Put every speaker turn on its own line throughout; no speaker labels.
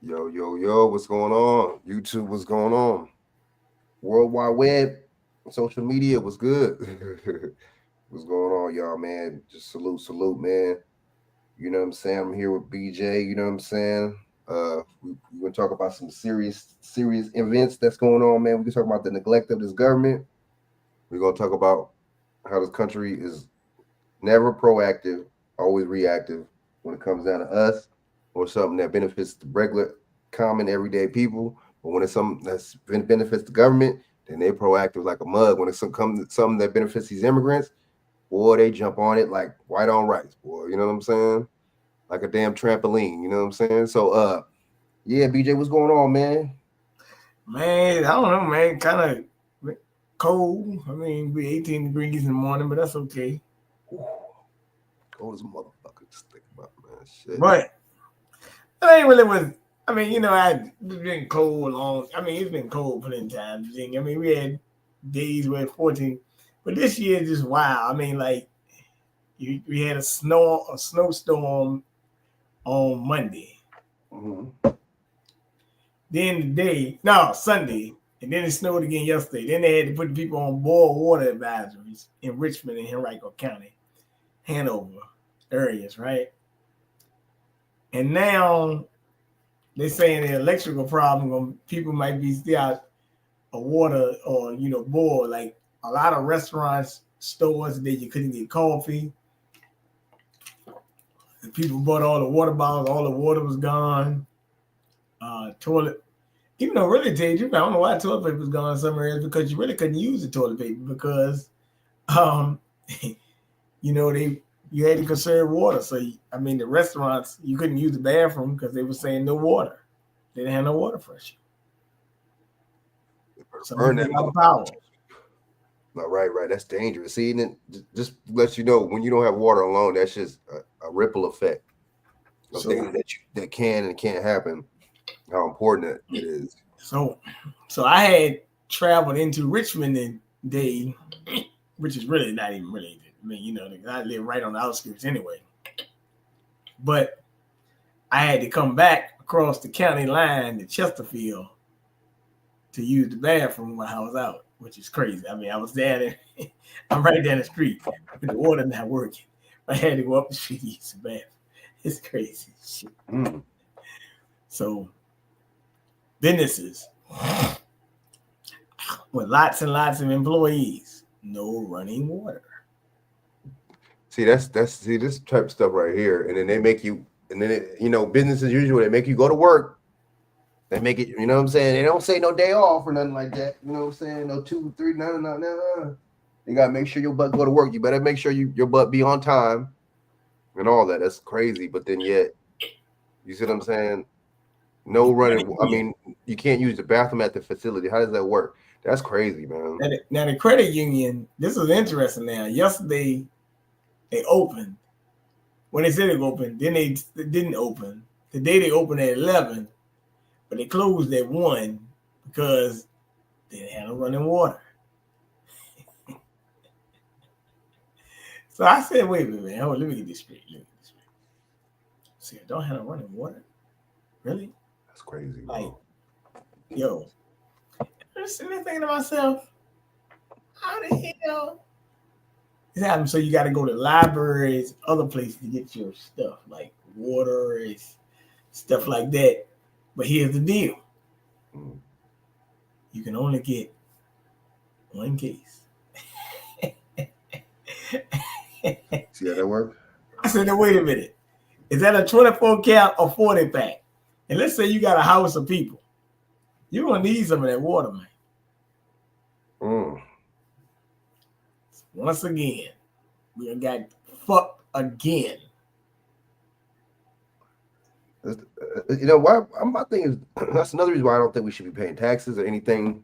Yo, yo, yo, what's going on? YouTube, what's going on? World Wide Web, social media, what's good? What's going on, y'all, man? Just salute, man. You know what I'm saying? I'm here with BJ, you know what I'm saying? We're gonna talk about some serious events that's going on, man. We can talk about the neglect of this government. We're gonna talk about how this country is never proactive, always reactive when it comes down to us or something that benefits the regular, common, everyday people. But when it's something that's benefits the government, then they proactive like a mug. When it's something that benefits these immigrants, boy, they jump on it like white on rice, boy. You know what I'm saying? Like a damn trampoline. You know what I'm saying? So, yeah, BJ, what's going on, man?
Man, I don't know, man. Kind of cold. I mean, be 18 degrees in the morning, but that's okay.
Cold as a motherfucker. Just think about it, man. Shit.
But it ain't really was. I mean, it's been cold long. I mean, it's been cold plenty of times. I mean, we had days where it's 14, but this year is just wild. I mean, like we had a snowstorm on Monday.
Mm-hmm.
Then Sunday, and then it snowed again yesterday. Then they had to put the people on boil water advisories in Richmond and Henrico County, Hanover areas, right? And now they're saying the electrical problem, people might be still out of water or boil. Like a lot of restaurants, stores that you couldn't get coffee. The people bought all the water bottles, all the water was gone. Toilet, even though really tell you, I don't know why toilet paper was gone in some areas because you really couldn't use the toilet paper because um they you had to conserve water. So I mean the restaurants you couldn't use the bathroom because they were saying no water. They didn't have no water for you. Some
Burn
people
that
got
motherfucker.
power.
No, right. That's dangerous. See, and then just let you know when you don't have water alone, that's just a ripple effect of
So
things that can and can't happen. How important it is.
so so I had traveled into Richmond today, which is really not even really. I mean, I live right on the outskirts anyway. But I had to come back across the county line to Chesterfield to use the bathroom while I was out, which is crazy. I mean, I was there, I'm right down the street, but the water not working. I had to go up the street to use the bathroom. It's crazy shit.
Mm.
So businesses with lots and lots of employees, no running water.
See, that's see this type of stuff right here, and then they make you, and then business as usual. They make you go to work. They make it, you know what I'm saying? They don't say no day off or nothing like that. You know what I'm saying? No 2, 3, no. You gotta make sure your butt go to work. You better make sure your butt be on time and all that. That's crazy. But then yet, you see what I'm saying? No running. I mean, you can't use the bathroom at the facility. How does that work? That's crazy, man.
Now the credit union, this is interesting now. Yesterday they opened. When they said they opened, then they didn't open. Today they opened at 11, but they closed at 1 because they didn't have no running water. So I said, wait a minute, man. Hold on, let me get this straight. See, I don't have no running water? Really?
That's crazy, bro.
Like, yo, I'm sitting there thinking to myself, how the hell this happens? So you got to go to libraries, other places to get your stuff, like water, stuff like that. But here's the deal.
Mm.
You can only get one case.
See how that works?
I said, now wait a minute. Is that a 24 count or 40 pack? And let's say you got a house of people. You're going to need some of that water, man.
Mm.
Once again, we got fucked again.
Why? My thing is that's another reason why I don't think we should be paying taxes or anything.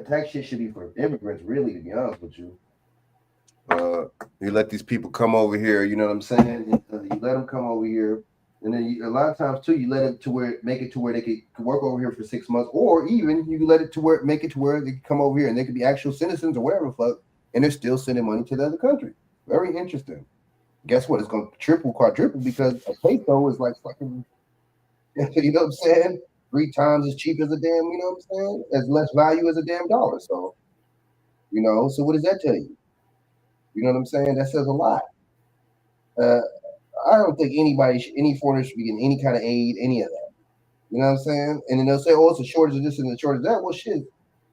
Tax shit should be for immigrants, really. To be honest with you, you let these people come over here. You know what I'm saying? You let them come over here, and then a lot of times too, you let it to where make it to where they could work over here for 6 months, or even you can let it to where make it to where they can come over here and they could be actual citizens or whatever the fuck, and they're still sending money to the other country. Very interesting. Guess what? It's going to triple, quadruple because a peso is like fucking, you know what I'm saying? 3 times as cheap as a damn, you know what I'm saying? As less value as a damn dollar. So, so what does that tell you? You know what I'm saying? That says a lot. Uh, I don't think any foreigner should be getting any kind of aid, any of that. You know what I'm saying? And then they'll say, oh, it's a shortage of this and a shortage of that. Well, shit,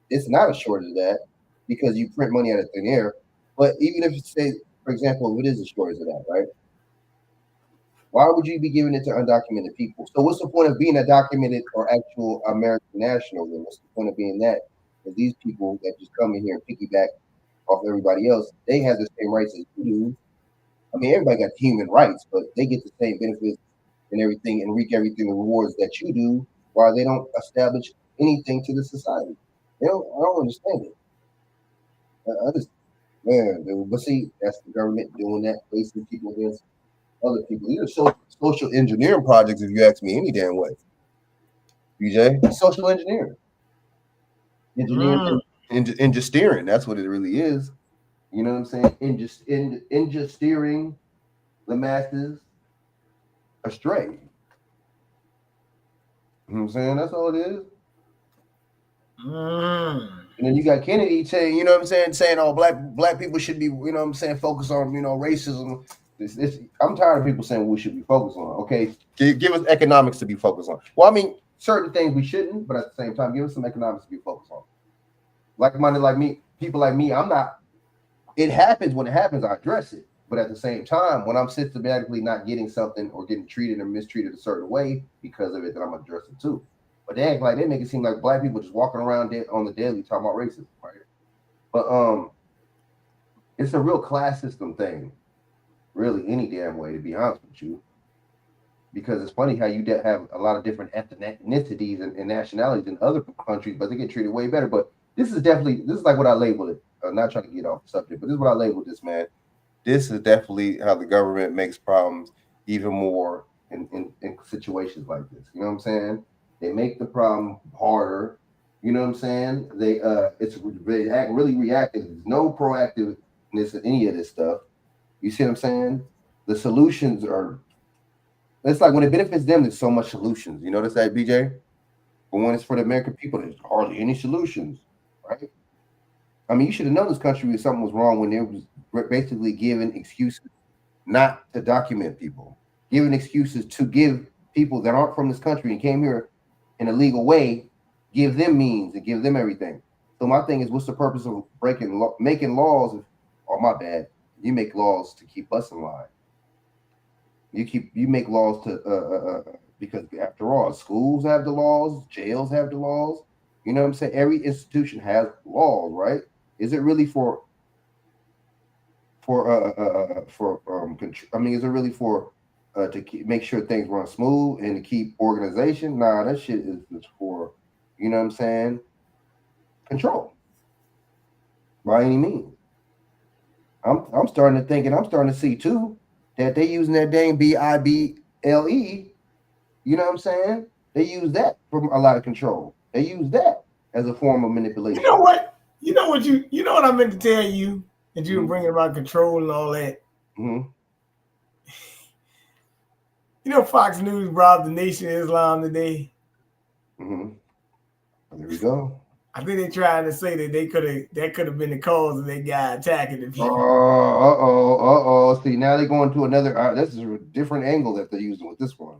it's not a shortage of that because you print money out of thin air. But even if you say, for example, if it is a shortage of that, right? Why would you be giving it to undocumented people? So what's the point of being a documented or actual American national then? What's the point of being that? Because these people that just come in here and piggyback off everybody else, they have the same rights as you do. I mean, everybody got human rights, but they get the same benefits and everything and reap everything the rewards that you do, while they don't establish anything to the society. I don't understand it. I just, man, dude. But see, that's the government doing that, placing people against other people. These are social engineering projects, if you ask me any damn way. BJ, social engineering,
Mm.
and just steering. That's what it really is. You know what I'm saying? In just steering the masses astray. You know what I'm saying? That's all it is.
Mm.
And then you got Kennedy saying, you know what I'm saying, oh, black people should be, you know what I'm saying, focus on, racism. I'm tired of people saying we should be focused on. Okay, give us economics to be focused on. Well, I mean, certain things we shouldn't, but at the same time, give us some economics to be focused on. Like-minded like me, people like me, I'm not. It happens when it happens. I address it, but at the same time, when I'm systematically not getting something or getting treated or mistreated a certain way because of it, then I'm gonna address it too. But they make it seem like black people just walking around on the daily talking about racism, right? But it's a real class system thing, really, any damn way, to be honest with you. Because it's funny how you have a lot of different ethnicities and nationalities in other countries, but they get treated way better. But this is like what I label it. I'm not trying to get off the subject, but this is what I label this, man. This is definitely how the government makes problems even more in situations like this. You know what I'm saying? They make the problem harder. You know what I'm saying? They act really reactive. There's no proactiveness in any of this stuff. You see what I'm saying? The solutions are. It's like when it benefits them, there's so much solutions. You notice that, BJ? But when it's for the American people, there's hardly any solutions, right? I mean, you should have known this country if something was wrong when they was basically giving excuses not to document people, giving excuses to give people that aren't from this country and came here in a legal way, give them means and give them everything. So my thing is, what's the purpose of making laws? Oh, my bad. You make laws to keep us in line. You make laws to because after all, schools have the laws, jails have the laws. You know what I'm saying? Every institution has laws, right? Is it really I mean, is it really for to make sure things run smooth and to keep organization? Nah, that shit is for, you know what I'm saying, control by any means. I'm starting to think, and I'm starting to see too that they using that dang BIBLE. You know what I'm saying? They use that for a lot of control. They use that as a form of
You know
manipulation.
what? You know what I meant to tell you, and you were
Mm-hmm.
bringing about control and all that.
Mm-hmm.
You know, Fox News robbed the Nation of Islam today.
Mm-hmm. There we go.
I think they're trying to say that that could have been the cause of that guy attacking the people.
See, now they're going to another. This is a different angle that they're using with this one.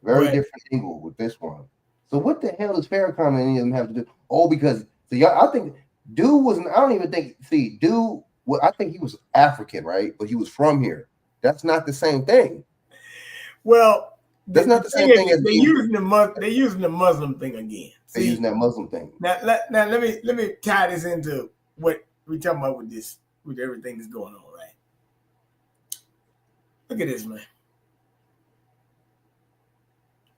Very
But
different angle with this one. So what the hell does Farrakhan and any of them have to do? Oh, because see, I think dude was. I don't even think. See, dude. Well, I think he was African, right? But he was from here. That's not the same thing.
well,
That's
the
not the
thing
same thing
is,
as being here.
they're using the Muslim thing again.
They're using
See,
that Muslim thing.
now let me tie this into what we talking about with everything that's going on, right? Look at this, man.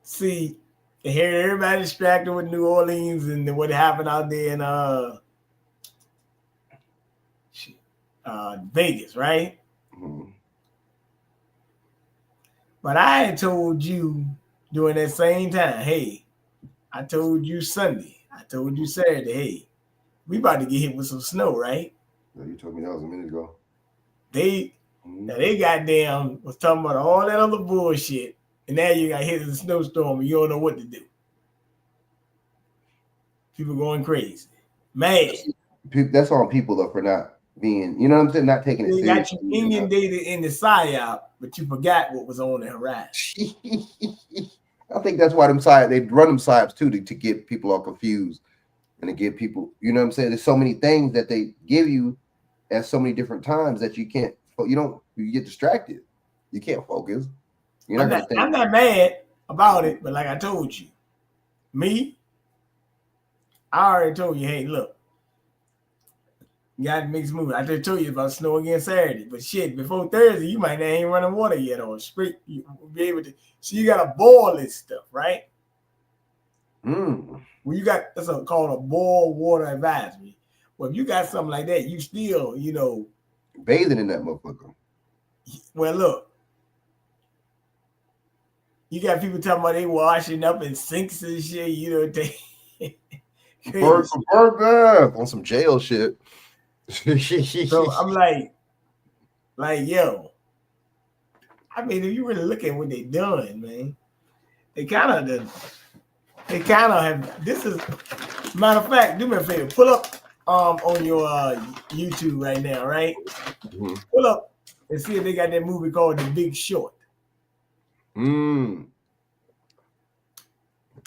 See, here everybody distracted with New Orleans and what happened out there in Vegas, right?
Mm-hmm.
But I had told you during that same time, hey, I told you Sunday, I told you Saturday, hey, we about to get hit with some snow, right?
Yeah, you told me that was a minute ago.
They Now they goddamn was talking about all that other bullshit, and now you got hit in a snowstorm and you don't know what to do. People going crazy, mad.
That's on people though for not being, you know what I'm saying, not taking it
They got
seriously.
you inundated in the psyop, but you forgot what was on the horizon.
I think that's why they run them psyops too, to get people all confused and to get people, you know what I'm saying? There's so many things that they give you at so many different times that you get distracted. You can't focus. You're not
I'm not mad about it, but like I told you, I already told you, hey, look, you got to make some moves. I just told you about snow again Saturday, but shit, before Thursday, you might not ain't running water yet or straight. You will be able to. So you got to boil this stuff, right? Well, you got that's called a boil water advisory. Well, if you got something like that, you still,
bathing in that motherfucker.
Well, look, you got people talking about they washing up in sinks and shit. They
bird bath on some jail shit.
So I'm like, yo, I mean, if you really look at what they done, man, they kind of have. This is matter of fact. Do me a favor, pull up on your YouTube right now, right? Mm-hmm. Pull up and see if they got that movie called The Big Short.
The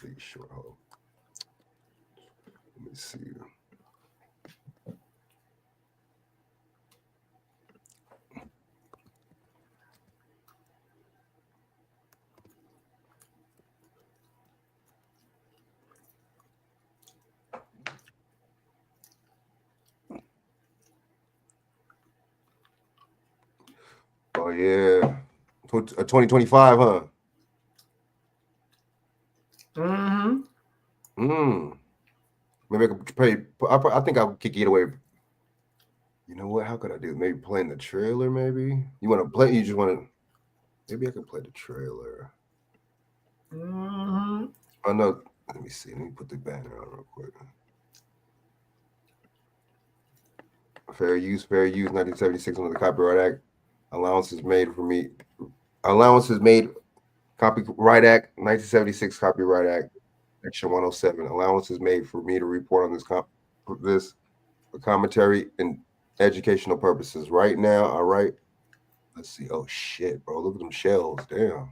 Big Short. Let me see. Oh yeah, 2025, huh? Maybe I could play. I think I could get away. You know what? How could I do? Maybe playing the trailer. Maybe you want to play. You just want to. Maybe I can play the trailer. Oh no. Let me see. Let me put the banner on real quick. Fair use, 1976 under the Copyright Act. Allowances made, Copyright Act, 1976 Copyright Act, Section 107. Allowances made for me to report on this for commentary and educational purposes. Right now, all right. Let's see. Oh shit, bro! Look at them shells. Damn. All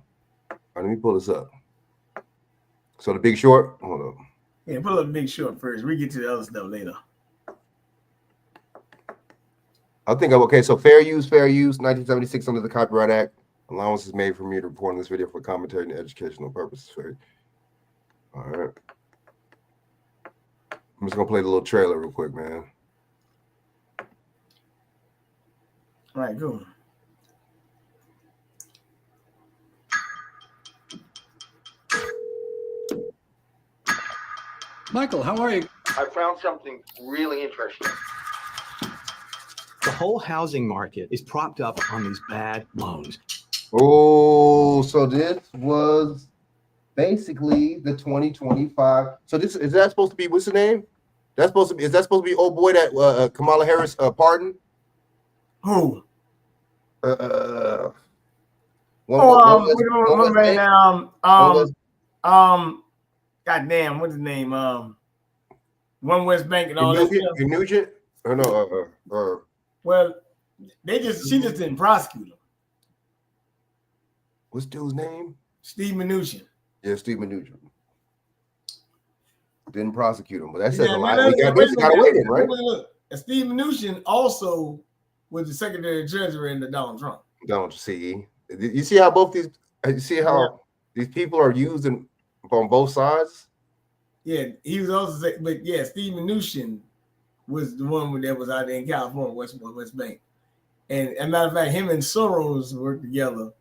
right, let me pull this up. So The Big Short. Hold on.
Yeah, pull up The Big Short first. We get to the other stuff later.
I think I'm okay. So fair use, 1976 under the Copyright Act. Allowances made for me to report on this video for commentary and educational purposes. All right. I'm just gonna play the little trailer real quick, man.
All right, go.
Michael, how are you?
I found something really interesting.
The whole housing market is propped up on these bad loans.
Oh, so this was basically the 2025. So this is that supposed to be, what's the name? Is that supposed to be old boy that Kamala Harris pardoned?
Who? Goddamn, what's his name? One West Bank and all that stuff.
Nugent? Or no,
well, she just didn't prosecute him.
What's dude's name?
Steve Mnuchin.
Yeah, Steve Mnuchin. Didn't prosecute him, but that says a lot. We got to wait in, right?
Look. And Steve Mnuchin also was the Secretary of Treasury under Donald Trump.
Don't see. You see how these people are used on both sides?
Yeah, he was also, but yeah, Steve Mnuchin was the one that was out there in California, West Bank. And as a matter of fact, him and Soros worked together.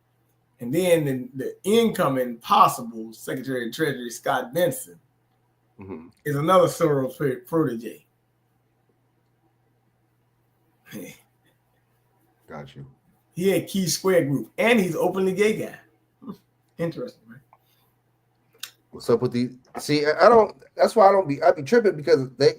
And then the incoming possible Secretary of Treasury, Scott Benson, is another Soros protege.
Got you.
He had Key Square Group, and he's openly gay guy. Interesting, right?
What's up with these? See, That's why I be tripping, because they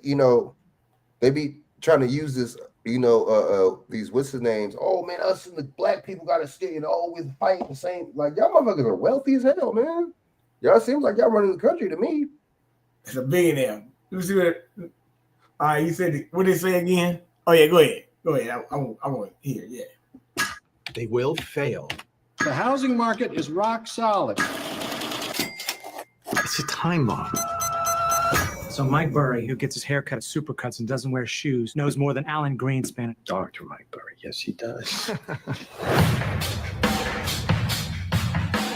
be trying to use this these what's his names? Oh man, us and the black people gotta stay and always fight the same. Like y'all motherfuckers are wealthy as hell, man. Y'all seems like y'all running the country to me.
It's a billionaire. Let me see what. All right, you said what did they say again? Oh yeah, go ahead. I want to hear. Yeah.
They will fail.
The housing market is rock solid.
It's a time bomb.
So Mike Burry, who gets his hair cut at Supercuts and doesn't wear shoes, knows more than Alan Greenspan.
Dr. Mike Burry, yes, he does.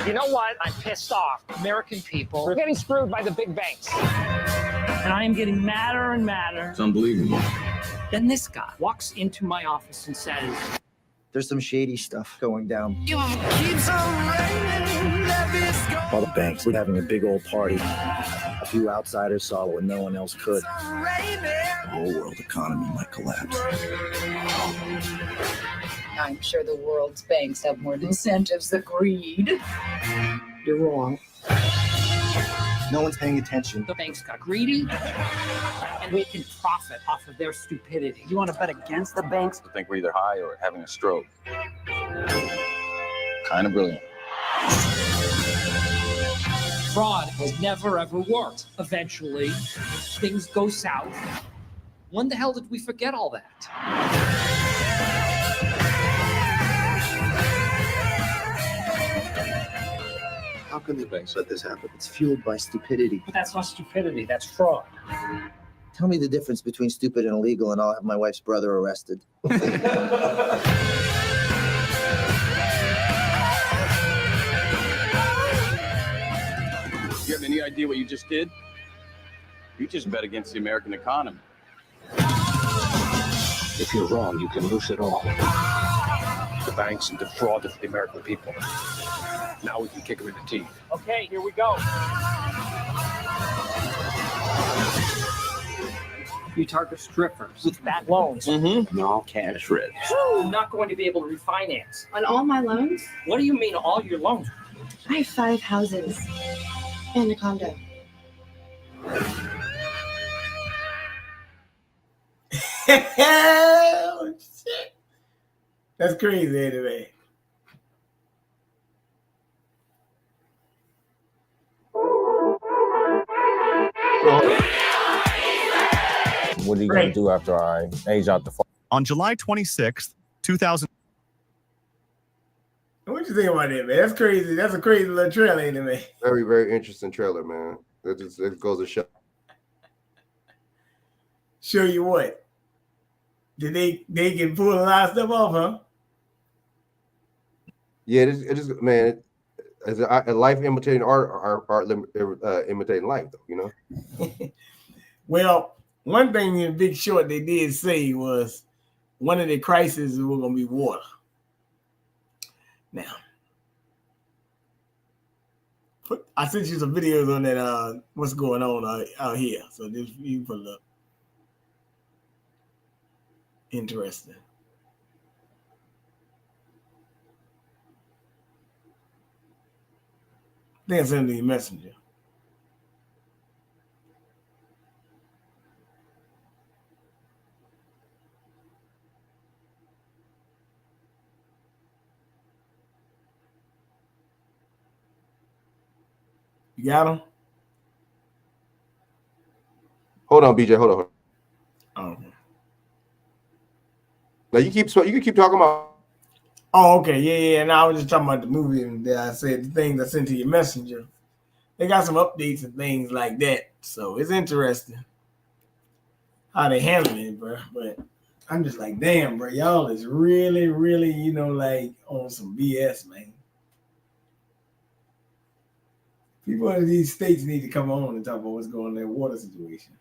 You know what? I'm pissed off. American people are getting screwed by the big banks.
And I am getting madder and madder.
It's unbelievable.
Then this guy walks into my office and says,
there's some shady stuff going down. All the banks were having a big old party. A few outsiders saw what no one else could. The whole world economy might collapse.
I'm sure the world's banks have more incentives than greed.
you're wrong.
No one's paying attention.
The banks got greedy, and we can profit off of their stupidity. You want to bet against the banks?
I think we're either high or having a stroke. Kind of brilliant.
Fraud has never ever worked. Eventually, things go south. When the hell did we forget all that?
How can the banks let this happen? It's fueled by stupidity.
But that's not stupidity, that's fraud.
Tell me the difference between stupid and illegal, and I'll have my wife's brother arrested.
You have any idea what you just did? You just bet against the American economy.
If you're wrong, you can lose it all. The banks and defrauded the American people. Now we can kick them in the teeth.
Okay, here we go. You target strippers with bad loans.
No cash rich.
I'm not going to be able to refinance.
On all my loans,
What do you mean all your loans?
I have 5 houses and a condo.
Hell, shit. That's crazy, anyway.
What are you going to do after I age out the
On July 26th, 2000.
What you think about that, man? That's crazy. That's a crazy little trailer, ain't it, man?
Very, very interesting trailer, man. It goes to show.
Show you what? Did they can pull a lot of stuff off, huh?
Yeah, it just man, it's a life imitating art imitating life, though, you know.
Well, one thing in Big Short they did say was one of the crises was going to be water. Now, I sent you some videos on that. What's going on out here? So this you put up. Interesting. I think I sent it to your messenger. You got him?
Hold on, BJ. Hold on.
Oh.
Now you can keep talking about.
Oh, okay, yeah. And I was just talking about the movie, and I said the things I sent to your messenger. They got some updates and things like that, so it's interesting how they handle it, bro. But I'm just like, damn, bro, y'all is really, really, like on some BS, man. People in these states need to come on and talk about what's going on in their water situation.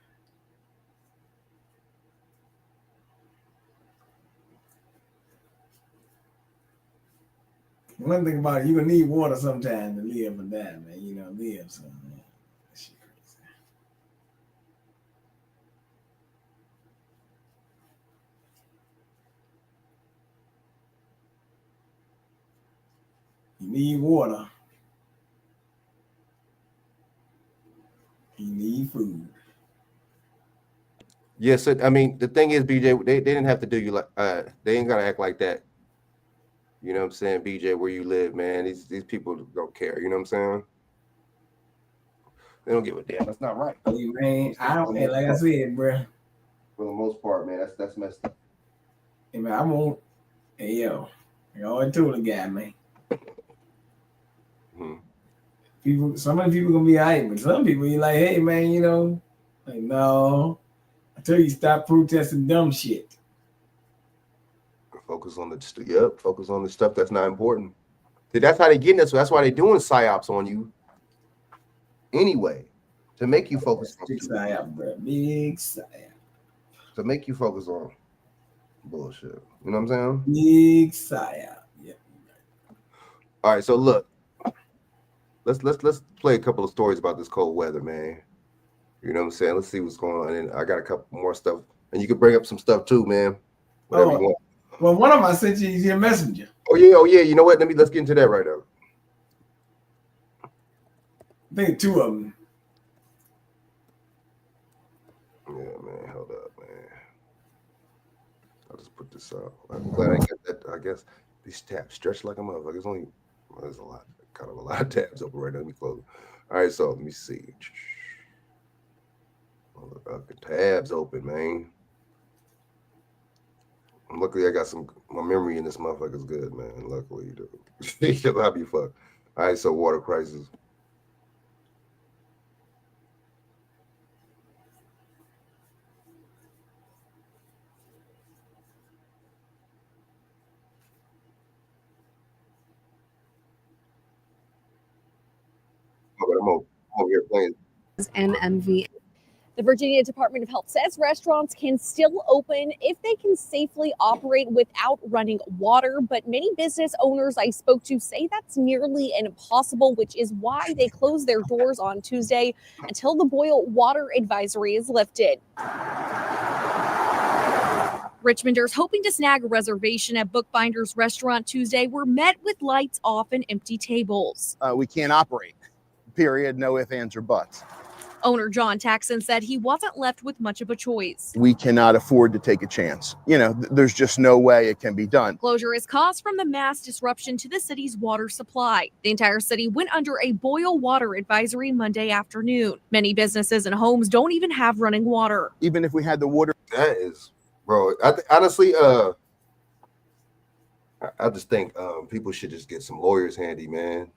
One thing about it, you're gonna need water sometime to live and die, man. Live. So, man, that shit crazy. You need water. You need food.
Yes, I mean the thing is, BJ, they didn't have to do you like they ain't gotta act like that. You know what I'm saying, BJ, where you live, man. These people don't care, you know what I'm saying? They don't give a damn. That's not right.
Hey, man, I don't like I said, bro.
For the most part, man, that's messed up.
Hey, man, I won't. Hey, yo, I always told the guy, man. People, some of the people gonna be alright, but some people you like, hey, man, you know, like no. I tell you, stop protesting dumb shit.
Focus on focus on the stuff that's not important. See, that's how they getting us. So that's why they doing psyops on you. Anyway, to make you focus on
big psyop, bro. Big psyop.
To make you focus on bullshit. You know what I'm saying?
Big psyop. Yeah.
All right, so look. Let's play a couple of stories about this cold weather, man. You know what I'm saying? Let's see what's going on. And I got a couple more stuff. And you can bring up some stuff too, man. Whatever you want.
Well, one of them I sent you your messenger.
Oh yeah. You know what? Let's get into that right now.
I think two of them.
Yeah, man. Hold up, man. I'll just put this up. I'm glad I got that. I guess these tabs stretch like a motherfucker. It's only there's a lot of tabs open right now. Let me close them. All right, so let me see. The tabs open, man. Luckily, I got my memory in this motherfucker's good, man. Luckily, dude. I'll be fucked. All right, so water crisis. I'm over here playing.
MMV. The Virginia Department of Health says restaurants can still open if they can safely operate without running water, but many business owners I spoke to say that's nearly impossible, which is why they closed their doors on Tuesday until the boil water advisory is lifted. Richmonders hoping to snag a reservation at Bookbinder's restaurant Tuesday were met with lights off and empty tables.
We can't operate, period, no ifs, ands, or buts.
Owner John Taxon said he wasn't left with much of a choice.
We cannot afford to take a chance. You know, there's just no way it can be done.
Closure is caused from the mass disruption to the city's water supply. The entire city went under a boil water advisory Monday afternoon. Many businesses and homes don't even have running water.
Even if we had the water.
That is, bro, honestly, I just think people should just get some lawyers handy, man.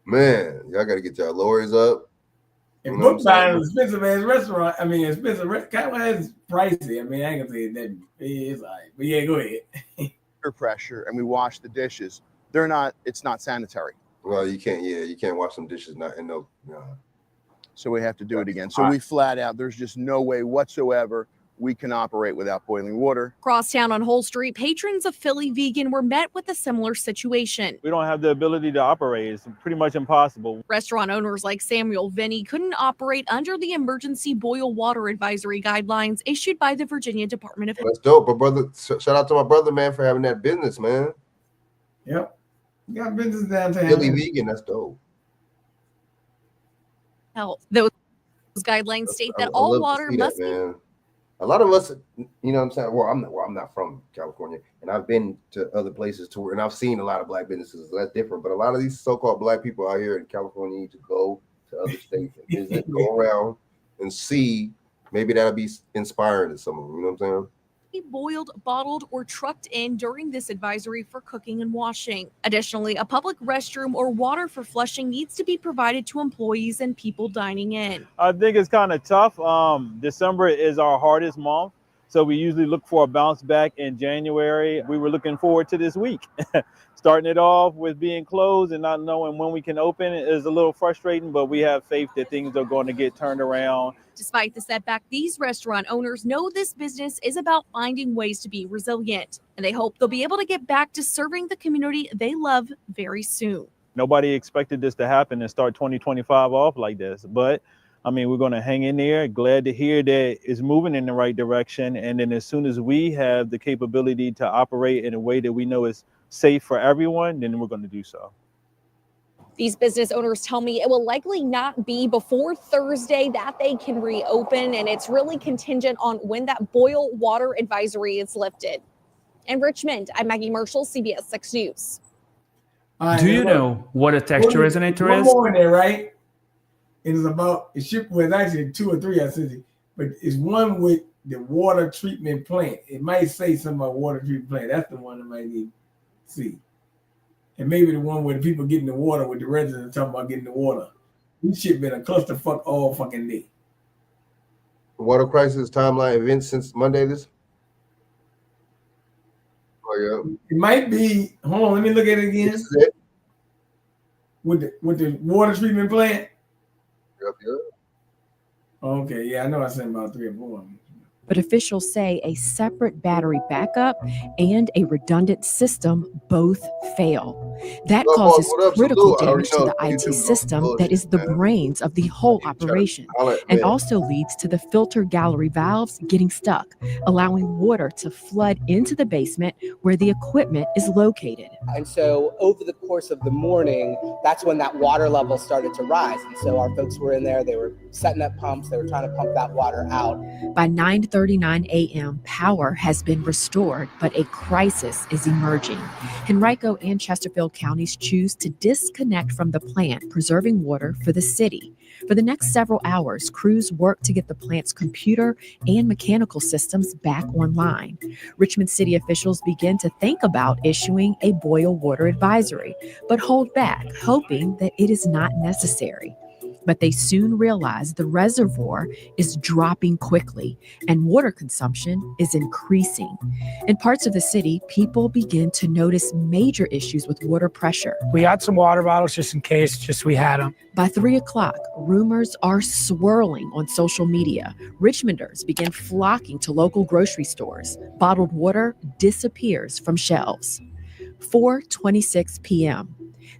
Man, y'all got to get y'all lawyers up.
And Bookbinder is expensive ass restaurant. I mean, expensive. Kind of is pricey. I mean, I ain't gonna say that it's like, but yeah, go ahead.
Pressure, and we wash the dishes. They're not. It's not sanitary.
Well, you can't. Yeah, you can't wash some dishes. Not in no.
So we have to do it again. So we flat out. There's just no way whatsoever we can operate without boiling water.
Crosstown on Whole Street, patrons of Philly Vegan were met with a similar situation.
We don't have the ability to operate. It's pretty much impossible.
Restaurant owners like Samuel Vinny couldn't operate under the emergency boil water advisory guidelines issued by the Virginia Department of Health.
That's dope. But brother, shout out to my brother, man, for having that business, man.
Yep. You got business downtown.
Philly Vegan, that's dope.
Health. Those guidelines state that all water must be.
A lot of us, you know what I'm saying? Well, I'm not from California, and I've been to other places too, and I've seen a lot of black businesses. So that's different. But a lot of these so-called black people out here in California need to go to other states and visit, go around and see. Maybe that'll be inspiring to some of them. You know what I'm saying?
Be boiled, bottled, or trucked in during this advisory for cooking and washing. Additionally, a public restroom or water for flushing needs to be provided to employees and people dining in.
I think it's kind of tough. December is our hardest month, so we usually look for a bounce back in January. We were looking forward to this week. Starting it off with being closed and not knowing when we can open is a little frustrating, but we have faith that things are going to get turned around.
Despite the setback, these restaurant owners know this business is about finding ways to be resilient, and they hope they'll be able to get back to serving the community they love very soon.
Nobody expected this to happen and start 2025 off like this, but I mean, we're going to hang in there. Glad to hear that it's moving in the right direction. And then as soon as we have the capability to operate in a way that we know is safe for everyone, then we're going to do so.
These business owners tell me it will likely not be before Thursday that they can reopen, and it's really contingent on when that boil water advisory is lifted. In Richmond, I'm Maggie Marshall, CBS 6 News.
Do you know what a texture resonator
one
is?
more in there, right? It is about, it should, well, it's actually 2 or 3, I said, but it's one with the water treatment plant. It might say something about water treatment plant. That's the one that might need to see. And maybe the one where the people getting the water with the residents talking about getting the water. This shit been a clusterfuck all fucking day.
Water crisis timeline events since Monday this? Oh, yeah.
It might be, hold on, let me look at it again.
This is it?
With the water treatment plant?
Yep, yep.
Okay, yeah, I know I sent about 3 or 4 of them.
But officials say a separate battery backup and a redundant system both fail. That causes critical damage to the IT system that is the brains of the whole operation, and also leads to the filter gallery valves getting stuck, allowing water to flood into the basement where the equipment is located.
And so over the course of the morning, that's when that water level started to rise. And so our folks were in there, they were setting up pumps, they were trying to pump that water out.
By 9:39 a.m., power has been restored, but a crisis is emerging. Henrico and Chesterfield counties choose to disconnect from the plant, preserving water for the city. For the next several hours, crews work to get the plant's computer and mechanical systems back online. Richmond city officials begin to think about issuing a boil water advisory, but hold back, hoping that it is not necessary. But they soon realize the reservoir is dropping quickly and water consumption is increasing. In parts of the city, people begin to notice major issues with water pressure.
We had some water bottles just in case, just we had them.
By 3 o'clock, rumors are swirling on social media. Richmonders begin flocking to local grocery stores. Bottled water disappears from shelves. 4:26 p.m.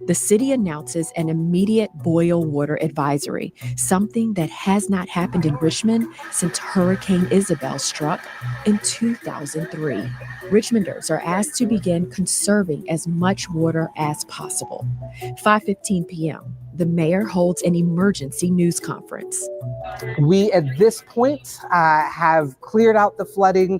The city announces an immediate boil water advisory, something that has not happened in Richmond since Hurricane Isabel struck in 2003. Richmonders are asked to begin conserving as much water as possible. 5:15 p.m. The mayor holds an emergency news conference.
We, at this point, have cleared out the flooding.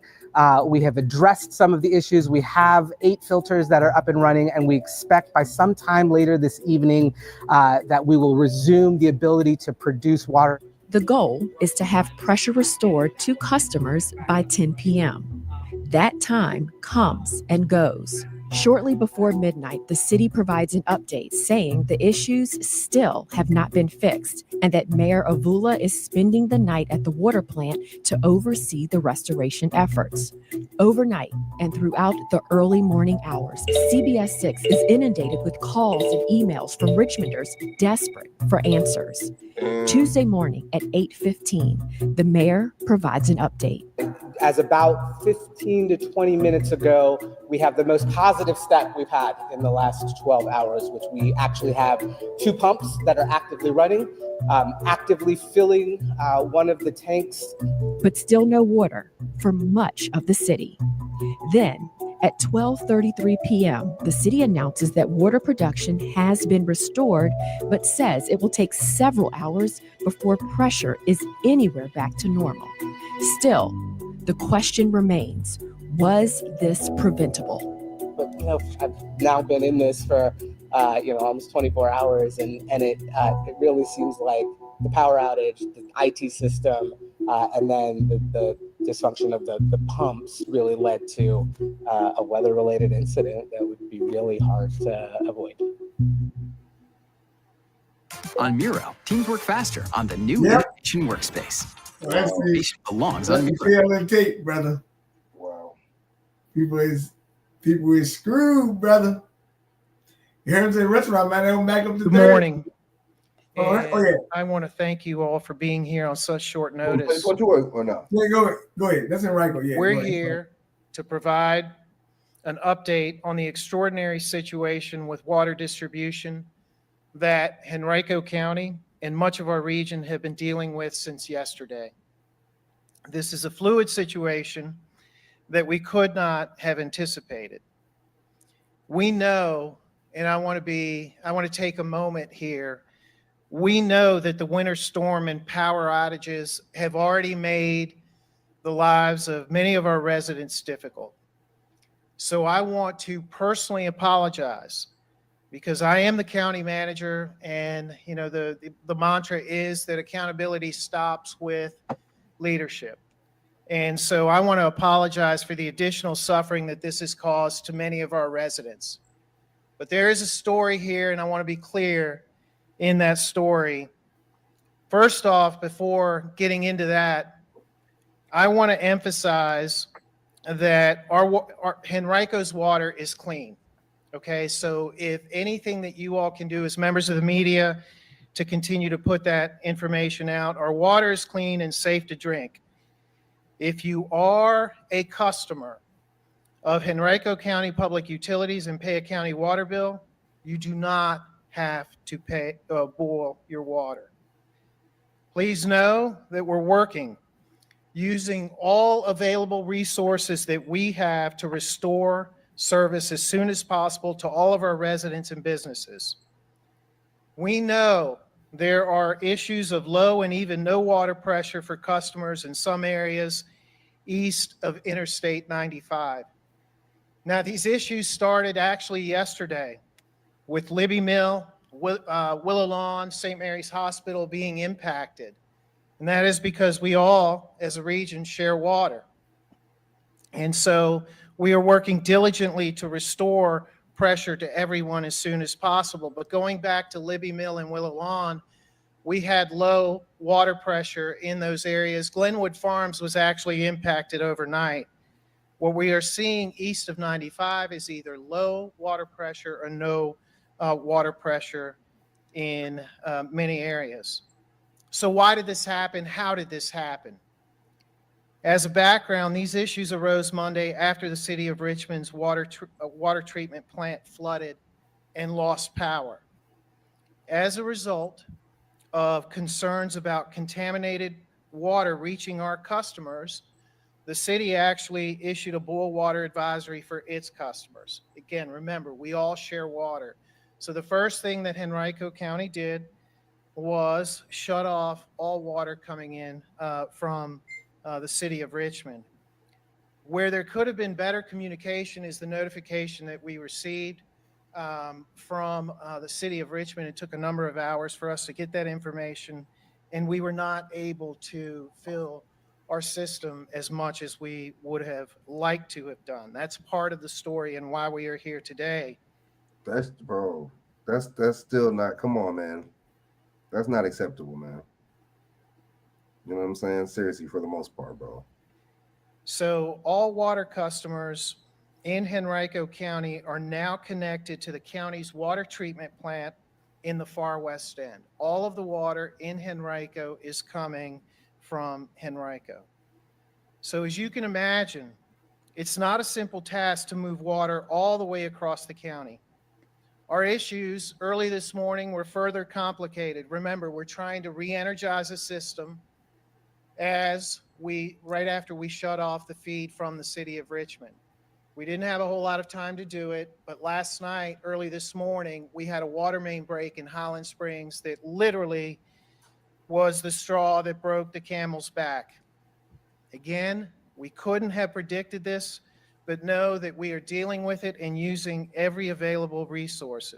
We have addressed some of the issues. We have 8 filters that are up and running, and we expect by sometime later this evening that we will resume the ability to produce water.
The goal is to have pressure restored to customers by 10 p.m. That time comes and goes. Shortly before midnight, the city provides an update saying the issues still have not been fixed and that Mayor Avula is spending the night at the water plant to oversee the restoration efforts. Overnight and throughout the early morning hours, CBS 6 is inundated with calls and emails from Richmonders desperate for answers. Tuesday morning at 8:15, the mayor provides an update.
As about 15 to 20 minutes ago, we have the most positive step we've had in the last 12 hours, which we actually have 2 pumps that are actively running, actively filling one of the tanks.
But still no water for much of the city. Then, at 12:33 p.m., the city announces that water production has been restored, but says it will take several hours before pressure is anywhere back to normal. Still, the question remains, was this preventable?
But I've now been in this for almost 24 hours, and it really seems like the power outage, the IT system, and then the dysfunction of the pumps really led to a weather-related incident that would be really hard to avoid.
On Miro, teams work faster on the new innovation workspace. Innovation belongs on Miro.
That's tape, brother. Wow. People is screwed, brother. You heard him say restaurant, man. They don't back up the
Good morning.
Oh, yeah.
I want to thank you all for being here on such short notice.
Or no?
Yeah, go ahead. That's Enrico. Yeah,
we're here to provide an update on the extraordinary situation with water distribution that Henrico County and much of our region have been dealing with since yesterday. This is a fluid situation that we could not have anticipated. We know and I want to take a moment here. We know that the winter storm and power outages have already made the lives of many of our residents difficult. So I want to personally apologize, because I am the county manager, and the mantra is that accountability stops with leadership. And so I want to apologize for the additional suffering that this has caused to many of our residents. But there is a story here, and I want to be clear in that story. First off, before getting into that, I want to emphasize that our Henrico's water is clean. Okay, so if anything that you all can do as members of the media to continue to put that information out, our water is clean and safe to drink. If you are a customer of Henrico County Public Utilities and pay a county water bill, you do not have to boil your water. Please know that we're working using all available resources that we have to restore service as soon as possible to all of our residents and businesses. We know there are issues of low and even no water pressure for customers in some areas east of Interstate 95. Now, these issues started actually yesterday with Libby Mill, Willow Lawn, St. Mary's Hospital being impacted. And that is because we all, as a region, share water. And so we are working diligently to restore pressure to everyone as soon as possible. But going back to Libby Mill and Willow Lawn, we had low water pressure in those areas. Glenwood Farms was actually impacted overnight. What we are seeing east of 95 is either low water pressure or no water pressure in many areas. So why did this happen? How did this happen? As a background, these issues arose Monday after the city of Richmond's water treatment plant flooded and lost power. As a result of concerns about contaminated water reaching our customers, the city actually issued a boil water advisory for its customers. Again, remember, we all share water. So the first thing that Henrico County did was shut off all water coming in from the city of Richmond. Where there could have been better communication is the notification that we received from the city of Richmond. It took a number of hours for us to get that information, and we were not able to fill our system as much as we would have liked to have done. That's part of the story and why we are here today.
That's still not, come on, man. That's not acceptable, man. You know what I'm saying? Seriously, for the most part, bro.
So all water customers in Henrico County are now connected to the county's water treatment plant in the far west end. All of the water in Henrico is coming from Henrico. So as you can imagine, it's not a simple task to move water all the way across the county. Our issues early this morning were further complicated. Remember, we're trying to re-energize a system right after we shut off the feed from the city of Richmond. We didn't have a whole lot of time to do it, but last night, early this morning, we had a water main break in Highland Springs that literally was the straw that broke the camel's back. Again, we couldn't have predicted this, but know that we are dealing with it and using every available resource.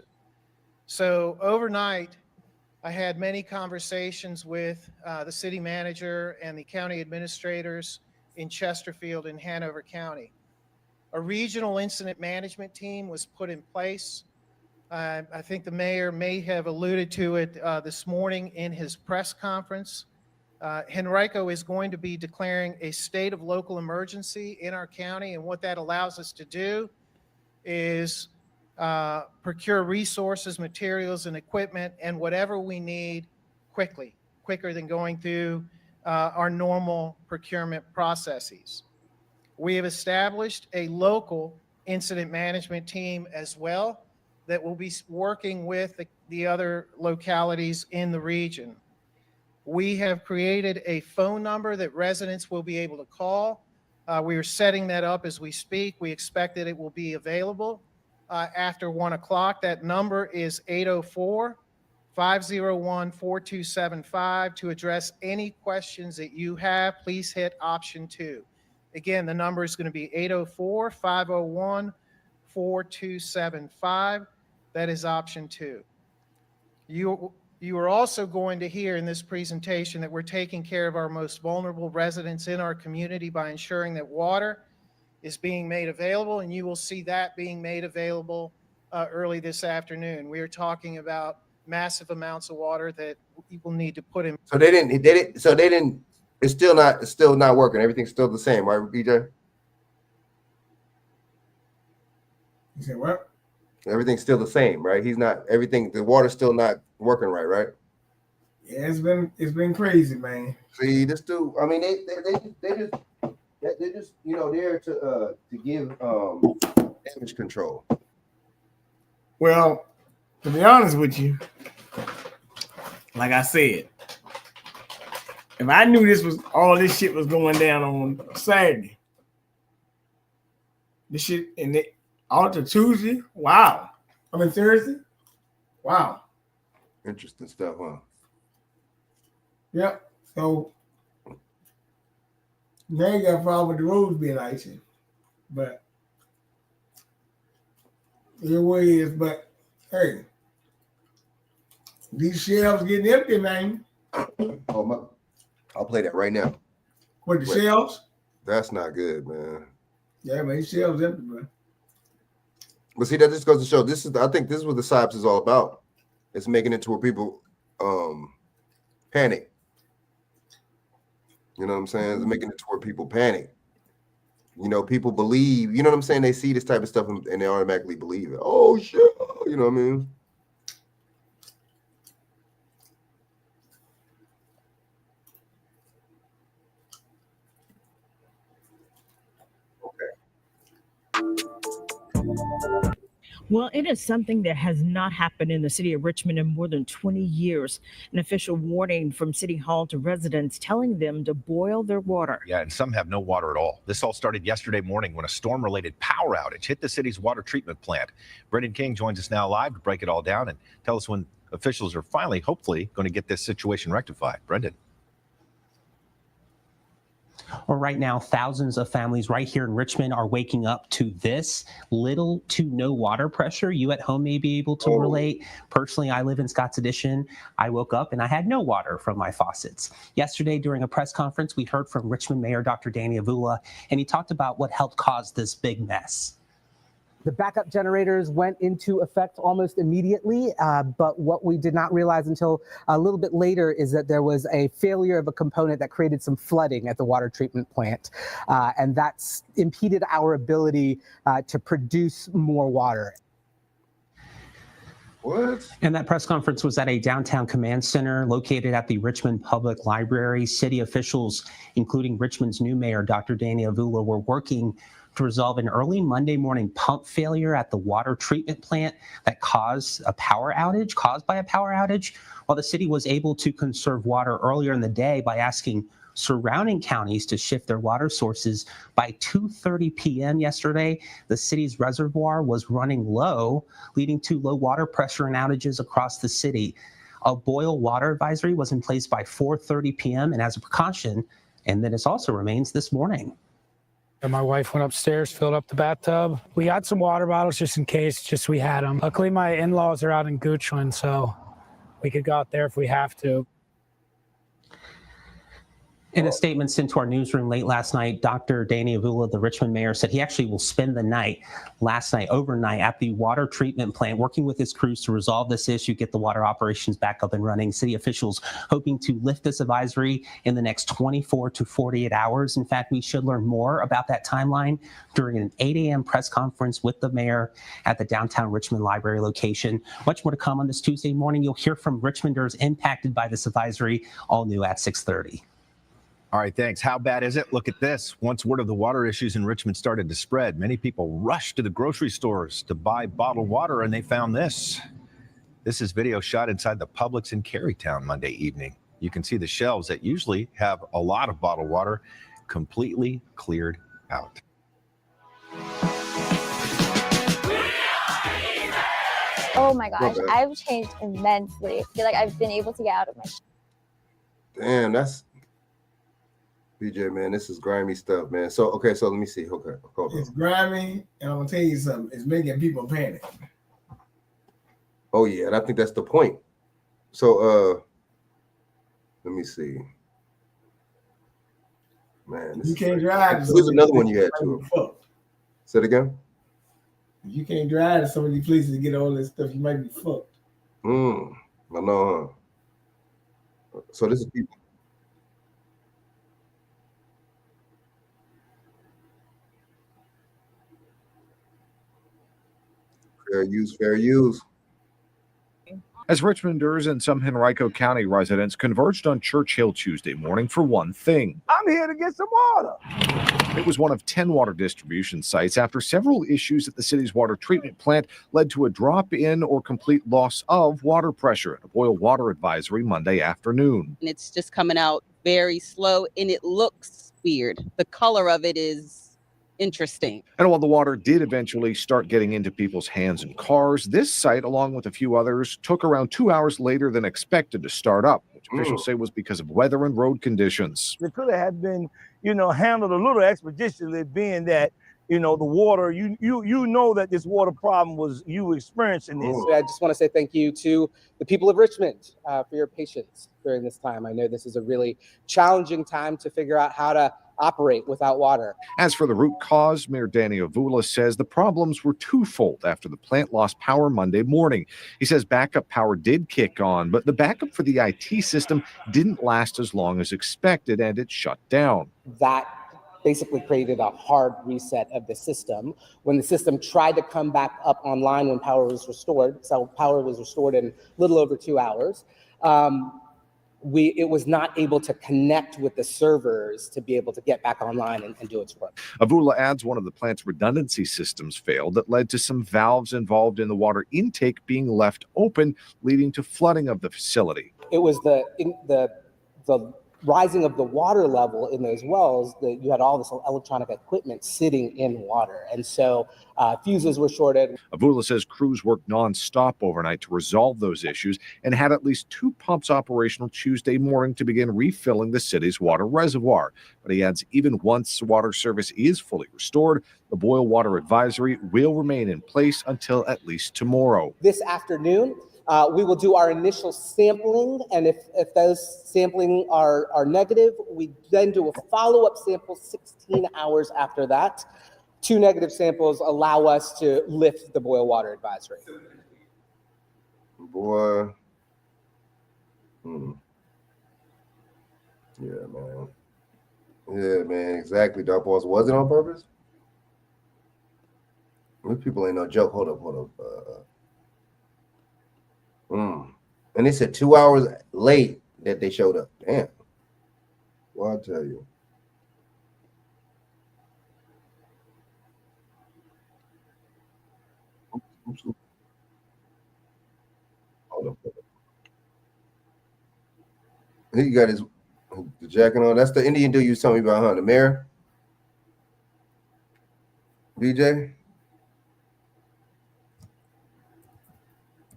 So overnight, I had many conversations with the city manager and the county administrators in Chesterfield and Hanover County. A regional incident management team was put in place. I think the mayor may have alluded to it this morning in his press conference. Henrico is going to be declaring a state of local emergency in our county, and what that allows us to do is procure resources, materials, and equipment, and whatever we need quicker than going through our normal procurement processes. We have established a local incident management team as well that will be working with the other localities in the region. We have created a phone number that residents will be able to call. We are setting that up as we speak. We expect that it will be available. after 1 o'clock. That number is 804-501-4275. To address any questions that you have, please hit option 2. Again, the number is going to be 804-501-4275. That is option 2. You are also going to hear in this presentation that we're taking care of our most vulnerable residents in our community by ensuring that water is being made available, and you will see that being made available early this afternoon. We are talking about massive amounts of water that we will need to put in.
So they didn't. It's still not working. Everything's still the same, right, BJ?
You said what?
Everything's still the same, right? The water's still not working right?
Yeah, it's been crazy, man.
See, this dude, I mean, they just there to give damage control.
Well, to be honest with you, like I said, if I knew all this shit was going down on Saturday, this shit and it all to Tuesday, wow. I mean Thursday, wow.
Interesting stuff, huh?
Yep. So now you got a problem with the roads being icy, but it way is. But hey, these shelves getting empty, man.
Oh, I'll play that right now.
What, the shelves?
That's not good, man.
Yeah, man, these shelves empty, man.
But see, that just goes to show I think this is what the SIPs is all about. It's making it to where people panic. You know what I'm saying? It's making it to where people panic. People believe, you know what I'm saying? They see this type of stuff and they automatically believe it. Oh, shit. You know what I mean?
Well, it is something that has not happened in the city of Richmond in more than 20 years. An official warning from City Hall to residents telling them to boil their water.
Yeah, and some have no water at all. This all started yesterday morning when a storm-related power outage hit the city's water treatment plant. Brendan King joins us now live to break it all down and tell us when officials are finally, hopefully, going to get this situation rectified. Brendan.
Well, right now, thousands of families right here in Richmond are waking up to this little to no water pressure. You at home may be able to relate. Personally, I live in Scott's Addition. I woke up and I had no water from my faucets. Yesterday, during a press conference, we heard from Richmond Mayor Dr. Danny Avula, and he talked about what helped cause this big mess.
The backup generators went into effect almost immediately, but what we did not realize until a little bit later is that there was a failure of a component that created some flooding at the water treatment plant, and that's impeded our ability to produce more water.
What?
And that press conference was at a downtown command center located at the Richmond Public Library. City officials, including Richmond's new mayor, Dr. Danny Avula, were working to resolve an early Monday morning pump failure at the water treatment plant that caused by a power outage, while the city was able to conserve water earlier in the day by asking surrounding counties to shift their water sources. By 2:30 p.m. yesterday, the city's reservoir was running low, leading to low water pressure and outages across the city. A boil water advisory was in place by 4:30 p.m. and as a precaution, and then it also remains this morning.
And my wife went upstairs, filled up the bathtub. We had some water bottles just in case, we had them. Luckily, my in-laws are out in Goochland, so we could go out there if we have to.
In a statement sent to our newsroom late last night, Dr. Danny Avula, the Richmond mayor, said he actually will spend the night overnight at the water treatment plant, working with his crews to resolve this issue, get the water operations back up and running. City officials hoping to lift this advisory in the next 24 to 48 hours. In fact, we should learn more about that timeline during an 8 a.m. press conference with the mayor at the downtown Richmond Library location. Much more to come on this Tuesday morning. You'll hear from Richmonders impacted by this advisory, all new at 6:30.
All right, thanks. How bad is it? Look at this. Once word of the water issues in Richmond started to spread, many people rushed to the grocery stores to buy bottled water, and they found this. This is video shot inside the Publix in Carytown Monday evening. You can see the shelves that usually have a lot of bottled water completely cleared out.
Oh my gosh, I've changed immensely. I feel like I've been able to get out of my.
Damn, that's BJ, man. This is grimy stuff, man. So okay, so let me see. Okay, hold on.
It's grimy, and I'm gonna tell you something. It's making people panic.
Oh yeah, and I think that's the point. So let me see. Man,
You can't drive.
Here's another one you had too. Say it again.
If you can't drive to some of these places to get all this stuff, you might be fucked.
I know. Huh? So this is people. Fair use, fair use.
As Richmonders and some Henrico County residents converged on Churchill Tuesday morning for one thing.
I'm here to get some water.
It was one of 10 water distribution sites after several issues at the city's water treatment plant led to a drop in or complete loss of water pressure at a boil water advisory Monday afternoon.
And it's just coming out very slow and it looks weird. The color of it is interesting.
And while the water did eventually start getting into people's hands and cars, this site, along with a few others, took around 2 hours later than expected to start up, which officials say was because of weather and road conditions.
It could have been, handled a little expeditiously, being that, the water, you know that this water problem was you experiencing this.
I just want to say thank you to the people of Richmond for your patience during this time. I know this is a really challenging time to figure out how to operate without water.
As for the root cause, Mayor Danny Avula says the problems were twofold after the plant lost power Monday morning. He says backup power did kick on, but the backup for the IT system didn't last as long as expected, and it shut down.
That basically created a hard reset of the system. When the system tried to come back up online when power was restored, so power was restored in a little over 2 hours, it was not able to connect with the servers to be able to get back online and do its work.
Avula adds one of the plant's redundancy systems failed that led to some valves involved in the water intake being left open, leading to flooding of the facility.
It was the rising of the water level in those wells that you had all this electronic equipment sitting in water. And so fuses were shorted.
Avula says crews worked nonstop overnight to resolve those issues and had at least 2 pumps operational Tuesday morning to begin refilling the city's water reservoir. But he adds even once water service is fully restored, the boil water advisory will remain in place until at least tomorrow.
This afternoon, we will do our initial sampling, and if those sampling are negative, we then do a follow-up sample 16 hours after that. 2 negative samples allow us to lift the boil water advisory.
Boy. Yeah, man. Yeah, man, exactly, Dark Balls. Was it on purpose? These people ain't no joke. Hold up. And they said 2 hours late that they showed up. Damn. Well, I'll tell you. Hold up. He got his jacket on. That's the Indian dude you was telling me about, huh? The mayor? BJ?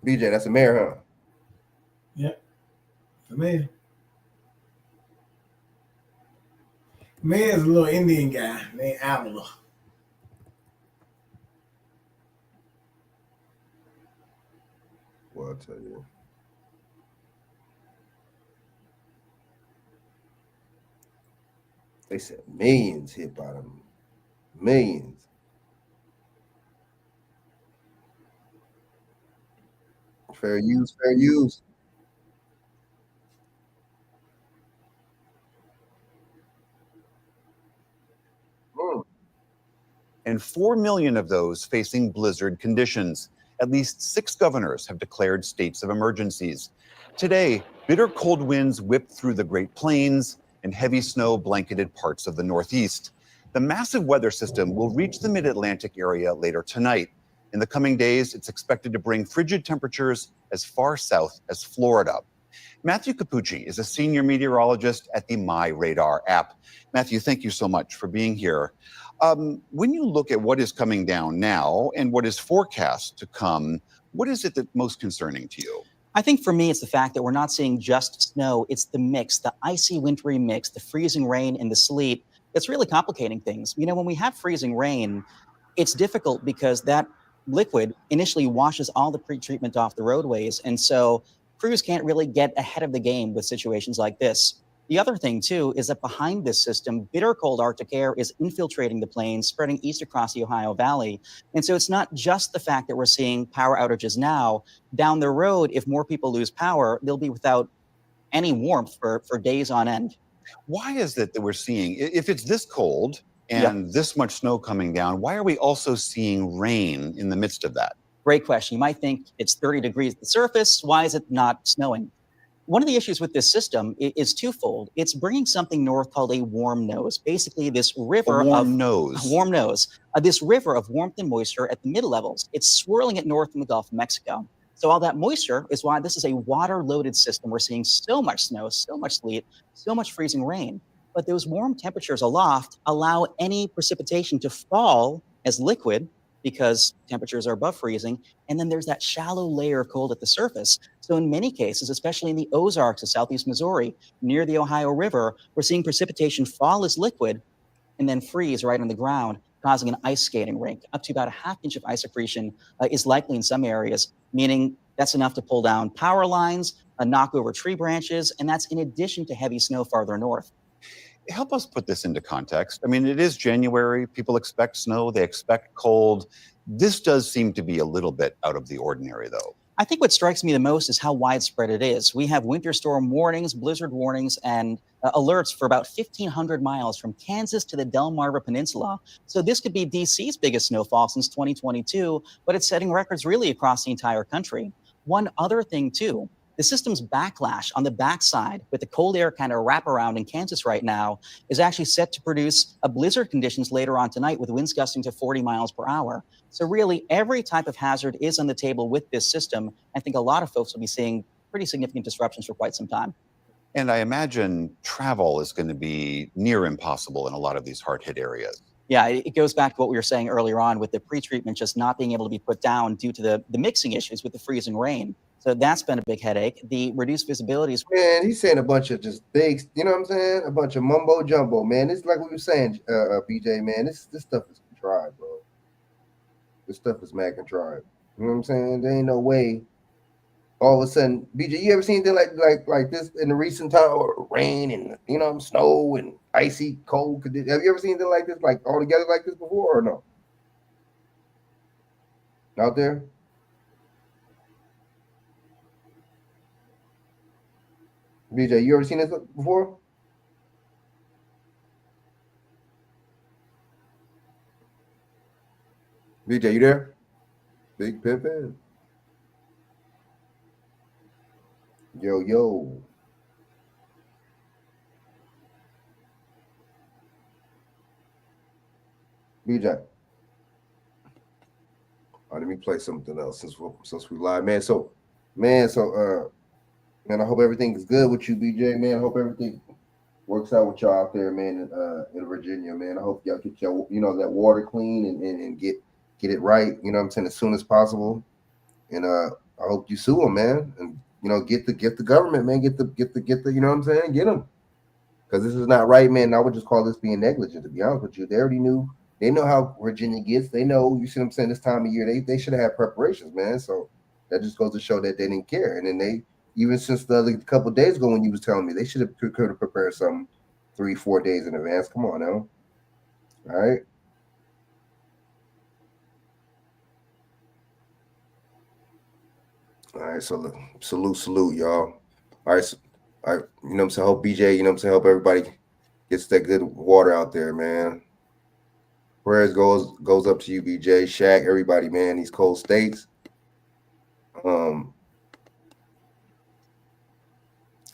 BJ, that's the mayor, huh?
Yep. The mayor. Mayor's a little Indian guy named Avila.
Well, I'll tell you. They said millions hit by them. Millions. Fair use, fair use.
And 4 million of those facing blizzard conditions. At least 6 governors have declared states of emergencies. Today, bitter cold winds whipped through the Great Plains and heavy snow blanketed parts of the Northeast. The massive weather system will reach the mid-Atlantic area later tonight. In the coming days, it's expected to bring frigid temperatures as far south as Florida. Matthew Capucci is a senior meteorologist at the My Radar app. Matthew, thank you so much for being here. When you look at what is coming down now and what is forecast to come, What is it that's most concerning to you?
I think for me, it's the fact that we're not seeing just snow. It's the mix, the icy, wintry mix, the freezing rain and the sleet. It's really complicating things. You know, when we have freezing rain, it's difficult because that liquid initially washes all the pretreatment off the roadways. And so crews can't really get ahead of the game with situations like this. The other thing, too, is that behind this system, bitter cold Arctic air is infiltrating the plains, spreading east across the Ohio Valley. And so it's not just the fact that we're seeing power outages now. Down the road, if more people lose power, they'll be without any warmth for days on end.
Why is it that we're seeing, if it's this cold and this much snow coming down, why are we also seeing rain in the midst of that?
Great question. You might think it's 30 degrees at the surface. Why is it not snowing? One of the issues with this system is twofold. It's bringing something north called a warm nose, basically this river this river of warmth and moisture at the mid levels. It's swirling it north from the Gulf of Mexico. So all that moisture is why this is a water-loaded system. We're seeing so much snow, so much sleet, so much freezing rain. But those warm temperatures aloft allow any precipitation to fall as liquid because temperatures are above freezing. And then there's that shallow layer of cold at the surface. So in many cases, especially in the Ozarks of southeast Missouri, near the Ohio River, we're seeing precipitation fall as liquid and then freeze right on the ground, causing an ice skating rink. Up to about a half inch of ice accretion is likely in some areas, meaning that's enough to pull down power lines, knock over tree branches, and that's in addition to heavy snow farther north.
Help us put this into context. I mean, it is January. People expect snow. They expect cold. This does seem to be a little bit out of the ordinary, though.
I think what strikes me the most is how widespread it is. We have winter storm warnings, blizzard warnings, and alerts for about 1,500 miles from Kansas to the Delmarva Peninsula. So this could be DC's biggest snowfall since 2022, but it's setting records really across the entire country. One other thing, too. The system's backlash on the backside with the cold air kind of wraparound in Kansas right now is actually set to produce blizzard conditions later on tonight with winds gusting to 40 miles per hour. So really every type of hazard is on the table with this system. I think a lot of folks will be seeing pretty significant disruptions for quite some time.
And I imagine travel is going to be near impossible in a lot of these hard-hit areas.
Yeah, it goes back to what we were saying earlier on with the pretreatment just not being able to be put down due to the mixing issues with the freezing rain. So that's been a big headache. The reduced visibilities.
Man, he's saying a bunch of just big, you know what I'm saying? A bunch of mumbo jumbo, man. It's like what you were saying, BJ, man. This stuff is contrived, bro. This stuff is mad contrived. You know what I'm saying? There ain't no way. All of a sudden, BJ, you ever seen anything like this in the recent time? Or rain and snow and icy cold conditions. Have you ever seen anything like this, like all together like this before, or no? Out there? BJ, you ever seen this before? BJ, you there? Big Pimpin'. Yo. BJ. Let me play something else since we live, man. Man, I hope everything is good with you, BJ, man. I hope everything works out with y'all out there, man, in Virginia, man. I hope y'all get your, that water clean and get it right, you know what I'm saying, as soon as possible. And I hope you sue them, man, and get the government, man, get the you know what I'm saying, get them, because this is not right, man. I would just call this being negligent, to be honest with you. They already knew. They know how Virginia gets. They know, you see what I'm saying, this time of year, they should have had preparations, man. So that just goes to show that they didn't care. And then they, even since the other couple of days ago when you was telling me, they could have prepared something 3-4 days in advance. Come on now. All right. All right, so look, salute, y'all. All right, you know what I'm saying? Hope BJ, you know what I'm saying? Hope everybody gets that good water out there, man. Prayers goes up to you, BJ, Shaq, everybody, man. These cold states.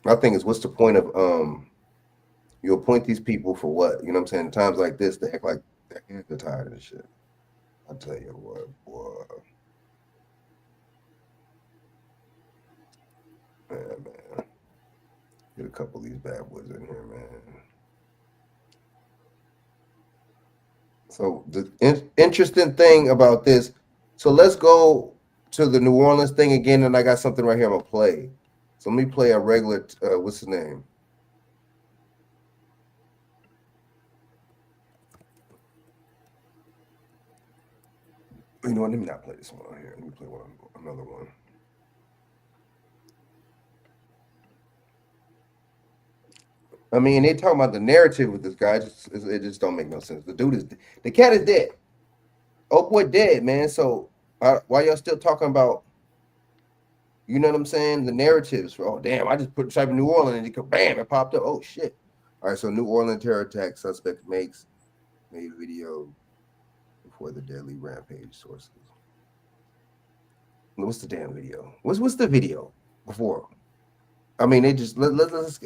My thing is, what's the point of you appoint these people for what? You know what I'm saying? In times like this, they act like they're tired of this shit. I'll tell you what, boy. Man. Get a couple of these bad boys in here, man. So the interesting thing about this, so let's go to the New Orleans thing again, and I got something right here I'm gonna play. So let me play a regular. What's the name? You know what? Let me not play this one on here. Let me play another one. I mean, they talking about the narrative with this guy. It just don't make no sense. The cat is dead. Oh boy, dead, man. So why y'all still talking about? You know what I'm saying? The narratives. Oh damn! I just type in New Orleans and it bam, it popped up. Oh shit! All right, so New Orleans terror attack suspect made video before the deadly rampage. Sources. What's the damn video? What's the video before? I mean, they just let's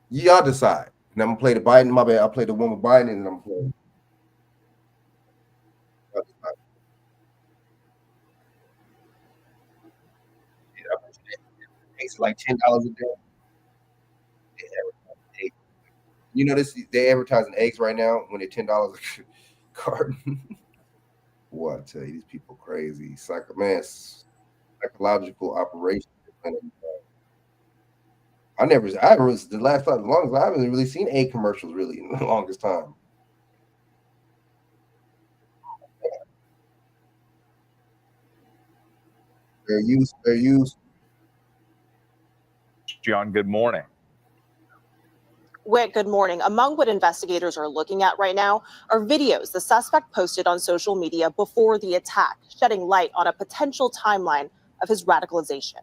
y'all decide. And I'm gonna play the Biden. My bad. I'll play the one with Biden, and I'm playing. It's like $10 a day. You know this? They advertising eggs right now when they're $10 a carton. What I tell you, these people crazy. Psychological operation. I haven't the last time, as long as I haven't really seen egg commercials really in the longest time. They're used.
John, good morning.
Whit, good morning. Among what investigators are looking at right now are videos the suspect posted on social media before the attack, shedding light on a potential timeline of his radicalization.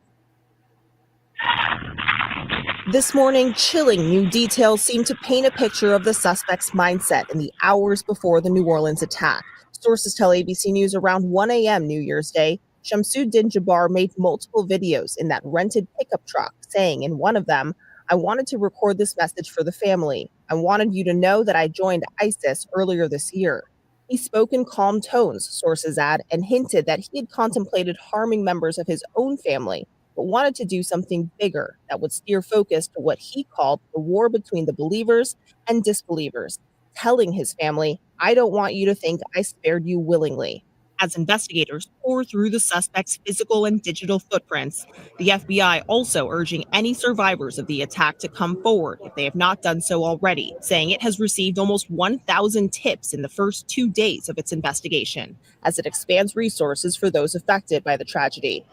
This morning, chilling new details seem to paint a picture of the suspect's mindset in the hours before the New Orleans attack. Sources tell ABC News around 1 a.m. New Year's Day, Shamsuddin Jabbar made multiple videos in that rented pickup truck, saying in one of them, "I wanted to record this message for the family. I wanted you to know that I joined ISIS earlier this year." He spoke in calm tones, sources add, and hinted that he had contemplated harming members of his own family, but wanted to do something bigger that would steer focus to what he called the war between the believers and disbelievers, telling his family, "I don't want you to think I spared you willingly." As investigators pour through the suspect's physical and digital footprints, the FBI also urging any survivors of the attack to come forward if they have not done so already, saying it has received almost 1,000 tips in the first 2 days of its investigation, as it expands resources for those affected by the tragedy.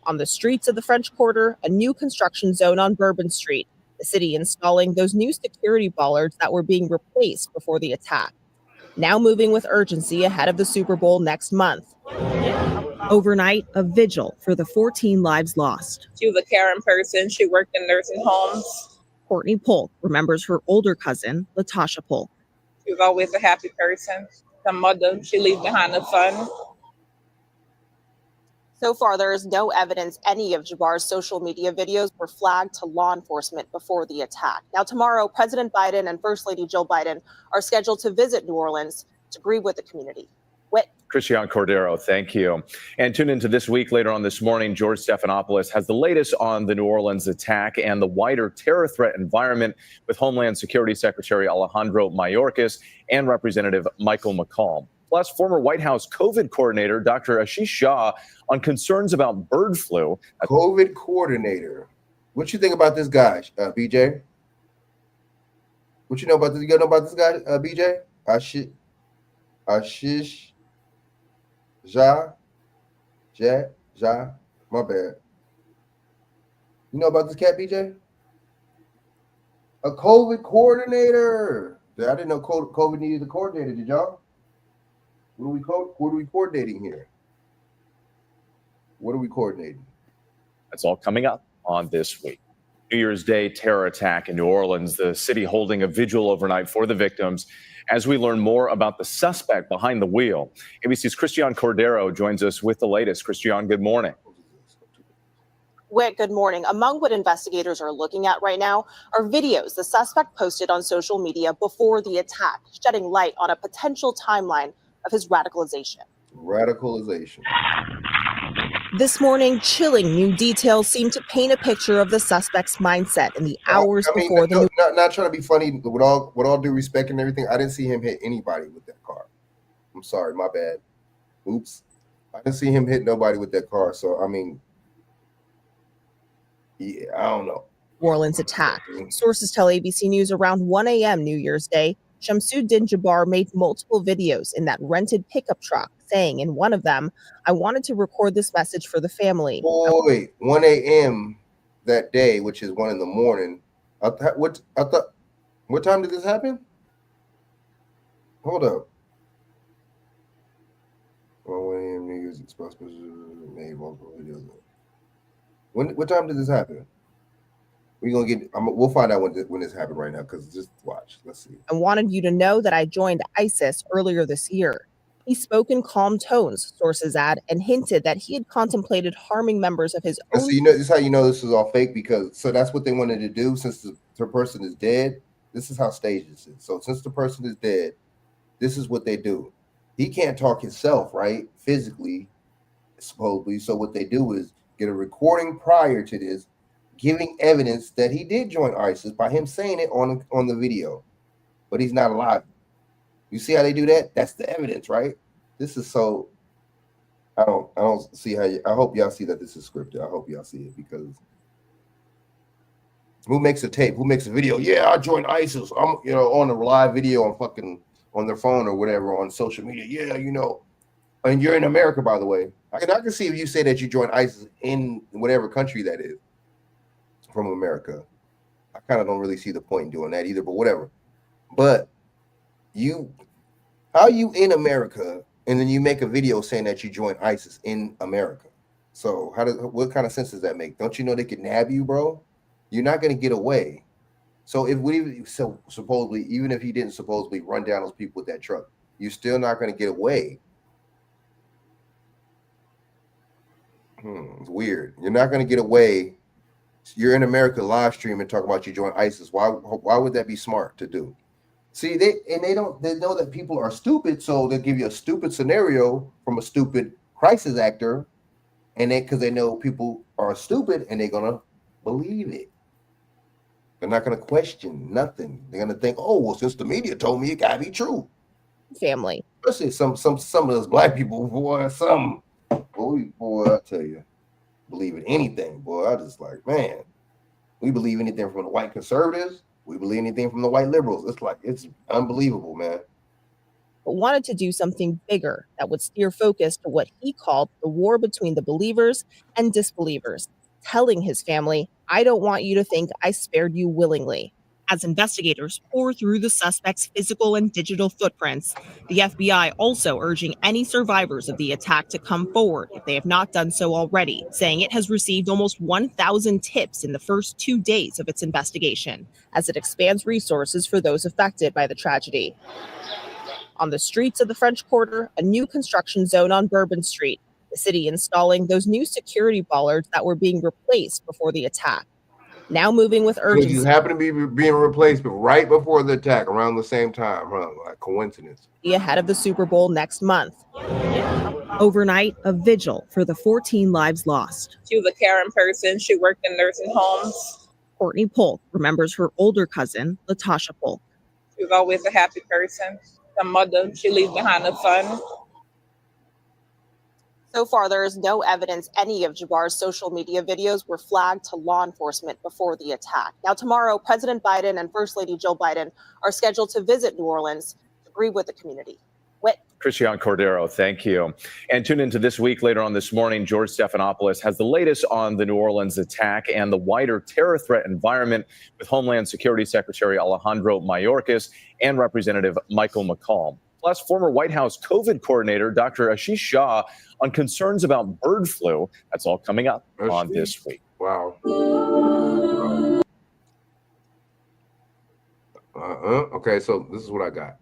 On the streets of the French Quarter, a new construction zone on Bourbon Street, the city installing those new security bollards that were being replaced before the attack, now moving with urgency ahead of the Super Bowl next month. Overnight, a vigil for the 14 lives lost.
She was a caring person. She worked in nursing homes.
Courtney Polk remembers her older cousin, Latasha Polk.
She was always a happy person. The mother, she leaves behind a son.
So far, there is no evidence any of Jabbar's social media videos were flagged to law enforcement before the attack. Now, tomorrow, President Biden and First Lady Jill Biden are scheduled to visit New Orleans to grieve with the community. Whit.
Christian Cordero, thank you. And tune into This Week later on this morning. George Stephanopoulos has the latest on the New Orleans attack and the wider terror threat environment with Homeland Security Secretary Alejandro Mayorkas and Representative Michael McCall. Plus, former White House COVID coordinator Dr. Ashish Shah on concerns about bird flu.
COVID coordinator. What you think about this guy, BJ? What you know about this? You know about this guy, BJ? Ashish Ja. My bad. You know about this cat, BJ? A COVID coordinator. I didn't know COVID needed a coordinator. Did y'all? What are we coordinating here? What are we coordinating?
That's all coming up on This Week. New Year's Day terror attack in New Orleans, the city holding a vigil overnight for the victims as we learn more about the suspect behind the wheel. ABC's Christian Cordero joins us with the latest. Christian, good morning.
Whit, good morning. Among what investigators are looking at right now are videos the suspect posted on social media before the attack, shedding light on a potential timeline of his radicalization. This morning, chilling new details seem to paint a picture of the suspect's mindset in the hours before the...
Not trying to be funny, with all due respect and everything, I didn't see him hit anybody with that car. I'm sorry, my bad. Oops. I didn't see him hit nobody with that car. So I mean, yeah, I don't know.
New Orleans attack. Sources tell ABC News around 1 a.m. New Year's Day, Shamsuddin Jabbar made multiple videos in that rented pickup truck, saying in one of them, "I wanted to record this message for the family."
Wait, 1 a.m. that day, which is 1 in the morning. What time did this happen? Hold up. 1 a.m. New Year's Express made multiple videos. What time did this happen? We'll find out when this happened right now, because just watch. Let's see.
I wanted you to know that I joined ISIS earlier this year. He spoke in calm tones, sources add, and hinted that he had contemplated harming members of his own.
So this is how you know this is all fake, because that's what they wanted to do since the person is dead. This is how staged this is. So since the person is dead, this is what they do. He can't talk himself, right? Physically, supposedly. So what they do is get a recording prior to this, giving evidence that he did join ISIS by him saying it on the video, but he's not alive. You see how they do that? That's the evidence, right? This is so. I don't see how. I hope y'all see that this is scripted. I hope y'all see it, because who makes a tape? Who makes a video? Yeah, I joined ISIS. I'm on a live video on their phone or whatever on social media. Yeah, and you're in America, by the way. I can see if you say that you joined ISIS in whatever country that is from America. I kind of don't really see the point in doing that either, but whatever. But how you in America and then you make a video saying that you joined ISIS in America? So what kind of sense does that make? Don't you know they could nab you, bro? You're not going to get away. So supposedly, even if he didn't supposedly run down those people with that truck, you're still not going to get away. It's weird. You're not going to get away. You're in America live stream and talk about you joined ISIS. Why would that be smart to do? See, they know that people are stupid, so they'll give you a stupid scenario from a stupid crisis actor, and because they know people are stupid and they're gonna believe it. They're not gonna question nothing. They're gonna think, oh, well, since the media told me, it gotta be true.
Family.
Especially some of those black people, boy, I tell you, believe in anything, boy. I just like, man, we believe anything from the white conservatives. We believe anything from the white liberals. It's unbelievable, man.
But wanted to do something bigger that would steer focus to what he called the war between the believers and disbelievers, telling his family, "I don't want you to think I spared you willingly." As investigators pour through the suspect's physical and digital footprints, the FBI also urging any survivors of the attack to come forward if they have not done so already, saying it has received almost 1,000 tips in the first 2 days of its investigation, as it expands resources for those affected by the tragedy. On the streets of the French Quarter, a new construction zone on Bourbon Street, the city installing those new security bollards that were being replaced before the attack. Now moving with urgency.
They just happen to be being replaced right before the attack, around the same time, huh? Like coincidence.
Ahead of the Super Bowl next month. Overnight, a vigil for the 14 lives lost.
She was a caring person. She worked in nursing homes.
Courtney Polk remembers her older cousin, Latasha Polk.
She was always a happy person. A mother, she leaves behind a son.
So far, there is no evidence any of Jabbar's social media videos were flagged to law enforcement before the attack. Now, tomorrow, President Biden and First Lady Jill Biden are scheduled to visit New Orleans to grieve with the community.
Christian Cordero, thank you. And tune into This Week later on this morning. George Stephanopoulos has the latest on the New Orleans attack and the wider terror threat environment with Homeland Security Secretary Alejandro Mayorkas and Representative Michael McCall. Plus, former White House COVID coordinator Dr. Ashish Shah on concerns about bird flu. That's all coming up on This Week.
Wow. Okay, so this is what I got.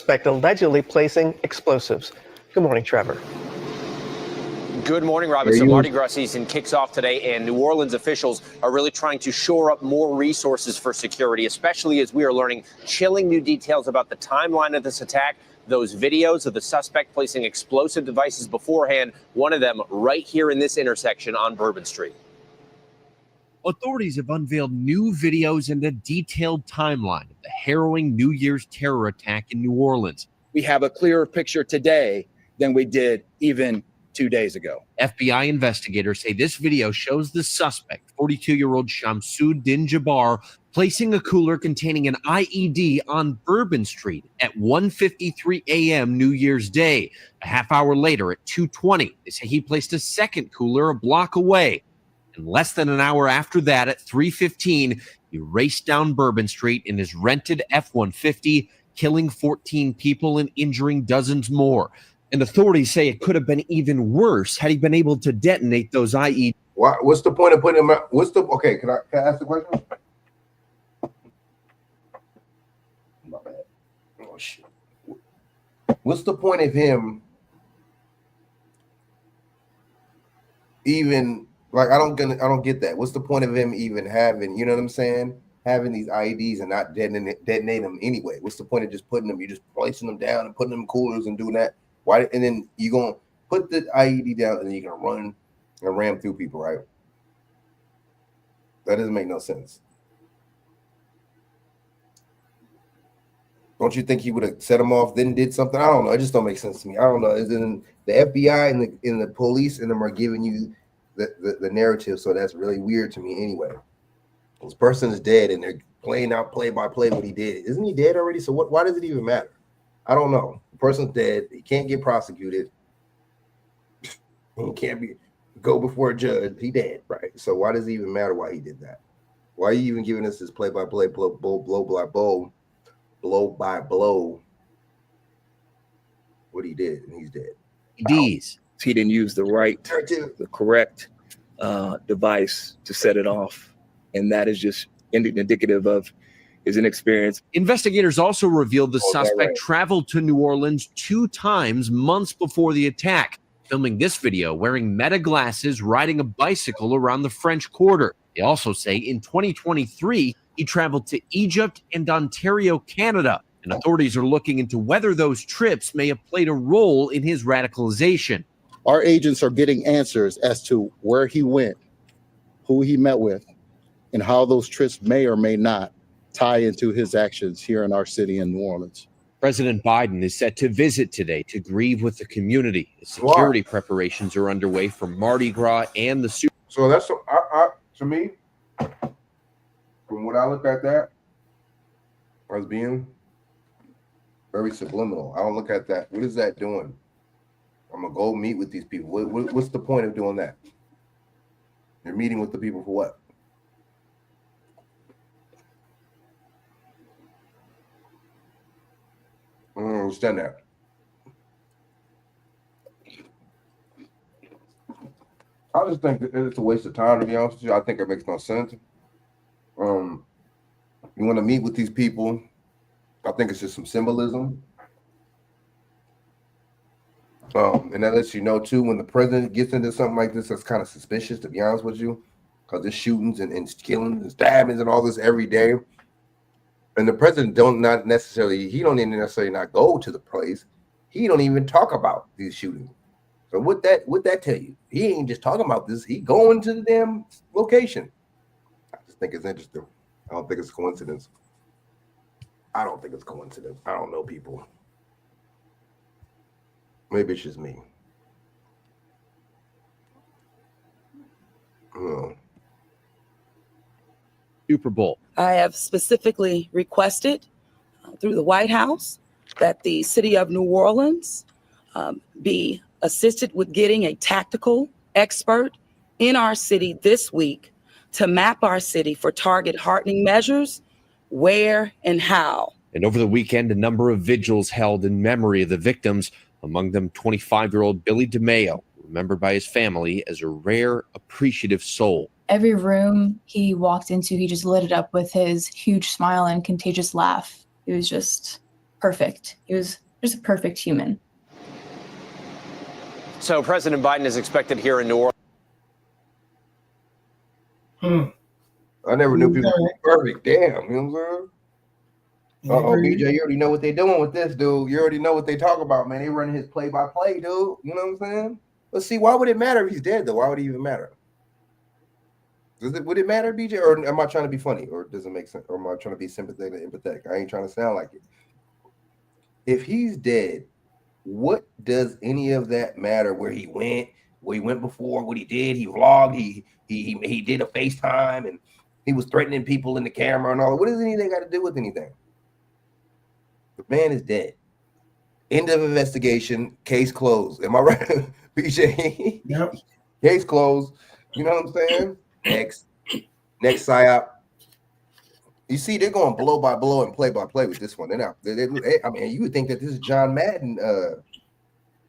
suspect allegedly placing explosives. Good morning, Trevor.
Good morning, Robin. So Mardi Gras season kicks off today, and New Orleans officials are really trying to shore up more resources for security, especially as we are learning chilling new details about the timeline of this attack, those videos of the suspect placing explosive devices beforehand, one of them right here in this intersection on Bourbon Street.
Authorities have unveiled new videos and a detailed timeline of the harrowing New Year's terror attack in New Orleans.
We have a clearer picture today than we did even 2 days ago.
FBI investigators say this video shows the suspect, 42-year-old Shamsuddin Jabbar, placing a cooler containing an IED on Bourbon Street at 1:53 a.m. New Year's Day. A half hour later at 2:20, they say he placed a second cooler a block away. And less than an hour after that, at 3:15, he raced down Bourbon Street in his rented F-150, killing 14 people and injuring dozens more. And authorities say it could have been even worse had he been able to detonate those IEDs.
What's the point of putting him out? Okay, can I ask the question? My bad. Oh, shit. What's the point of him even, like, I don't get that. What's the point of him even having, you know what I'm saying? Having these IEDs and not detonate them anyway. What's the point of just putting them, you're just placing them down and putting them in coolers and doing that? Why? And then you're going to put the IED down and then you're going to run and ram through people, right? That doesn't make no sense. Don't you think he would have set them off, then did something? I don't know. It just don't make sense to me. I don't know. The FBI and the police and them are giving you the narrative, so that's really weird to me anyway. This person is dead and they're playing out play by play what he did. Isn't he dead already? So why does it even matter? I don't know. The person's dead. He can't get prosecuted. He can't go before a judge. He dead, right? So why does it even matter why he did that? Why are you even giving us this play by play, blow by blow what he did, and he's dead?
IEDs.
He didn't use the correct device to set it off, and that is just indicative of his inexperience.
Investigators also revealed the suspect traveled to New Orleans 2 times months before the attack, filming this video wearing Meta glasses, riding a bicycle around the French Quarter. They also say in 2023, he traveled to Egypt and Ontario, Canada, and authorities are looking into whether those trips may have played a role in his radicalization.
Our agents are getting answers as to where he went, who he met with, and how those trips may or may not tie into his actions here in our city in New Orleans.
President Biden is set to visit today to grieve with the community. The security preparations are underway for Mardi Gras and the Super.
So that's to me, from what I look at that as being very subliminal. I don't look at that. What is that doing? I'm gonna go meet with these people. What's the point of doing that? You're meeting with the people for what? I don't understand that. I just think it's a waste of time, to be honest with you. I think it makes no sense. You want to meet with these people. I think it's just some symbolism. And that lets you know, too, when the president gets into something like this, that's kind of suspicious, to be honest with you, because there's shootings and killings and stabbings and all this every day. And the president don't even necessarily not go to the place. He don't even talk about these shootings. So what that tell you? He ain't just talking about this. He going to the damn location. I just think it's interesting. I don't think it's coincidence. I don't think it's coincidence. I don't know people. Maybe it's just me.
Super Bowl.
I have specifically requested through the White House that the city of New Orleans be assisted with getting a tactical expert in our city this week to map our city for target hardening measures, where and how.
And over the weekend, a number of vigils held in memory of the victims, among them 25-year-old Billy DeMaio, remembered by his family as a rare, appreciative soul.
Every room he walked into, he just lit it up with his huge smile and contagious laugh. It was just perfect. He was just a perfect human.
So President Biden is expected here in New Orleans.
I never knew people were perfect. Damn, you know what I'm saying? Uh-oh, BJ, you already know what they're doing with this dude. You already know what they talk about, man. They running his play-by-play, dude. You know what I'm saying? Let's see, why would it matter if he's dead, though? Why would it even matter? Would it matter, BJ? Or am I trying to be funny? Or does it make sense? Or am I trying to be sympathetic and empathetic? I ain't trying to sound like it. If he's dead, what does any of that matter? Where he went before, what he did, he vlogged, he did a FaceTime, and he was threatening people in the camera and all. What does anything got to do with anything? The man is dead. End of investigation. Case closed. Am I right, BJ?
Yep.
Case closed. You know what I'm saying? Next psyop. You see, they're going blow by blow and play by play with this one. They're not. I mean, you would think that this is John Madden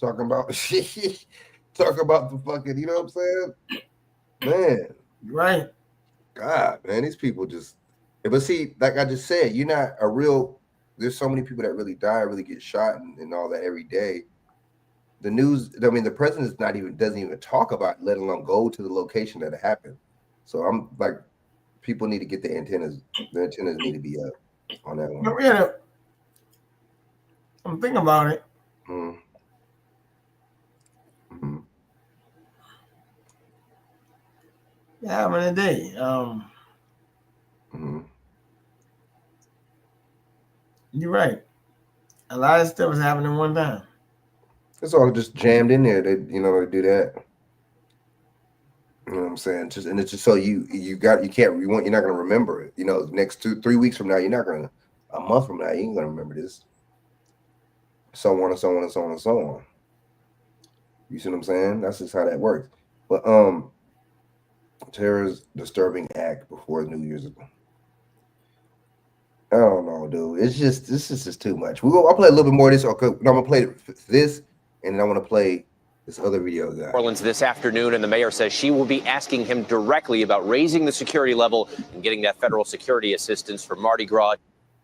talking about talking about the fucking. You know what I'm saying? Man,
right?
God, man, these people just. But see, like I just said, you're not a real. There's so many people that really die, really get shot, and all that every day. The news. I mean, the president doesn't even talk about it, let alone go to the location that it happened. So I'm like, people need to get the antennas. The antennas need to be up on that one.
No, yeah, I'm thinking about it.
Mm-hmm.
Yeah, having a day. You're right. A lot of stuff was happening one time.
It's all just jammed in there. They do that. You know what I'm saying? And it's just so you're not gonna remember it. You know, next 2-3 weeks from now, a month from now, you ain't gonna remember this. So on and so on and so on and so on. You see what I'm saying? That's just how that works. But terrorist disturbing act before New Year's. I don't know, dude. This is just too much. I'll play a little bit more of this. Okay, I'm gonna play this, and then I want to play this other video, guys.
Orleans this afternoon, and the mayor says she will be asking him directly about raising the security level and getting that federal security assistance for Mardi Gras.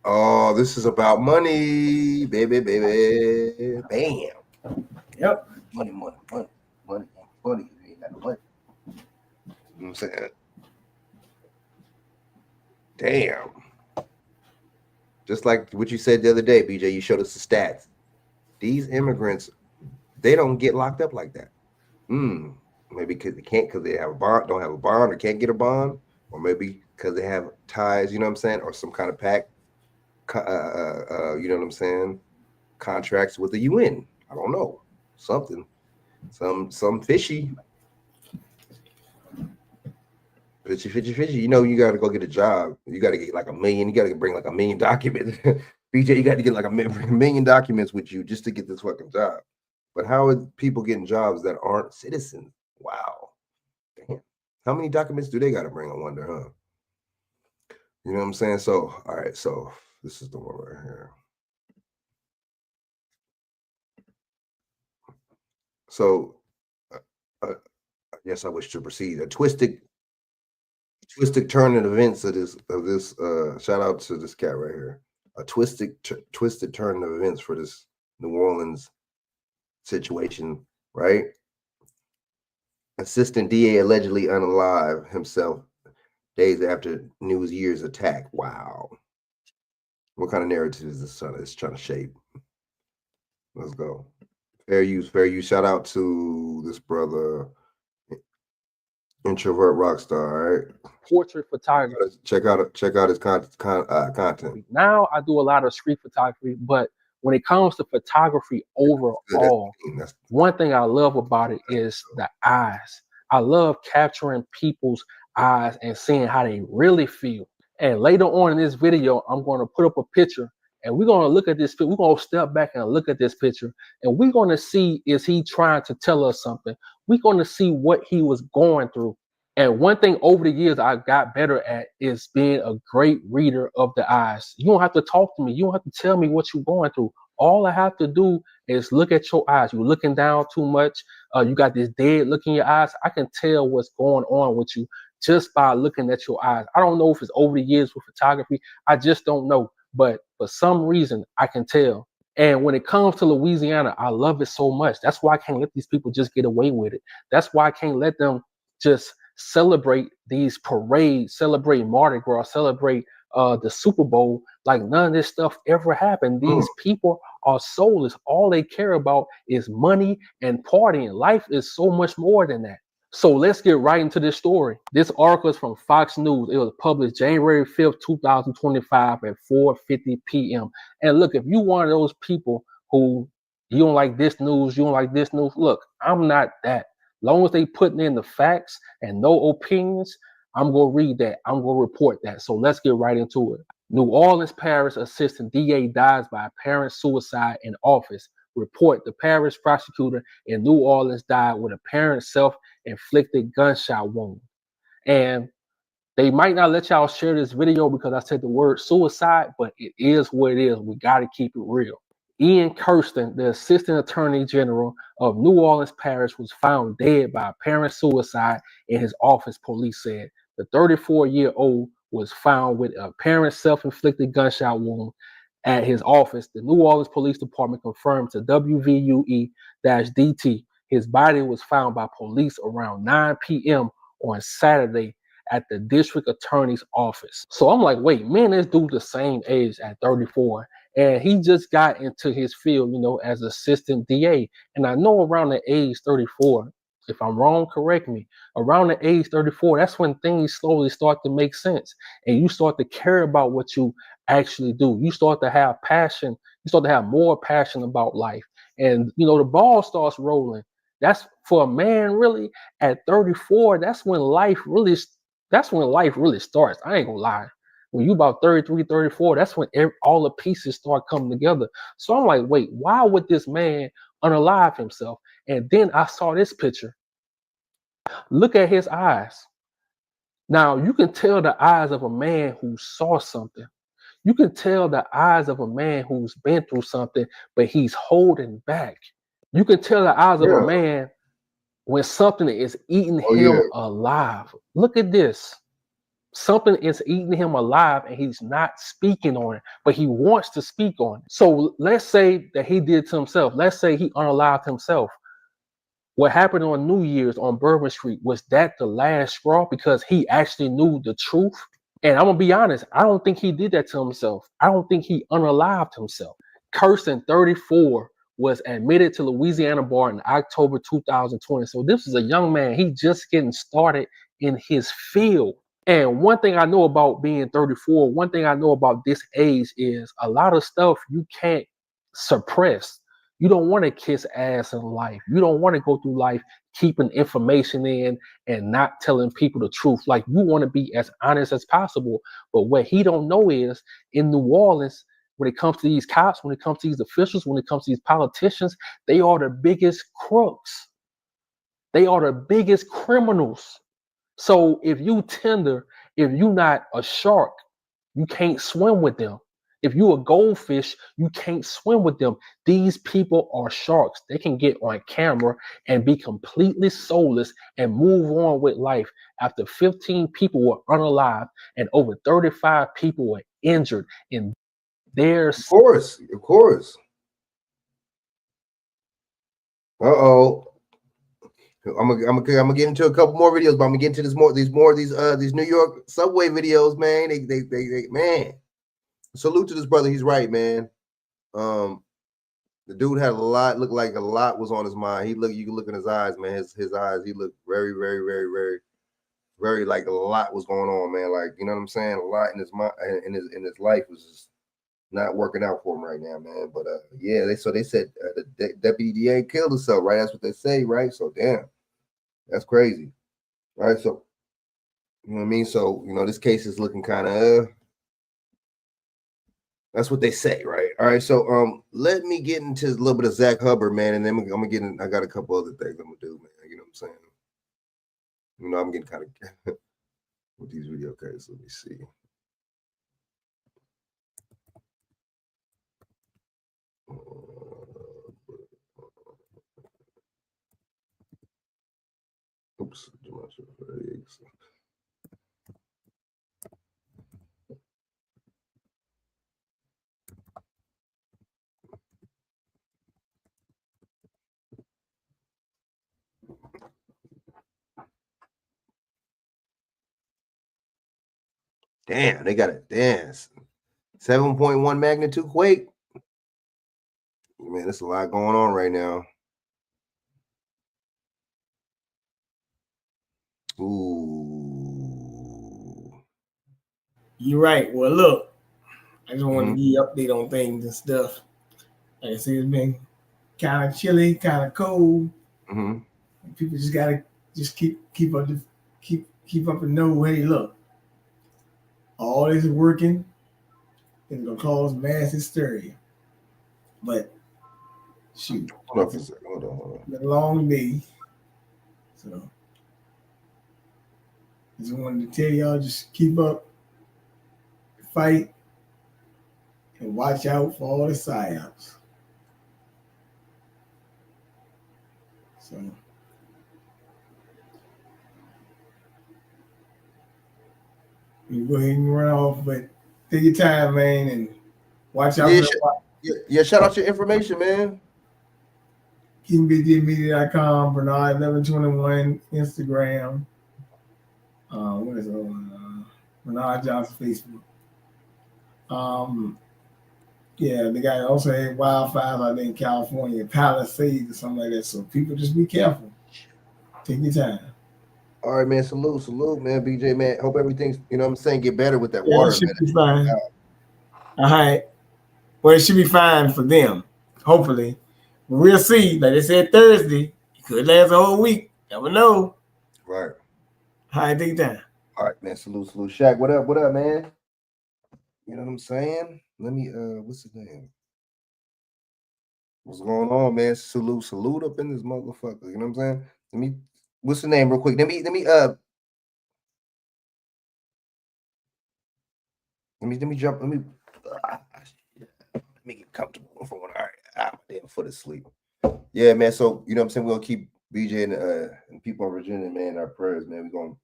Oh, this is about money, baby. Bam.
Yep.
Money. You ain't got no money. You know what I'm saying? Damn. Just like what you said the other day, BJ, you showed us the stats. These immigrants, they don't get locked up like that. Maybe because they can't, because they have a bond, don't have a bond, or can't get a bond, or maybe because they have ties, you know what I'm saying, or some kind of pact, you know what I'm saying, contracts with the UN. I don't know, something, some fishy. Fishy. You know, you got to go get a job. You got to get like $1 million. You got to bring like $1 million documents. BJ, you got to get like $1 million documents with you just to get this fucking job. But how are people getting jobs that aren't citizens? Wow. Damn. How many documents do they got to bring? I wonder, huh? You know what I'm saying? So, all right. So this is the one right here. So, I guess I wish to proceed. A twisted turn in events of this shout out to this cat right here. A twisted turn of events for this New Orleans situation, right? Assistant DA allegedly unalive himself days after New Year's attack. Wow. What kind of narrative is this trying to shape? Let's go. Fair use. Shout out to this brother, introvert rockstar, right?
Portrait photography.
Check out his content.
Now I do a lot of street photography, but when it comes to photography overall, one thing I love about it is the eyes. I love capturing people's eyes and seeing how they really feel. And later on in this video, I'm going to put up a picture and we're going to look at this. We're going to step back and look at this picture and we're going to see, is he trying to tell us something? We're going to see what he was going through. And one thing over the years I got better at is being a great reader of the eyes. You don't have to talk to me. You don't have to tell me what you're going through. All I have to do is look at your eyes. You're looking down too much. You got this dead look in your eyes. I can tell what's going on with you just by looking at your eyes. I don't know if it's over the years with photography. I just don't know. but for some reason I can tell. And when it comes to Louisiana, I love it so much. That's why I can't let these people just get away with it. That's why I can't let them just celebrate these parades, celebrate Mardi Gras, celebrate the Super Bowl like none of this stuff ever happened. These people are soulless. All they care about is money and partying. Life is so much more than that. So let's get right into this story. This article is from Fox News. It was published January 5th, 2025 at 4:50 p.m. And look, if you one of those people who you don't like this news, you don't like this news, look, I'm not that. Long as they putting in the facts and no opinions, I'm going to read that. I'm going to report that. So let's get right into it. New Orleans Parish Assistant DA dies by apparent suicide in office. Report: the parish prosecutor in New Orleans died with apparent self-inflicted gunshot wound. And they might not let y'all share this video because I said the word suicide, but it is what it is. We got to keep it real. Ian Kirsten, the Assistant Attorney General of New Orleans Parish, was found dead by apparent suicide in his office, police said. The 34-year-old was found with an apparent self-inflicted gunshot wound at his office. The New Orleans Police Department confirmed to WVUE-DT his body was found by police around 9 p.m. on Saturday at the district attorney's office. So I'm like, wait, man, this dude the same age at 34. And he just got into his field, as assistant DA. And I know around the age 34, if I'm wrong, correct me, around the age 34, that's when things slowly start to make sense. And you start to care about what you actually do. You start to have passion. You start to have more passion about life. And, the ball starts rolling. That's for a man really at 34, that's when life really starts. I ain't gonna lie. When you about 33, 34, that's when all the pieces start coming together. So I'm like, wait, why would this man unalive himself? And then I saw this picture. Look at his eyes. Now, you can tell the eyes of a man who saw something. You can tell the eyes of a man who's been through something, but he's holding back. You can tell the eyes of a man when something is eating him alive. Look at this. Something is eating him alive and he's not speaking on it, but he wants to speak on it. So let's say that he did to himself. Let's say he unalived himself. What happened on New Year's on Bourbon Street, was that the last straw because he actually knew the truth? And I'm going to be honest, I don't think he did that to himself. I don't think he unalived himself. Kirsten, 34, was admitted to Louisiana bar in October 2020. So this is a young man. He just getting started in his field. And one thing I know about being 34, one thing I know about this age is a lot of stuff you can't suppress. You don't want to kiss ass in life. You don't want to go through life keeping information in and not telling people the truth. Like, you want to be as honest as possible. But what he don't know is in New Orleans, when it comes to these cops, when it comes to these officials, when it comes to these politicians, they are the biggest crooks. They are the biggest criminals. So if you tender, if you not a shark, you can't swim with them. If you a goldfish, you can't swim with them. These people are sharks. They can get on camera and be completely soulless and move on with life after 15 people were unalive and over 35 people were injured in their...
Of course. I'm gonna get into a couple more videos, but I'm gonna get into these New York subway videos, man. They man. Salute to this brother. He's right, man. The dude had a lot. Looked like a lot was on his mind. You can look in his eyes, man. His eyes. He looked very, very, very, very, very like a lot was going on, man. Like, you know what I'm saying? A lot in his mind, in his life was just not working out for him right now, man. But yeah, they said the deputy DA killed himself, right? That's what they say, right? So damn, that's crazy, right? So you know what I mean? So this case is looking kind of that's what they say, right? All right. So let me get into a little bit of Zach Hubbard, man, and then I'm gonna get in. I got a couple other things I'm gonna do, man. You know what I'm saying? I'm getting kind of with these video cases. Let me see. Oops. Damn, they got a dance. 7.1 magnitude quake. Man, there's a lot going on right now. Ooh.
You're right. Well, look, I just wanted to give you an update on things and stuff. Like I said, it's been kind of chilly, kind of cold. People just gotta just keep up and know. Hey, look, all this working is gonna cause mass hysteria. But shoot,
Hold on for a second. Hold on.
It's been a long day, so just wanted to tell y'all, just keep up, fight, and watch out for all the psyops. So you go ahead and run off, but take your time, man, and watch out for
Yeah, shout out your information, man.
KingBJmedia.com, Bernard1121, Instagram. What is it? Bernard Johnson Facebook. Yeah, the guy also had wildfires out there in California, Palisades or something like that. So people just be careful. Take your time.
All right, man. Salute, man. BJ, man. Hope everything's, what I'm saying, get better with that
Yeah,
water,
it should
man.
be fine. All right. Well, it should be fine for them. Hopefully. We'll see. Like they said Thursday, it could last a whole week. Never know.
Right.
All right, take your time.
All right, man. Salute. Shaq, what up, man? You know what I'm saying? Let me, what's his name? What's going on, man? Salute up in this motherfucker. You know what I'm saying? What's the name real quick? Let me jump. Let me get comfortable for one. All right. My damn foot is asleep. Yeah, man. So, you know what I'm saying? We'll keep BJ and people in Virginia, man, in our prayers, man. We're going to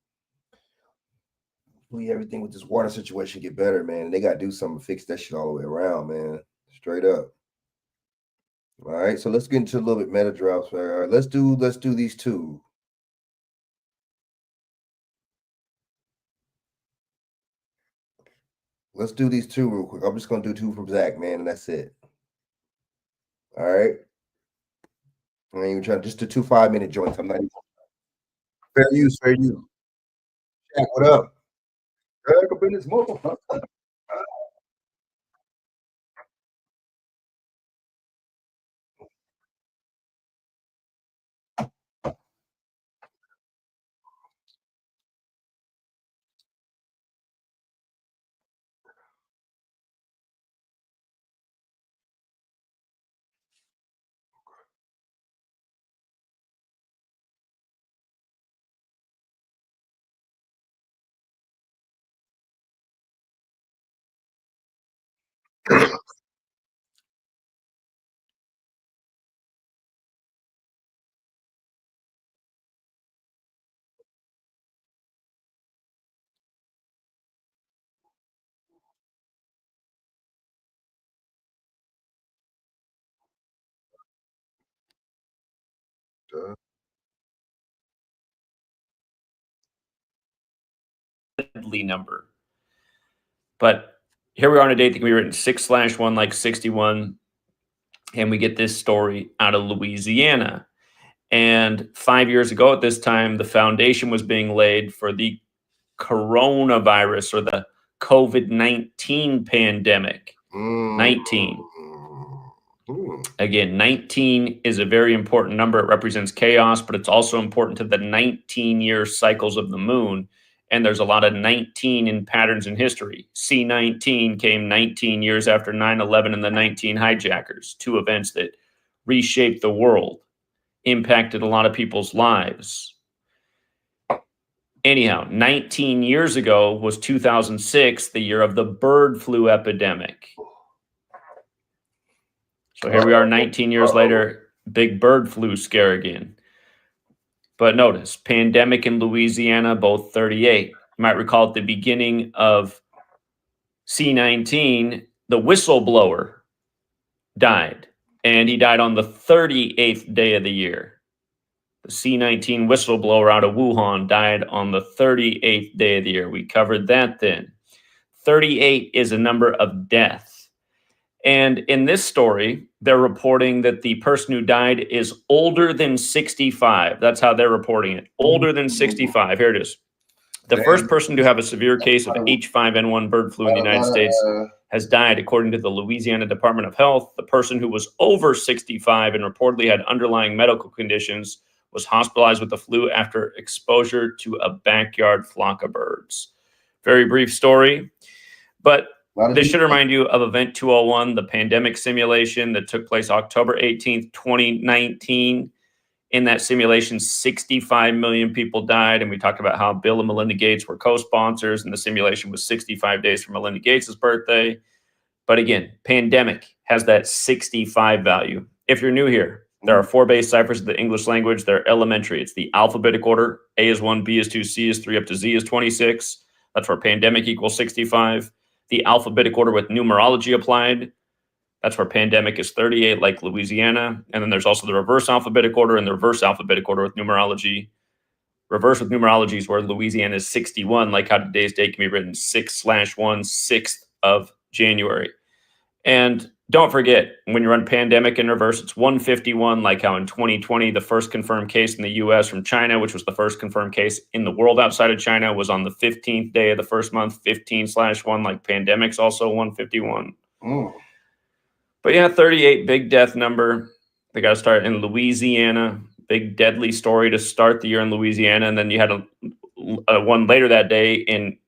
hopefully everything with this water situation get better, man. And they got to do something to fix that shit all the way around, man. Straight up. All right. So let's get into a little bit meta drops. All right. Let's do these two. Let's do these two real quick. I'm just going to do two from Zach, man, and that's it. All right. I ain't even trying just do 2 5-minute joints. I'm not even fair use. Jack, what up? Jack up in this motherfucker.
Number. But here we are on a date that can be written 6/1 like 61. And we get this story out of Louisiana. And 5 years ago at this time, the foundation was being laid for the coronavirus or the COVID-19 pandemic. 19. Again, 19 is a very important number. It represents chaos, but it's also important to the 19-year cycles of the moon. And there's a lot of 19 in patterns in history. C-19 came 19 years after 9/11 and the 19 hijackers, two events that reshaped the world, impacted a lot of people's lives. Anyhow, 19 years ago was 2006, the year of the bird flu epidemic. So here we are 19 years later, big bird flu scare again. But notice, pandemic in Louisiana, both 38. You might recall at the beginning of C-19, the whistleblower died, and he died on the 38th day of the year. The C-19 whistleblower out of Wuhan died on the 38th day of the year. We covered that then. 38 is a number of death. And in this story, they're reporting that the person who died is older than 65. That's how they're reporting it. Older than 65. Here it is. The first person to have a severe case of H5N1 bird flu in the United States has died, according to the Louisiana Department of Health. The person who was over 65 and reportedly had underlying medical conditions was hospitalized with the flu after exposure to a backyard flock of birds. Very brief story, but this should remind you of Event 201, the pandemic simulation that took place October 18th, 2019. In that simulation, 65 million people died. And we talked about how Bill and Melinda Gates were co-sponsors, and the simulation was 65 days from Melinda Gates' birthday. But again, pandemic has that 65 value. If you're new here, there are 4 base ciphers of the English language. They're elementary. It's the alphabetic order. A is 1, B is 2, C is 3, up to Z is 26. That's where pandemic equals 65. The alphabetic order with numerology applied. That's where pandemic is 38, like Louisiana. And then there's also the reverse alphabetic order and the reverse alphabetic order with numerology. Reverse with numerology is where Louisiana is 61, like how today's date can be written 6/1, 6th of January. And don't forget, when you run pandemic in reverse, it's 151, like how in 2020, the first confirmed case in the US from China, which was the first confirmed case in the world outside of China, was on the 15th day of the first month, 15/1, like pandemic's also 151. But yeah, 38, big death number. They got to start in Louisiana. Big deadly story to start the year in Louisiana. And then you had a one later that day in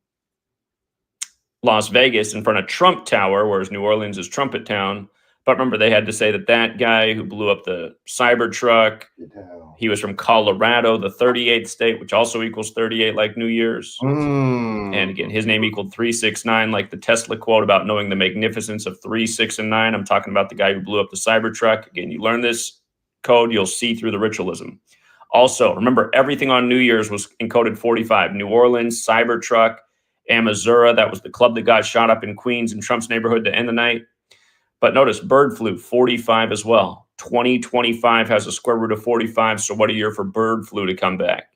Las Vegas in front of Trump Tower, whereas New Orleans is Trumpet Town. But remember, they had to say that that guy who blew up the Cybertruck, he was from Colorado, the 38th state, which also equals 38, like New Year's. And again, his name equaled 369, like the Tesla quote about knowing the magnificence of 3, 6, and 9. I'm talking about the guy who blew up the Cybertruck. Again, you learn this code, you'll see through the ritualism. Also, remember, everything on New Year's was encoded 45. New Orleans, Cybertruck, Amazura, that was the club that got shot up in Queens in Trump's neighborhood to end the night. But notice bird flu, 45 as well. 2025 has a square root of 45. So what a year for bird flu to come back.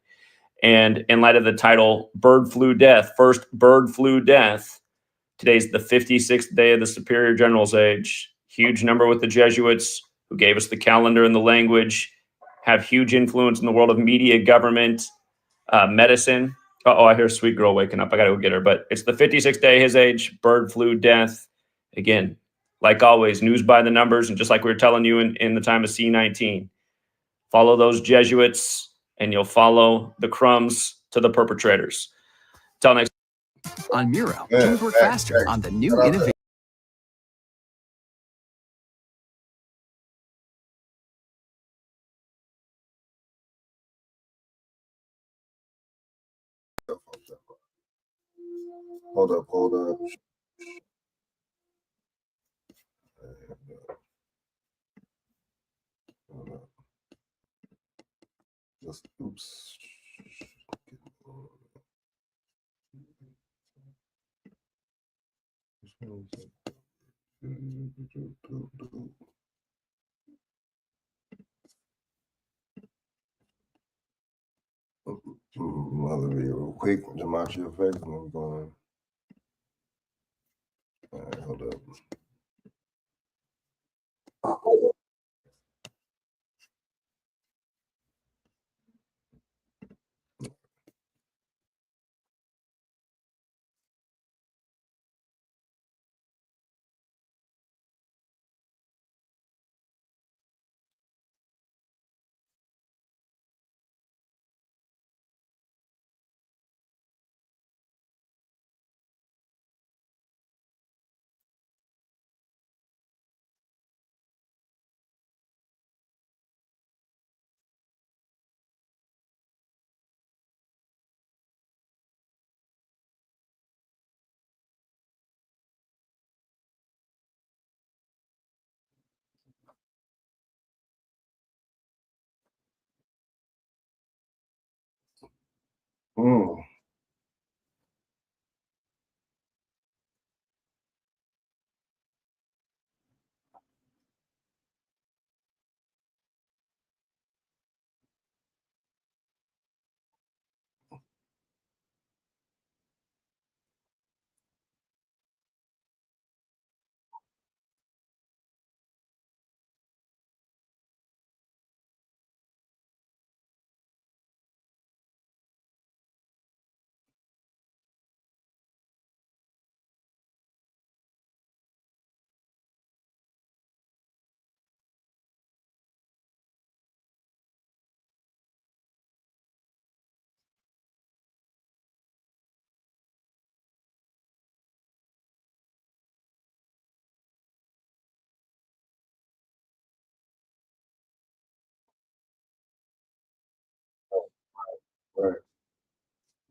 And in light of the title, Bird Flu Death, first bird flu death, today's the 56th day of the Superior General's age. Huge number with the Jesuits, who gave us the calendar and the language, have huge influence in the world of media, government, medicine. Uh-oh, I hear Sweet Girl waking up. I got to go get her. But it's the 56th day of his age, bird flu death. Again, like always, news by the numbers. And just like we were telling you in the time of C-19, follow those Jesuits and you'll follow the crumbs to the perpetrators. Till next.
On Miro, things work faster on the new innovation.
Hold up. Just oops. Mother be real quick, Jamachi effect, and I'm going. All right, hold up.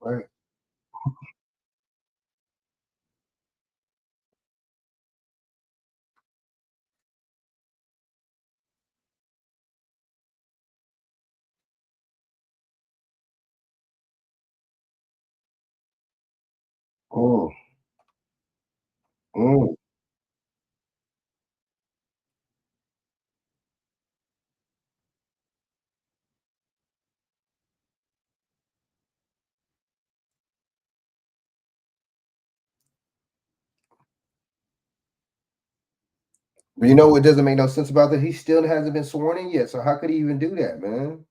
Right. Oh. Mm. But you know what doesn't make no sense about that? He still hasn't been sworn in yet. So how could he even do that, man?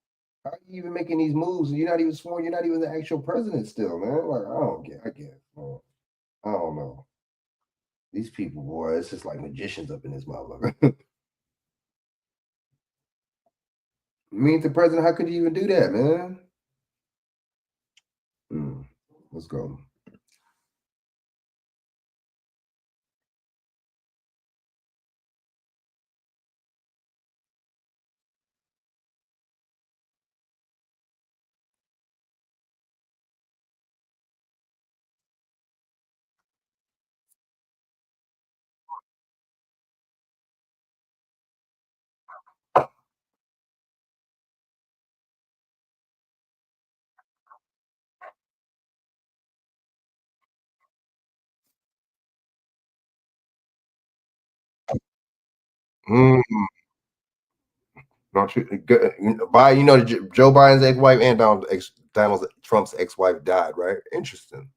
How are you even making these moves? You're not even sworn. You're not even the actual president still, man. Like I don't get. I get. Man. I don't know. These people, boy, it's just like magicians up in this motherfucker. Meet the president. How could you even do that, man? Let's go. Mm. Don't you, Biden, you know, Joe Biden's ex-wife and Donald Trump's ex-wife died, right? Interesting.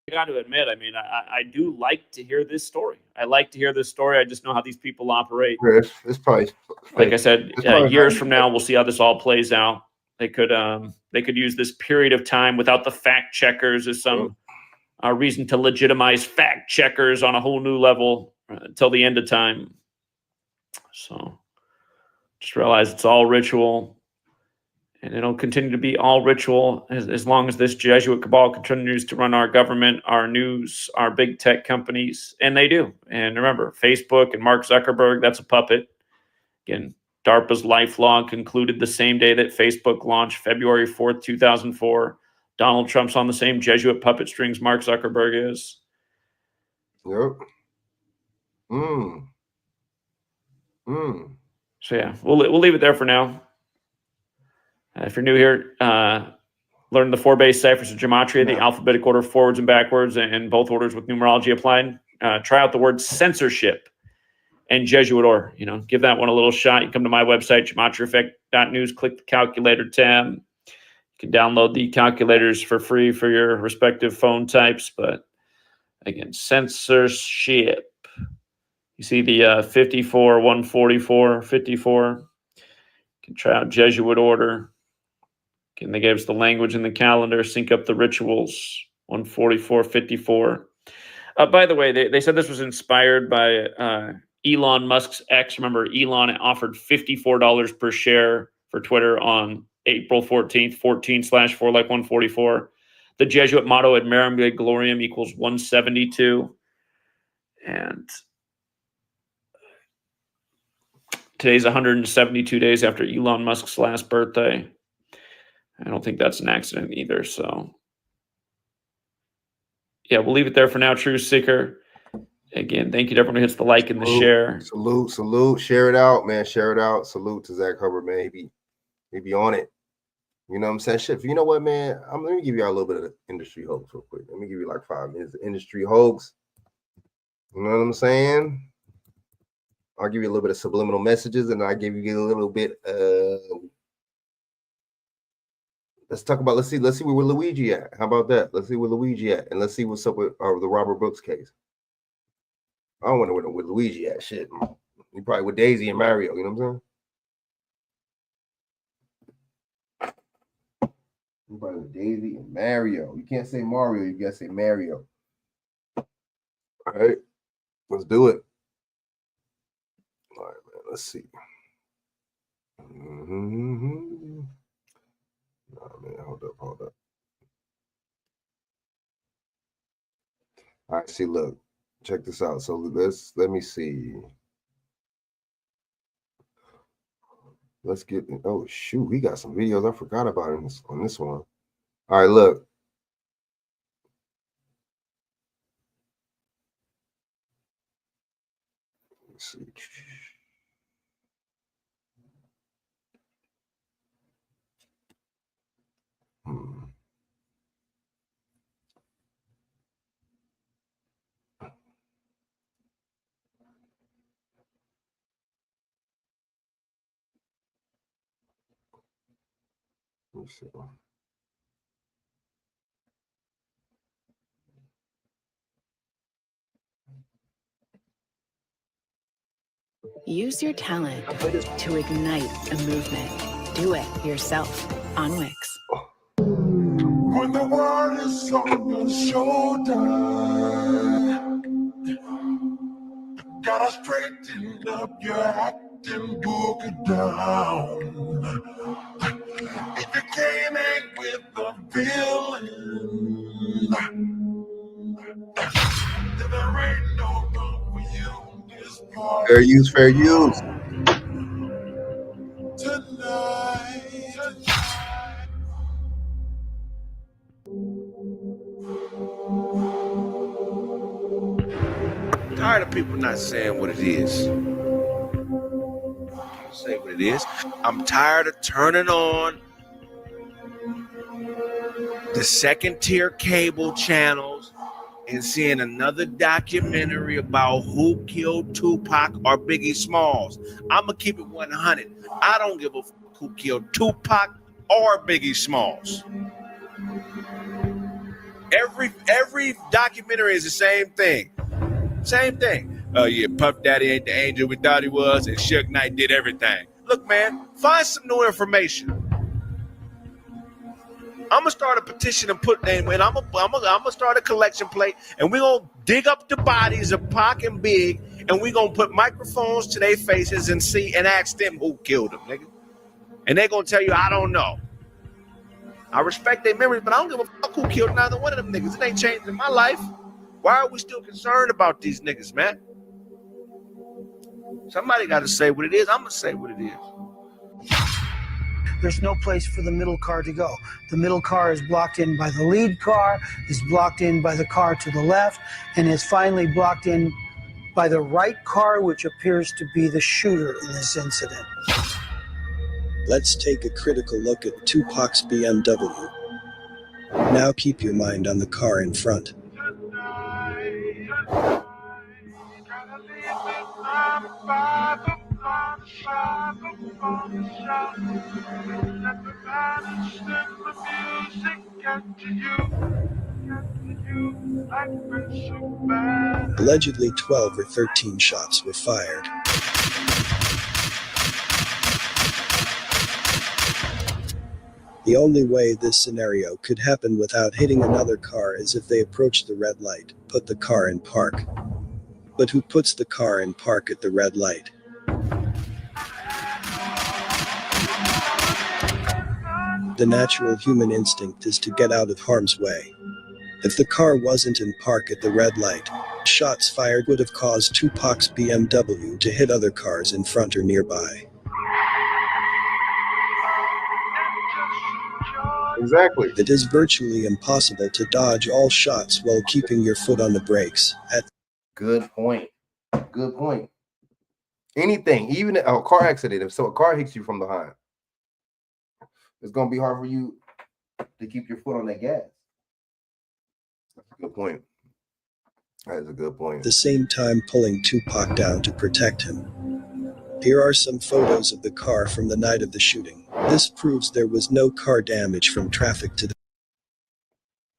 I got to admit, I mean, I do like to hear this story. I like to hear this story. I just know how these people operate.
Yeah, it's probably
Like I said,
it's probably
years from now, we'll see how this all plays out. They could use this period of time without the fact checkers as some reason to legitimize fact checkers on a whole new level until the end of time. So just realize it's all ritual, and it'll continue to be all ritual as long as this Jesuit cabal continues to run our government, our news, our big tech companies, and they do. And remember, Facebook and Mark Zuckerberg, that's a puppet. Again, DARPA's LifeLog concluded the same day that Facebook launched, February 4th, 2004. Donald Trump's on the same Jesuit puppet strings Mark Zuckerberg is.
Yep.
So yeah, we'll leave it there for now. If you're new here, learn the 4 base ciphers of gematria, the alphabetic order forwards and backwards, and both orders with numerology applied. Try out the word censorship and Jesuit order. You know, give that one a little shot. You come to my website, gematriaeffect.news, click the calculator tab. You can download the calculators for free for your respective phone types. But again, censorship. You see the 54, 144, 54. You can try out Jesuit order. Again, they gave us the language in the calendar, sync up the rituals, 144, 54. By the way, they said this was inspired by Elon Musk's ex. Remember, Elon offered $54 per share for Twitter on April 14th, 14/4 like 144. The Jesuit motto, ad merum gloriam, equals 172. And today's 172 days after Elon Musk's last birthday. I don't think that's an accident either. So, yeah, we'll leave it there for now, True Seeker. Again, thank you to everyone who hits the like and the share.
Salute. Share it out, man. Share it out. Salute to Zach Hubbard, man. He be on it. You know what I'm saying? Shit. You know what, man? Let me give you a little bit of the industry hoax real quick. Let me give you like 5 minutes of industry hoax. You know what I'm saying? I'll give you a little bit of subliminal messages, and I'll give you a little bit let's see where Luigi at. How about that? Let's see where Luigi at, and let's see what's up with the Robert Brooks case. I don't wonder where Luigi at. Shit, he probably with Daisy and Mario. You know what I'm saying? He probably with Daisy and Mario. You can't say Mario. You gotta say Mario. All right, let's do it. All right, man. Let's see. Oh, man, hold up. All right, see, look, check this out. So let me see. Let's get, oh shoot, we got some videos I forgot about on this one. All right, look. Let's see. Let me see.
Use your talent to ignite a movement. Do it yourself on Wix.
When the world is on your shoulder, gotta straighten up your acting, book it down. If you can't hang with the villain, then there ain't no room for you in this party.
Fair use, fair use.
Tonight.
Tired of people not saying what it is. Say what it is. I'm tired of turning on the second tier cable channels and seeing another documentary about who killed Tupac or Biggie Smalls. I'ma keep it 100. I don't give a fuck who killed Tupac or Biggie Smalls. Every documentary is the same thing. Same thing. Oh yeah, Puff Daddy ain't the angel we thought he was, and Suge Knight did everything. Look, man, find some new information. I'm gonna start a petition and I'm gonna start a collection plate, and we're gonna dig up the bodies of Pac and Big, and we're gonna put microphones to their faces and see and ask them who killed them, nigga. And they're gonna tell you, I don't know. I respect their memories, but I don't give a fuck who killed neither one of them niggas. It ain't changing my life. Why are we still concerned about these niggas, man? Somebody got to say what it is. I'm going to say what it is.
There's no place for the middle car to go. The middle car is blocked in by the lead car, is blocked in by the car to the left, and is finally blocked in by the right car, which appears to be the shooter in this incident.
Let's take a critical look at Tupac's BMW. Now keep your mind on the car in front. Allegedly 12 or 13 shots were fired. The only way this scenario could happen without hitting another car is if they approach the red light, put the car in park. But who puts the car in park at the red light? The natural human instinct is to get out of harm's way. If the car wasn't in park at the red light, shots fired would have caused Tupac's BMW to hit other cars in front or nearby.
Exactly.
It is virtually impossible to dodge all shots while keeping your foot on the brakes.
Good point. Good point. Anything, even a car accident, if a car hits you from behind, it's going to be hard for you to keep your foot on that gas. That's a good point. That is a good point.
At the same time pulling Tupac down to protect him. Here are some photos of the car from the night of the shooting. This proves there was no car damage from traffic to the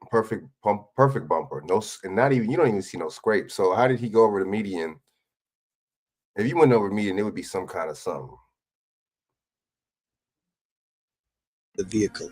perfect bumper. No, and not even, you don't even see no scrape. So how did he go over the median? If you went over the median, it would be some kind of something.
The vehicle.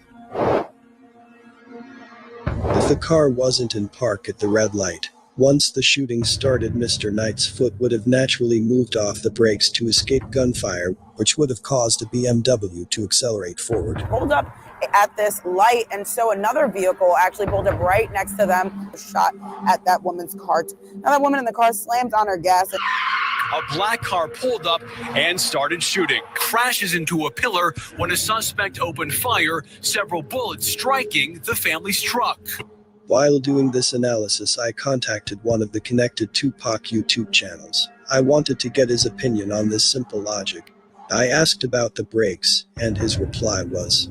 If the car wasn't in park at the red light, once the shooting started, Mr. Knight's foot would have naturally moved off the brakes to escape gunfire, which would have caused a BMW to accelerate forward.
Hold up
at this light, and so another vehicle actually pulled up right next to them, shot at that woman's car. Now that woman in the car slammed on her gas.
A black car pulled up and started shooting, crashes into a pillar when a suspect opened fire, several bullets striking the family's truck.
While doing this analysis, I contacted one of the connected Tupac YouTube channels. I wanted to get his opinion on this simple logic. I asked about the brakes, and his reply was,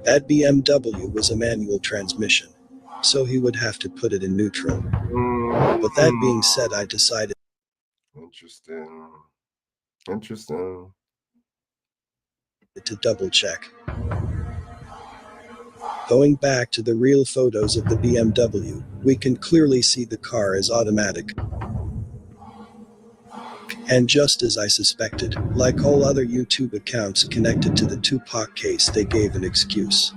that BMW was a manual transmission, so he would have to put it in neutral. But that being said, I decided.
Interesting.
To double check. Going back to the real photos of the BMW, we can clearly see the car is automatic. And just as I suspected, like all other YouTube accounts connected to the Tupac case, they gave an excuse.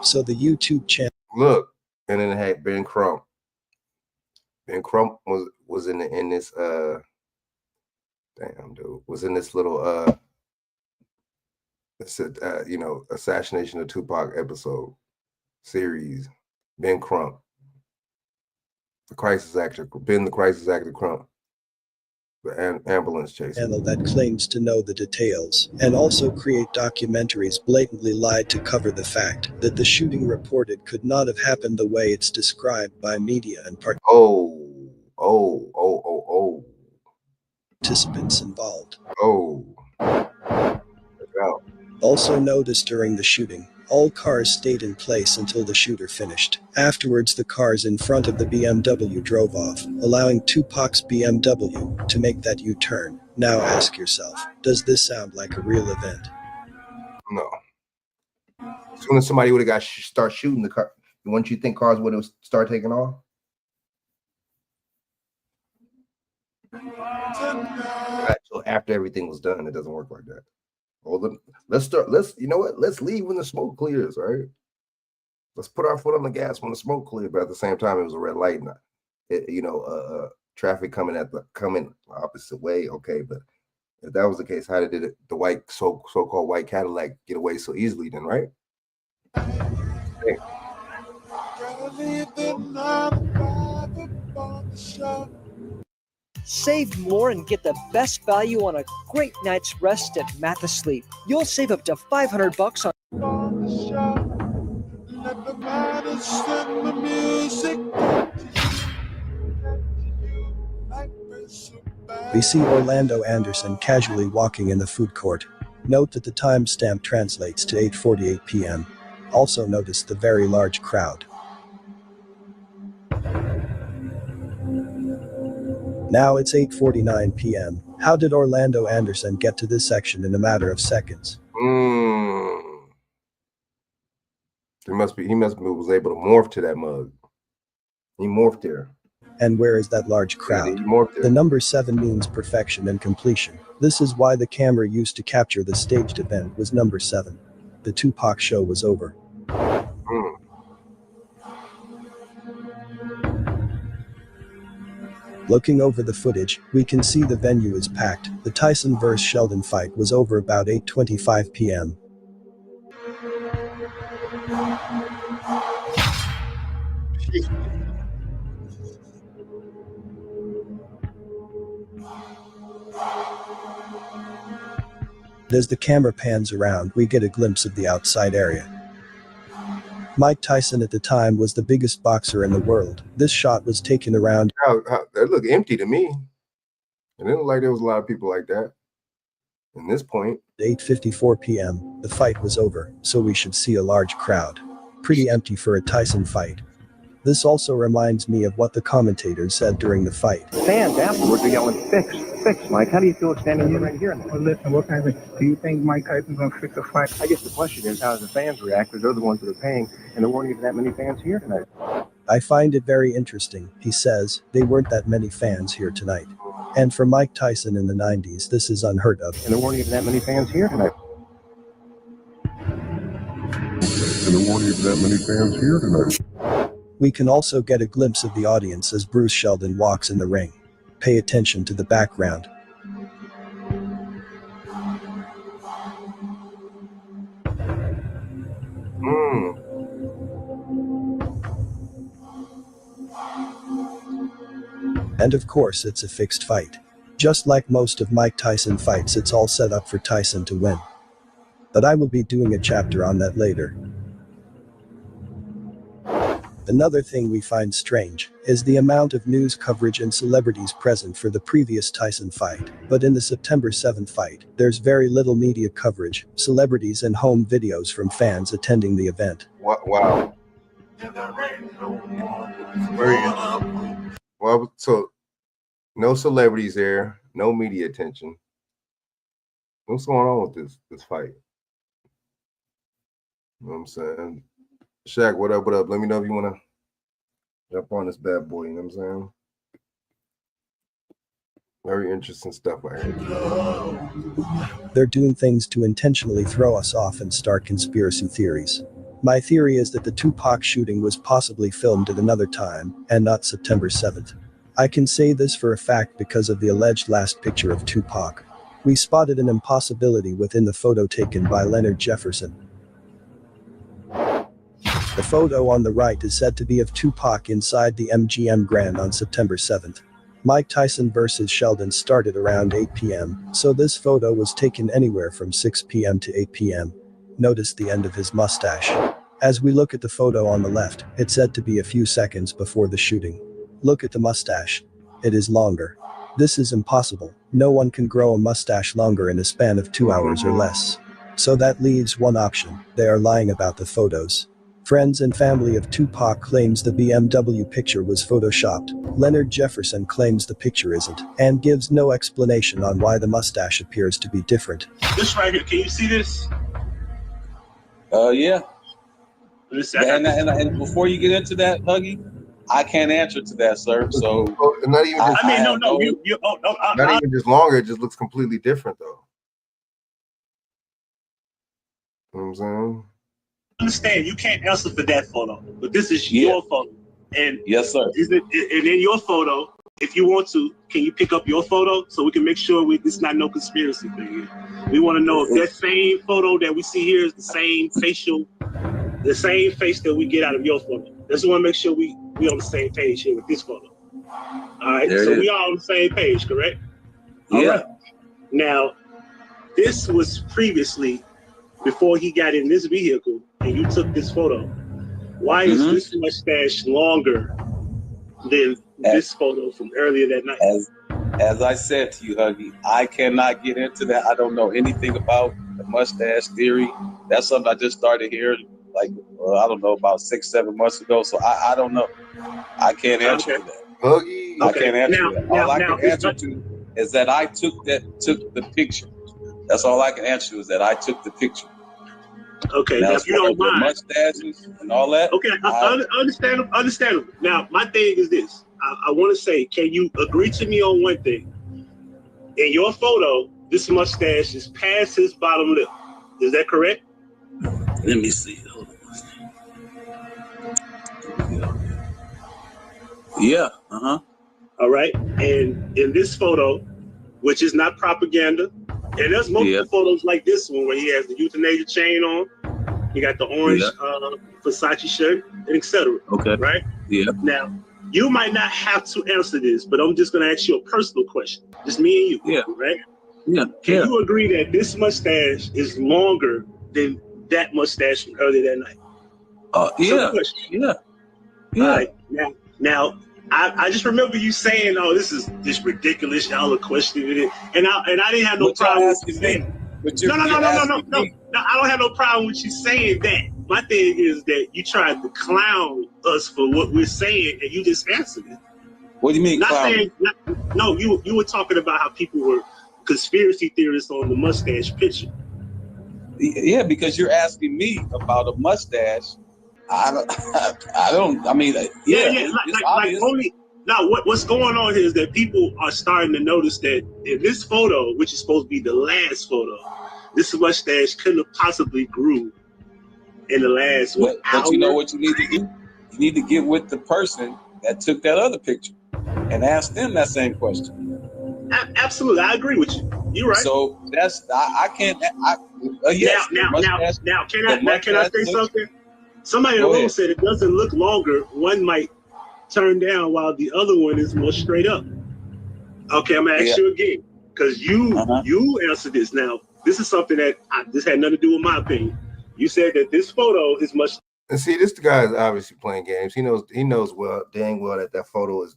So the YouTube channel.
Look, and then it had Ben Crump. Ben Crump was in this was in this little assassination of Tupac episode series. Ben Crump, the crisis actor, Ben the crisis actor Crump, the ambulance chaser.
Channel that claims to know the details and also create documentaries blatantly lied to cover the fact that the shooting reported could not have happened the way it's described by media and participants involved. Also noticed during the shooting, all cars stayed in place until the shooter finished. Afterwards, the cars in front of the BMW drove off, allowing Tupac's BMW to make that U-turn. Now ask yourself, does this sound like a real event?
No. As soon as somebody would have start shooting the car, wouldn't you think cars would have start taking off? So after everything was done, it doesn't work like that. Well, let's leave when the smoke clears, right? Let's put our foot on the gas when the smoke clears, but at the same time, it was a red light. Traffic coming opposite way. Okay, but if that was the case, how did the white so-called white Cadillac get away so easily then, right? Hey.
Save more and get the best value on a great night's rest at Mathis Sleep. You'll save up to $500 on.
We see Orlando Anderson casually walking in the food court. Note that the timestamp translates to 8:48 p.m. Also notice the very large crowd. Now it's 8:49 p.m. How did Orlando Anderson get to this section in a matter of seconds?
He must be was able to morph to that mug. He morphed there.
And where is that large crowd? The number 7 means perfection and completion. This is why the camera used to capture the staged event was number 7. The Tupac show was over. Looking over the footage, we can see the venue is packed. The Tyson vs. Sheldon fight was over about 8:25 p.m. As the camera pans around, we get a glimpse of the outside area. Mike Tyson at the time was the biggest boxer in the world. This shot was taken around.
That looked empty to me. It didn't look like there was a lot of people like that. At this point,
8:54 p.m. The fight was over, so we should see a large crowd. Pretty empty for a Tyson fight. This also reminds me of what the commentators said during the fight.
Fans afterwards are yelling, fix, Mike. How do you feel standing here right here? Well, listen, what kind of, do you think Mike Tyson's going to fix a fight? I guess the question is, how do the fans react? Because they're the ones that are paying, and there weren't even that many fans here tonight.
I find it very interesting. He says, they weren't that many fans here tonight. And for Mike Tyson in the 90s, this is unheard of.
And there weren't even that many fans here tonight.
We can also get a glimpse of the audience as Bruce Sheldon walks in the ring. Pay attention to the background. And of course, it's a fixed fight. Just like most of Mike Tyson fights, it's all set up for Tyson to win. But I will be doing a chapter on that later. Another thing we find strange is the amount of news coverage and celebrities present for the previous Tyson fight. But in the September 7th fight, there's very little media coverage, celebrities and home videos from fans attending the event.
Wow. Very well, so no celebrities there, no media attention. What's going on with this fight? You know what I'm saying? Shaq, what up, what up? Let me know if you want to jump on this bad boy, you know what I'm saying? Very interesting stuff right here.
They're doing things to intentionally throw us off and start conspiracy theories. My theory is that the Tupac shooting was possibly filmed at another time, and not September 7th. I can say this for a fact because of the alleged last picture of Tupac. We spotted an impossibility within the photo taken by Leonard Jefferson. The photo on the right is said to be of Tupac inside the MGM Grand on September 7th. Mike Tyson versus Sheldon started around 8 p.m., so this photo was taken anywhere from 6 p.m. to 8 p.m. Notice the end of his mustache. As we look at the photo on the left, it's said to be a few seconds before the shooting. Look at the mustache. It is longer. This is impossible. No one can grow a mustache longer in a span of 2 hours or less. So that leaves one option. They are lying about the photos. Friends and family of Tupac claims the BMW picture was photoshopped. Leonard Jefferson claims the picture isn't, and gives no explanation on why the mustache appears to be different.
This right here, can you see this?
Yeah. And before you get into that, Huggy, I can't answer to that, sir. So
not even just,
not
even just longer. It just looks completely different, though. You know what I'm saying?
Understand, you can't answer for that photo, but this is your photo. And
yes, sir.
And in your photo, if you want to, can you pick up your photo so we can make sure it's not no conspiracy thing here? We want to know if that same photo that we see here is the same face that we get out of your photo. Just want to make sure we on the same page here with this photo. All right, so we are on the same page, correct?
Yeah.
All right. Now, this was previously before he got in this vehicle and you took this photo. Why is this mustache longer than this photo from earlier that night?
As I said to you, Huggy, I cannot get into that. I don't know anything about the mustache theory. That's something I just started hearing, I don't know, about 6-7 months ago. So I don't know. I can't answer to that.
Huggy.
I can't answer to that. All I can answer to is that I took the picture. That's all I can answer is that I took the picture.
Okay,
now
if you don't mind,
mustaches and all that.
Okay, understandable. Now, my thing is this: I want to say, can you agree to me on one thing? In your photo, this mustache is past his bottom lip. Is that correct?
Let me see. Hold on. Yeah.
All right. And in this photo, which is not propaganda, and there's multiple photos like this one where he has the euthanasia chain on. He got the orange Versace shirt, and etc.
Okay.
Right?
Yeah.
Now, you might not have to answer this, but I'm just going to ask you a personal question. Just me and you.
Yeah.
Right?
Yeah.
Can you agree that this mustache is longer than that mustache from earlier that night?
Yeah. Yeah.
All right. Now, I just remember you saying, "Oh, this is ridiculous. Y'all are questioning it," and I didn't have no problem with you saying. No. I don't have no problem with you saying that. My thing is that you tried to clown us for what we're saying, and you just answered it.
What do you mean, clown?
No, you were talking about how people were conspiracy theorists on the mustache picture.
Yeah, because you're asking me about a mustache. It's obvious.
Now, what's going on here is that people are starting to notice that in this photo, which is supposed to be the last photo, this mustache couldn't have possibly grew in the last hour.
But you know what you need to do? You need to get with the person that took that other picture and ask them that same question.
Absolutely, I agree with you. You're right.
So that's I can't. Yes.
Now, can I say something? Somebody in the
Go
room
ahead.
said it doesn't look longer. One might turn down while the other one is more straight up. Okay, I'm gonna ask you again because you answered this. Now, this is something that this had nothing to do with my opinion. You said that this photo is much.
And see, this guy is obviously playing games. He knows dang well that photo is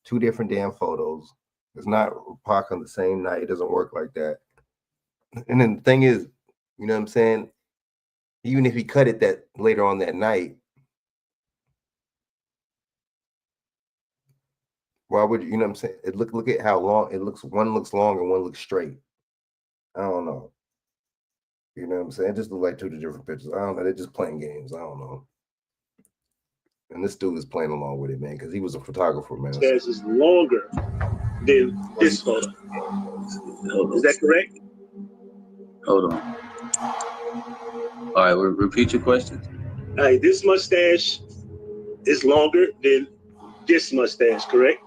two different damn photos. It's not Pac on the same night. It doesn't work like that. And then the thing is, you know what I'm saying? Even if he cut it that later on that night, why would you know what I'm saying? Look at how long it looks. One looks long and one looks straight. I don't know. You know what I'm saying? It just look like two different pictures. I don't know. They're just playing games. I don't know. And this dude is playing along with it, man, because he was a photographer, man.
This is longer than this photo. Is that correct?
Hold on. All right, repeat your question.
All right, this mustache is longer than this mustache, correct?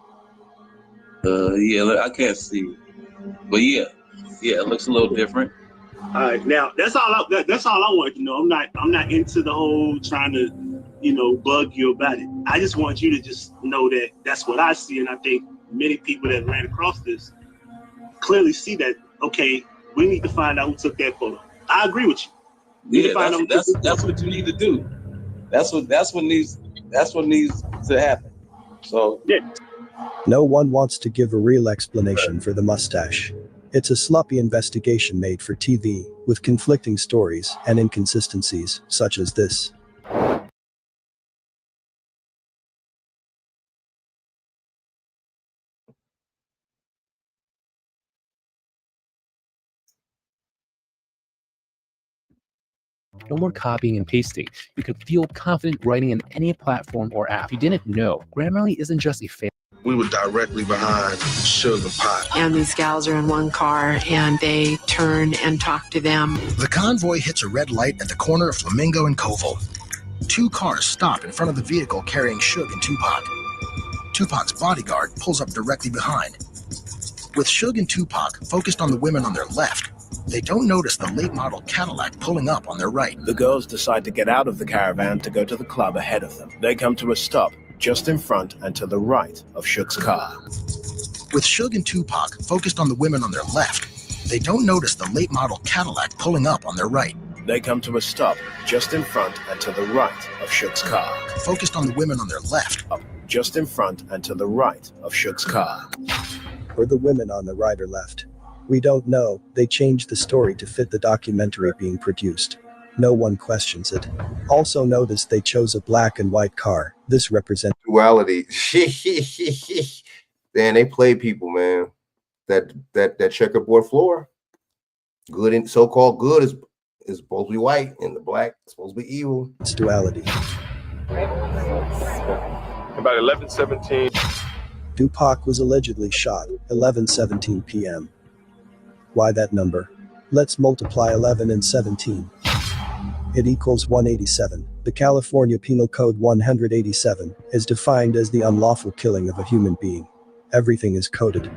Yeah, I can't see, but yeah, it looks a little different.
All right, now that's all I wanted to know. I'm not into the whole trying to, bug you about it. I just want you to just know that that's what I see, and I think many people that ran across this clearly see that. Okay, we need to find out who took that photo. I agree with you.
Yeah, that's what you need to do. That's what needs to happen. So
yeah.
No one wants to give a real explanation for the mustache. It's a sloppy investigation made for TV, with conflicting stories and inconsistencies, such as this.
No more copying and pasting. You can feel confident writing in any platform or app. If you didn't know, Grammarly isn't just a fan.
We were directly behind Suge and Pac.
And these gals are in one car, and they turn and talk to them.
The convoy hits a red light at the corner of Flamingo and Koval. Two cars stop in front of the vehicle carrying Suge and Tupac. Tupac's bodyguard pulls up directly behind. With Suge and Tupac focused on the women on their left, they don't notice the late model Cadillac pulling up on their right.
The girls decide to get out of the caravan to go to the club ahead of them. They come to a stop just in front and to the right of Suge's car.
With Suge and Tupac focused on the women on their left, they don't notice the late model Cadillac pulling up on their right.
They come to a stop just in front and to the right of Suge's car.
Focused on the women on their left.
Up just in front and to the right of Suge's car.
Or the women on the right or left. We don't know. They changed the story to fit the documentary being produced. No one questions it. Also notice they chose a black and white car. This represents
duality. Man, they play people, man. That checkerboard floor. Good and so-called good is supposed to be white, and the black is supposed to be evil.
It's duality.
About 11:17.
Tupac was allegedly shot 11:17 p.m. Why that number? Let's multiply 11 and 17. It equals 187. The California Penal Code 187 is defined as the unlawful killing of a human being. Everything is coded.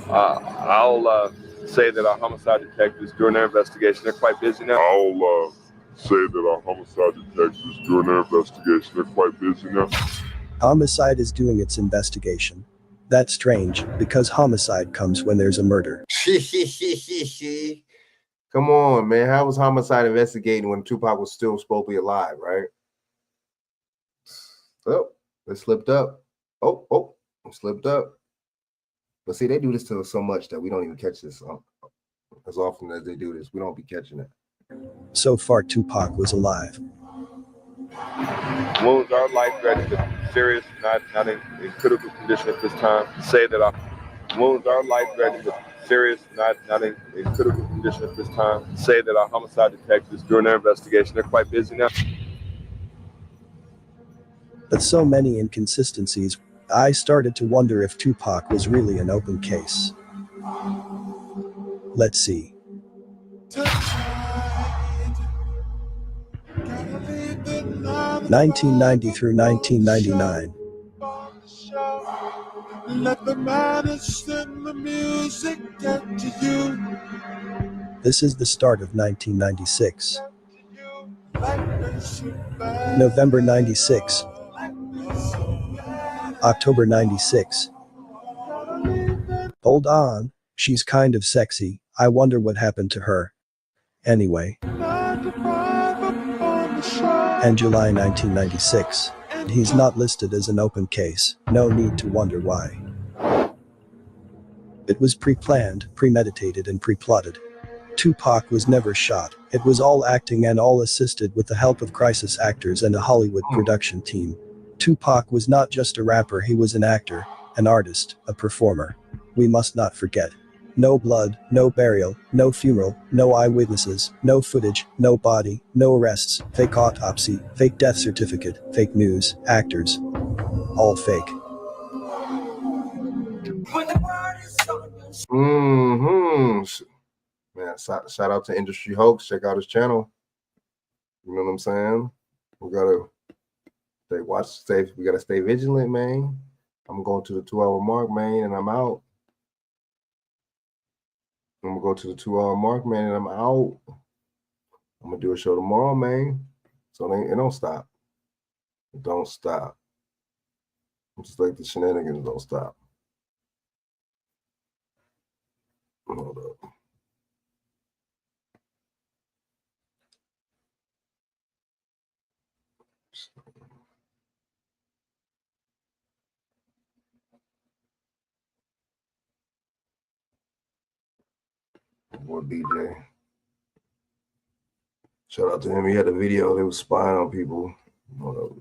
I'll say that our homicide detectives during their investigation, they're quite busy now.
I'll say that our homicide detectives during their investigation, they're quite busy now.
Homicide is doing its investigation. That's strange, because homicide comes when there's a murder.
Come on, man. How was homicide investigating when Tupac was still supposed to be alive, right? Oh, they slipped up. Oh, slipped up. But see, they do this to us so much that we don't even catch this as often as they do this. We don't be catching it.
So far, Tupac was alive.
Wounds are life-threatening, but serious, not in critical condition at this time. Say that our wounds are life-threatening, but serious, not in critical condition at this time. Say that our homicide detectives during their investigation, they're quite busy now.
But so many inconsistencies, I started to wonder if Tupac was really an open case. Let's see. 1990 through 1999.
Let the madness in the music get to you.
This is the start of 1996. November 96. October 96. Hold on, she's kind of sexy. I wonder what happened to her. Anyway. And July 1996. He's not listed as an open case. No need to wonder why. It was pre-planned, premeditated, and pre-plotted. Tupac was never shot. It was all acting and all assisted with the help of crisis actors and a Hollywood production team. Tupac was not just a rapper, he was an actor, an artist, a performer. We must not forget. No blood, no burial, no funeral, no eyewitnesses, no footage, no body, no arrests, fake autopsy, fake death certificate, fake news, actors. All fake.
Man, shout out to Industry Hoax. Check out his channel. You know what I'm saying? We gotta stay vigilant, man. I'm going to the 2-hour mark, man, and I'm out. I'm gonna go to the 2-hour mark, man, and I'm out. I'm gonna do a show tomorrow, man. So it don't stop. It don't stop. Just like the shenanigans don't stop. Hold up. Boy, BJ. Shout out to him. He had a video. They was spying on people. Hold up.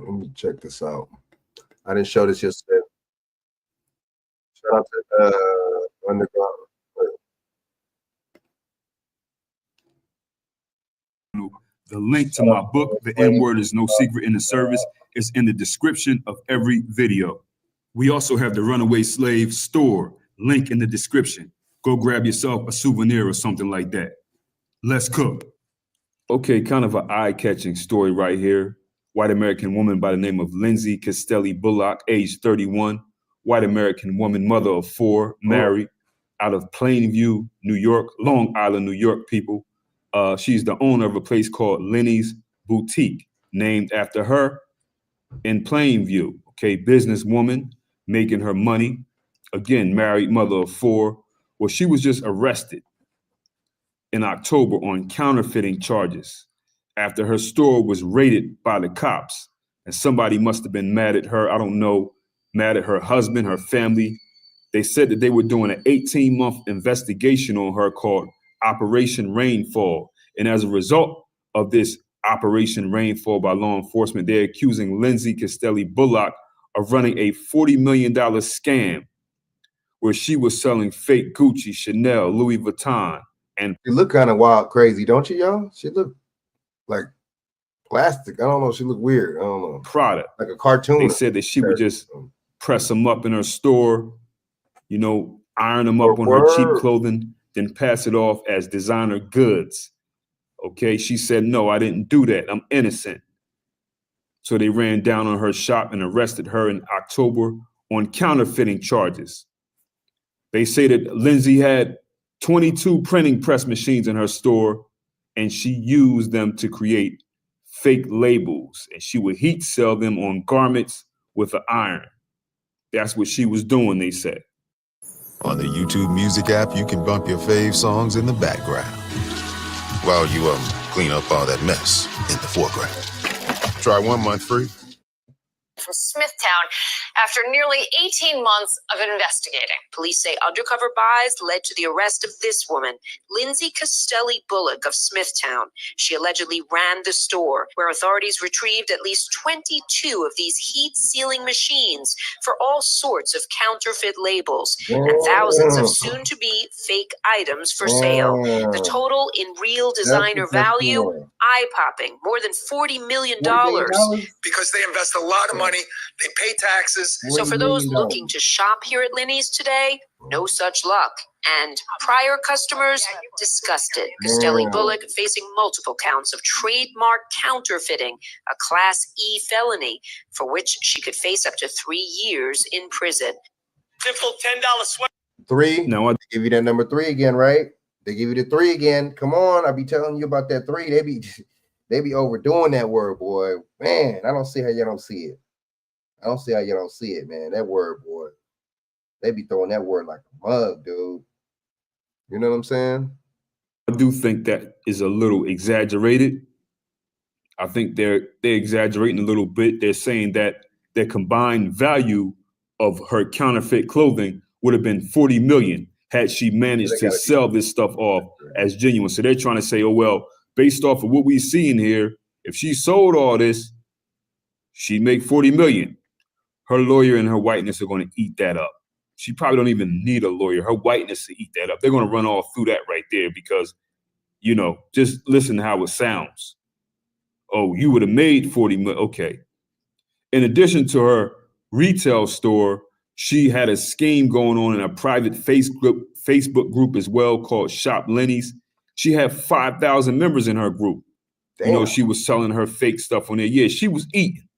Let me check this out. I didn't show this yesterday. Shout out to Underground.
The link to my book, The N-Word is No Secret in the Service, is in the description of every video. We also have the Runaway Slave store, link in the description. Go grab yourself a souvenir or something like that. Let's cook. Okay, kind of an eye-catching story right here. White American woman by the name of Lindsay Castelli Bullock, age 31. White American woman, mother of 4, married, out of Plainview, New York, Long Island, New York, people. She's the owner of a place called Lenny's Boutique, named after her in Plainview. Okay, businesswoman, making her money. Again, married, mother of 4. Well, she was just arrested in October on counterfeiting charges after her store was raided by the cops. And somebody must have been mad at her. I don't know, mad at her husband, her family. They said that they were doing an 18-month investigation on her called Operation Rainfall. And as a result of this Operation Rainfall by law enforcement, they're accusing Lindsay Castelli Bullock of running a $40 million scam where she was selling fake Gucci, Chanel, Louis Vuitton. And
she looked kind of wild, crazy, don't you, y'all? She looked like plastic. I don't know. She looked weird. I don't know.
Product.
Like a cartoon.
They said that she would just press them up in her store, you know, iron them up on her cheap clothing, then pass it off as designer goods. Okay, she said, no, I didn't do that. I'm innocent. So they ran down on her shop and arrested her in October on counterfeiting charges. They say that Lindsay had 22 printing press machines in her store, and she used them to create fake labels, and she would heat sell them on garments with an iron. That's what she was doing, they said.
On the YouTube Music app, you can bump your fave songs in the background while you clean up all that mess in the foreground. Try 1 month free.
from Smithtown after nearly 18 months of investigating. Police say undercover buys led to the arrest of this woman, Lindsay Costelli Bullock of Smithtown. She allegedly ran the store, where authorities retrieved at least 22 of these heat-sealing machines for all sorts of counterfeit labels and thousands of soon-to-be fake items for sale. The total in real designer value, eye-popping, more than $40 million.
Because they invest a lot of money, they pay taxes.
So for those looking to shop here at Linny's today, no such luck. And prior customers disgusted. Costelli Bullock facing multiple counts of trademark counterfeiting, a Class E felony, for which she could face up to 3 years in prison.
Simple $10 sweat.
3.
No, I
give you that number 3 again, right? They give you the 3 again. Come on, I be telling you about that 3. They be overdoing that word, boy. Man, I don't see how y'all don't see it. I don't see how y'all don't see it, man. That word, boy. They be throwing that word like a mug, dude. You know what I'm saying?
I do think that is a little exaggerated. I think they're exaggerating a little bit. They're saying that the combined value of her counterfeit clothing would have been $40 million had she managed to sell this stuff off as genuine. So they're trying to say, oh, well, based off of what we see in here, if she sold all this, she'd make $40 million. Her lawyer and her whiteness are going to eat that up. She probably don't even need a lawyer. Her whiteness to eat that up. They're going to run all through that right there because, you know, just listen to how it sounds. Oh, you would have made $40 million. Okay. In addition to her retail store, she had a scheme going on in a private Facebook group as well called Shop Lenny's. She had 5,000 members in her group. Damn. You know, she was selling her fake stuff on there. Yeah, she was eating.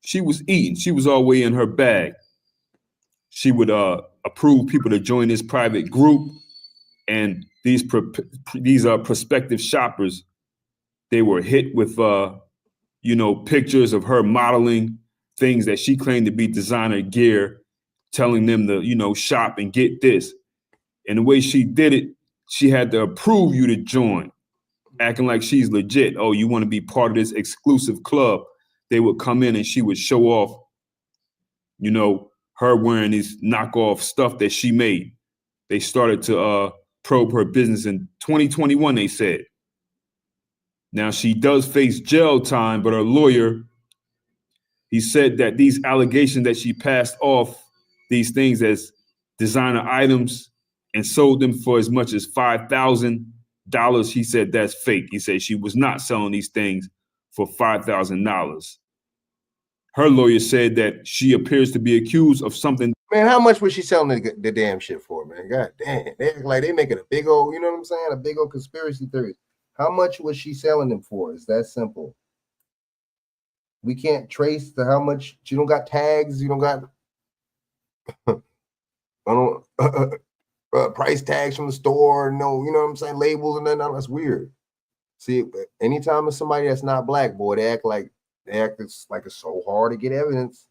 She was eating. She was all the way in her bag. She would approve people to join this private group, and these prospective shoppers, they were hit with pictures of her modeling things that she claimed to be designer gear, telling them to shop and get this. And the way she did it, she had to approve you to join, acting like she's legit. Oh, you want to be part of this exclusive club? They would come in and she would show off, her wearing these knockoff stuff that she made. They started to probe her business in 2021, they said. Now, she does face jail time, but her lawyer, he said that these allegations that she passed off these things as designer items and sold them for as much as $5,000, he said that's fake. He said she was not selling these things for $5,000. Her lawyer said that she appears to be accused of something.
Man, how much was she selling the damn shit for, man? God damn. They act like they making a big old, you know what I'm saying? A big old conspiracy theory. How much was she selling them for? It's that simple. We can't trace to how much. You don't got tags. You don't got price tags from the store. No, you know what I'm saying? Labels and then that's weird. See, anytime it's somebody that's not black, boy, they act like it's so hard to get evidence.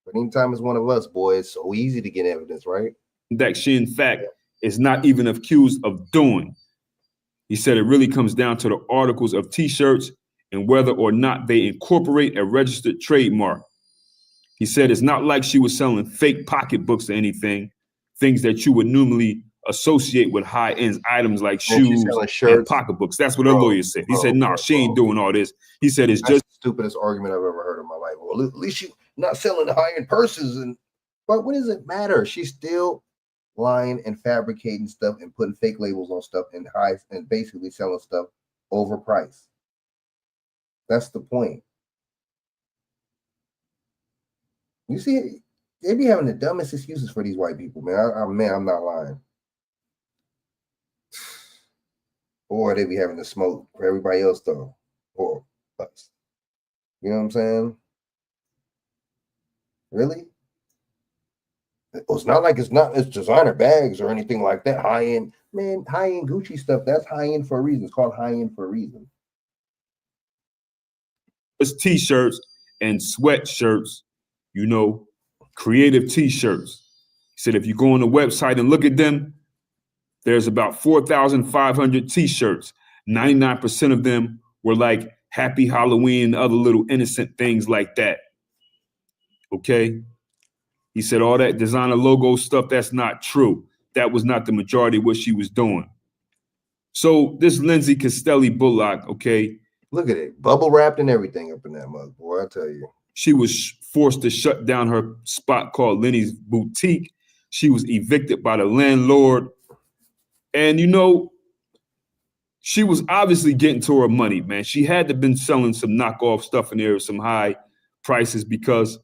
But anytime it's one of us, boy, it's so easy to get evidence, right?
That she, in fact, is not even accused of doing. He said it really comes down to the articles of T-shirts and whether or not they incorporate a registered trademark. He said it's not like she was selling fake pocketbooks or anything, things that you would normally associate with high-end items like shoes and pocketbooks. That's what her lawyer said. He said, no, she ain't doing all this. He said it's just
the stupidest argument I've ever heard in my life. Well, at least she's not selling the high-end purses. But what does it matter? She's still lying and fabricating stuff and putting fake labels on stuff and basically selling stuff overpriced. That's the point. You see, they be having the dumbest excuses for these white people, man. I'm not lying. Or they be having the smoke for everybody else, though. Or us. You know what I'm saying? Really? It's not like it's designer bags or anything like that. High-end, man, high-end Gucci stuff, that's high-end for a reason. It's called high-end for a reason.
It's T-shirts and sweatshirts, creative T-shirts. He said if you go on the website and look at them, there's about 4,500 T-shirts. 99% of them were like Happy Halloween and other little innocent things like that. Okay. He said all that designer logo stuff, that's not true. That was not the majority of what she was doing. So this Lindsay Castelli Bullock, okay.
Look at it. Bubble wrapped and everything up in that mug, boy, I tell you.
She was forced to shut down her spot called Lenny's Boutique. She was evicted by the landlord. And, you know, she was obviously getting to her money, man. She had to have been selling some knockoff stuff in there with some high prices because,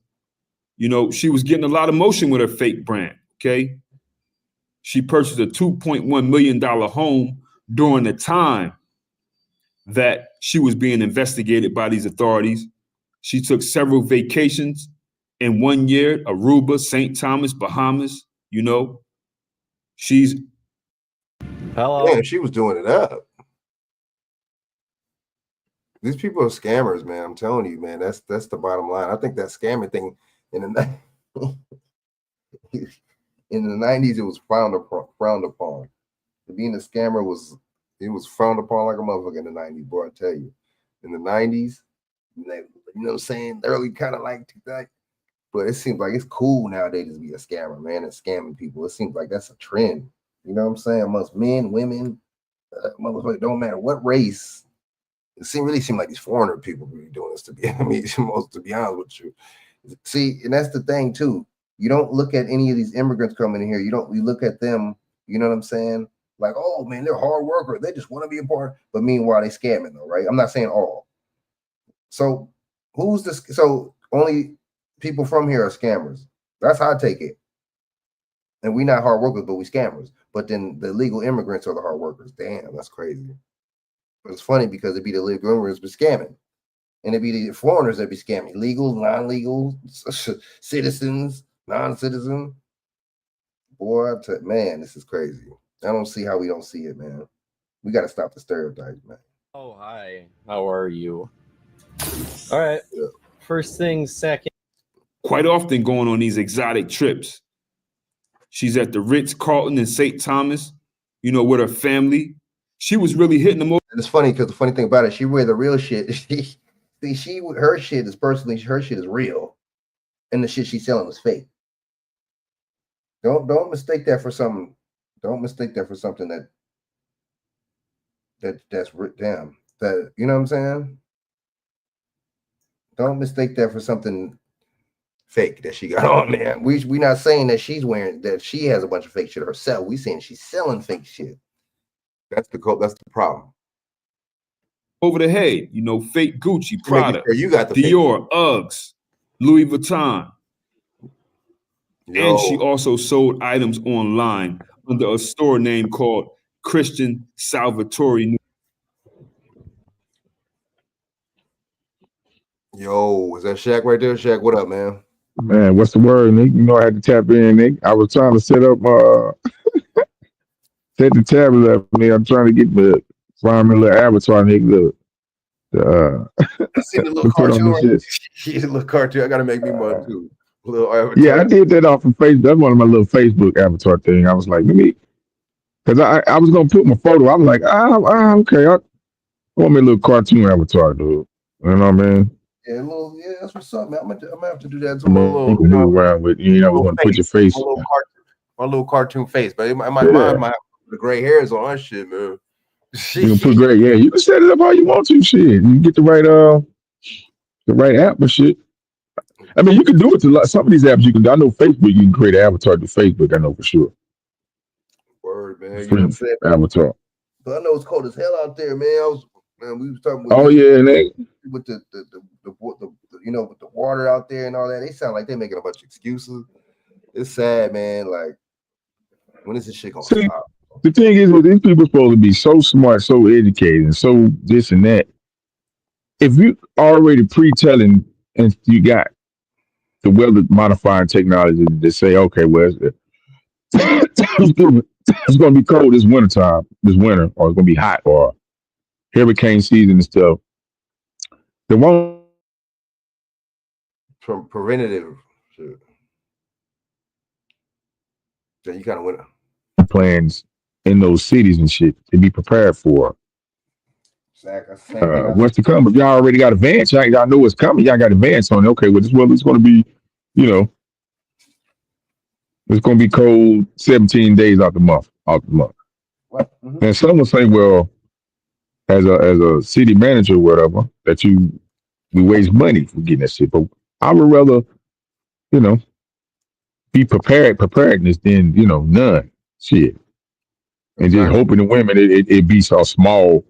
you know, she was getting a lot of motion with her fake brand, okay? She purchased a $2.1 million home during the time that she was being investigated by these authorities. She took several vacations in 1 year, Aruba, St. Thomas, Bahamas, you know. She's...
Hello. Man, she was doing it up. These people are scammers, man. I'm telling you, man. That's the bottom line. I think that scamming thing in the in the 90s, it was frowned upon. Being a scammer was frowned upon like a motherfucker in the 90s, boy. I tell you, in the 90s, you know what I'm saying? Early kind of like that, but it seems like it's cool nowadays to be a scammer, man, and scamming people. It seems like that's a trend. You know what I'm saying? Amongst men, women, motherfucker, don't matter what race. It really seemed like these foreigner people really doing this to be honest with you. See, and that's the thing too. You don't look at any of these immigrants coming in here. You look at them, you know what I'm saying? Like, oh man, they're hard workers. They just want to be a part. But meanwhile, they scamming though, right? I'm not saying all. So who's this? So only people from here are scammers. That's how I take it. And we not hard workers, but we scammers. But then the illegal immigrants are the hard workers. Damn, that's crazy. But it's funny because it'd be the illegal immigrants be scamming. And it'd be the foreigners that be scamming. Legal, non-legal, citizens, non-citizen. Boy, man, this is crazy. I don't see how we don't see it, man. We got to stop the stereotypes, man.
Oh, hi. How are you? All right. Yeah. First thing, second.
Quite often going on these exotic trips. She's at the Ritz-Carlton in St. Thomas, you know, with her family. She was really hitting them over.
And it's funny because the funny thing about it, she wear the real shit. Her shit is real. And the shit she's selling is fake. Don't mistake that for something. Don't mistake that for something that's damn. That, you know what I'm saying? Don't mistake that for something fake that she got on, man. We not saying that she's wearing that she has a bunch of fake shit herself. We saying she's selling fake shit. That's the problem.
Over the head, you know, fake Gucci, Prada,
sure you got the
Dior, Uggs, Louis Vuitton. And she also sold items online under a store name called Christian Salvatore.
Yo, is that Shaq right there? Shaq, what up, man?
Man, what's the word, Nick? You know I had to tap in, Nick. I was trying to set up set the tablet up, Nick. I'm trying to get find me a little avatar, Nick.
I seen the little cartoon. Right? She's a little cartoon. I gotta make me one too. Little avatar.
Yeah, I did that off of Facebook. That's one of my little Facebook avatar thing. I was like, maybe because I was gonna put my photo. I'm like, okay, I want me a little cartoon avatar, dude. You know what I mean?
Yeah, that's what's up, man. I'm gonna have to do that.
Move around with, you know, we're gonna put your face.
My little cartoon face, but my mind might have the gray hairs on that shit, man.
You can put gray, yeah. You can set it up how you want to, shit. You can get the right app and shit. I mean, you can do it to some of these apps. You can. I know Facebook. You can create an avatar to Facebook. I know for sure.
Word, man. You know what I'm saying?
Avatar.
But I know it's cold as hell out there, man. We was talking with with the you know, with the water out there and all that. They sound like they're making a bunch of excuses. It's sad, man. Like, when is this shit gonna stop?
The thing is, these people are supposed to be so smart, so educated, and so this and that. If you already pre-telling and you got the weather modifying technology to say, okay, well, it's going to be cold this winter, or it's going to be hot, or hurricane season and stuff. The one
from preventative shit. So you kind of went
plans in those cities and shit to be prepared for. What's to come? If y'all already got advance, y'all know what's coming. Y'all got advance on it. Okay, well, this weather's going to be you know, it's going to be cold 17 days out the month. And some will say, well, as a city manager or whatever, that we waste money for getting that shit. But I would rather, you know, be preparedness than, you know, none. Shit. And just hoping the women it be a small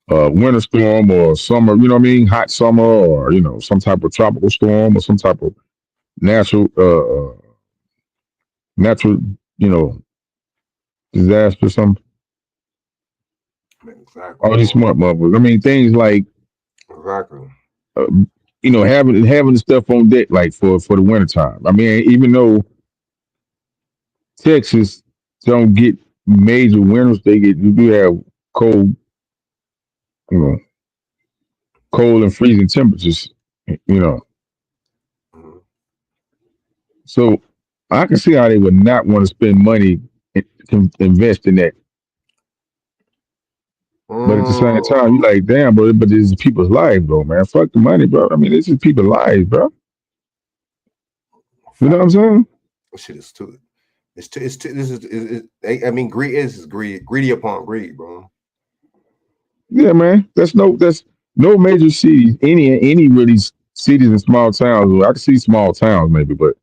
winter storm or summer, you know what I mean? Hot summer or, you know, some type of tropical storm or some type of natural, you know, disaster or something.
Exactly.
All these smart motherfuckers. I mean, things like,
Exactly.
You know, having the stuff on deck like for the winter time. I mean, even though Texas don't get major winters, you do have cold, you know, cold and freezing temperatures, you know. So I can see how they would not want to spend money and invest in that. But at the same time, you're like, damn, bro, but this is people's lives, bro, man. Fuck the money, bro. I mean, this is people's lives, bro. You know what I'm saying?
Shit is too. I mean, greedy upon greed, bro.
Yeah, man. That's no major cities. Any really cities and small towns. Well, I can see small towns maybe, but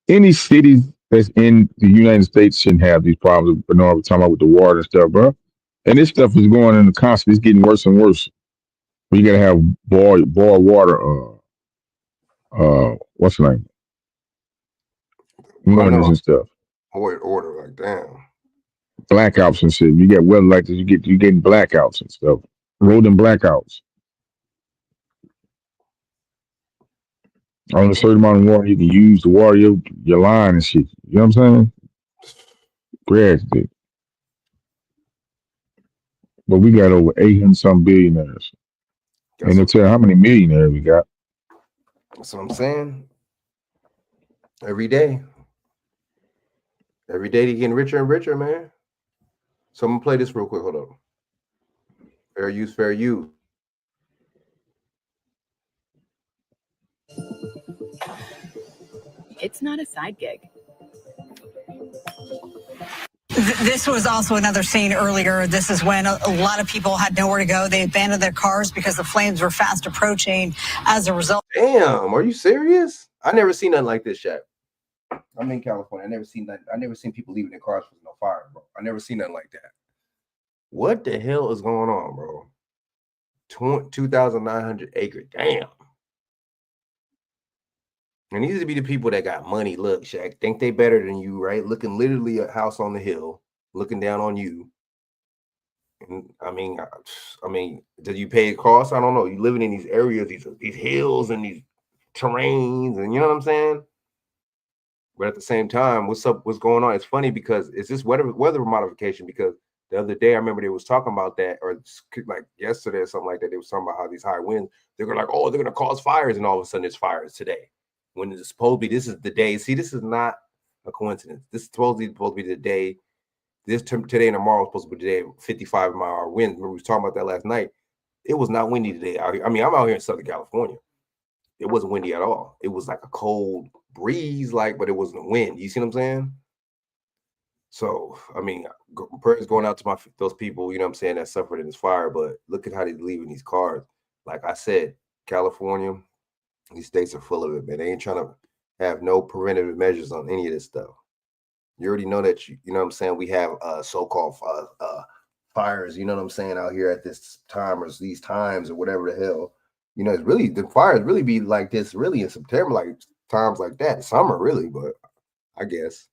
any cities that's in the United States shouldn't have these problems. But no, we're talking about with the water and stuff, bro. And this stuff is going in the constant. It's getting worse and worse. You gotta have boiled water. What's the name? Warnings and stuff.
Order, like damn.
Blackouts and shit. You get weather like this. You getting blackouts and stuff. Rolling blackouts. On a certain amount of water you can use to water your line and shit. You know what I'm saying? Grass dick. But we got over 800 some billionaires. And they'll tell how many millionaires we got.
That's what I'm saying. Every day they're getting richer and richer, man. So I'm gonna play this real quick. Hold on. Fair use, fair use.
It's not a side gig.
This was also another scene earlier. This is when a lot of people had nowhere to go. They abandoned their cars because the flames were fast approaching. As a result,
damn, are you serious? I never seen nothing like this, Shaq. I'm in California. I never seen that. I never seen people leaving their cars with no fire, bro. I never seen nothing like that. What the hell is going on, bro? 2,900 acre. Damn. And these would be the people that got money. Look, Shaq, think they better than you, right? Looking literally a house on the hill, looking down on you. And I mean, did you pay a cost? I don't know. You living in these areas, these hills and these terrains, and you know what I'm saying? But at the same time, what's up? What's going on? It's funny because it's this weather modification. Because the other day, I remember they was talking about that, or like yesterday or something like that. They was talking about how these high winds, they're like, oh, they're gonna cause fires, and all of a sudden, there's fires today. When it's supposed to be, this is the day. See, this is not a coincidence. This is supposed to be the day. Today and tomorrow is supposed to be the day. 55-mile-an-hour winds. Remember we was talking about that last night. It was not windy today out here. I mean, I'm out here in Southern California. It wasn't windy at all. It was like a cold breeze, but it wasn't a wind. You see what I'm saying? So, I mean, prayers going out to those people, you know what I'm saying, that suffered in this fire. But look at how they're leaving these cars. Like I said, California, these states are full of it, man. They ain't trying to have no preventative measures on any of this stuff. You already know that, you know what I'm saying, we have so-called fires, you know what I'm saying, out here at this time or these times or whatever the hell. You know, it's really, the fires really be like this really in September, like times like that, summer really, but I guess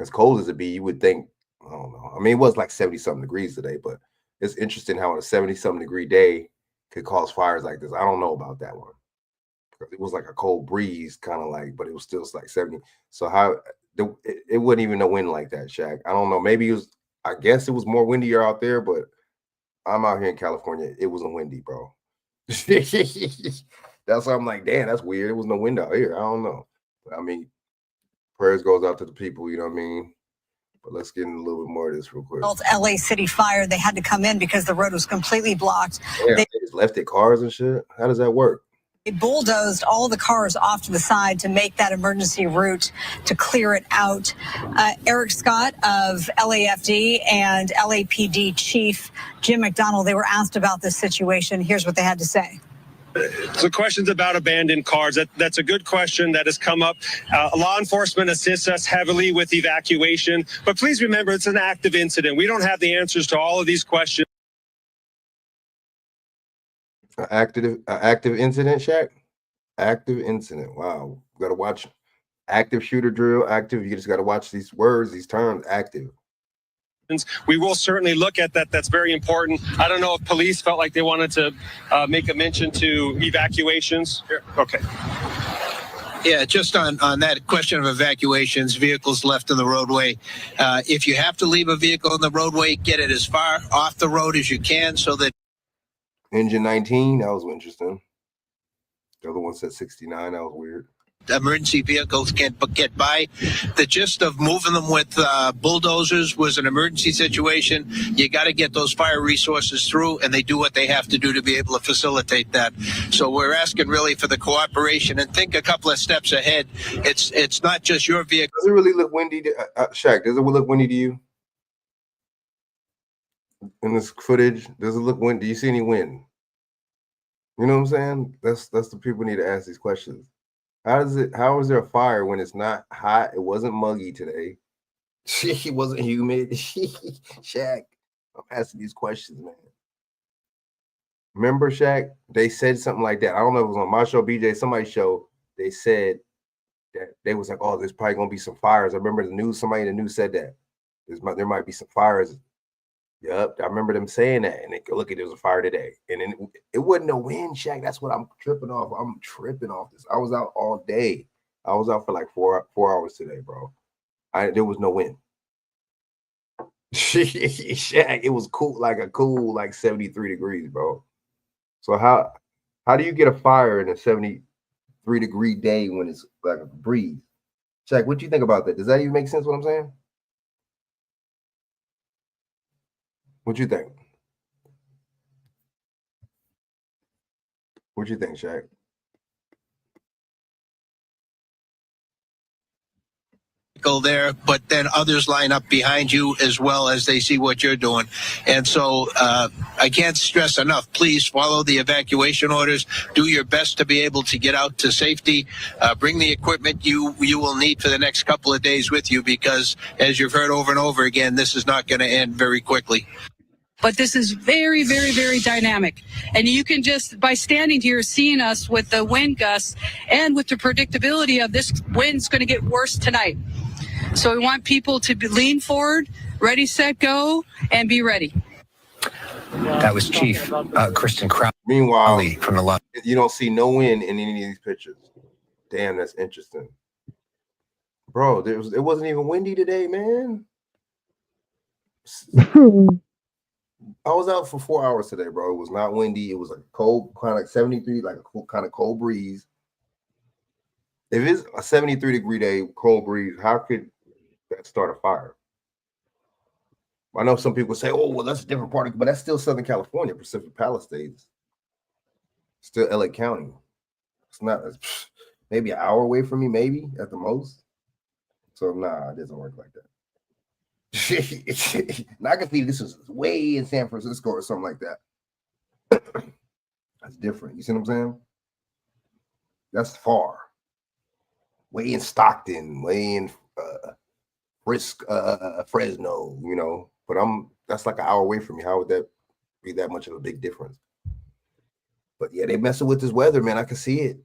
as cold as it be, you would think, I don't know. I mean, it was like 70-something degrees today, but it's interesting how a 70-something degree day could cause fires like this. I don't know about that one. It was like a cold breeze, kind of like, but it was still like 70. So how it wasn't even no wind like that, Shaq. I don't know. Maybe it was. I guess it was more windier out there, but I'm out here in California. It wasn't windy, bro. That's why I'm like, damn, that's weird. It was no wind out here. I don't know. But I mean, prayers goes out to the people. You know what I mean? But let's get in a little bit more of this real quick.
LA City Fire, they had to come in because the road was completely blocked.
Damn, they just left their cars and shit. How does that work?
They bulldozed all the cars off to the side to make that emergency route to clear it out. Eric Scott of LAFD and LAPD Chief Jim McDonald, they were asked about this situation. Here's what they had to say.
So questions about abandoned cars, that's a good question that has come up. Law enforcement assists us heavily with evacuation, but please remember it's an active incident. We don't have the answers to all of these questions.
Active incident, Shaq? Active incident. Wow. You gotta watch active shooter drill, active. You just gotta watch these words, these terms, active.
We will certainly look at that. That's very important. I don't know if police felt like they wanted to make a mention to evacuations. Okay.
Yeah, just on that question of evacuations, vehicles left on the roadway. If you have to leave a vehicle on the roadway, get it as far off the road as you can so that.
Engine 19, that was interesting. The other one said 69, that was weird.
Emergency vehicles can't get by. The gist of moving them with bulldozers was an emergency situation. You got to get those fire resources through, and they do what they have to do to be able to facilitate that. So we're asking really for the cooperation and think a couple of steps ahead. It's not just your vehicle.
Does it really look windy? Shaq, does it look windy to you? In this footage, does it look windy? Do you see any wind? You know what I'm saying? That's the people need to ask these questions. How is there a fire when it's not hot? It wasn't muggy today. It wasn't humid. Shaq, I'm asking these questions, man. Remember, Shaq? They said something like that. I don't know if it was on my show, BJ, somebody's show. They said that they was like, oh, there's probably gonna be some fires. I remember the news, somebody in the news said that. There might be some fires. Yep, I remember them saying that, and look, there was a fire today, and then it wasn't no wind, Shaq. That's what I'm tripping off. I'm tripping off this. I was out all day. I was out for like four hours today, bro. There was no wind. Shaq, it was cool, like 73 degrees, bro. So how do you get a fire in a 73-degree day when it's like a breeze? Shaq, what do you think about that? Does that even make sense? What I'm saying? What you think? What you think, Shaq?
Go there, but then others line up behind you as well as they see what you're doing. And so I can't stress enough, please follow the evacuation orders. Do your best to be able to get out to safety. Bring the equipment you will need for the next couple of days with you, because as you've heard over and over again, this is not going to end very quickly.
But this is very, very, very dynamic. And you can just, by standing here, seeing us with the wind gusts and with the predictability of this wind's going to get worse tonight. So we want people to lean forward, ready, set, go, and be ready.
That was Chief Kristen Crowley.
Meanwhile,
from the
you don't see no wind in any of these pictures. Damn, that's interesting. Bro, it wasn't even windy today, man. I was out for 4 hours today, bro. It was not windy. It was like cold, kind of like 73, like a cool, kind of cold breeze. If it's a 73-degree day, cold breeze, how could that start a fire? I know some people say, oh, well, that's a different part, but that's still Southern California, Pacific Palisades. Still LA County. It's not maybe an hour away from me, maybe at the most. So nah, it doesn't work like that. Now I can feel this was way in San Francisco or something like that. That's different. You see what I'm saying? That's far. Way in Stockton, way in Fresno, you know. But that's like an hour away from me. How would that be that much of a big difference? But yeah, they messing with this weather, man. I can see it.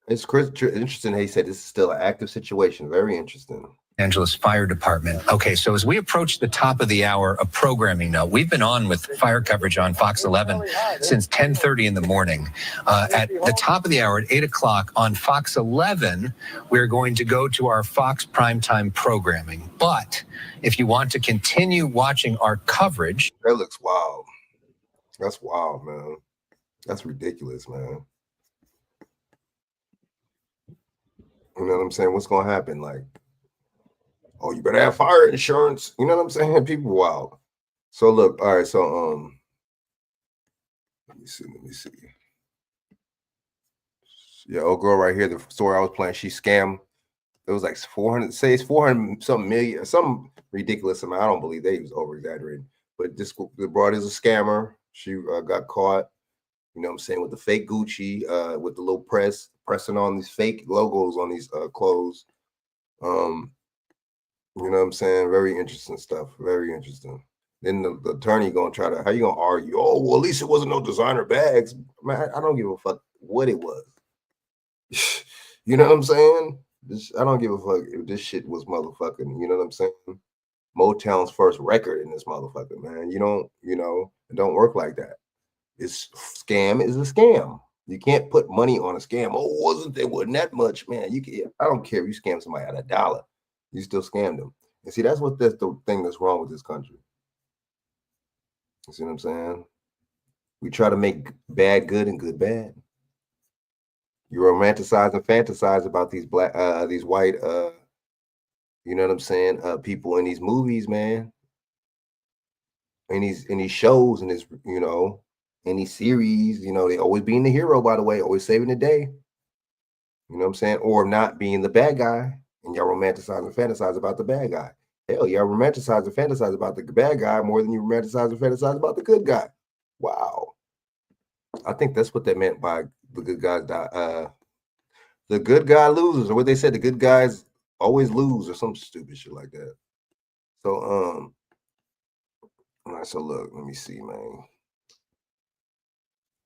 It's interesting. He said this is still an active situation. Very interesting.
Angeles Fire Department. Okay, so as we approach the top of the hour, a programming note. We've been on with fire coverage on Fox 11 since 10:30 in the morning. At the top of the hour, at 8 o'clock on Fox 11, we're going to go to our Fox primetime programming. But if you want to continue watching our coverage...
That looks wild. That's wild, man. That's ridiculous, man. You know what I'm saying? What's going to happen? Like, oh, you better have fire insurance. You know what I'm saying? People wild. So look, all right. So Let me see. Yeah, old girl right here, the story I was playing, she scammed. It was like 400, say it's 400 something million, some ridiculous amount. I don't believe they was over exaggerating, but the broad is a scammer. She got caught, you know what I'm saying, with the fake Gucci, with the little pressing on these fake logos on these clothes. You know what I'm saying? Very interesting stuff. Very interesting. Then the attorney gonna try to, how you gonna argue? Oh, well, at least it wasn't no designer bags. Man, I don't give a fuck what it was. You know what I'm saying? I don't give a fuck if this shit was motherfucking, you know what I'm saying? Motown's first record in this motherfucker, man. You don't, it don't work like that. It's scam is a scam. You can't put money on a scam. Oh, wasn't that much, man? I don't care if you scam somebody out of $1. You still scammed them. And see, that's the thing that's wrong with this country. You see what I'm saying? We try to make bad good and good bad. You romanticize and fantasize about these these white, you know what I'm saying, people in these movies, man. In these shows, in this, in these series, they always being the hero, by the way, always saving the day. You know what I'm saying? Or not being the bad guy. And y'all romanticize and fantasize about the bad guy. Hell, y'all romanticize and fantasize about the bad guy more than you romanticize and fantasize about the good guy. Wow. I think that's what they meant by the good guys die. The good guy loses, or what they said, the good guys always lose, or some stupid shit like that. So, all right, so look, let me see, man.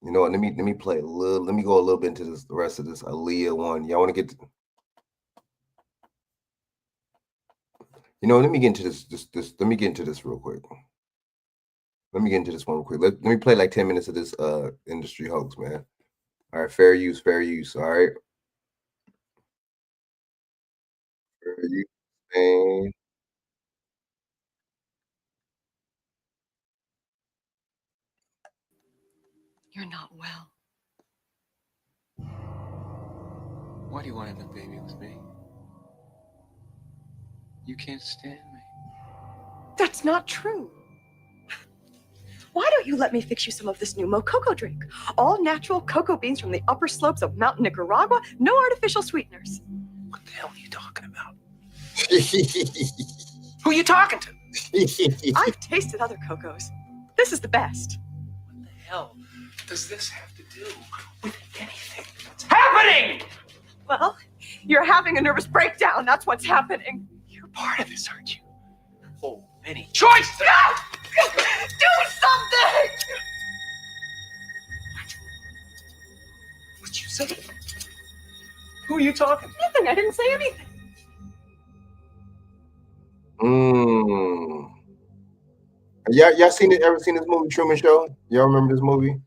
You know what? Let me play a little. Let me go a little bit into the rest of this Aaliyah one. Y'all want to get? Let me get into this. Let me get into this real quick. Let me get into this one real quick. Let me play like 10 minutes of this industry hoax, man. All right, fair use. All right. Fair use, man.
You're not well. Why do you want to have a baby with me? You can't stand me.
That's not true. Why don't you let me fix you some of this new Mococo drink? All natural cocoa beans from the upper slopes of Mountain Nicaragua, no artificial sweeteners.
What the hell are you talking about? Who are you talking to?
I've tasted other cocos. This is the best.
What the hell does this have to do with anything that's happening?
Well, you're having a nervous breakdown. That's what's happening.
You're part of this, aren't you? Oh, many choices.
No! Do something!
What'd you say? Who are you talking to?
Nothing. I didn't say anything.
Y'all ever seen this movie Truman Show? Y'all remember this movie?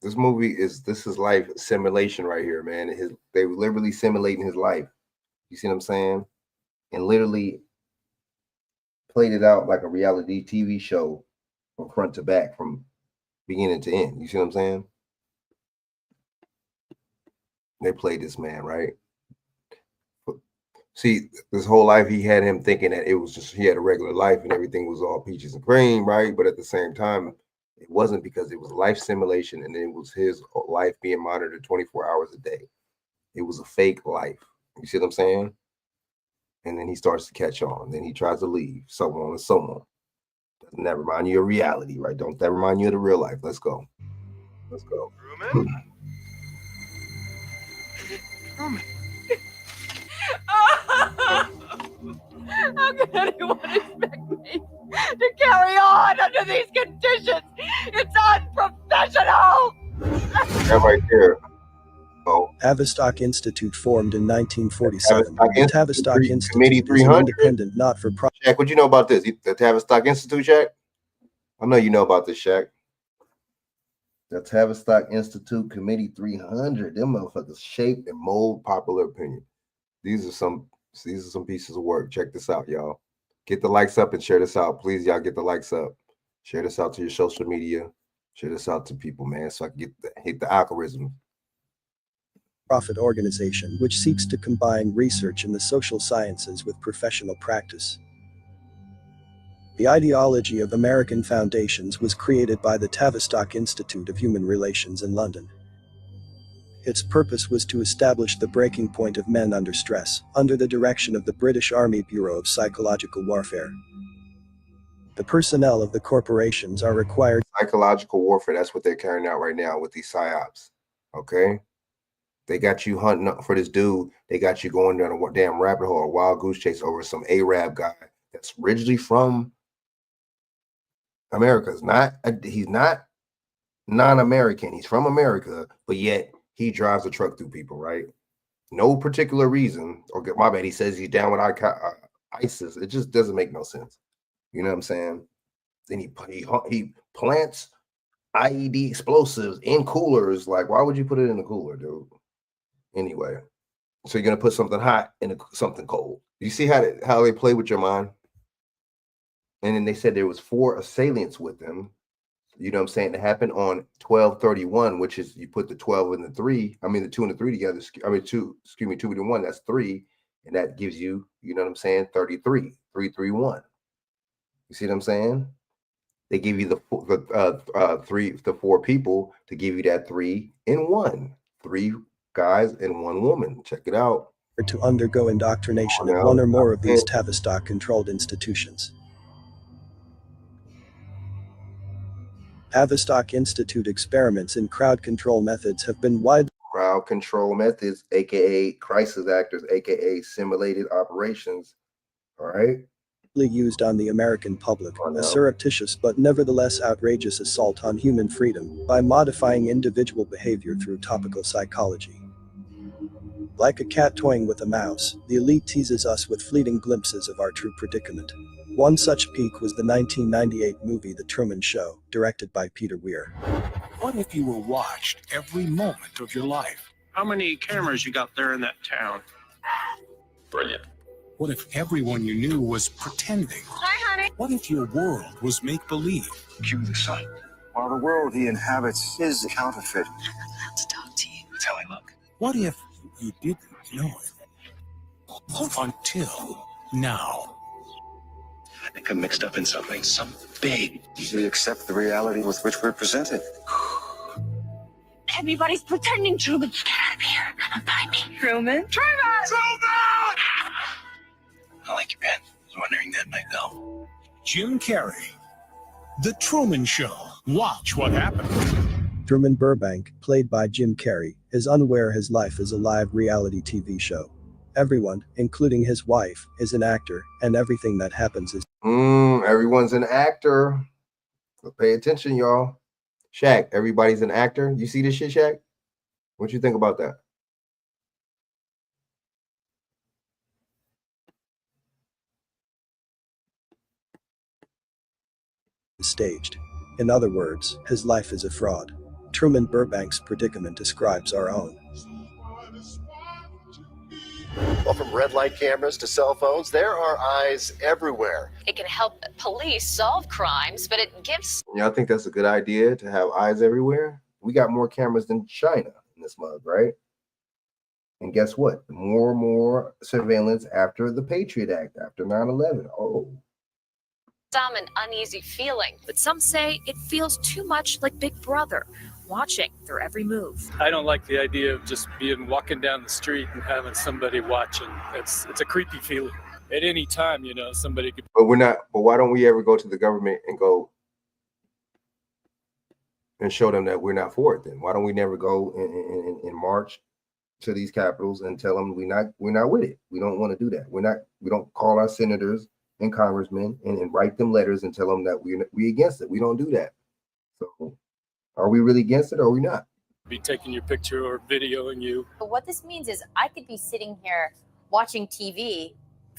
This movie is life simulation right here, man. They were literally simulating his life. You see what I'm saying? And literally played it out like a reality TV show from front to back, from beginning to end. You see what I'm saying? They played this man, right? See, this whole life he had him thinking that it was just, he had a regular life and everything was all peaches and cream, right? But at the same time, it wasn't, because it was life simulation, and it was his life being monitored 24 hours a day. It was a fake life. You see what I'm saying? And then he starts to catch on. Then he tries to leave, so on and so on. Doesn't that remind you of reality, right? Don't that remind you of the real life? Let's go. Let's go.
Truman?
How can anyone expect me to carry on under these conditions? It's unprofessional!
That right there. Oh.
Tavistock Institute formed in 1947. The Tavistock Institute
Committee
is an
300?
independent, not-for-profit.
Shaq, what you know about this? The Tavistock Institute, Shaq? I know you know about this, Shaq. The Tavistock Institute Committee 300. Them motherfuckers shape and mold popular opinion. These are some pieces of work. Check this out, y'all. Get the likes up and share this out. Please, y'all, get the likes up. Share this out to your social media. Share this out to people, man, so I can hit the algorithm.
Profit organization which seeks to combine research in the social sciences with professional practice. The ideology of American foundations was created by the Tavistock Institute of Human Relations in London. Its purpose was to establish the breaking point of men under stress, under the direction of the British Army Bureau of Psychological Warfare. The personnel of the corporations are required.
Psychological warfare, that's what they're carrying out right now with these psyops. Okay? They got you hunting up for this dude. They got you going down a damn rabbit hole, a wild goose chase over some Arab guy that's originally from America. He's not non-American. He's from America, but yet he drives a truck through people, right? No particular reason. Or my bad, he says he's down with ISIS. It just doesn't make no sense. You know what I'm saying? Then he plants IED explosives in coolers. Like, why would you put it in a cooler, dude? Anyway, so you're gonna put something hot in something cold. You see how they play with your mind? And then they said there was 4 assailants with them. You know what I'm saying? It happened on 12/31, which is you put the 12 and the 3. I mean the 2 and the 3 together. 2 and 1. That's 3, and that gives you, you know what I'm saying? 33, 331. You see what I'm saying? They give you the 4 people to give you that 3 and 1. 3 guys and 1 woman. Check it out.
To undergo indoctrination at one or more of these Tavistock-controlled institutions. Tavistock Institute experiments in crowd control methods have been widely
crowd control methods, aka crisis actors, aka simulated operations. All right.
Used on the American public, a surreptitious but nevertheless outrageous assault on human freedom by modifying individual behavior through topical psychology. Like a cat toying with a mouse, the elite teases us with fleeting glimpses of our true predicament. One such peek was the 1998 movie The Truman Show, directed by Peter Weir.
What if you were watched every moment of your life? How many cameras you got there in that town? Brilliant. What if everyone you knew was pretending?
Hi, honey.
What if your world was make-believe?
Cue the sun. While the world he inhabits is counterfeit.
I'm not allowed to talk to you.
That's how I look.
What if you didn't know it? Until now.
I think I'm mixed up in something big. We accept the reality with which we're presented.
Everybody's pretending, Truman. Get out of here. Find me. Truman? Truman!
I like you, man. I was wondering that myself.
Jim Carrey. The Truman Show. Watch what happened.
Truman Burbank, played by Jim Carrey, is unaware his life is a live reality TV show. Everyone, including his wife, is an actor, and everything that happens is
everyone's an actor. So pay attention, y'all. Shaq, everybody's an actor. You see this shit, Shaq? What you think about that?
staged. In other words, his life is a fraud. Truman Burbank's predicament describes our own.
Well, from red light cameras to cell phones, there are eyes everywhere.
It can help police solve crimes, but it gives...
Yeah, I think that's a good idea to have eyes everywhere. We got more cameras than China in this mug, right? And guess what? More and more surveillance after the Patriot Act, after 9/11. Oh.
Some an uneasy feeling, but some say it feels too much like Big Brother, watching their every move.
I don't like the idea of just walking down the street and having somebody watching. It's a creepy feeling. At any time, you know, somebody could.
But we're not. But why don't we ever go to the government and go and show them that we're not for it? Then why don't we never go in March to these capitals and tell them we're not with it? We don't want to do that. We don't call our senators and congressmen and write them letters and tell them that we against it. We don't do that. So are we really against it or are we not?
Be taking your picture or videoing you.
But what this means is I could be sitting here watching TV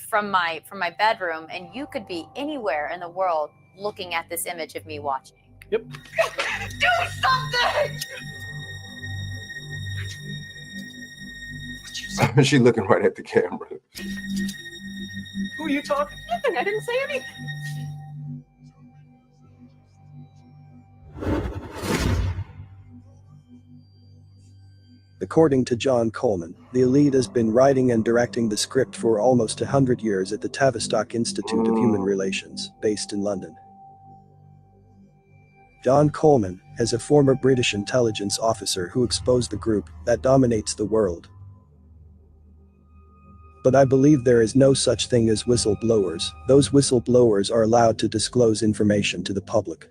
from my bedroom, and you could be anywhere in the world looking at this image of me watching.
Yep.
Do something!
She's looking right at the camera.
Who are you talking? Nothing. I didn't say anything.
The According to John Coleman, the elite has been writing and directing the script for almost 100 years at the Tavistock Institute of Human Relations, based in London. John Coleman is a former British intelligence officer who exposed the group that dominates the world. But I believe there is no such thing as whistleblowers. Those whistleblowers are allowed to disclose information to the public.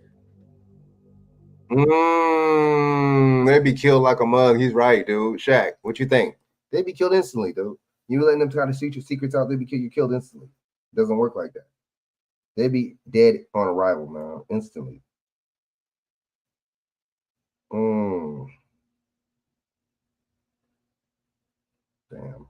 They'd be killed like a mug. He's right, dude. Shaq, what you think? They'd be killed instantly, dude. You letting them try to shoot your secrets out, they'd be killed instantly. It doesn't work like that. They'd be dead on arrival, man, instantly. Damn.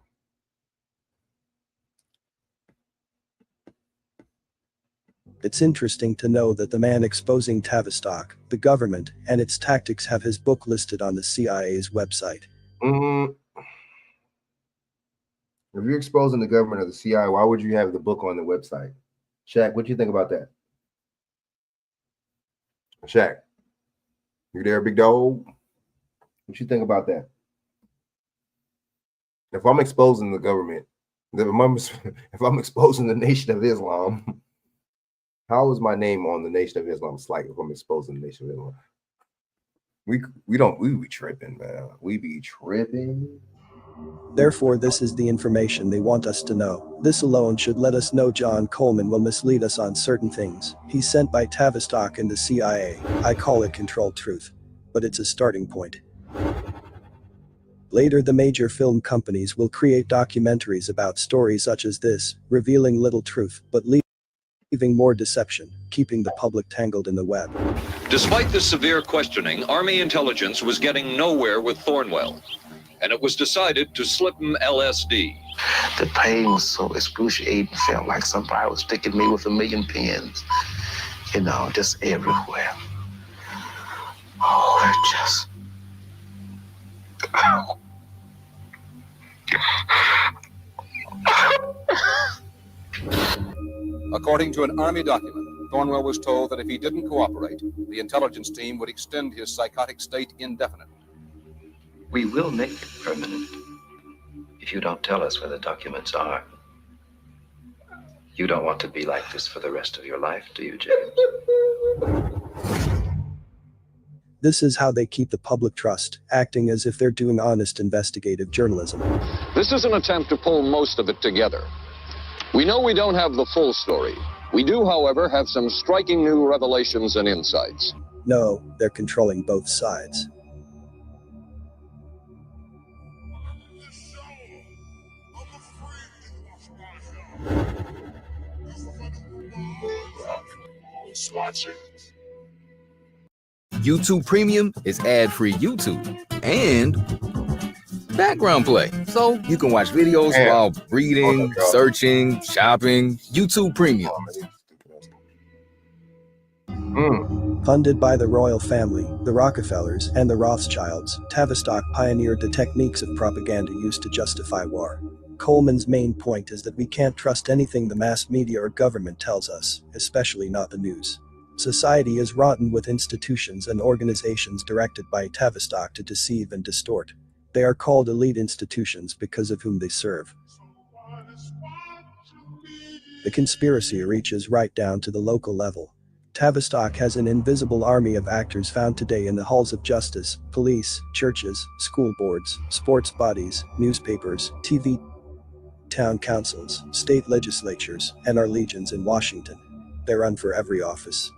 It's interesting to know that the man exposing Tavistock, the government, and its tactics have his book listed on the CIA's website.
If you're exposing the government or the CIA, why would you have the book on the website? Shaq, what do you think about that? Shaq, you there, big dog? What you think about that? If I'm exposing the government, if I'm exposing the Nation of Islam, how is my name on the Nation of Islam site if I'm exposing the Nation of Islam? We be tripping, man. We be tripping.
Therefore, this is the information they want us to know. This alone should let us know John Coleman will mislead us on certain things. He's sent by Tavistock and the CIA. I call it controlled truth, but it's a starting point. Later, the major film companies will create documentaries about stories such as this, revealing little truth, but leaving more deception, keeping the public tangled in the web.
Despite the severe questioning, Army intelligence was getting nowhere with Thornwell, and it was decided to slip him LSD.
The pain was so excruciating, felt like somebody was sticking me with 1,000,000 pins, just everywhere. Oh, it just...
According to an Army document, Thornwell was told that if he didn't cooperate, the intelligence team would extend his psychotic state indefinitely.
We will make it permanent if you don't tell us where the documents are. You don't want to be like this for the rest of your life, do you, James?
This is how they keep the public trust, acting as if they're doing honest investigative journalism.
This is an attempt to pull most of it together. We know we don't have the full story. We do, however, have some striking new revelations and insights.
No, they're controlling both sides.
YouTube Premium is ad-free YouTube and background play. So you can watch videos while reading, searching, shopping. YouTube Premium.
Funded by the royal family, the Rockefellers, and the Rothschilds, Tavistock pioneered the techniques of propaganda used to justify war. Coleman's main point is that we can't trust anything the mass media or government tells us, especially not the news. Society is rotten with institutions and organizations directed by Tavistock to deceive and distort. They are called elite institutions because of whom they serve. The conspiracy reaches right down to the local level. Tavistock has an invisible army of actors found today in the halls of justice, police, churches, school boards, sports bodies, newspapers, TV, town councils, state legislatures, and our legions in Washington. They run for every office.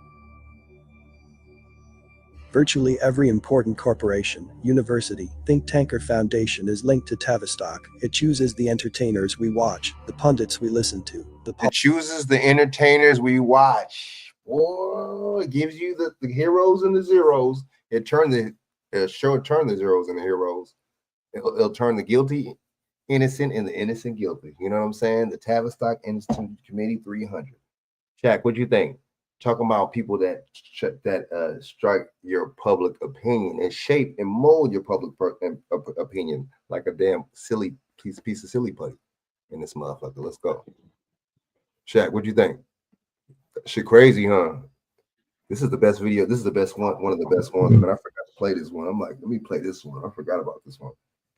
Virtually every important corporation, university, think tank or foundation is linked to Tavistock. It chooses the entertainers we watch, the pundits we listen to.
It chooses the entertainers we watch. Oh, it gives you the heroes and the zeros. It'll turn the zeros into heroes. It'll turn the guilty innocent and the innocent guilty. You know what I'm saying? The Tavistock Institute Committee 300. Chaq, what do you think? Talking about people that strike your public opinion and shape and mold your public opinion like a damn silly piece of silly putty in this motherfucker. Let's go. Shaq, what do you think? Shit crazy, huh? This is the best video. This is the best one of the best ones. But I forgot to play this one. I'm like, let me play this one. I forgot about this one.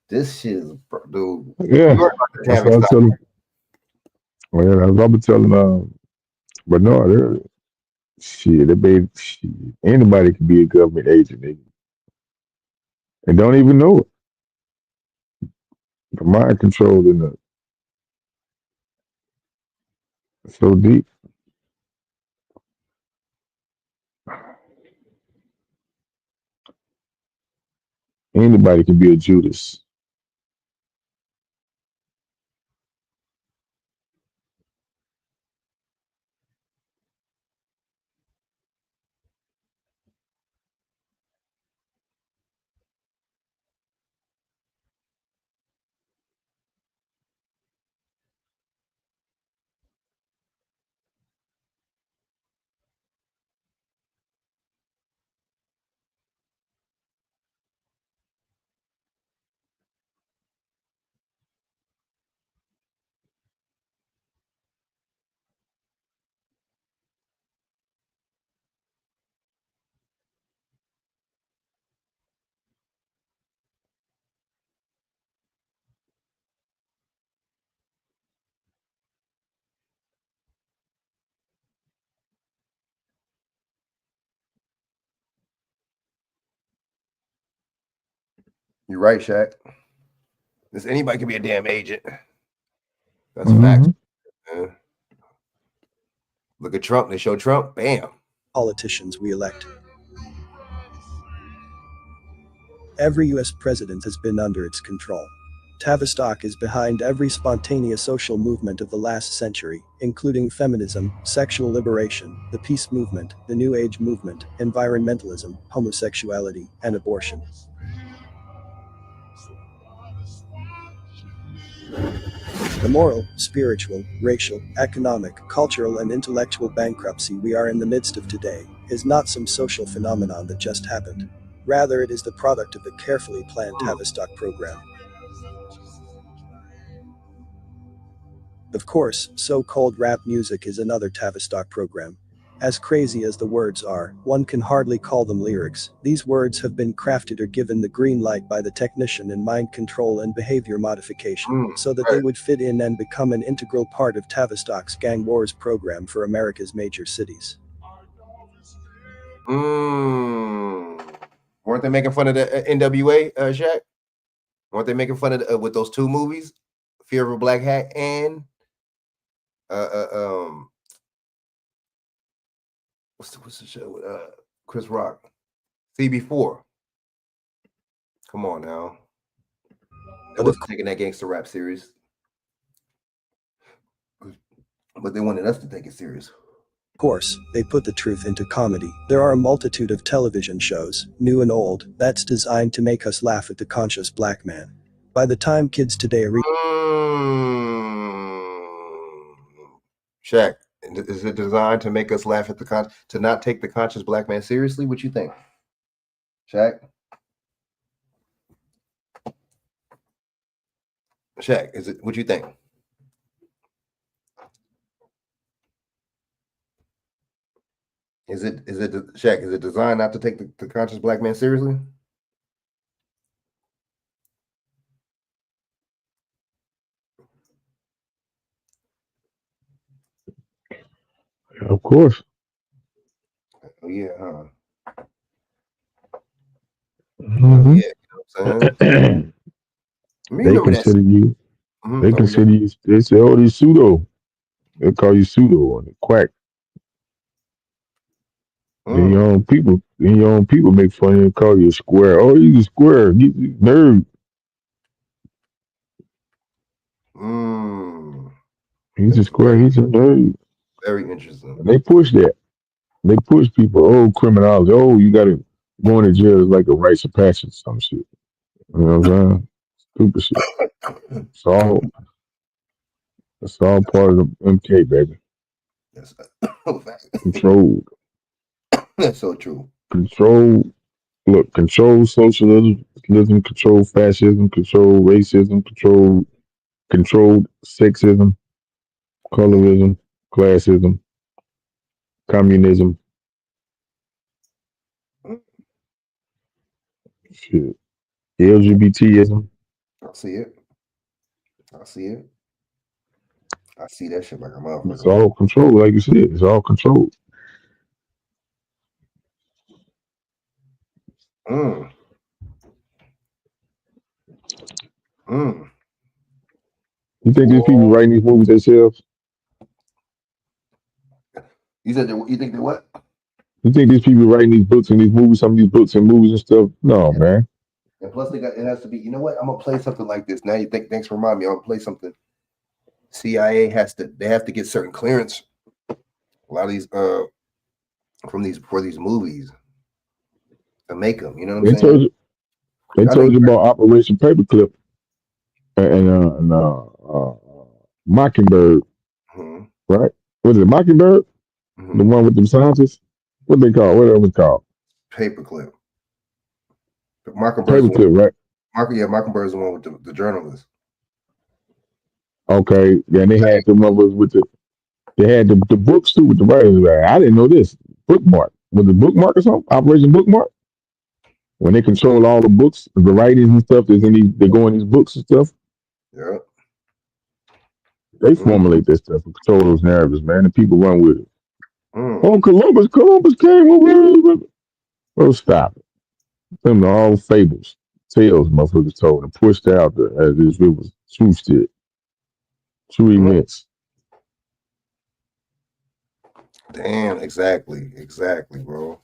This shit is, dude.
Yeah,
You heard about the
that's
Tammy
what I
stop.
tell them. Well, yeah, that's what I'm telling. But no, shit, shit. Anybody can be a government agent, and don't even know it. The mind control in the so deep. Anybody can be a Judas.
You're right, Shaq. This anybody can be a damn agent. That's facts.
Mm-hmm.
Man. Look at Trump. They show Trump. Bam.
Politicians we elect. Every U.S. president has been under its control. Tavistock is behind every spontaneous social movement of the last century, including feminism, sexual liberation, the peace movement, the New Age movement, environmentalism, homosexuality, and abortion. The moral, spiritual, racial, economic, cultural, and intellectual bankruptcy we are in the midst of today is not some social phenomenon that just happened. Rather, it is the product of a carefully planned Tavistock program. Of course, so-called rap music is another Tavistock program. As crazy as the words are, one can hardly call them lyrics. These words have been crafted or given the green light by the technician in mind control and behavior modification, so that they would fit in and become an integral part of Tavistock's Gang Wars program for America's major cities.
Weren't they making fun of the NWA, Shaq? Weren't they making fun of with those two movies, Fear of a Black Hat and what's the show with Chris Rock? CB4. Come on now. They wasn't taking that gangster rap serious. But they wanted us to take it serious.
Of course, they put the truth into comedy. There are a multitude of television shows, new and old, that's designed to make us laugh at the conscious black man. By the time kids today are
Shaq, is it designed to make us laugh at to not take the conscious black man seriously? What you think, Shaq? Shaq, is it? What you think? Is it Shaq? Is it designed not to take the conscious black man seriously?
Of course.
Oh yeah, huh?
Mm-hmm.
Yeah, you know what I'm saying?
They consider you. They
Oh,
consider you. They say, "Oh, these pseudo." They call you pseudo and quack. Then your own people make fun and call you a square. Oh, he's a square. He's a nerd. He's a square. He's a nerd.
Very interesting.
And they push that. They push people. Oh, criminology. Oh, you got to go into jail is like a rites of passage. Some shit. You know what I'm saying? Stupid shit. It's all part of the MK, baby.
Yes.
Controlled.
That's so true.
Control socialism, control fascism, control racism, controlled sexism, colorism, classism, communism, shit, LGBTism.
I see it. I see it. I see that shit like a
It's
motherfucker.
all controlled, like you said. It's all controlled.
Mm. Mm.
You think these people writing these movies themselves?
You said you think they what?
You think these people writing these books and these movies, some of these books and movies and stuff? No, man.
And plus, it has to be. You know what? I'm gonna play something like this. Now you think? Thanks for reminding me. I'm gonna play something. CIA they have to get certain clearance. A lot of these for these movies to make them. You know what I'm saying?
They
I know
told you about Operation Paperclip and Mockingbird,
Mhm.
right? Was it Mockingbird? The one with them scientists? What they call? What it was called?
Paperclip. Mockingbird's
Paperclip, right?
Mockingbird's the one with the journalist.
Okay. Yeah, they had the ones with they had the books too with the writers. Right? I didn't know this. Bookmark. Was it Bookmark or something? Operation Bookmark? When they control all the books, the writings and stuff that's in these, they go in these books and stuff.
Yeah.
They formulate this stuff and control those narratives, man, and people run with it.
Mm.
Oh, Columbus came over. Well, stop it. Them are all fables, tales motherfuckers told and pushed out there as if it was true shit, true events.
Damn, exactly, bro.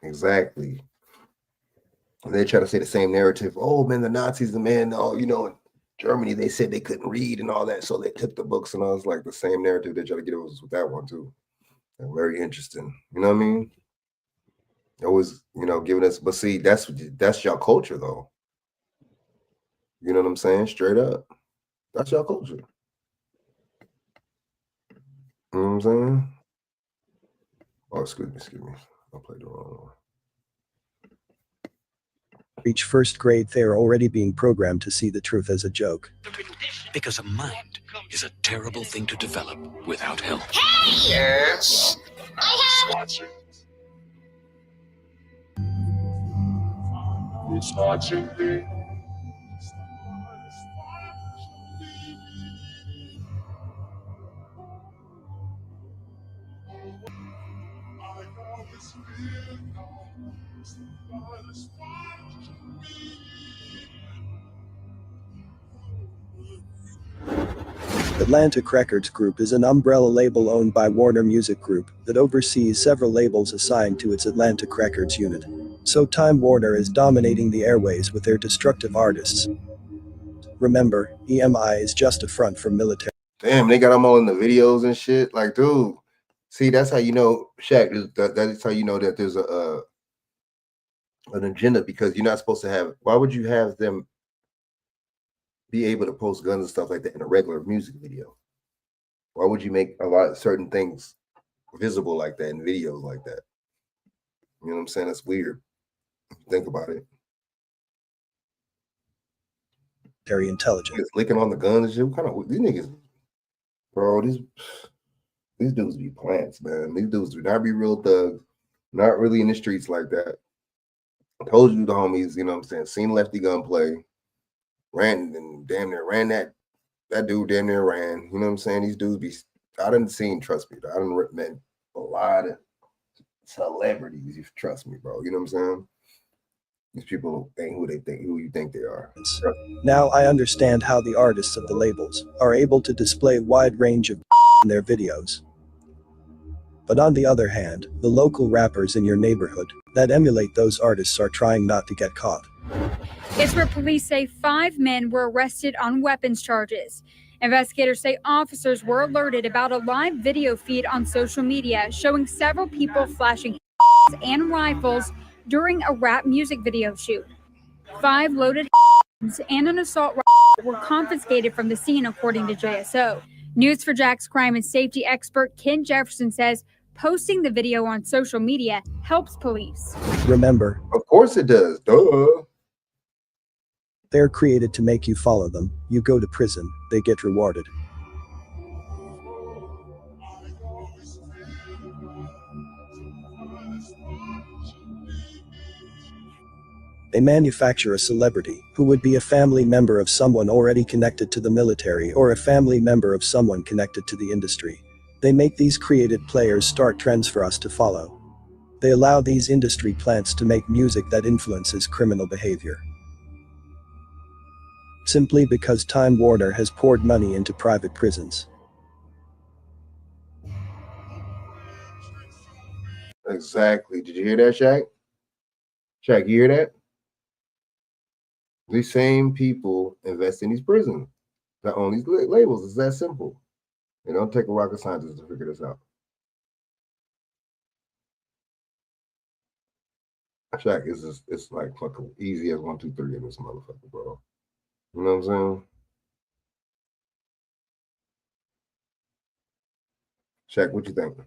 Exactly. And they try to say the same narrative. Oh man, the Nazis, the man, oh, you know, in Germany, they said they couldn't read and all that, so they took the books, and I was like the same narrative they try to get us with that one too. And very interesting. You know what I mean? Always, you know, giving us, but see, that's your culture though. You know what I'm saying? Straight up. That's your culture. You know what I'm saying? Oh, excuse me. I played the wrong one.
Reach first grade, they are already being programmed to see the truth as a joke.
Because a mind is a terrible thing to develop without help.
Yes. He's watching me.
Atlantic Records Group is an umbrella label owned by Warner Music Group that oversees several labels assigned to its Atlantic Records unit. So Time Warner is dominating the airways with their destructive artists. Remember, EMI is just a front for military.
Damn, they got them all in the videos and shit. Like, dude, see, that's how you know, Shaq. That's how you know that there's an agenda, because you're not supposed to have. Why would you have them be able to post guns and stuff like that in a regular music video? Why would you make a lot of certain things visible like that in videos like that? You know what I'm saying? That's weird. Think about it.
Very intelligent.
It's licking on the guns and shit. What kind of these niggas, bro? These dudes be plants, man. These dudes do not be real thugs. Not really in the streets like that. I told you the homies, you know what I'm saying? Seen Lefty Gunplay. Ran and damn near ran that dude damn near ran. You know what I'm saying? These dudes be, I didn't seen, trust me, I didn't met a lot of celebrities, you trust me, bro. You know what I'm saying? These people ain't who you think they are.
Now I understand how the artists of the labels are able to display wide range of in their videos. But on the other hand, the local rappers in your neighborhood that emulate those artists are trying not to get caught.
It's where police say 5 men were arrested on weapons charges. Investigators say officers were alerted about a live video feed on social media showing several people flashing and rifles during a rap music video shoot. 5 loaded and an assault rifle were confiscated from the scene, according to JSO. News4Jack's crime and safety expert Ken Jefferson says posting the video on social media helps police.
Remember,
of course it does. Duh.
They're created to make you follow them. You go to prison, they get rewarded. They manufacture a celebrity who would be a family member of someone already connected to the military or a family member of someone connected to the industry. They make these created players start trends for us to follow. They allow these industry plants to make music that influences criminal behavior. Simply because Time Warner has poured money into private prisons.
Exactly. Did you hear that, Shaq? Shaq, you hear that? These same people invest in these prisons that own these labels. It's that simple. It don't take a rocket scientist to figure this out. Shaq, it's like fucking easy as 1, 2, 3 in this motherfucker, bro. You know what I'm saying? Shaq, what you think?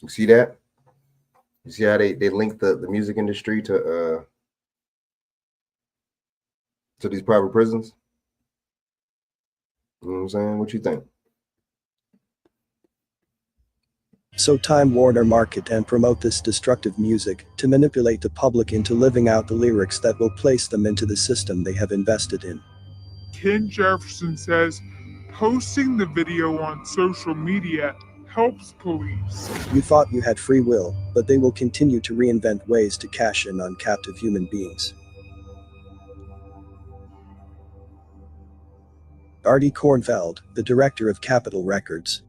You see that? You see how they link the music industry to these private prisons? You know what I'm saying? What you think?
So Time Warner market and promote this destructive music to manipulate the public into living out the lyrics that will place them into the system they have invested in.
Ken Jefferson says posting the video on social media helps police.
You thought you had free will, but they will continue to reinvent ways to cash in on captive human beings. Artie Kornfeld, the director of Capitol Records,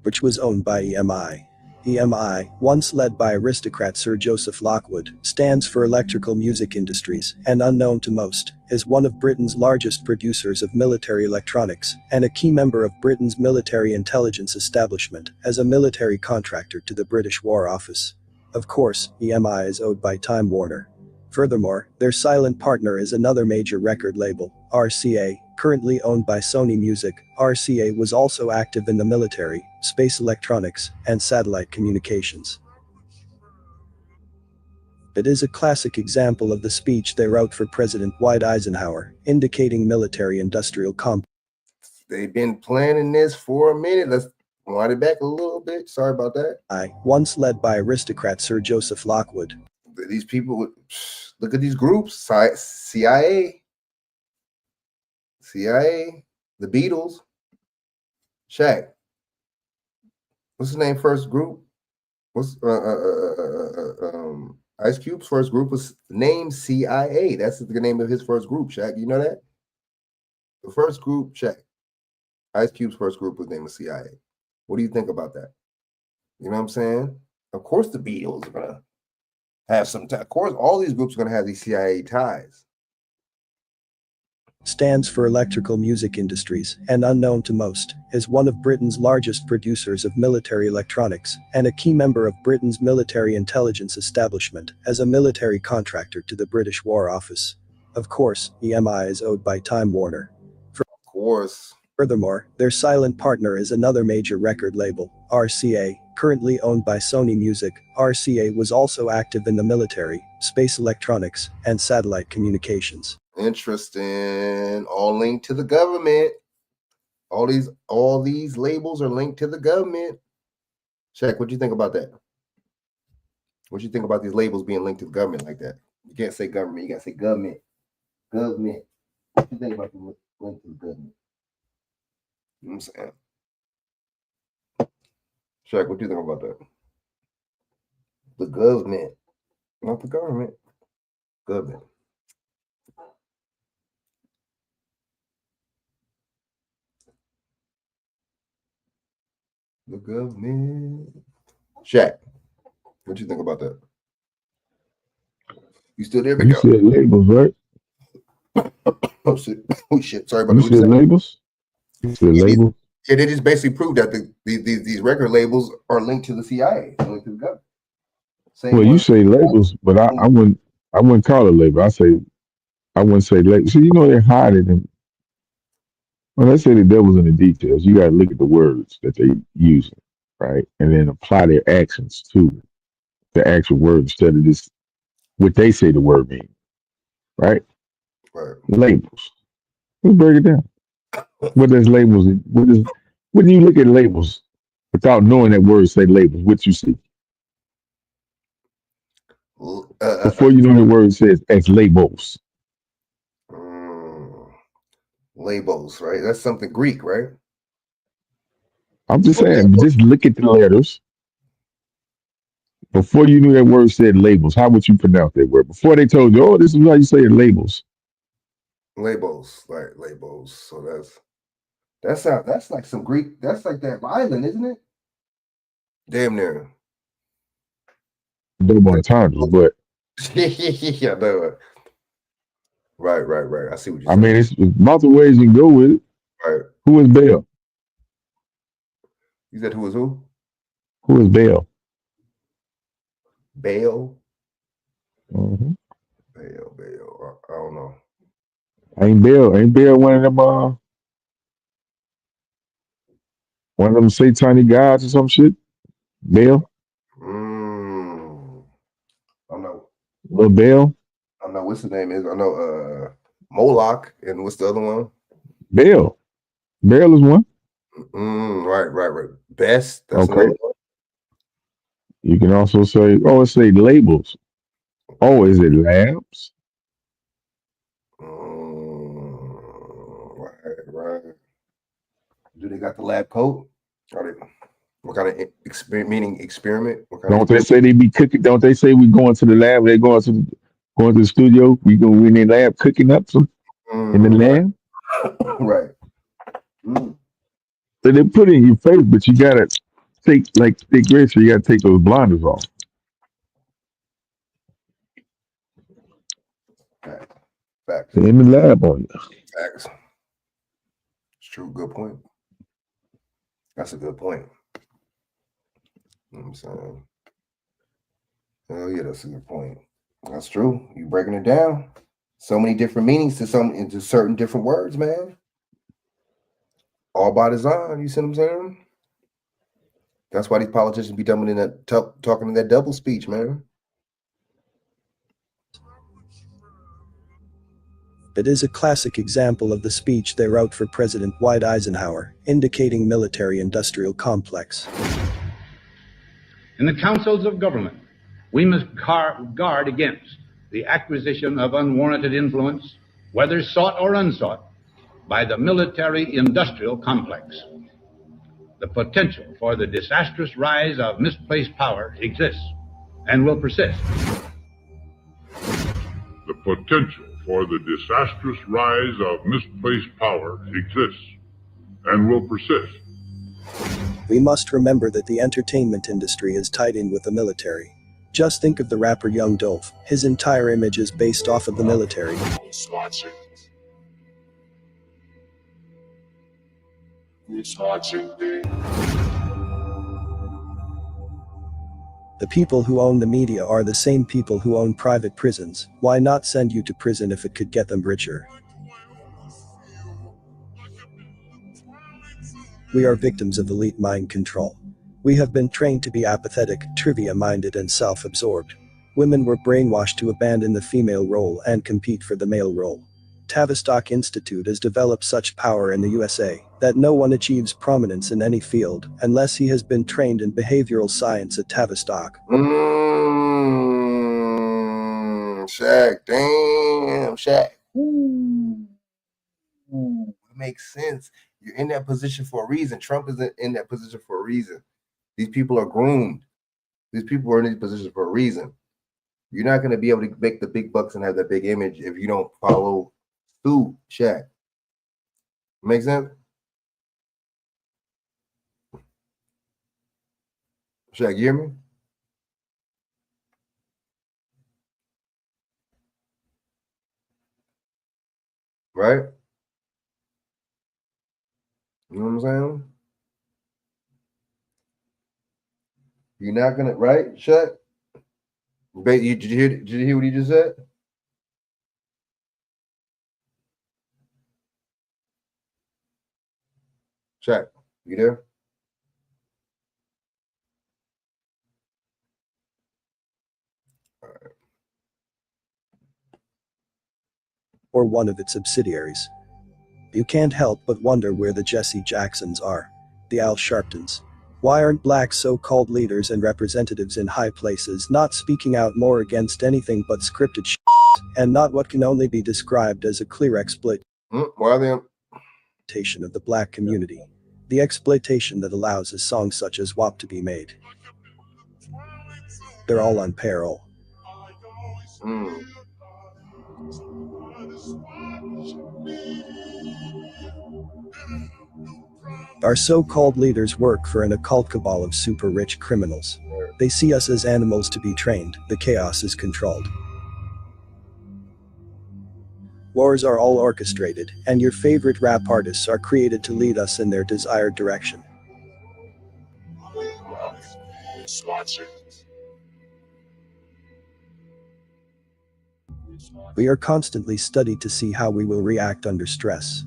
which was owned by EMI. EMI, once led by aristocrat Sir Joseph Lockwood, stands for Electrical Music Industries, and unknown to most, is one of Britain's largest producers of military electronics, and a key member of Britain's military intelligence establishment, as a military contractor to the British War Office. Of course, EMI is owned by Time Warner. Furthermore, their silent partner is another major record label, RCA, currently owned by Sony Music. RCA was also active in the military, space electronics, and satellite communications. It is a classic example of the speech they wrote for President Dwight Eisenhower, indicating military-industrial complex.
They've been planning this for a minute. Let's wind it back a little bit. Sorry about that.
Once led by aristocrat Sir Joseph Lockwood.
These people, look at these groups, CIA, the Beatles, Shaq. What's his name? First group? What's Ice Cube's first group was named CIA. That's the name of his first group, Shaq. You know that? The first group, Shaq. Ice Cube's first group was named CIA. What do you think about that? You know what I'm saying? Of course the Beatles are gonna have some of course, all these groups are going to have these CIA ties.
Stands for Electrical Music Industries, and unknown to most, is one of Britain's largest producers of military electronics, and a key member of Britain's military intelligence establishment, as a military contractor to the British War Office. Of course, EMI is owned by Time Warner.
Of course.
Furthermore, their silent partner is another major record label, RCA, currently owned by Sony Music. RCA was also active in the military, space electronics, and satellite communications.
Interesting. All linked to the government. All these labels are linked to the government. Shaq, what do you think about that? What do you think about these labels being linked to the government like that? You can't say government, you gotta say government. Government. What do you think about the link to the government? You know what I'm saying? Shaq, what do you think about that? The government, not the government. Government. The government. Shaq, what you think about that? You still there,
You said labels, right?
Oh shit! Oh shit! Sorry about
You
that.
said labels. You said labels.
Yeah, they just basically proved that these record labels are linked to the CIA, linked to the government.
Well, you say labels, but I wouldn't call it label. I wouldn't say label. So you know they're hiding them. Well, let's say the devil's in the details. You got to look at the words that they using, right, and then apply their actions to the actual word instead of just what they say the word means, right?
Right.
Labels. Let's break it down. What does labels? When you look at labels without knowing that word say labels, what you see? Before you know the word, it says as labels.
Labels, right? That's something Greek, right?
I'm just saying, just look at the letters. Before you knew that word said labels, how would you pronounce that word? Before they told you, oh, this is how you say it, labels.
Labels, right? Labels. So that's like some Greek. That's like that island, isn't it? Damn near.
Double entendres, but
Yeah, no. Right. I see what you're
I
saying.
mean, it's multiple ways you can go with it.
Right.
Who is Bell?
You said who is who?
Who is Bell?
Bale.
Mm-hmm.
Bale. I don't know.
Ain't Bell one of them satanic gods or some shit? Bell?
I know.
Little Bell?
I know what's the name is. I know Moloch, and what's the other one?
Bell. Bell is one.
Right. Best. That's
Okay.
another one.
You can also say, it say labels. Oh, is it labs?
Right. Do they got the lab coat? What kind of experiment? What kind
Don't
of
they say they be cooking? Don't they say we going to the lab? They going to the studio. We in the lab cooking up some in the lab.
Right.
So they put it in your face, but you gotta take like Dick Rich. You gotta take those blinders off.
Facts.
They're in the lab on you.
Facts. It's true. Good point. That's a good point. You know what I'm saying? Hell yeah, that's a good point. That's true. You breaking it down. So many different meanings into certain different words, man. All by design. You see what I'm saying? That's why these politicians be talking in that double speech, man.
It is a classic example of the speech they wrote for President Dwight Eisenhower, indicating military-industrial complex.
In the councils of government, we must guard against the acquisition of unwarranted influence, whether sought or unsought, by the military-industrial complex. The potential for the disastrous rise of misplaced power exists and will persist.
The potential for the disastrous rise of misplaced power exists and will persist.
We must remember that the entertainment industry is tied in with the military. Just think of the rapper Young Dolph. His entire image is based off of the military. The people who own the media are the same people who own private prisons. Why not send you to prison if it could get them richer? We are victims of elite mind control. We have been trained to be apathetic, trivia-minded, and self-absorbed. Women were brainwashed to abandon the female role and compete for the male role. Tavistock Institute has developed such power in the USA that no one achieves prominence in any field unless he has been trained in behavioral science at Tavistock.
Shaq, damn, Shaq. Ooh, it makes sense. You're in that position for a reason. Trump is in that position for a reason. These people are groomed. These people are in these positions for a reason. You're not going to be able to make the big bucks and have that big image if you don't follow suit, Shaq. Make sense? Shaq, you hear me? Right? You know what I'm saying? You're not gonna, right, Shaq? Did you hear what he just said? Shaq, you there?
Or one of its subsidiaries. You can't help but wonder where the Jesse Jacksons are, the Al Sharptons, Why aren't black so-called leaders and representatives in high places not speaking out more against anything but scripted shit and not what can only be described as a clear exploitation of the black community? The exploitation that allows a song such as WAP to be made. They're all on parole. Our so-called leaders work for an occult cabal of super rich criminals. They see us as animals to be trained. The chaos is controlled. Wars are all orchestrated, and your favorite rap artists are created to lead us in their desired direction. We are constantly studied to see how we will react under stress.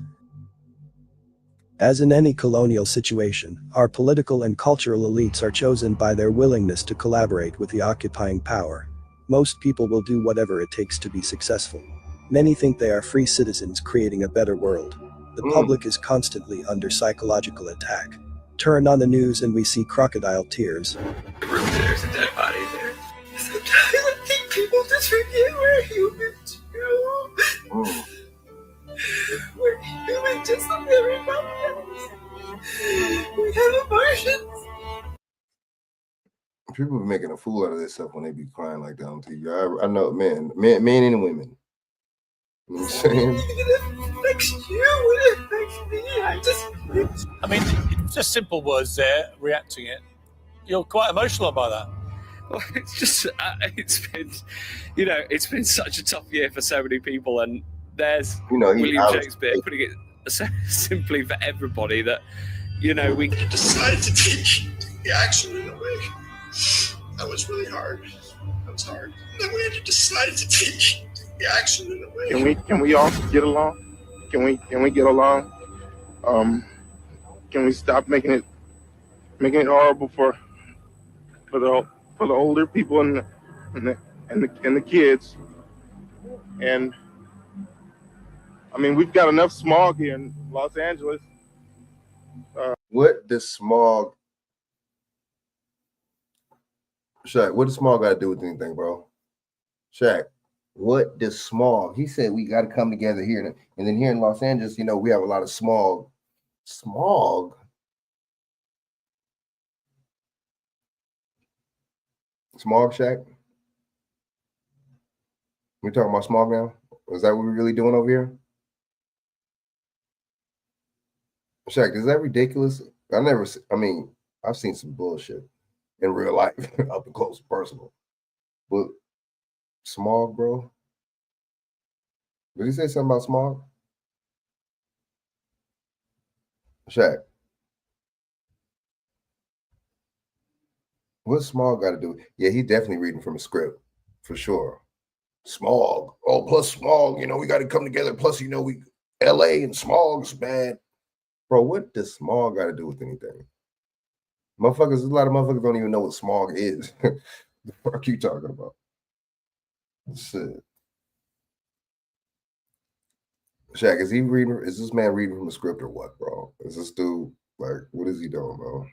As in any colonial situation, our political and cultural elites are chosen by their willingness to collaborate with the occupying power. Most people will do whatever it takes to be successful. Many think they are free citizens creating a better world. The public is constantly under psychological attack. Turn on the news and we see crocodile tears.
There's a dead body there. Sometimes I think people just forget we're human too. We're human just like everybody else. We have emotions.
People be making a fool out of this stuff when they be crying like that on TV. I know, men and women. You know what I'm saying?
It affects you. It affects me.
I mean, just simple words there, reacting it. You're quite emotional by that.
Well, it's just, it's been such a tough year for so many people, and there's William Shakespeare putting it so simply for everybody that, we
decided to take the action in a way. That was really hard. That was hard. And then we had to decide to take the action in a way.
Can we all get along? Can we get along? Can we stop making it horrible for the older people and the kids? And I mean, we've got enough smog here in Los Angeles.
What does smog? Shaq, what does smog got to do with anything, bro? Shaq, what does smog? He said we got to come together here, and then here in Los Angeles, we have a lot of smog. Smog. Smog, Shaq? We talking about smog now? Is that what we're really doing over here? Shaq, is that ridiculous? I've seen some bullshit in real life, up and close, personal. But smog, bro? Did he say something about smog? Shaq. What's smog got to do? Yeah, he's definitely reading from a script, for sure. Smog. Oh, plus smog, we got to come together. Plus, we LA and smog's bad. Bro, what does smog got to do with anything? Motherfuckers, a lot of motherfuckers don't even know what smog is. The fuck you talking about? Shit. Shaq, is this man reading from a script or what, bro? Is this dude, what is he doing, bro?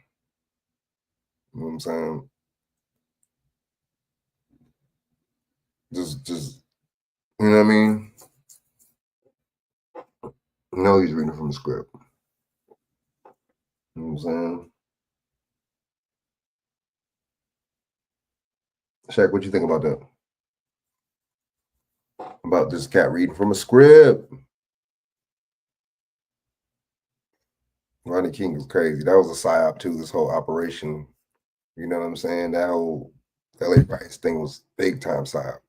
You know what I'm saying? Just, you know what I mean? No, he's reading from the script. You know what I'm saying? Shaq, what you think about that? About this cat reading from a script? Rodney King is crazy. That was a psyop too, this whole operation. You know what I'm saying? That whole LA Rice thing was big time psyop.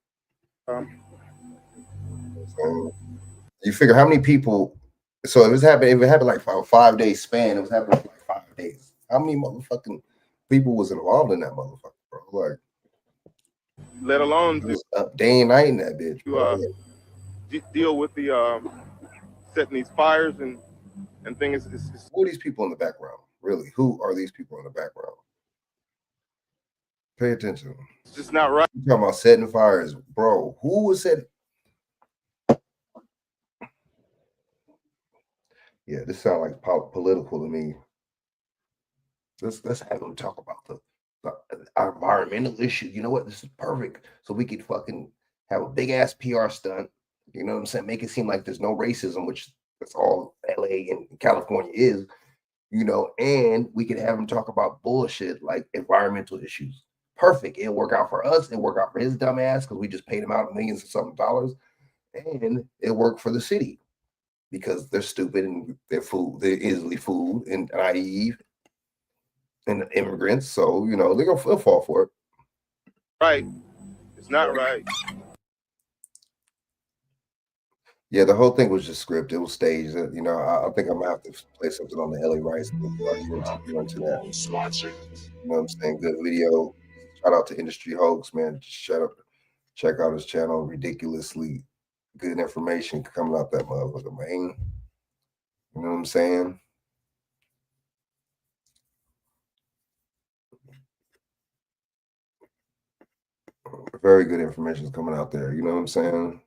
You figure how many people, so if it happened like for a 5-day span, it was happening for like 5 days. How many motherfucking people was involved in that motherfucker, bro? Like,
let alone
just up day and night in that bitch, bro.
Deal with the setting these fires and things.
Who are these people in the background? Really, who are these people in the background? Pay attention.
It's just not right.
You talking about setting fires, bro? Who was setting? Yeah, this sounds like political to me. Let's have them talk about our environmental issue. You know what? This is perfect. So we could fucking have a big ass PR stunt. You know what I'm saying? Make it seem like there's no racism, which that's all LA and California is. You know, and we could have him talk about bullshit like environmental issues. Perfect. It'll work out for us. It'll work out for his dumb ass because we just paid him out millions of something dollars, and it worked for the city because they're stupid and they're easily fooled and naive and immigrants. So you know they'll fall for it.
Right. It's not right.
Yeah, the whole thing was just scripted. It was staged. You know, I think I'm gonna have to play something on the LA Rice and start getting into that. You know what I'm saying? Good video. Shout out to Industry Hoax, man. Check out his channel. Ridiculously good information coming out that motherfucker, man. You know what I'm saying? Very good information is coming out there. You know what I'm saying?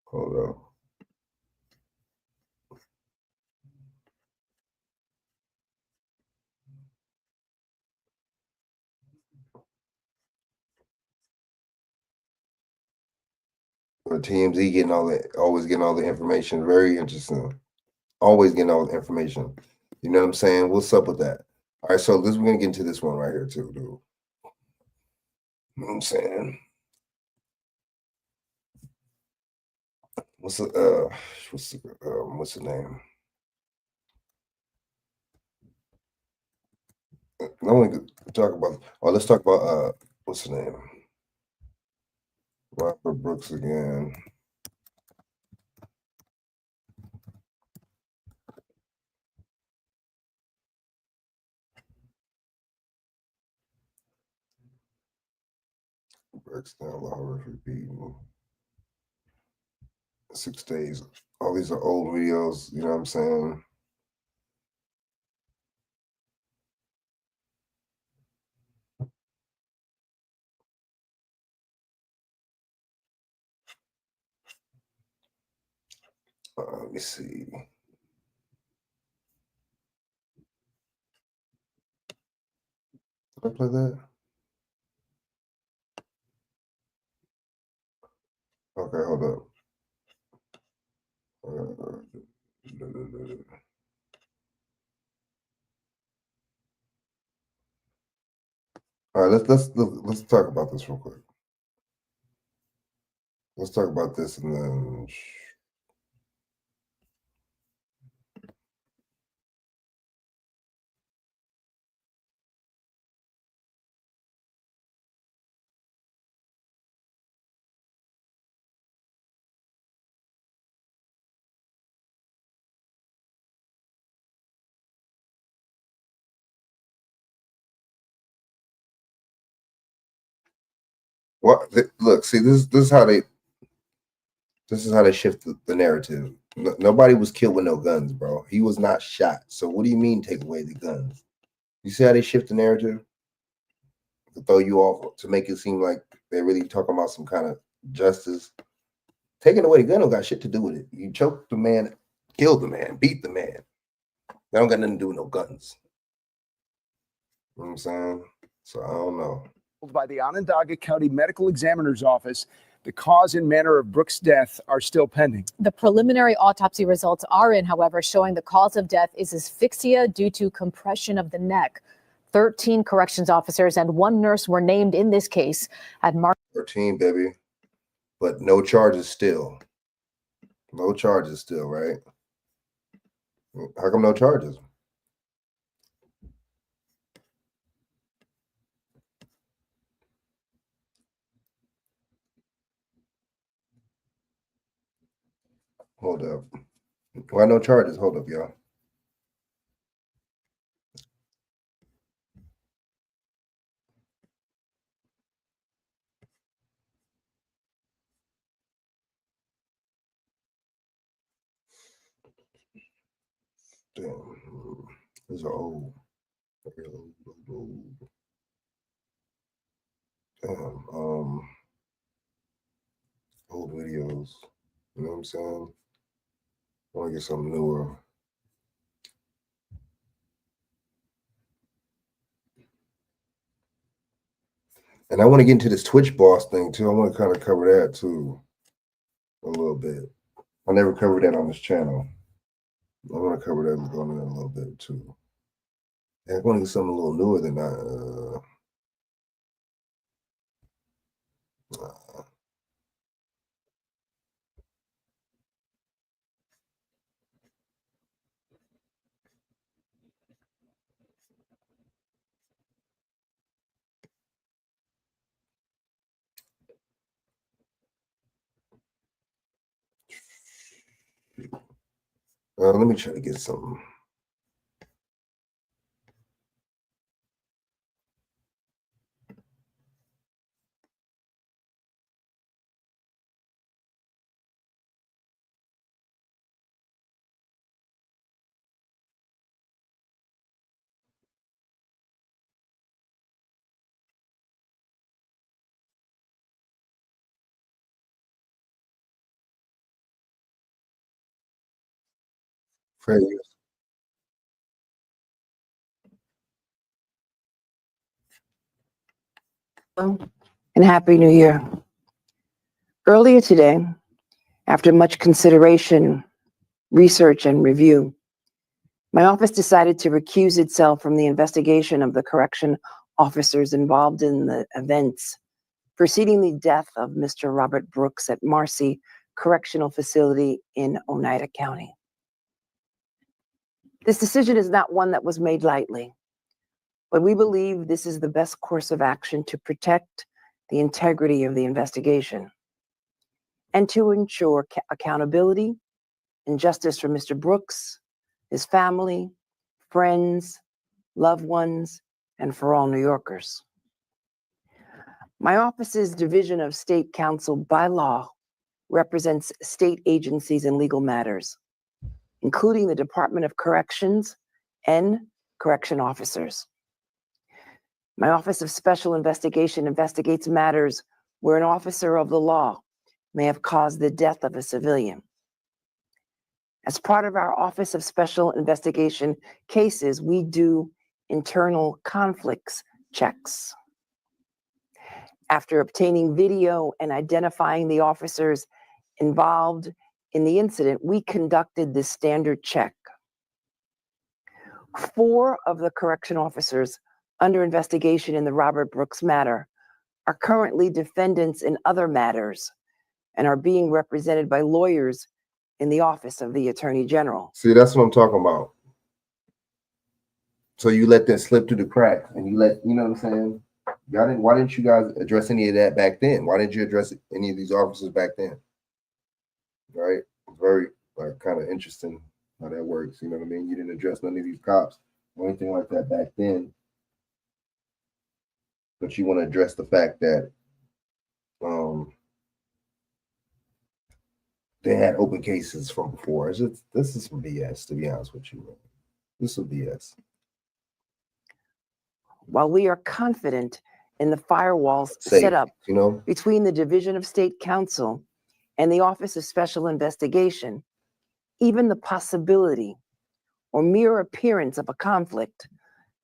Hold up. TMZ getting always getting all the information. Very interesting. Always getting all the information. You know what I'm saying? What's up with that? All right, so we're gonna get into this one right here too, dude. You know what I'm saying? What's the name? No one could talk about. Oh, let's talk about what's the name? Robert Brooks again. Breaks down the horrific beating. 6 days. All these are old videos. You know what I'm saying? Let me see. Did I play that? Okay, hold up. All right, let's talk about this real quick. Let's talk about this and then. What? Look, see, this is how they shift the narrative. Nobody was killed with no guns, bro. He was not shot. So what do you mean take away the guns? You see how they shift the narrative to throw you off to make it seem like they're really talking about some kind of justice. Taking away the gun don't got shit to do with it. You choked the man, killed the man, beat the man. That don't got nothing to do with no guns. You know what I'm saying? So I don't know.
By the Onondaga County Medical Examiner's Office, the cause and manner of Brooks' death are still pending.
The preliminary autopsy results are in, however, showing the cause of death is asphyxia due to compression of the neck. 13 corrections officers and 1 nurse were named in this case. At
13, baby. But no charges still. No charges still, right? How come no charges? Hold up. Why no charges? Hold up, y'all. Damn. These are old. Damn. Old videos. You know what I'm saying? want to get something newer. And I want to get into this Twitch boss thing too. I want to kind of cover that too a little bit. I never covered that on this channel. I want to cover that and go into that a little bit too. And I want to get something a little newer than that. Let me try to get something. Fair use.
And Happy New Year. Earlier today, after much consideration, research, and review, my office decided to recuse itself from the investigation of the correction officers involved in the events preceding the death of Mr. Robert Brooks at Marcy Correctional Facility in Oneida County. This decision is not one that was made lightly, but we believe this is the best course of action to protect the integrity of the investigation and to ensure accountability and justice for Mr. Brooks, his family, friends, loved ones, and for all New Yorkers. My office's Division of State Counsel by law represents state agencies in legal matters, including the Department of Corrections and correction officers. My Office of Special Investigation investigates matters where an officer of the law may have caused the death of a civilian. As part of our Office of Special Investigation cases, we do internal conflicts checks. After obtaining video and identifying the officers involved in the incident, we conducted this standard check. 4 of the correction officers under investigation in the Robert Brooks matter are currently defendants in other matters and are being represented by lawyers in the Office of the Attorney General.
See, that's what I'm talking about. So you let that slip through the cracks, and you let, you know what I'm saying? Why didn't you guys address any of that back then? Why didn't you address any of these officers back then? Right? Very kind of interesting how that works. You know what I mean? You didn't address none of these cops or anything like that back then. But you want to address the fact that they had open cases from before. This is some BS, to be honest with you. This is BS.
While we are confident in the firewalls set up between the Division of State Counsel and the Office of Special Investigation, even the possibility or mere appearance of a conflict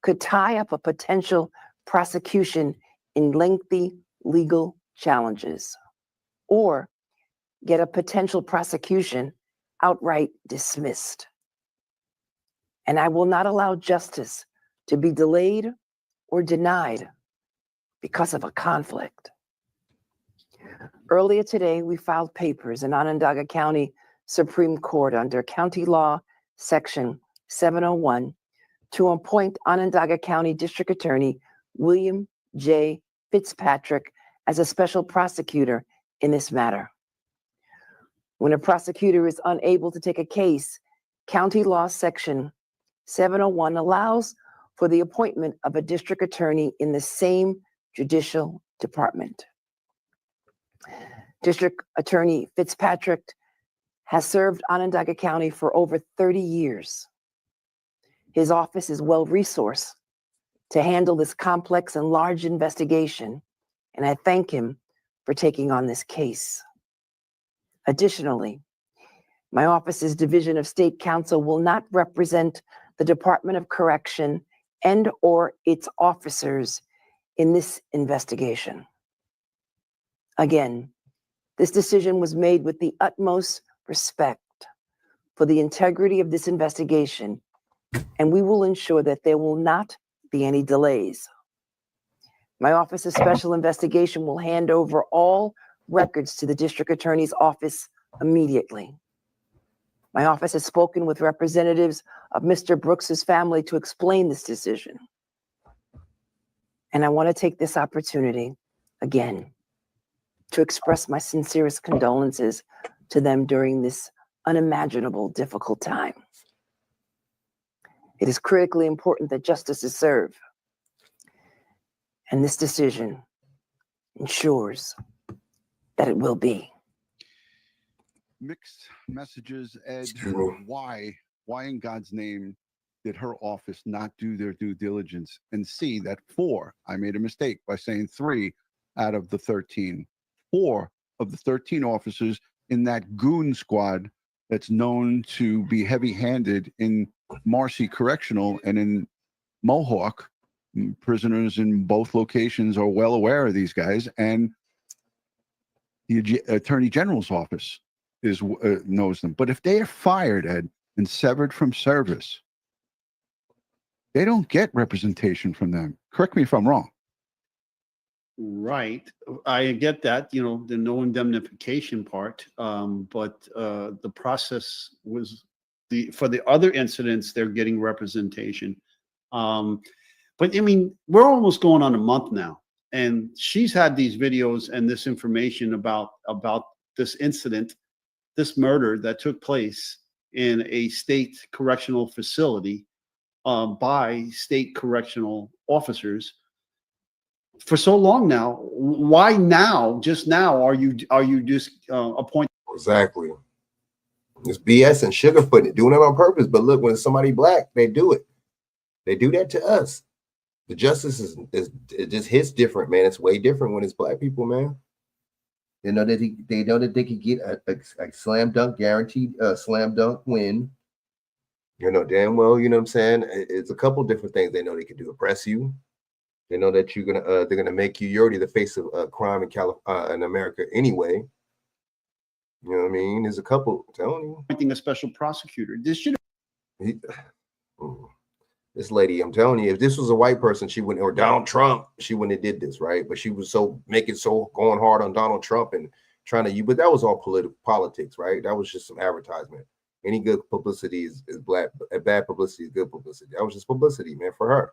could tie up a potential prosecution in lengthy legal challenges, or get a potential prosecution outright dismissed. And I will not allow justice to be delayed or denied because of a conflict. Earlier today, we filed papers in Onondaga County Supreme Court under County Law Section 701 to appoint Onondaga County District Attorney William J. Fitzpatrick as a special prosecutor in this matter. When a prosecutor is unable to take a case, County Law Section 701 allows for the appointment of a district attorney in the same judicial department. District Attorney Fitzpatrick has served Onondaga County for over 30 years. His office is well-resourced to handle this complex and large investigation, and I thank him for taking on this case. Additionally, My office's Division of State Counsel will not represent the Department of Correction and or its officers in this investigation. Again, this decision was made with the utmost respect for the integrity of this investigation, and we will ensure that there will not be any delays. My Office of Special Investigation will hand over all records to the District Attorney's Office immediately. My office has spoken with representatives of Mr. Brooks's family to explain this decision. And I want to take this opportunity again to express my sincerest condolences to them during this unimaginable, difficult time. It is critically important that justice is served. And this decision ensures that it will be.
Mixed messages, Ed. Why in God's name did her office not do their due diligence and see that 4, I made a mistake by saying 3 out of the 13, 4 of the 13 officers in that goon squad that's known to be heavy-handed in Marcy Correctional and in Mohawk. Prisoners in both locations are well aware of these guys, and the Attorney General's office knows them. But if they are fired, Ed, and severed from service, they don't get representation from them. Correct me if I'm wrong.
Right. I get that, the no indemnification part. But the process was for the other incidents, they're getting representation. But I mean, we're almost going on a month now, and she's had these videos and this information about this incident, this murder that took place in a state correctional facility by state correctional officers for so long now. Why now? Just now are you just appointing?
Exactly. It's BS and sugarcoating it, doing it on purpose. But look, when it's somebody black, they do it. They do that to us. The justice is it just hits different, man. It's way different when it's black people, man. They know that they could get a slam dunk guaranteed slam dunk win. Damn well, you know what I'm saying? It's a couple different things they know they can do. Oppress you. They know that they're gonna make you. You're already the face of crime in America anyway. You know what I mean? There's a couple. I'm telling you.
Appointing a special prosecutor. This should.
This lady, I'm telling you, if this was a white person, she wouldn't, or Donald Trump, she wouldn't have did this, right? But she was going hard on Donald Trump and trying to but that was all politics, right? That was just some advertisement. Any good publicity is black, bad publicity is good publicity. That was just publicity, man, for her.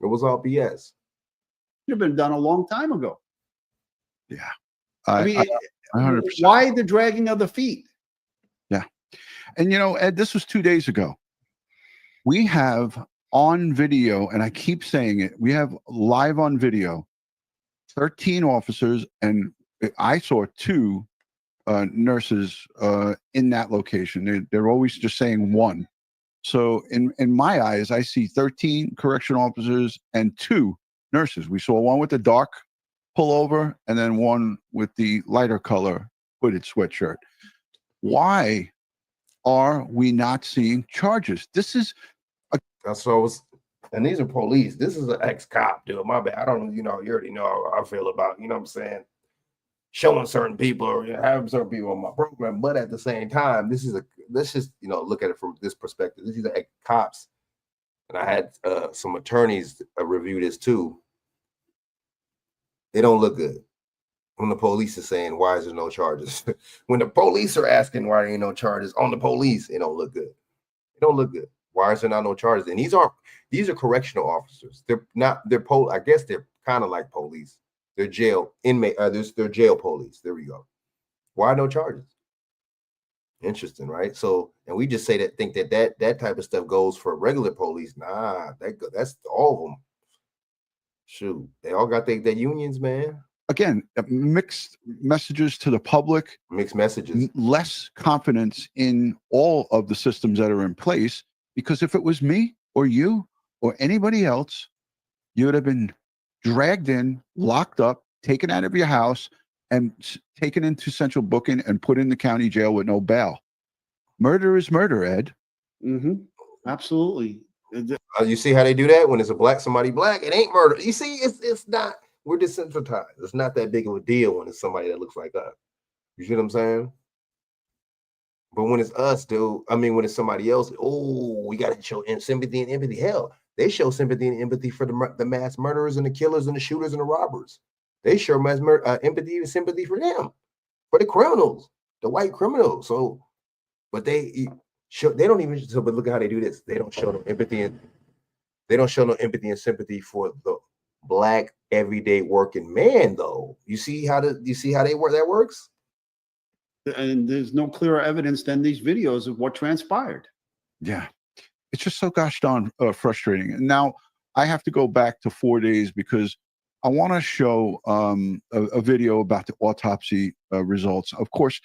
It was all BS.
Should have been done a long time ago.
Yeah.
I mean,
100%.
Why the dragging of the feet?
Yeah. And Ed, this was 2 days ago. We have on video, and I keep saying it, we have live on video, 13 officers, and I saw 2 nurses in that location. They're always just saying 1. So in my eyes, I see 13 correctional officers and 2 nurses. We saw one with the dark pullover and then one with the lighter color hooded sweatshirt. Why are we not seeing charges? This is
and these are police. This is an ex-cop, dude. My bad. I don't, you already know how I feel about, what I'm saying, showing certain people or having certain people on my program. But at the same time, let's just, look at it from this perspective. These are ex-cops. And I had some attorneys review this too. They don't look good. When the police are saying, why is there no charges? When the police are asking why there ain't no charges on the police, it don't look good. It don't look good. Why is there not no charges? And these are correctional officers. I guess they're kind of like police. They're jail inmate. They're jail police. There we go. Why no charges? Interesting, right? So, and we just think that type of stuff goes for regular police. Nah, that's all of them. Shoot, they all got their unions, man.
Again, mixed messages to the public.
Mixed messages.
Less confidence in all of the systems that are in place. Because if it was me or you or anybody else, you would have been dragged in, locked up, taken out of your house, and taken into central booking and put in the county jail with no bail. Murder is murder, Ed.
Absolutely.
You see how they do that when it's somebody black? It ain't murder. You see, it's not. We're desensitized. It's not that big of a deal when it's somebody that looks like us. You see what I'm saying? But when it's us, dude, I mean, when it's somebody else, oh, we got to show sympathy and empathy. Hell, they show sympathy and empathy for the mass murderers and the killers and the shooters and the robbers. They show empathy and sympathy for them, for the criminals, the white criminals. So, but they don't even. So, but look at how they do this. They don't show no empathy and sympathy for the black everyday working man, though. You see how they work? That works.
And there's no clearer evidence than these videos of what transpired.
Yeah, it's just so gosh darn frustrating. And now I have to go back to 4 days because I want to show a video about the autopsy results. Of course,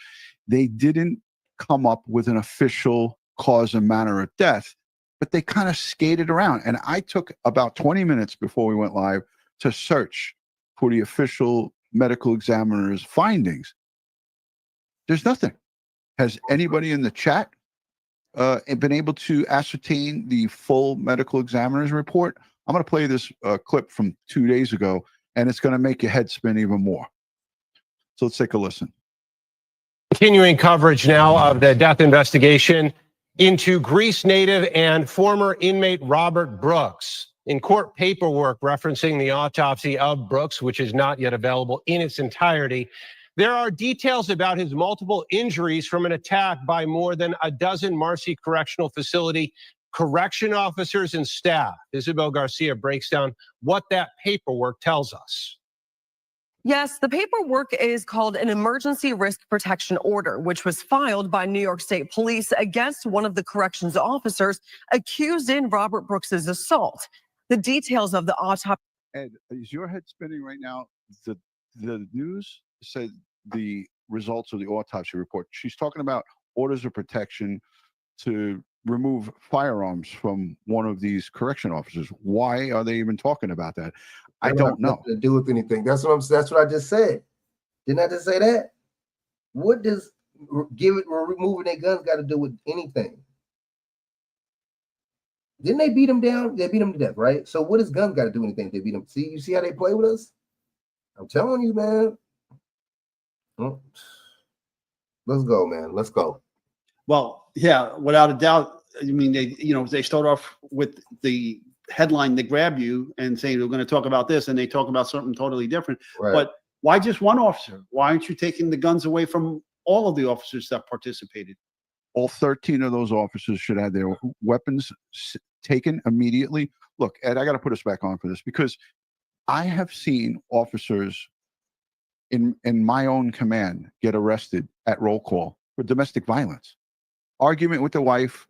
they didn't come up with an official cause and manner of death, but they kind of skated around. And I took about 20 minutes before we went live to search for the official medical examiner's findings. There's nothing. Has anybody in the chat been able to ascertain the full medical examiner's report? I'm going to play this clip from 2 days ago, and it's going to make your head spin even more. So let's take a listen.
Continuing coverage now of the death investigation into Greece native and former inmate Robert Brooks. In court paperwork referencing the autopsy of Brooks, which is not yet available in its entirety, there are details about his multiple injuries from an attack by more than a dozen Marcy Correctional Facility correction officers and staff. Isabel Garcia breaks down what that paperwork tells us.
Yes, the paperwork is called an Emergency Risk Protection Order, which was filed by New York State Police against one of the corrections officers accused in Robert Brooks's assault. The details of the autopsy.
Ed, is your head spinning right now? The news said the results of the autopsy report. She's talking about orders of protection to remove firearms from one of these correction officers. Why are they even talking about that? I don't know.
To do with anything. That's what I just said. Didn't I just say that? What does removing their guns got to do with anything? Didn't they beat him down? They beat him to death, right? So what does guns got to do anything? They beat him. See, you see how they play with us? I'm telling you, man. Let's go, man. Let's go.
Well, yeah, without a doubt. I mean, they start off with the headline that grab you and say we're going to talk about this, and they talk about something totally different.
Right.
But why just one officer? Why aren't you taking the guns away from all of the officers that participated?
All 13 of those officers should have their weapons taken immediately. Look, Ed, I got to put us back on for this because I have seen officers in my own command get arrested at roll call for domestic violence. Argument with the wife,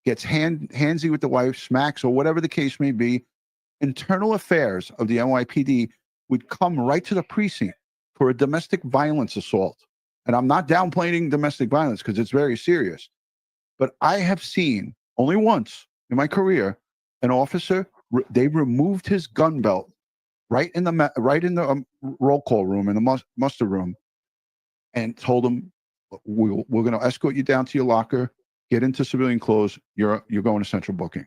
gets handsy with the wife, smacks, or whatever the case may be. Internal affairs of the NYPD would come right to the precinct for a domestic violence assault. And I'm not downplaying domestic violence because it's very serious. But I have seen only once in my career an officer, they removed his gun belt right in the roll call room, in the muster room, and told him, we're going to escort you down to your locker, get into civilian clothes, you're going to central booking.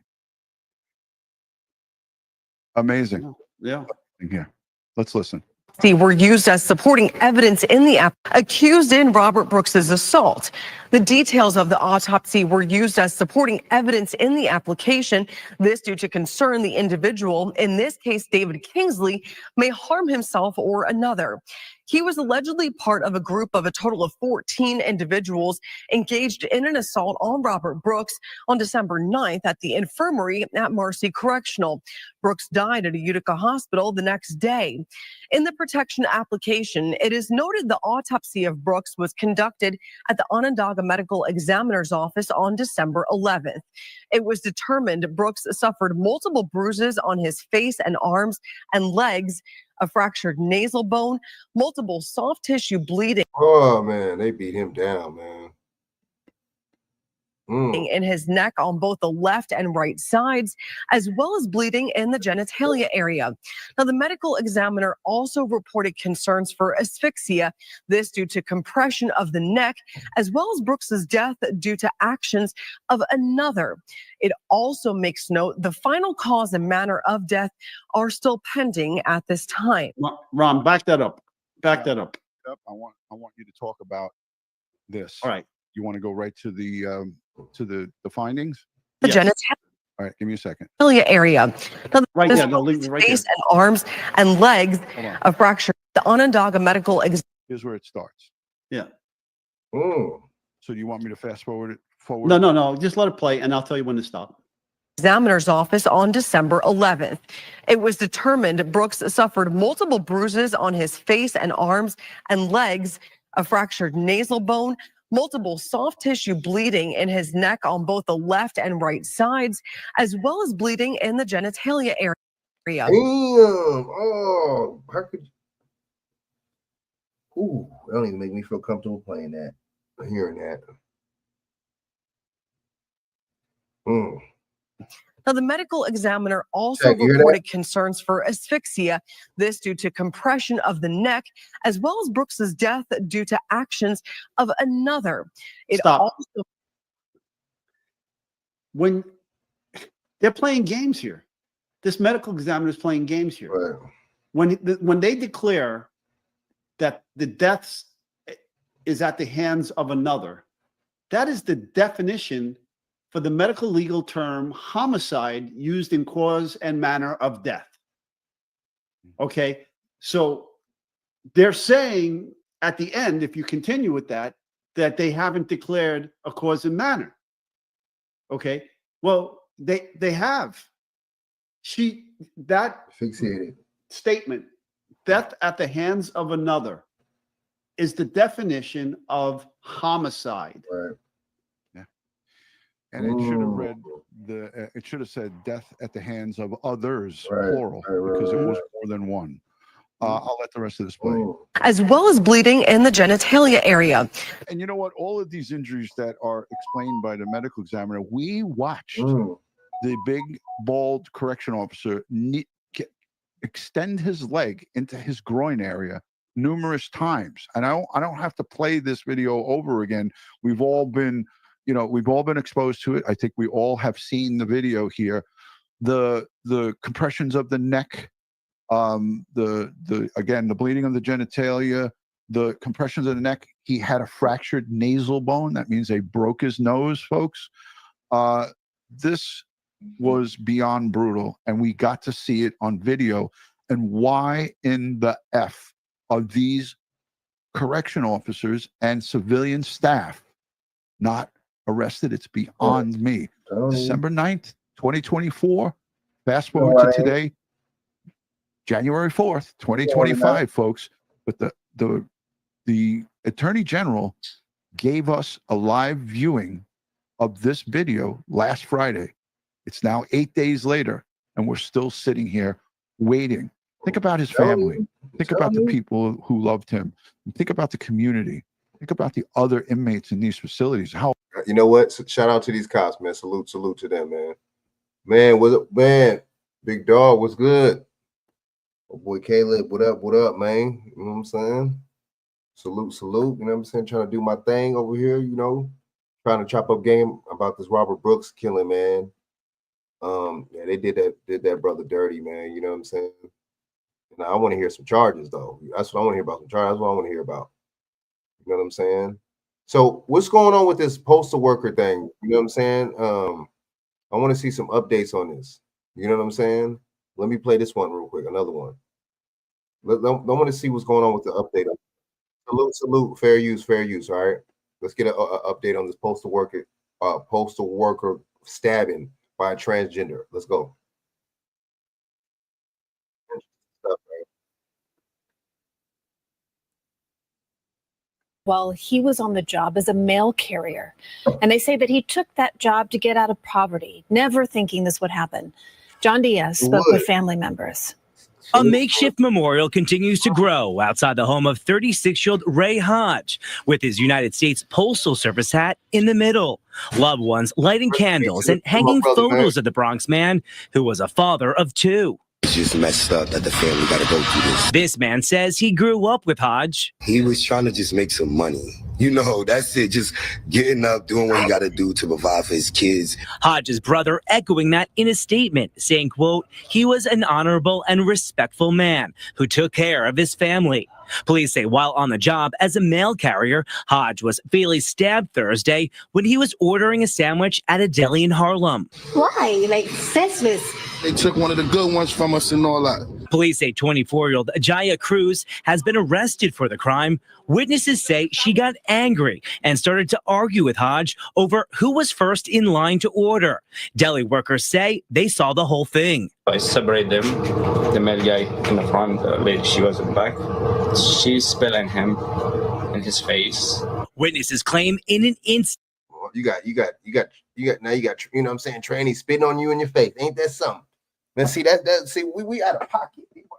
Amazing.
Yeah.
Here, let's listen.
Were used as supporting evidence in the accused in Robert Brooks's assault. The details of the autopsy were used as supporting evidence in the application. This due to concern the individual, in this case David Kingsley, may harm himself or another. He was allegedly part of a group of a total of 14 individuals engaged in an assault on Robert Brooks on December 9th at the infirmary at Marcy Correctional. Brooks died at a Utica hospital the next day. In the protection application, it is noted the autopsy of Brooks was conducted at the Onondaga Medical Examiner's Office on December 11th. It was determined Brooks suffered multiple bruises on his face and arms and legs, a fractured nasal bone, multiple soft tissue bleeding.
Oh, man, they beat him down, man.
in his neck on both the left and right sides, as well as bleeding in the genitalia area. Now, the medical examiner also reported concerns for asphyxia, this due to compression of the neck, as well as Brooks's death due to actions of another. It also makes note the final cause and manner of death are still pending at this time.
Ron, back that up. Back that up.
I want you to talk about this.
All right.
You want to go right to the findings?
The genitalia.
All right, give me a second.
Area. Now,
right
this
there, no, leave it right
face
there.
and arms and legs of fracture. The Onondaga medical
Here's where it starts.
Yeah.
So do you want me to fast forward it forward?
No. Just let it play, and I'll tell you when to stop.
examiner's office on December 11th. It was determined Brooks suffered multiple bruises on his face and arms and legs, a fractured nasal bone, multiple soft tissue bleeding in his neck on both the left and right sides, as well as bleeding in the genitalia area.
Damn. Oh, how could you? Ooh, that don't even make me feel comfortable playing that, hearing that.
Now, the medical examiner also reported concerns for asphyxia, this due to compression of the neck, as well as Brooks's death due to actions of another.
Stop. When they're playing games here, this medical examiner is playing games here.
Right.
When they declare that the death is at the hands of another, that is the definition for the medical legal term homicide used in cause and manner of death. Okay, so they're saying at the end, if you continue with that, that they haven't declared a cause and manner. Okay, well, they have. That
fixated
statement, death at the hands of another, is the definition of homicide.
Right.
And it should have read it should have said death at the hands of others, plural, because it was more than one. I'll let the rest of this play.
As well as bleeding in the genitalia area.
And you know what? All of these injuries that are explained by the medical examiner, we watched the big, bald correction officer extend his leg into his groin area numerous times. And I don't have to play this video over again. We've all been exposed to it. I think we all have seen the video here. The compressions of the neck, the bleeding of the genitalia, the compressions of the neck. He had a fractured nasal bone. That means they broke his nose, folks. This was beyond brutal, and we got to see it on video. And why in the F are these correction officers and civilian staff not arrested? It's beyond me. December 9th, 2024. Fast forward to today, January 4th, 2025, folks. But the Attorney General gave us a live viewing of this video last Friday. It's now 8 days later, and we're still sitting here waiting. Think about his family. Think about the people who loved him. Think about the community. Think about the other inmates in these facilities.
You know what? So shout out to these cops, man. Salute to them, man. Big dog, what's good? Oh boy, Caleb, what up, man? You know what I'm saying? Salute. You know what I'm saying? Trying to do my thing over here, trying to chop up game about this Robert Brooks killing, man. Yeah, they did that brother dirty, man. You know what I'm saying? Now I want to hear some charges, though. That's what I want to hear about. Some charges. That's what I want to hear about. You know what I'm saying? So what's going on with this postal worker thing? You know what I'm saying? I want to see some updates on this. You know what I'm saying? Let me play this one real quick. Another one. I want to see what's going on with the update. Salute. Fair use. All right. Let's get an update on this postal worker stabbing by a transgender. Let's go.
While he was on the job as a mail carrier. And they say that he took that job to get out of poverty, never thinking this would happen. John Diaz spoke with family members.
A makeshift memorial continues to grow outside the home of 36-year-old Ray Hodge, with his United States Postal Service hat in the middle. Loved ones lighting candles and hanging photos of the Bronx man who was a father of two.
It's just messed up that the family got to go through this.
This man says he grew up with Hodge.
He was trying to just make some money. You know, that's it. Just getting up, doing what he got to do to provide for his kids.
Hodge's brother echoing that in a statement, saying, quote, he was an honorable and respectful man who took care of his family. Police say while on the job as a mail carrier, Hodge was fatally stabbed Thursday when he was ordering a sandwich at a deli in Harlem.
Why? Like, senseless.
They took one of the good ones from us and all that.
Police say 24-year-old Jaya Cruz has been arrested for the crime. Witnesses say she got angry and started to argue with Hodge over who was first in line to order. Deli workers say they saw the whole thing.
I separate them. The male guy in the front, the lady, she was in the back. She's spilling him in his face.
Witnesses claim in an instant.
You got, you know what I'm saying, trannies spitting on you in your face. Ain't that something? Now see see, we out of pocket. People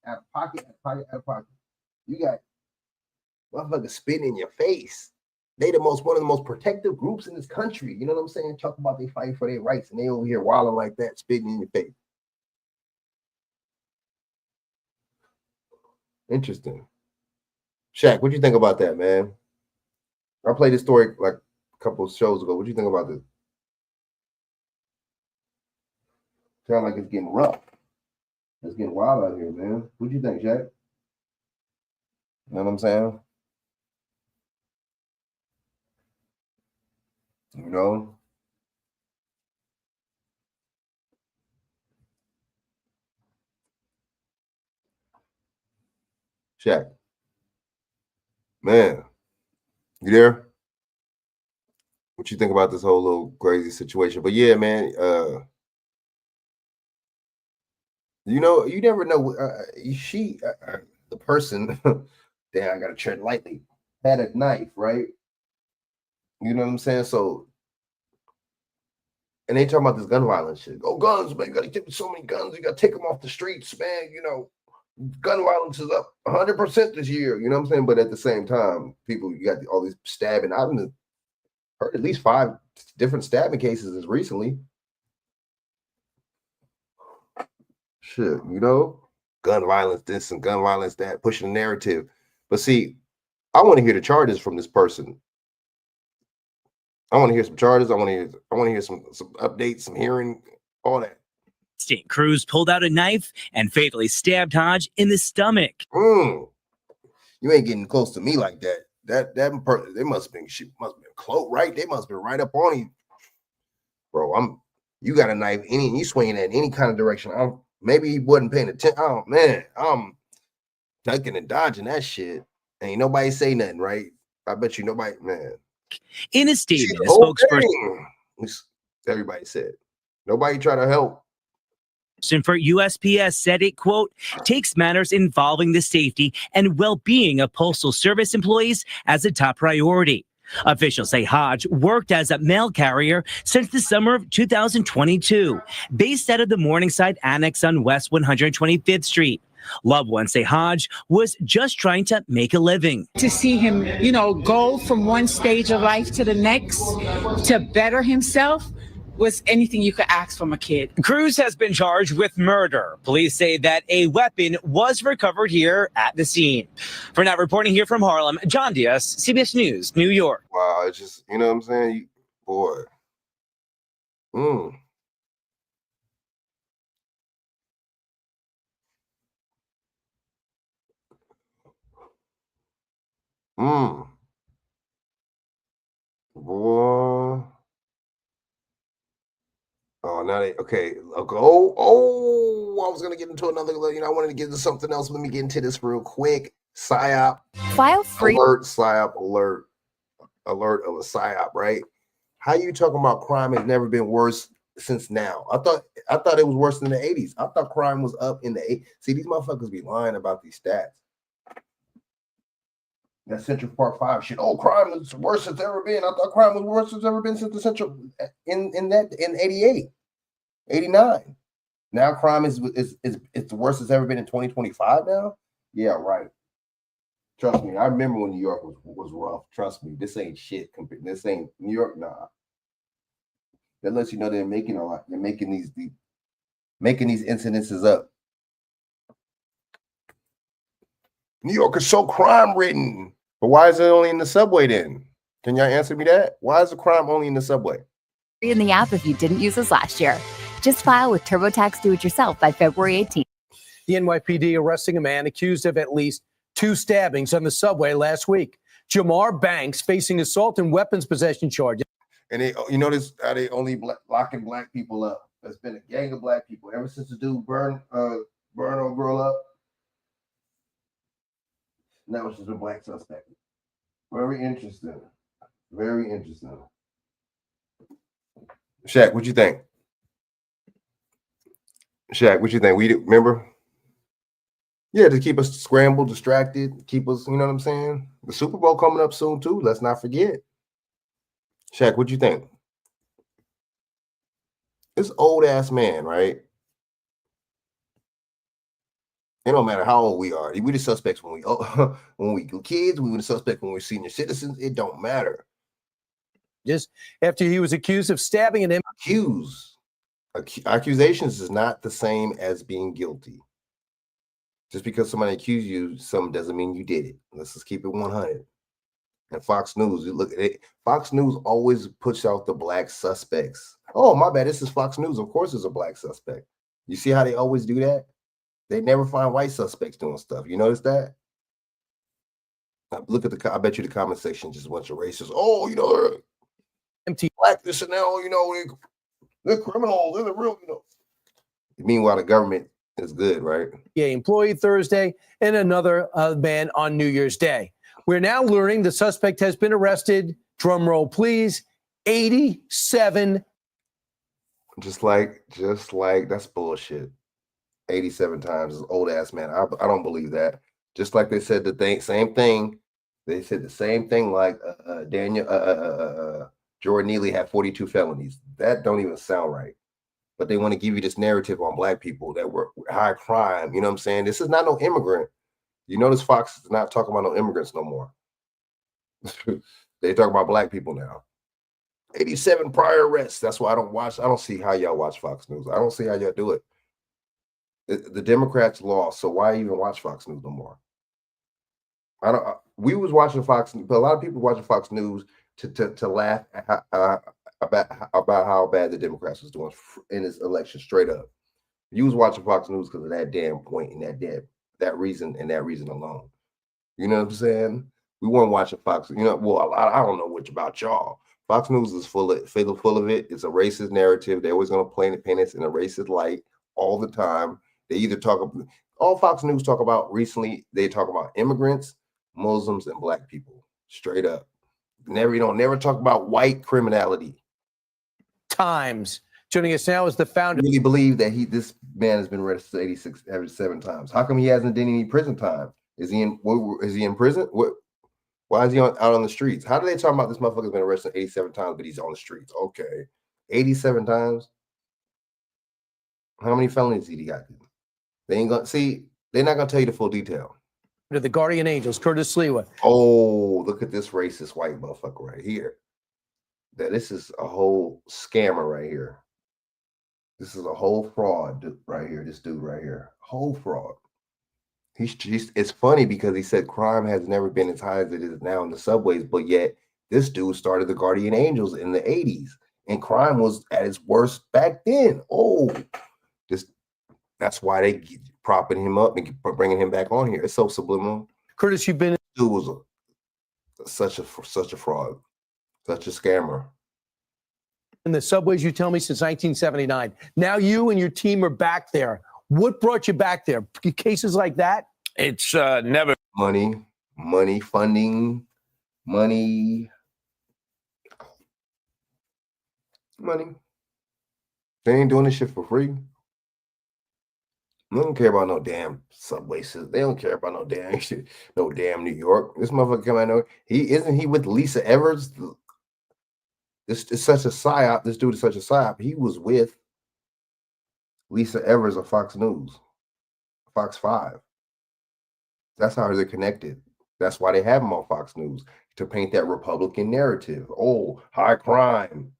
out of pocket. You got motherfuckers spitting in your face. They one of the most protective groups in this country. You know what I'm saying? Talk about they fighting for their rights and they over here wilding like that, spitting in your face. Interesting. Shaq, what you think about that, man? I played this story like a couple of shows ago. What you think about this? Sound like it's getting rough. It's getting wild out here, man. What you think, Shaq? You know what I'm saying? You know? Shaq. Man, you there? What you think about this whole little crazy situation? But yeah, man, you know, you never know. The person, damn, I gotta tread lightly, had a knife, right? You know what I'm saying? So, and they talking about this gun violence shit. Oh, guns, man, you gotta get so many guns. You gotta take them off the streets, man. You know, gun violence is up 100% this year. You know what I'm saying? But at the same time, people, you got all these stabbing. I've heard at least 5 different stabbing cases as recently. Shit, you know, gun violence this and gun violence that, pushing the narrative. But see, I want to hear the charges from this person. I want to hear some charges. I want to hear some updates, some hearing, all that.
State Cruz pulled out a knife and fatally stabbed Hodge in the stomach.
You ain't getting close to me like that. They must have been close, right? They must have been right up on you, bro. You got a knife, you swinging at any kind of direction. Maybe he wasn't paying attention. Oh man, I'm ducking and dodging that shit. Ain't nobody say nothing, right? I bet you nobody, man.
In a statement, a spokesperson,
everybody said nobody try to help.
For USPS said it, quote, takes matters involving the safety and well-being of Postal Service employees as a top priority. Officials say Hodge worked as a mail carrier since the summer of 2022, based out of the Morningside Annex on West 125th Street. Loved ones say Hodge was just trying to make a living.
To see him, you know, go from one stage of life to the next to better himself was anything you could ask from a kid.
Cruz has been charged with murder. Police say that a weapon was recovered here at the scene. For now, reporting here from Harlem, John Diaz, CBS News, New York.
Wow, it's just, you know what I'm saying? Boy. Boy. Oh, now okay. I was gonna get into another. I wanted to get into something else. Let me get into this real quick. PSYOP.
File free.
Alert, PSYOP alert of a PSYOP. Right? How you talking about crime has never been worse since now? I thought it was worse in the 80s. I thought crime was up in the 80s. See, these motherfuckers be lying about these stats. That Central Park 5 shit. Oh, crime is worse than it's ever been. I thought crime was worse than it's ever been since the Central in 88, 89. Now crime is the worst it's ever been in 2025 now? Yeah, right. Trust me, I remember when New York was rough. Trust me, this ain't shit. This ain't New York, nah. That lets you know they're making a lot. They're making these incidences up. New York is so crime ridden. But why is it only in the subway then? Can y'all answer me that? Why is the crime only in the subway?
In the app if you didn't use us last year. Just file with TurboTax Do-It-Yourself by February 18th.
The NYPD arresting a man accused of at least 2 stabbings on the subway last week. Jamar Banks facing assault and weapons possession charges.
And you notice how they only locking black people up. There's been a gang of black people ever since the dude burn old girl up. Now it's just a black suspect. Very interesting. Very interesting. Shaq, what you think? Shaq, what you think? We remember? Yeah, to keep us scrambled, distracted, keep us, you know what I'm saying? The Super Bowl coming up soon too. Let's not forget. Shaq, what you think? This old ass man, right? It don't matter how old we are. We the suspects when we kids. We were the suspect when we're senior citizens. It don't matter.
Just after he was accused of stabbing an
accusations is not the same as being guilty. Just because somebody accused you, something doesn't mean you did it. Let's just keep it 100. And Fox News, you look at it. Fox News always puts out the black suspects. Oh, my bad. This is Fox News. Of course, it's a black suspect. You see how they always do that? They never find white suspects doing stuff. You notice that? Now, look at I bet you the comment section just a bunch of racists. Oh, you know, empty black this and now, you know, they're criminals. They're the real, you know. Meanwhile, the government is good, right?
Yeah, employee Thursday and another man on New Year's Day. We're now learning the suspect has been arrested. Drum roll, please. 87.
Just like that's bullshit. 87 times, this old ass man. I don't believe that. Just like they said same thing. They said the same thing like Jordan Neely had 42 felonies. That don't even sound right. But they want to give you this narrative on black people that were high crime. You know what I'm saying? This is not no immigrant. You notice Fox is not talking about no immigrants no more. They talk about black people now. 87 prior arrests. That's why I don't see how y'all watch Fox News. I don't see how y'all do it. The Democrats lost, so why even watch Fox News no more? We was watching Fox, but a lot of people watching Fox News to laugh about how bad the Democrats was doing in this election. Straight up, you was watching Fox News because of that damn point and that reason and that reason alone. You know what I'm saying? We weren't watching Fox. You know, well, I don't know which about y'all. Fox News is full of it. It's a racist narrative. They're always going to paint us in a racist light all the time. They either all Fox News talk about recently, they talk about immigrants, Muslims, and black people. Straight up. Never talk about white criminality.
Times. Joining us now is the founder.
I really believe that this man has been arrested 87 times. How come he hasn't done any prison time? Is he in prison? Why is he out on the streets? How do they talk about this motherfucker's been arrested 87 times, but he's on the streets? Okay. 87 times? How many felonies did he got? They ain't gonna see, they're not gonna tell you the full detail.
To the Guardian Angels, Curtis Lewa.
Oh, look at this racist white motherfucker right here. This is a whole scammer right here. This is a whole fraud right here. This dude right here, whole fraud. It's funny because he said crime has never been as high as it is now in the subways, but yet this dude started the Guardian Angels in the 80s, and crime was at its worst back then. Oh, that's why they keep propping him up and bringing him back on here. It's so subliminal.
Curtis, you've been
dude was such a fraud, such a scammer.
In the subways, you tell me, since 1979. Now you and your team are back there. What brought you back there? Cases like that?
It's never money, funding, money. They ain't doing this shit for free. They don't care about no damn subway system. They don't care about no damn shit, no damn New York. This motherfucker come out. Isn't he with Lisa Evers? This is such a psyop. This dude is such a psyop. He was with Lisa Evers of Fox News, Fox 5. That's how they're connected. That's why they have him on Fox News, to paint that Republican narrative. Oh, high crime.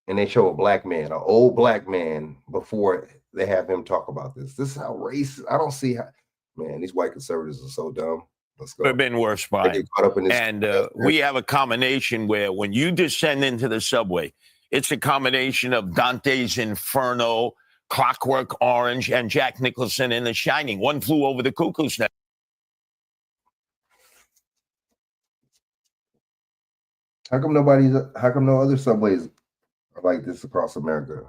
And they show a black man, an old black man, before they have him talk about this. This is how racist. I don't see how, man, these white conservatives are so dumb. Let's go.
Could have been worse, Brian. And we have a combination where when you descend into the subway, it's a combination of Dante's Inferno, Clockwork Orange, and Jack Nicholson in The Shining. One Flew Over the Cuckoo's Nest.
How come no other subways are like this across America?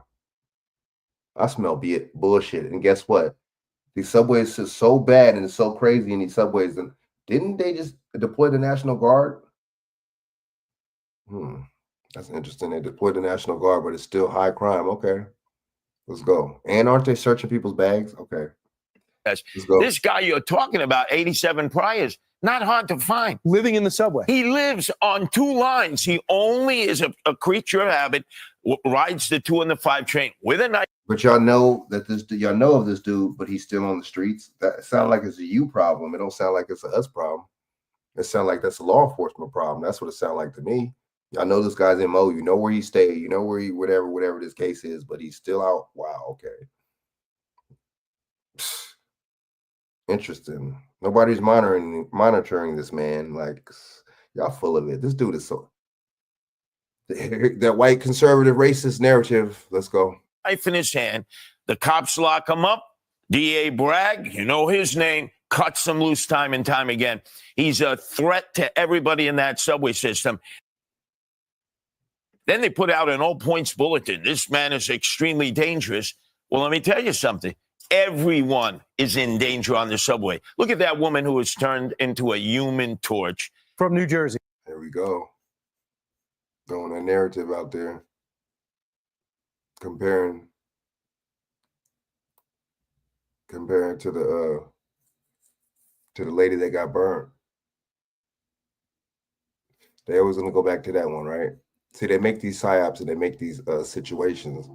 I smell bullshit. And guess what? These subways are so bad and it's so crazy in these subways. And didn't they just deploy the National Guard? That's interesting. They deployed the National Guard, but it's still high crime. Okay, let's go. And aren't they searching people's bags? Okay. Let's go.
This guy you're talking about, 87 priors, not hard to find.
Living in the subway.
He lives on 2 lines. He only is a creature of habit, rides the 2 and the 5 train with a knife.
But y'all know that y'all know of this dude, but he's still on the streets. That sounds like it's a you problem. It don't sound like it's a us problem. It sounds like that's a law enforcement problem. That's what it sounds like to me. Y'all know this guy's MO. You know where he stayed. You know where he, whatever this case is, but he's still out. Wow. Okay. Interesting. Nobody's monitoring this man. Like, y'all full of it. This dude is so that white conservative racist narrative. Let's go.
Knife in his hand. The cops lock him up. DA Bragg, you know his name, cuts him loose time and time again. He's a threat to everybody in that subway system. Then they put out an all points bulletin. This man is extremely dangerous. Well, let me tell you something. Everyone is in danger on the subway. Look at that woman who was turned into a human torch.
From New Jersey.
There we go. Throwing a narrative out there. Comparing to the lady that got burned. They always gonna go back to that one, right? See, they make these psyops and they make these situations.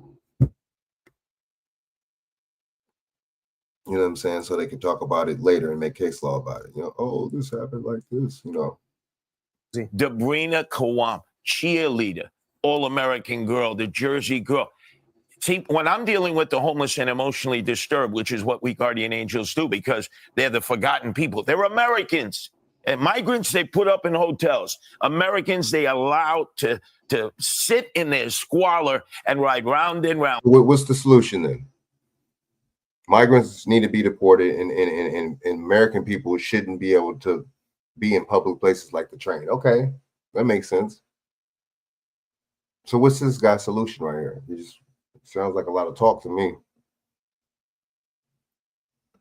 You know what I'm saying? So they can talk about it later and make case law about it. You know, oh, this happened like this, you know.
Debrina Kawam, cheerleader, all-American girl, the Jersey girl. See, when I'm dealing with the homeless and emotionally disturbed, which is what we guardian angels do because they're the forgotten people. They're Americans. And migrants, they put up in hotels. Americans, they allow to sit in their squalor and ride round and round.
What's the solution then? Migrants need to be deported, and American people shouldn't be able to be in public places like the train. Okay, that makes sense. So what's this guy's solution right here? He just sounds like a lot of talk to me.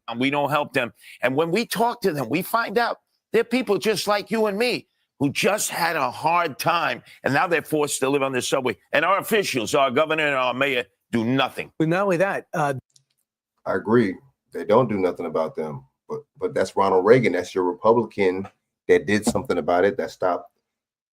And we don't help them. And when we talk to them, we find out they're people just like you and me who just had a hard time, and now they're forced to live on the subway. And our officials, our governor and our mayor, do nothing.
But not only that,
I agree. They don't do nothing about them. But that's Ronald Reagan. That's your Republican that did something about it, that stopped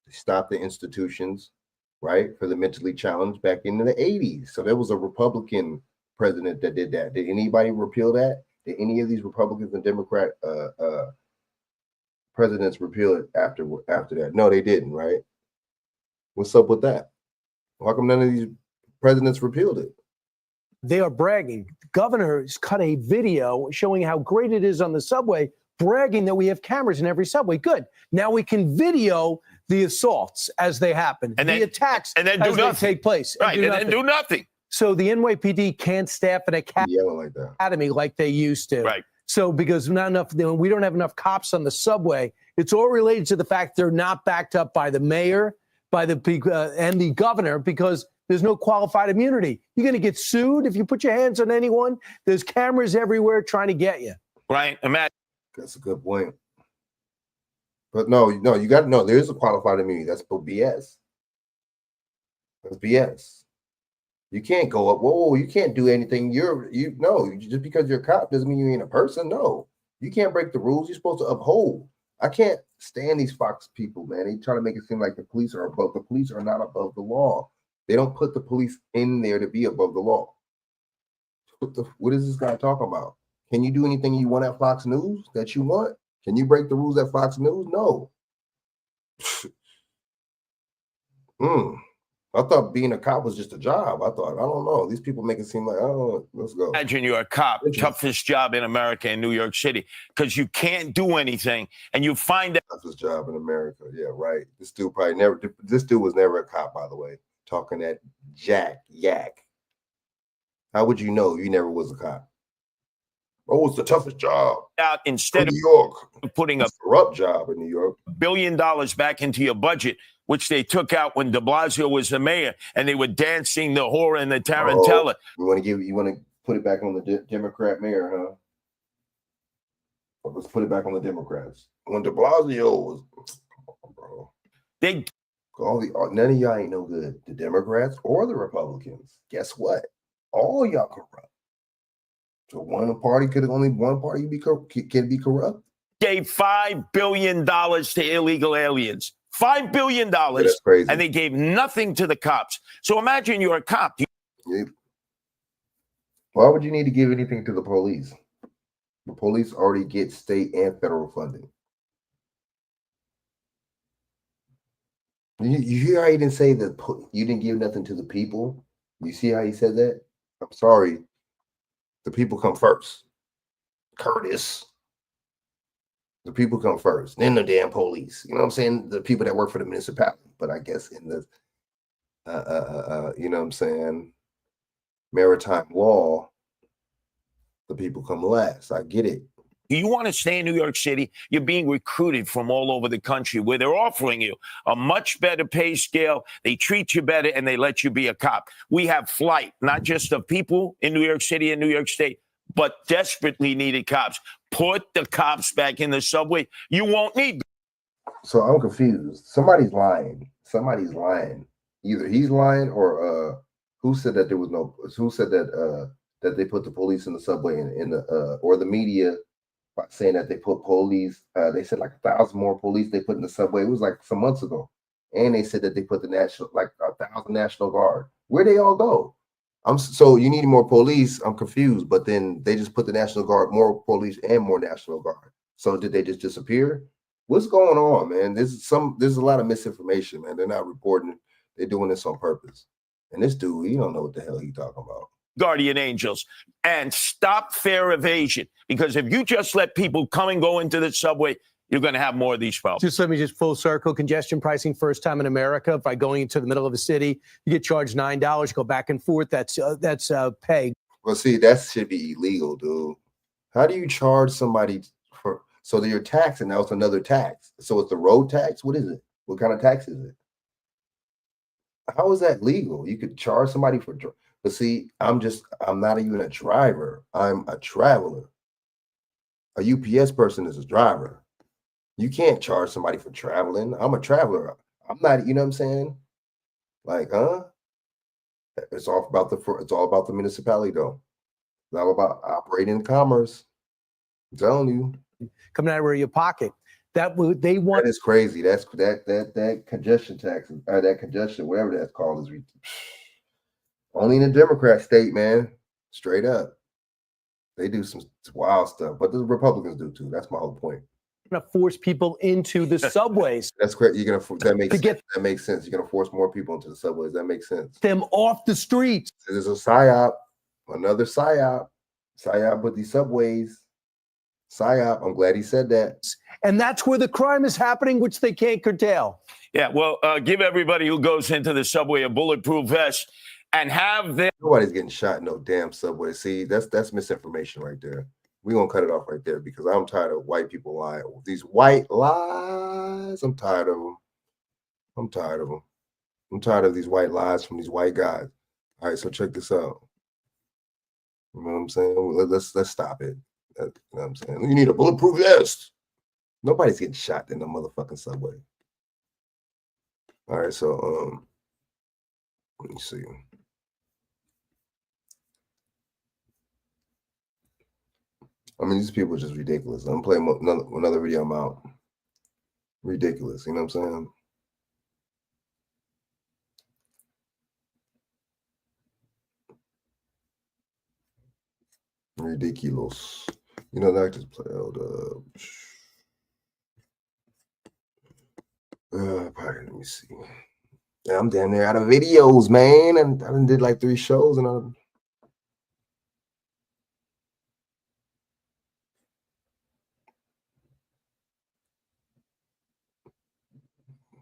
the institutions, right, for the mentally challenged back in the 80s. So there was a Republican president that did that. Did anybody repeal that? Did any of these Republicans and Democrat presidents repeal it after that? No, they didn't, right? What's up with that? Why come none of these presidents repealed it?
They are bragging. The governor has cut a video showing how great it is on the subway, bragging that we have cameras in every subway. Good. Now we can video the assaults as they happen, and the attacks
and then
as
do
they
nothing.
take place.
Right, and then do nothing.
So the NYPD can't staff an academy like they used to.
Right.
So because not enough, we don't have enough cops on the subway. It's all related to the fact they're not backed up by the mayor, by the and the governor, because there's no qualified immunity. You're going to get sued if you put your hands on anyone. There's cameras everywhere trying to get you.
Right. Imagine.
That's a good point. But no, you got to know there is a qualified immunity. That's BS. That's BS. You can't go up. Whoa, you can't do anything. Just because you're a cop doesn't mean you ain't a person. No, you can't break the rules. You're supposed to uphold. I can't stand these Fox people, man. They try to make it seem like the police are above. The police are not above the law. They don't put the police in there to be above the law. What is this guy talking about? Can you do anything you want at Fox News that you want? Can you break the rules at Fox News? No. I thought being a cop was just a job. I don't know. These people make it seem like, oh, let's go.
Imagine you're a cop, toughest job in America in New York City, because you can't do anything, and you find out.
Toughest job in America. Yeah, right. This dude was never a cop, by the way. Talking that yak. How would you know? You never was a cop. Oh, it's the toughest job.
Out instead
in New York.
Putting
a corrupt job in New York.
$1 billion back into your budget, which they took out when de Blasio was the mayor, and they were dancing the whore and the tarantella.
You want to put it back on the Democrat mayor, huh? Well, let's put it back on the Democrats. When de Blasio was, bro, none of y'all ain't no good. The Democrats or the Republicans. Guess what? All y'all corrupt. So one party can be corrupt.
Gave $5 billion to illegal aliens. $5 billion.
Yeah, that's crazy.
And they gave nothing to the cops. So imagine you're a cop.
Why would you need to give anything to the police? The police already get state and federal funding. You hear how he didn't say that you didn't give nothing to the people? You see how he said that? I'm sorry. The people come first. Curtis. The people come first. Then the damn police. You know what I'm saying? The people that work for the municipality. But I guess in the you know what I'm saying, maritime law, the people come last. I get it.
Do you want to stay in New York City? You're being recruited from all over the country where they're offering you a much better pay scale. They treat you better and they let you be a cop. We have flight, not just of people in New York City and New York State, but desperately needed cops. Put the cops back in the subway. You won't need.
So I'm confused. Somebody's lying. Either he's lying or who said that that they put the police in the subway or the media by saying that they put police, they said like 1,000 more police they put in the subway. It was like some months ago. And they said that they put the 1,000 National Guard. Where'd they all go? So you need more police. I'm confused. But then they just put the National Guard, more police and more National Guard. So did they just disappear? What's going on, man? There's a lot of misinformation, man. They're not reporting. They're doing this on purpose. And this dude, you don't know what the hell he's talking about.
Guardian angels, and stop fare evasion, because if you just let people come and go into the subway, you're going to have more of these problems.
Just let me full circle congestion pricing, first time in America. By going into the middle of a city, you get charged $9. You go back and forth. That's pay.
Well, see, that should be illegal, dude. How do you charge somebody so that you're taxing? Now it's another tax. So it's the road tax. What is it? What kind of tax is it? How is that legal? You could charge somebody for. But see, I'm not even a driver. I'm a traveler. A UPS person is a driver. You can't charge somebody for traveling. I'm a traveler. I'm not, you know what I'm saying? Like, huh? It's all about the municipality, though. It's all about operating commerce. I'm telling you.
Coming out of your pocket. That is
crazy. That's that congestion tax, or that congestion, whatever that's called, is only in the Democrat state, man. Straight up. They do some wild stuff, but the Republicans do too. That's my whole point.
You're gonna force people into the subways.
That's correct. That makes sense. You're gonna force more people into the subways. That makes sense.
Them off the streets.
There's a psyop, another psyop with these subways. Psyop. I'm glad he said that.
And that's where the crime is happening, which they can't curtail.
Yeah, well, give everybody who goes into the subway a bulletproof vest and have them.
Nobody's getting shot in no damn subway. See, that's misinformation right there. We're going to cut it off right there because I'm tired of white people lying. These white lies, I'm tired of them. I'm tired of these white lies from these white guys. All right, so check this out. You know what I'm saying? Let's stop it. You know what I'm saying? You need a bulletproof vest. Nobody's getting shot in the motherfucking subway. All right, so let me see. I mean, these people are just ridiculous. I'm playing another video. I'm out. Ridiculous. You know what I'm saying? Ridiculous. You know, that just play out. Probably, let me see. Yeah, I'm damn near out of videos, man. And I done did like 3 shows and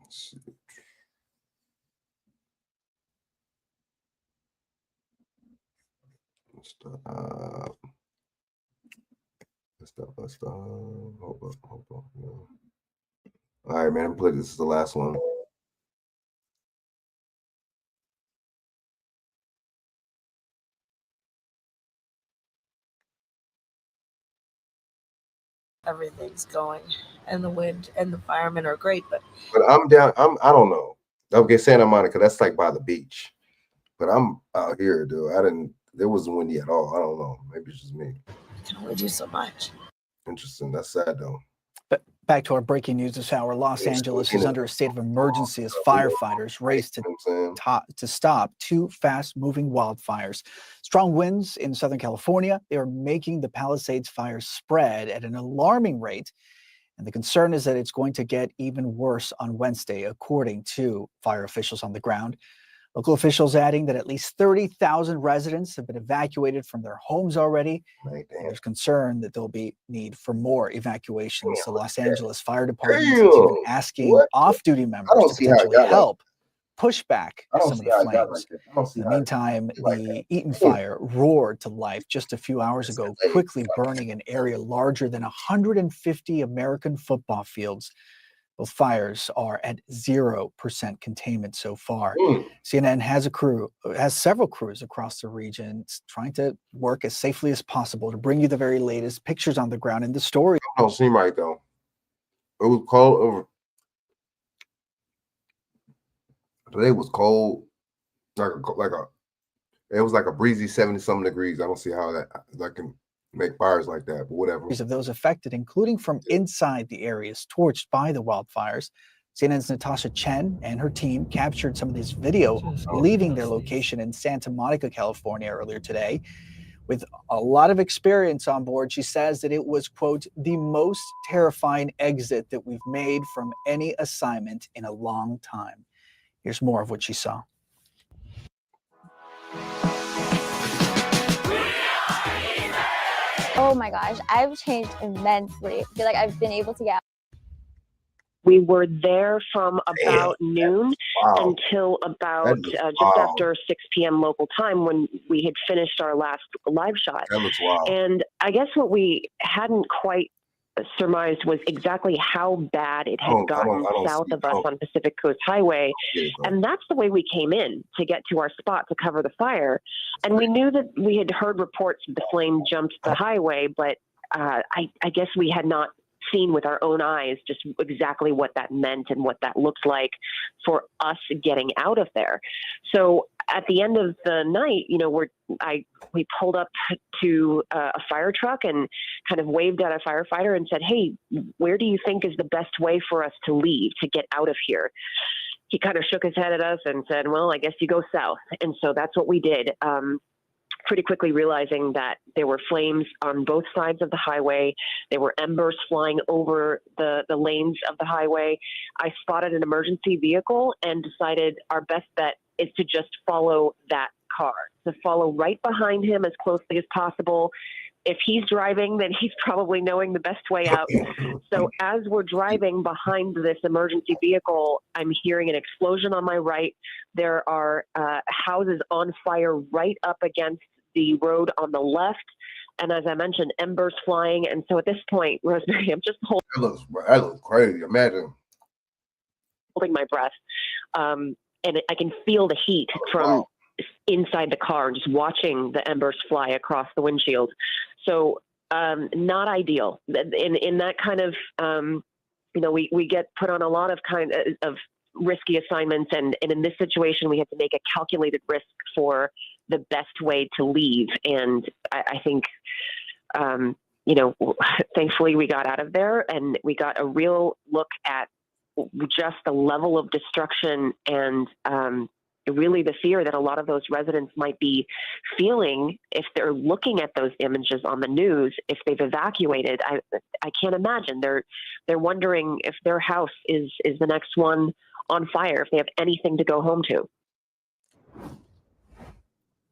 let's see. Let's stop. Hold on. Yeah. All right, man. I'm playing. This is the last one.
Everything's going, and the wind and the firemen are great, but
I'm down. I don't know. Okay, Santa Monica. That's like by the beach. But I'm out here, dude. There wasn't windy at all. I don't know. Maybe it's just me.
you can only do so much.
Interesting. That's sad though.
But back to our breaking news this hour. Los Angeles is under a state of emergency as firefighters race to stop 2 fast-moving wildfires. Strong winds in Southern California, they are making the Palisades fire spread at an alarming rate. And the concern is that it's going to get even worse on Wednesday, according to fire officials on the ground. Local officials adding that at least 30,000 residents have been evacuated from their homes already. There's concern that there'll be need for more evacuations. The Los Angeles Fire Department is even asking off-duty members to potentially help push back some of the flames. In the meantime, the Eaton fire roared to life just a few hours ago, quickly burning an area larger than 150 American football fields. Both fires are at 0% containment so far. CNN has several crews across the region trying to work as safely as possible to bring you the very latest pictures on the ground and the story.
Don't seem right though. It was cold. Today was cold. It was like a breezy 70-something degrees. I don't see how that can make fires like that, but whatever.
Of those affected, including from inside the areas torched by the wildfires. CNN's Natasha Chen and her team captured some of this video leaving their location in Santa Monica, California earlier today. With a lot of experience on board, she says that it was, quote, the most terrifying exit that we've made from any assignment in a long time. Here's more of what she saw.
Oh my gosh, I've changed immensely. I feel like I've been able to get.
We were there from about noon until about just after 6 p.m. local time when we had finished our last live shot.
That looks wild.
And I guess what we hadn't quite surmised was exactly how bad it had gotten south of us on Pacific Coast Highway. And that's the way we came in to get to our spot to cover the fire. And we knew that we had heard reports of the flame jumped the highway, but I guess we had not seen with our own eyes just exactly what that meant and what that looked like for us getting out of there. So at the end of the night, you know, we pulled up to a fire truck and kind of waved at a firefighter and said, "Hey, where do you think is the best way for us to leave, to get out of here?" He kind of shook his head at us and said, "Well, I guess you go south." And so that's what we did. Pretty quickly realizing that there were flames on both sides of the highway. There were embers flying over the lanes of the highway. I spotted an emergency vehicle and decided our best bet is to just follow that car, to follow right behind him as closely as possible. If he's driving, then he's probably knowing the best way out. So as we're driving behind this emergency vehicle, I'm hearing an explosion on my right. There are houses on fire right up against the road on the left. And as I mentioned, embers flying. And so at this point, Rosemary, I'm just holding.
That looks crazy. Imagine.
Holding my breath. And I can feel the heat from inside the car and just watching the embers fly across the windshield. So not ideal. In that kind of, you know, we get put on a lot of of risky assignments. And in this situation, we had to make a calculated risk for the best way to leave. And I think, you know, thankfully we got out of there and we got a real look at just the level of destruction and really the fear that a lot of those residents might be feeling if they're looking at those images on the news, if they've evacuated. I can't imagine. They're wondering if their house is the next one on fire, if they have anything to go home to.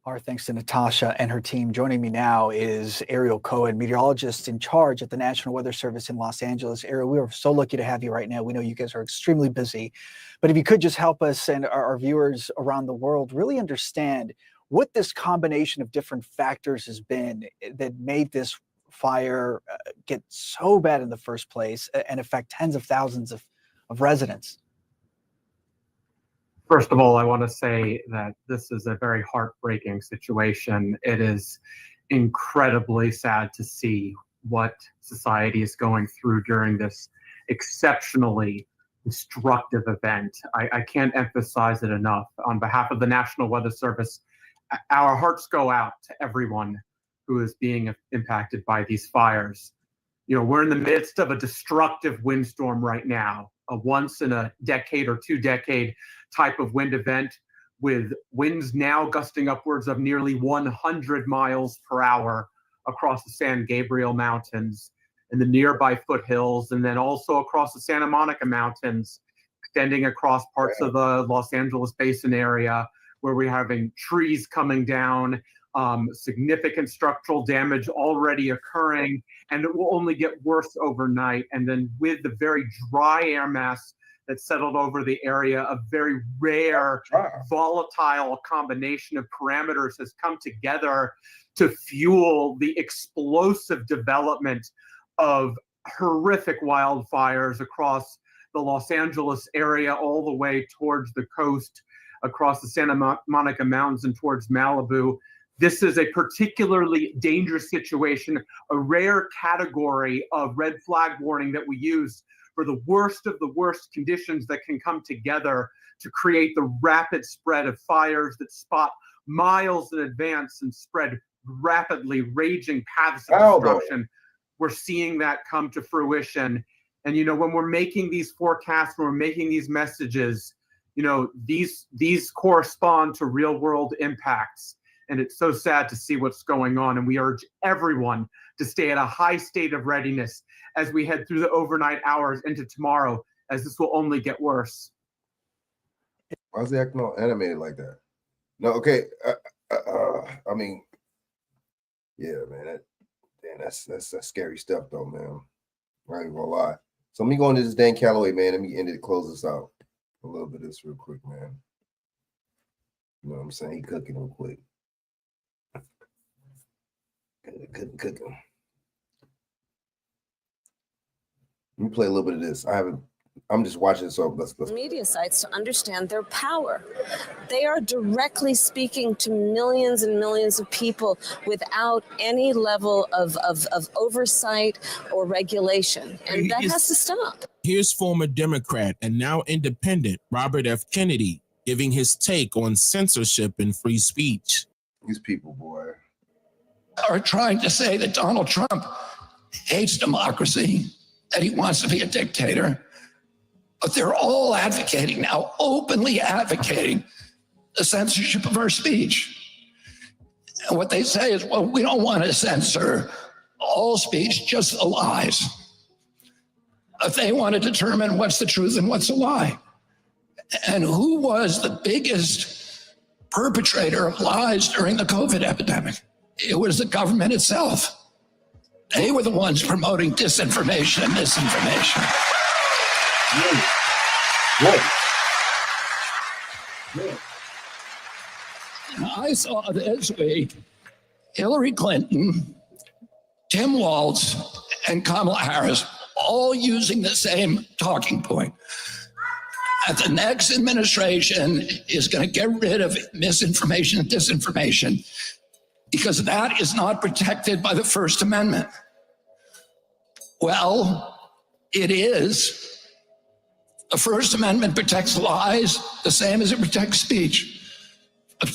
Our thanks to Natasha and her team. Joining me now is Ariel Cohen, meteorologist in charge at the National Weather Service in Los Angeles. Ariel, we are so lucky to have you right now. We know you guys are extremely busy, but if you could just help us and our viewers around the world really understand what this combination of different factors has been that made this fire get so bad in the first place and affect tens of thousands of residents.
First of all, I want to say that this is a very heartbreaking situation. It is incredibly sad to see what society is going through during this exceptionally destructive event. I can't emphasize it enough. On behalf of the National Weather Service, our hearts go out to everyone who is being impacted by these fires. You know, we're in the midst of a destructive windstorm right now, a once in a decade or 2 decade type of wind event, with winds now gusting upwards of nearly 100 miles per hour across the San Gabriel Mountains and the nearby foothills, and then also across the Santa Monica Mountains, extending across parts of the Los Angeles Basin area, where we're having trees coming down, significant structural damage already occurring, and it will only get worse overnight. And then with the very dry air mass that settled over the area, a very rare, volatile combination of parameters has come together to fuel the explosive development of horrific wildfires across the Los Angeles area, all the way towards the coast, across the Santa Monica Mountains and towards Malibu. This is a particularly dangerous situation, a rare category of red flag warning that we use for the worst of the worst conditions that can come together to create the rapid spread of fires that spot miles in advance and spread rapidly, raging paths of destruction. We're seeing that come to fruition. And, you know, when we're making these forecasts, when we're making these messages, you know, these correspond to real world impacts. And it's so sad to see what's going on. And we urge everyone to stay at a high state of readiness as we head through the overnight hours into tomorrow, as this will only get worse.
Why is he acting all animated like that? No, okay. I mean, yeah, man. That's scary stuff, though, man. I ain't gonna lie. So let me go into this Dan Calloway, man. Let me end it, close this out. A little bit of this real quick, man. You know what I'm saying? He cooking real quick. Cooking. Let me play a little bit of this. I'm just watching, so let's
media sites to understand their power. They are directly speaking to millions and millions of people without any level of oversight or regulation. And that has to stop.
Here's former Democrat and now independent Robert F. Kennedy giving his take on censorship and free speech.
These people, boy,
are trying to say that Donald Trump hates democracy, that he wants to be a dictator. But they're all advocating now, openly advocating the censorship of our speech. And what they say is, well, we don't want to censor all speech, just the lies. If they want to determine what's the truth and what's a lie. And who was the biggest perpetrator of lies during the COVID epidemic? It was the government itself. They were the ones promoting disinformation and misinformation. I saw this week Hillary Clinton, Tim Walz, and Kamala Harris all using the same talking point. That the next administration is going to get rid of misinformation and disinformation because that is not protected by the First Amendment. Well, it is. The First Amendment protects lies the same as it protects speech.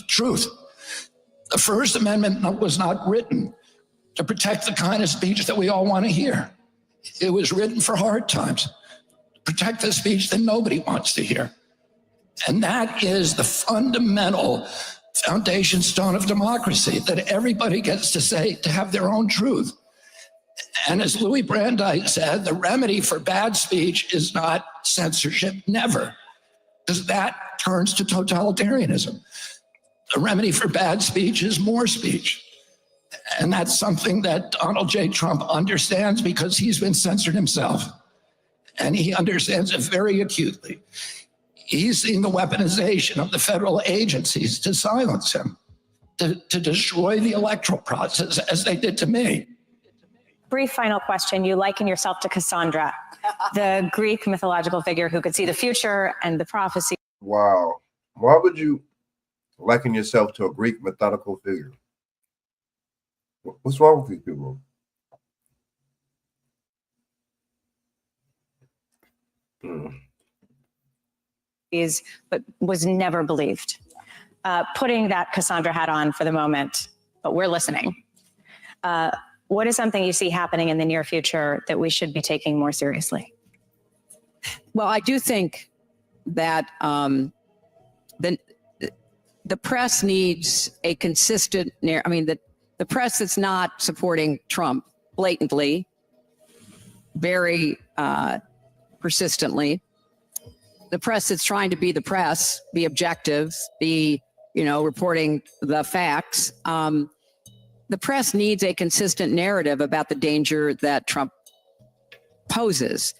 Truth. The First Amendment was not written to protect the kind of speech that we all want to hear. It was written for hard times, to protect the speech that nobody wants to hear. And that is the fundamental foundation stone of democracy, that everybody gets to say, to have their own truth. And as Louis Brandeis said, the remedy for bad speech is not censorship, never, because that turns to totalitarianism. The remedy for bad speech is more speech. And that's something that Donald J. Trump understands because he's been censored himself. And he understands it very acutely. He's seen the weaponization of the federal agencies to silence him, to destroy the electoral process, as they did to me.
Brief final question. You liken yourself to Cassandra, the Greek mythological figure who could see the future and the prophecy.
Wow. Why would you liken yourself to a Greek mythological figure? What's wrong with these people?
But was never believed. Putting that Cassandra hat on for the moment, but we're listening. What is something you see happening in the near future that we should be taking more seriously?
Well, I do think that the press needs a consistent the press that's not supporting Trump blatantly, very persistently, the press that's trying to be the press, be objective, be, reporting the facts. The press needs a consistent narrative about the danger that Trump poses.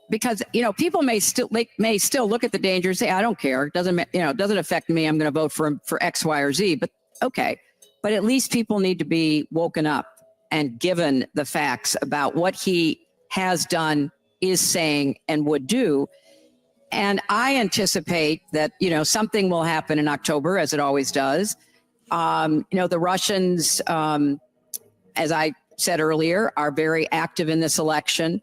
Because, people may still look at the danger and say, I don't care. It doesn't affect me. I'm going to vote for X, Y, or Z. But okay. But at least people need to be woken up and given the facts about what he has done, is saying, and would do. And I anticipate that, something will happen in October, as it always does. The Russians, as I said earlier, are very active in this election.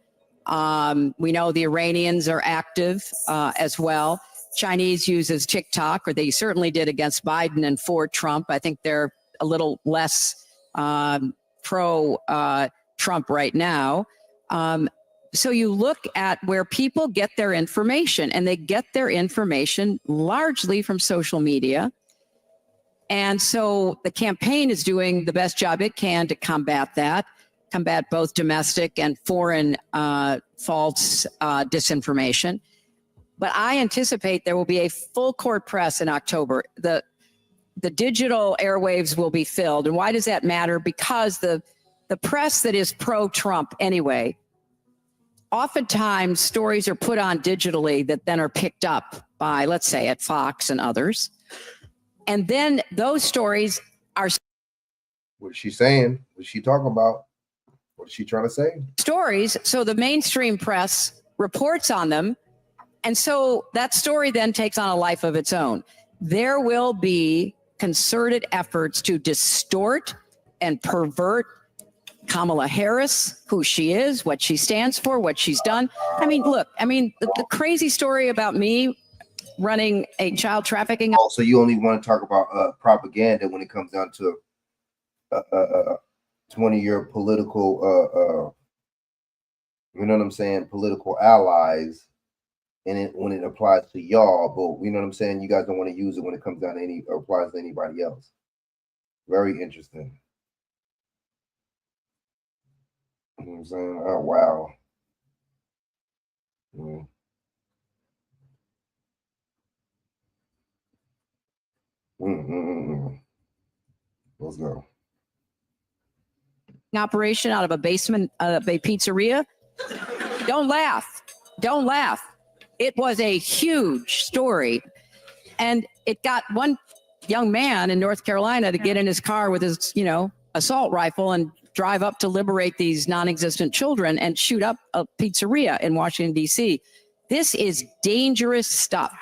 We know the Iranians are active as well. Chinese uses TikTok, or they certainly did against Biden and for Trump. I think they're a little less pro Trump right now. So you look at where people get their information, and they get their information largely from social media. And so the campaign is doing the best job it can to combat both domestic and foreign false disinformation. But I anticipate there will be a full court press in October. The digital airwaves will be filled. And why does that matter? Because the press that is pro-Trump anyway, oftentimes stories are put on digitally that then are picked up by, let's say, at Fox and others. And then those stories are...
What is she saying? What is she talking about? What is she trying to say?
Stories. So the mainstream press reports on them. And so that story then takes on a life of its own. There will be concerted efforts to distort and pervert Kamala Harris, who she is, what she stands for, what she's done. The crazy story about me running a child trafficking.
Oh, so you only want to talk about propaganda when it comes down to 20-year political, political allies, and when it applies to y'all, but you guys don't want to use it when it comes down to applies to anybody else. Very interesting. You know what I'm saying? Oh, wow. Let's go.
Operation out of a basement of a pizzeria. Don't laugh. It was a huge story. And it got one young man in North Carolina to get in his car with his, assault rifle and drive up to liberate these non-existent children and shoot up a pizzeria in Washington, D.C. This is dangerous stuff.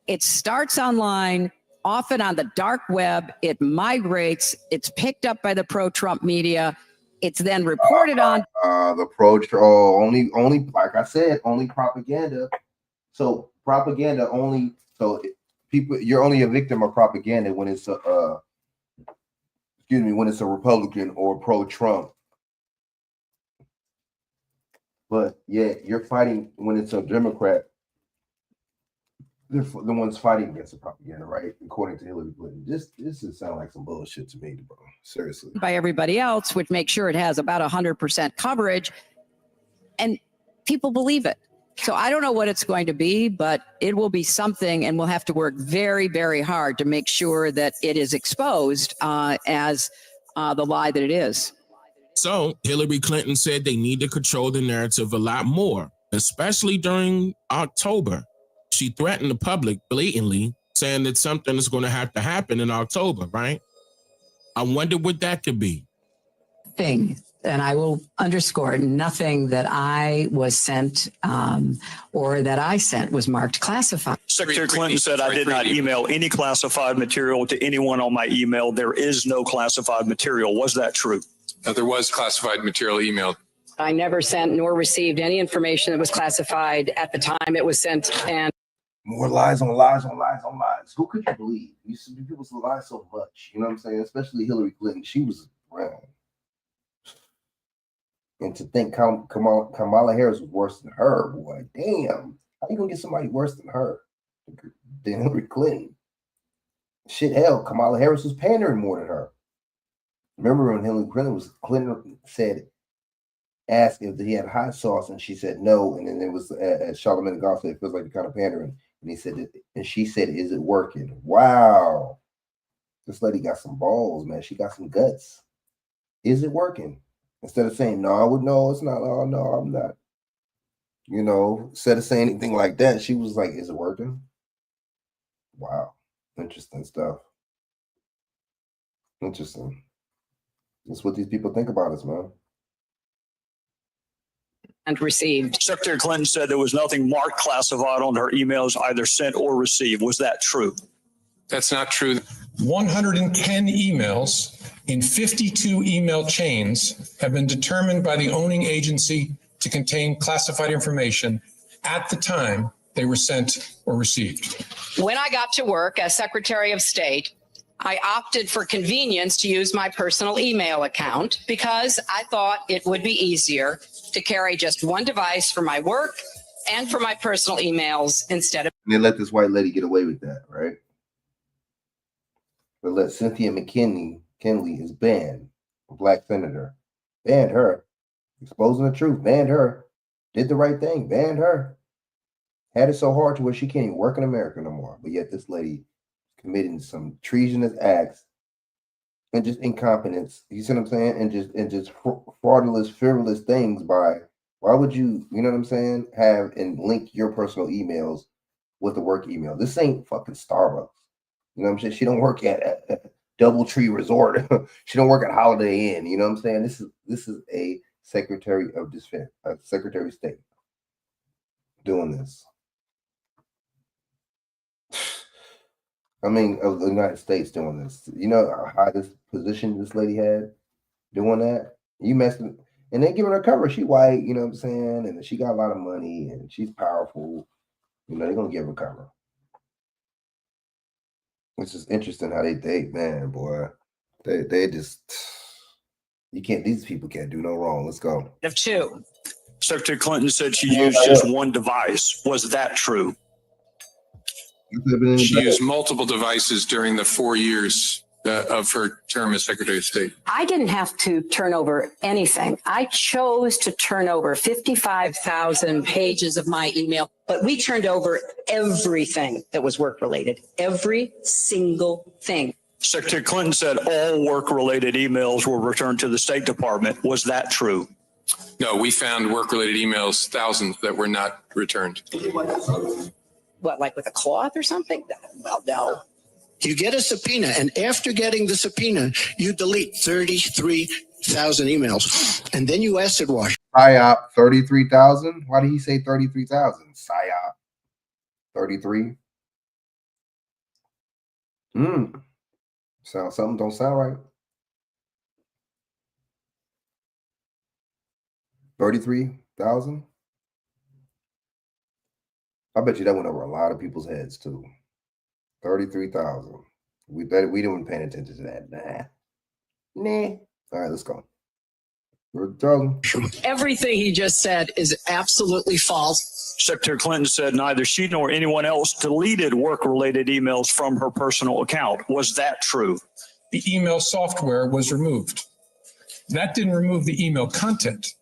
It starts online, often on the dark web. It migrates. It's picked up by the pro-Trump media. It's then reported on.
Only like I said, only propaganda. So propaganda only. So people, you're only a victim of propaganda when it's when it's a Republican or pro-Trump. But yeah, you're fighting when it's a Democrat. the ones fighting against the propaganda, right? According to Hillary Clinton. This just sound like some bullshit to me, bro. Seriously.
By everybody else, which makes sure it has about 100% coverage, and people believe it. So I don't know what it's going to be, but it will be something, and we'll have to work very, very hard to make sure that it is exposed as the lie that it is.
So Hillary Clinton said they need to control the narrative a lot more, especially during October. She threatened the public blatantly, saying that something is going to have to happen in October, right? I wonder what that could be.
Thing, and I will underscore, nothing that I was sent or that I sent was marked classified.
Secretary Clinton said I did not email any classified material to anyone on my email. There is no classified material. Was that true?
There was classified material emailed.
I never sent nor received any information that was classified at the time it was sent. And
more lies on lies on lies on lies. Who could you believe? You see people lie so much. You know what I'm saying? Especially Hillary Clinton. She was around. And to think Kamala Harris was worse than her, boy, damn. How you gonna get somebody worse than her? Than Hillary Clinton? Shit, hell, Kamala Harris was pandering more than her. Remember when Hillary Clinton asked if he had hot sauce, and she said no, and then it was Charlamagne Goff said it feels like the kind of pandering, and he said, and she said, "Is it working?" Wow, this lady got some balls, man. She got some guts. Is it working? Instead of saying, no, it's not. Oh, no, I'm not. You know, instead of saying anything like that, she was like, is it working? Wow. Interesting stuff. Interesting. That's what these people think about us, man.
And received.
Secretary Clinton said there was nothing marked classified on her emails, either sent or received. Was that true?
That's not true.
110 emails in 52 email chains have been determined by the owning agency to contain classified information at the time they were sent or received.
When I got to work as Secretary of State, I opted for convenience to use my personal email account because I thought it would be easier to carry just one device for my work and for my personal emails instead of.
And they let this white lady get away with that, right? But let Cynthia McKinley is banned, a black senator. Banned her. Exposing the truth. Banned her. Did the right thing. Banned her. Had it so hard to where she can't even work in America no more. But yet this lady committing some treasonous acts and just incompetence. You see what I'm saying? And just fraudulent, frivolous things by, why would you, you know what I'm saying, have and link your personal emails with the work email? This ain't fucking Starbucks. You know what I'm saying? She don't work at Doubletree Resort. She don't work at Holiday Inn. You know what I'm saying? This is a Secretary of Defense, a Secretary of State doing this. I mean, of the United States doing this. You know how high this position this lady had doing that? You messed with, and they giving her cover. She white, you know what I'm saying? And she got a lot of money and she's powerful. You know, they're gonna give her cover. It's just interesting how they date, man, boy. They just, you can't, these people can't do no wrong. Let's go.
Of two.
Secretary Clinton said she used just one device. Was that true?
She used multiple devices during the 4 years of her term as Secretary of State.
I didn't have to turn over anything. I chose to turn over 55,000 pages of my email, but we turned over everything that was work related, every single thing.
Secretary Clinton said all work-related emails were returned to the State Department. Was that true?
No, we found work-related emails, thousands that were not returned.
What, like with a cloth or something? Well, no.
You get a subpoena, and after getting the subpoena, you delete 33,000 emails, and then you acid wash.
PSYOP 33,000. Why did he say 33,000? PSYOP 33. Sound something don't sound right. 33,000. I bet you that went over a lot of people's heads too. 33,000. We didn't pay attention to that. Nah. All right, let's go.
Everything he just said is absolutely false.
Secretary Clinton said neither she nor anyone else deleted work-related emails from her personal account. Was that true?
The email software was removed. That didn't remove the email content.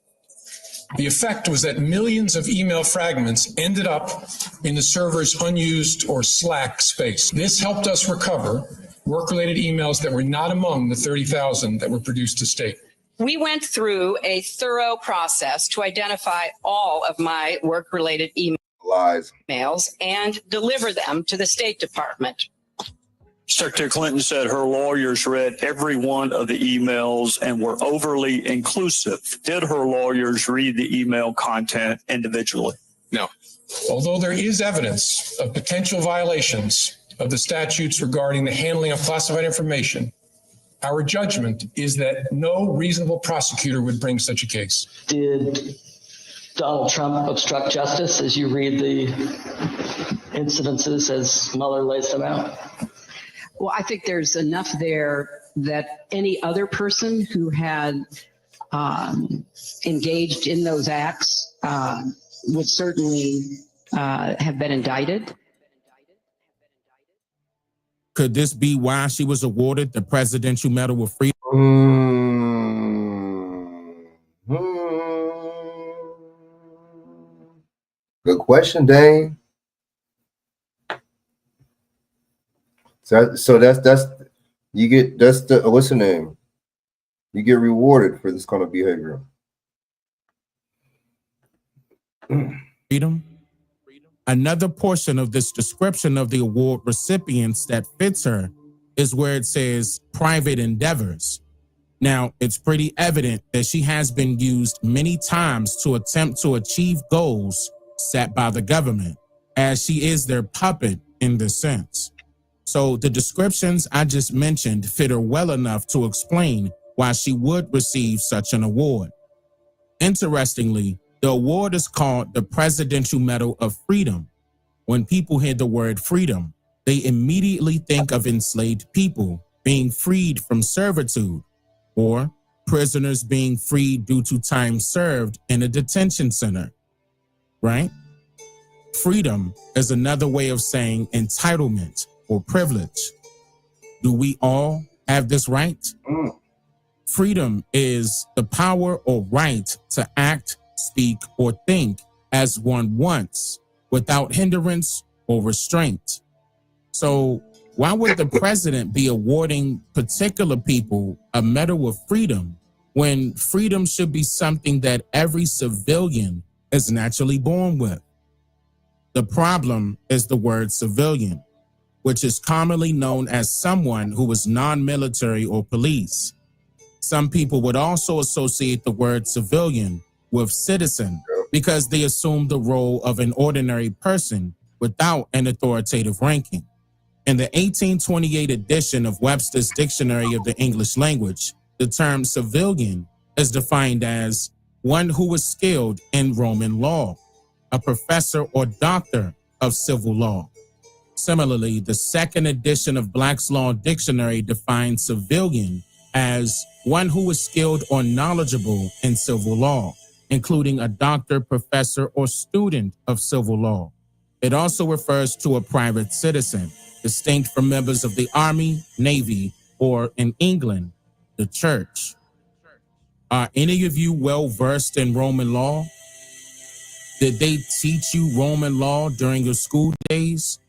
The effect was that millions of email fragments ended up in the server's unused or slack space. This helped us recover work-related emails that were not among the 30,000 that were produced to state.
We went through a thorough process to identify all of my work-related emails and deliver them to the State Department.
Secretary Clinton said her lawyers read every one of the emails and were overly inclusive. Did her lawyers read the email content individually?
No. Although there is evidence of potential violations of the statutes regarding the handling of classified information, our judgment is that no reasonable prosecutor would bring such a case.
Did Donald Trump obstruct justice as you read the incidences as Mueller lays them out?
Well, I think there's enough there that any other person who had engaged in those acts would certainly have been indicted.
Could this be why she was awarded the Presidential Medal of Freedom?
Good question, Dane. So that's you get that's the what's the name? You get rewarded for this kind of behavior.
Freedom. Another portion of this description of the award recipients that fits her is where it says private endeavors. Now, it's pretty evident that she has been used many times to attempt to achieve goals set by the government, as she is their puppet in this sense. So the descriptions I just mentioned fit her well enough to explain why she would receive such an award. Interestingly, the award is called the Presidential Medal of Freedom. When people hear the word freedom, they immediately think of enslaved people being freed from servitude, or prisoners being freed due to time served in a detention center, right? Freedom is another way of saying entitlement or privilege. Do we all have this right? Freedom is the power or right to act, speak, or think as one wants without hindrance or restraint. So why would the president be awarding particular people a Medal of Freedom when freedom should be something that every civilian is naturally born with? The problem is the word civilian, which is commonly known as someone who is non-military or police. Some people would also associate the word civilian with citizen because they assume the role of an ordinary person without an authoritative ranking. In the 1828 edition of Webster's Dictionary of the English Language, the term civilian is defined as one who is skilled in Roman law, a professor or doctor of civil law. Similarly, the second edition of Black's Law Dictionary defines civilian as one who is skilled or knowledgeable in civil law, including a doctor, professor, or student of civil law. It also refers to a private citizen, distinct from members of the Army, Navy, or in England, the church. Are any of you well versed in Roman law? Did they teach you Roman law during your school days?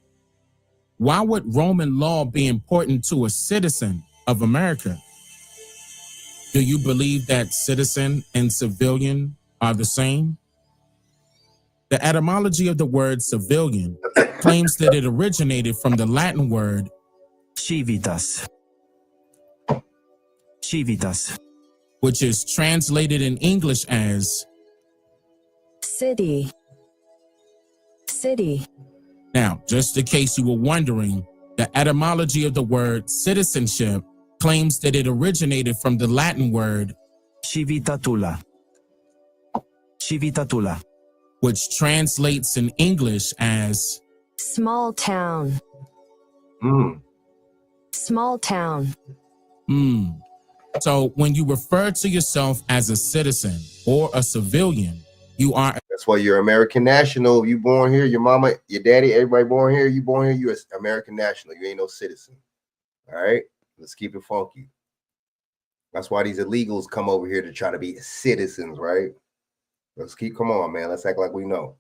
Why would Roman law be important to a citizen of America? Do you believe that citizen and civilian are the same? The etymology of the word civilian claims that it originated from the Latin word civitas, which is translated in English as
city.
Now, just in case you were wondering, the etymology of the word citizenship claims that it originated from the Latin word civitatula, which translates in English as
Small town. Small town.
So when you refer to yourself as a citizen or a civilian, you are.
That's why you're American national. You born here, your mama, your daddy, everybody born here. You born here, you're American national. You ain't no citizen. All right, let's keep it funky. That's why these illegals come over here to try to be citizens, right? Come on, man. Let's act like we know.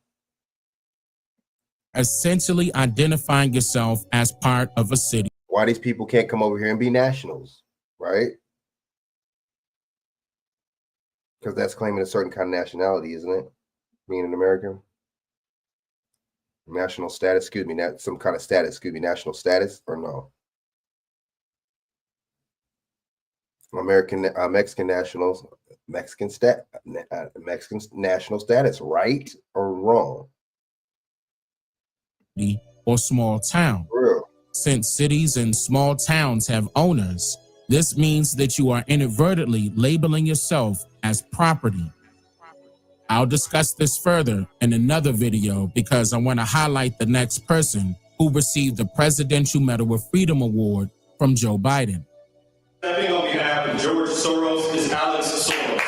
Essentially identifying yourself as part of a city.
Why these people can't come over here and be nationals, right? Because that's claiming a certain kind of nationality, isn't it? Being an American. National status, excuse me, not some kind of status, excuse me, national status or no? Mexican nationals, Mexican national status, right or wrong?
Or small town.
Real.
Since cities and small towns have owners, this means that you are inadvertently labeling yourself as property. I'll discuss this further in another video because I want to highlight the next person who received the Presidential Medal of Freedom Award from Joe Biden.
Stepping on behalf of George Soros is Alex Soros.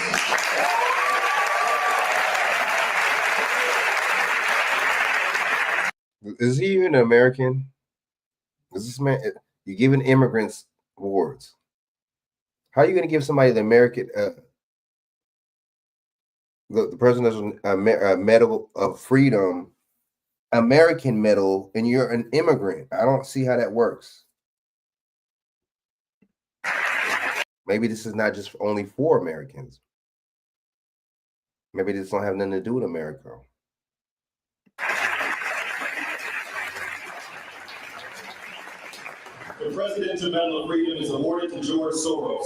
Is he even an American? Is this man? You're giving immigrants awards. How are you going to give somebody the American, the Presidential Medal of Freedom, American medal, and you're an immigrant? I don't see how that works. Maybe this is not just only for Americans. Maybe this don't have nothing to do with America.
The Presidential Medal of Freedom is awarded to George Soros.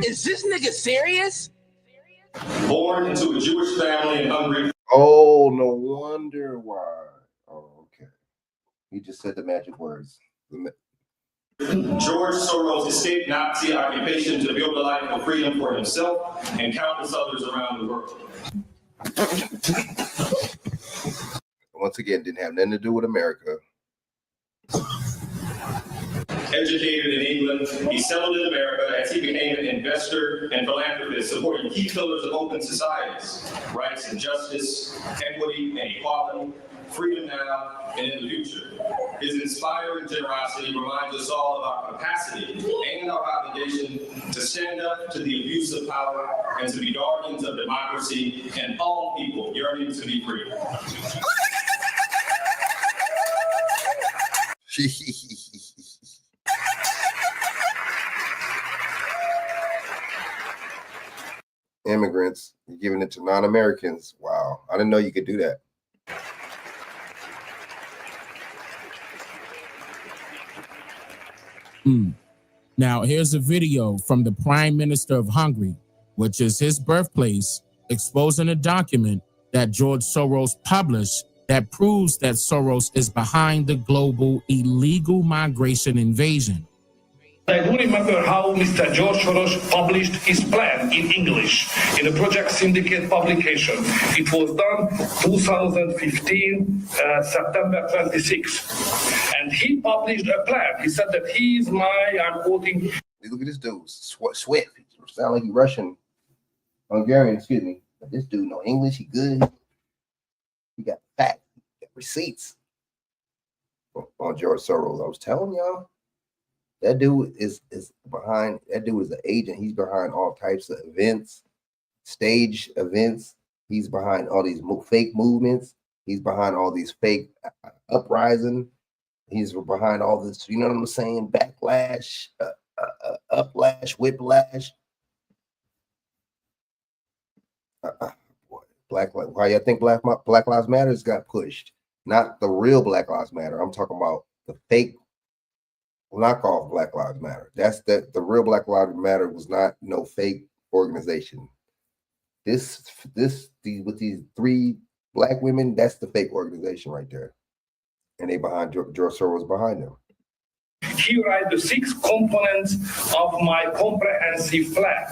Is this nigga serious?
Born into a Jewish family in Hungary.
Oh, no wonder why. Oh, okay. He just said the magic words.
George Soros escaped Nazi occupation to build a life of freedom for himself and countless others around the world.
Once again, didn't have nothing to do with America.
Educated in England, he settled in America as he became an investor and philanthropist, supporting key pillars of open societies, rights and justice, equity and equality, freedom now and in the future. His inspiring generosity reminds us all of our capacity and our obligation to stand up to the abuse of power and to be guardians of democracy and all people yearning to be free.
Immigrants, you're giving it to non-Americans. Wow, I didn't know you could do that.
Now, here's a video from the Prime Minister of Hungary, which is his birthplace, exposing a document that George Soros published that proves that Soros is behind the global illegal migration invasion.
I do remember how Mr. George Soros published his plan in English in a Project Syndicate publication. It was done 2015, September 26. And he published a plan. He said that he is I'm quoting.
Look at this dude, Swift. He sound like he's Russian, Hungarian, excuse me. But this dude know English, he good. He got facts, he got receipts on George Soros. I was telling y'all. That dude is behind, that dude is an agent. He's behind all types of events, stage events. He's behind all these fake movements. He's behind all these fake uprising. He's behind all this, you know what I'm saying? Backlash, uplash, whiplash. Why you think Black Lives Matter got pushed? Not the real Black Lives Matter. I'm talking about the fake knockoff Black Lives Matter. That's the real Black Lives Matter was not no fake organization. With these 3 Black women, that's the fake organization right there. And they behind George Soros behind them.
Here are the 6 components of my comprehensive plan.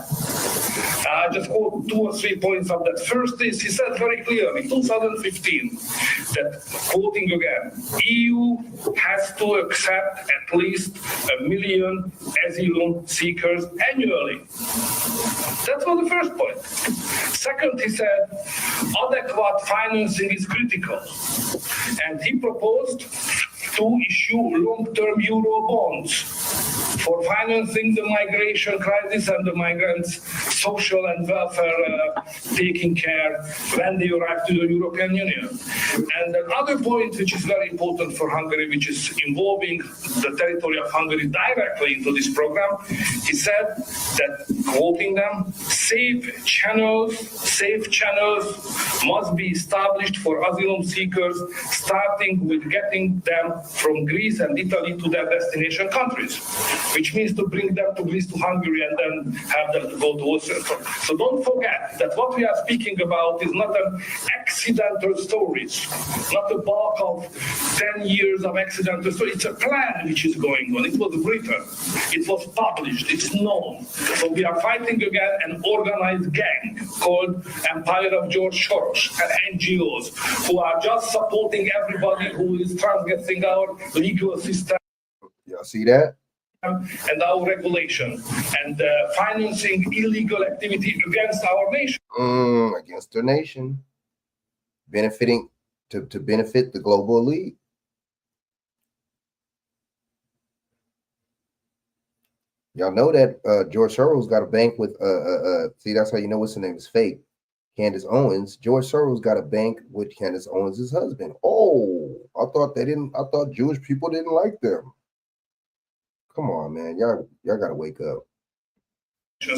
I just quote 2 or 3 points of that. First is, he said very clearly, 2015, that, quoting again, EU has to accept at least 1 million asylum seekers annually. That was the first point. Second, he said, adequate financing is critical. And he proposed to issue long-term euro bonds for financing the migration crisis and the migrants' social and welfare taking care when they arrive to the European Union. And another point which is very important for Hungary, which is involving the territory of Hungary directly into this program, he said that, quoting them, safe channels must be established for asylum seekers, starting with getting them from Greece and Italy to their destination countries, which means to bring them to Greece, to Hungary, and then have them to go to Austria. So don't forget that what we are speaking about is not an accidental stories, not a bulk of 10 years of accidental stories. It's a plan which is going on. It was written, it was published, it's known. So we are fighting again an organized gang called Empire of George Soros and NGOs who are just supporting everybody who is transgressing our legal system.
Y'all see that?
And our regulation and financing illegal activity against our nation.
Against their nation. Benefiting to benefit the global elite. Y'all know that George Soros got a bank with see, that's how you know what's the name is fake. Candace Owens. George Soros got a bank with Candace Owens' husband. Oh, I thought Jewish people didn't like them. Come on, man. Y'all gotta wake up.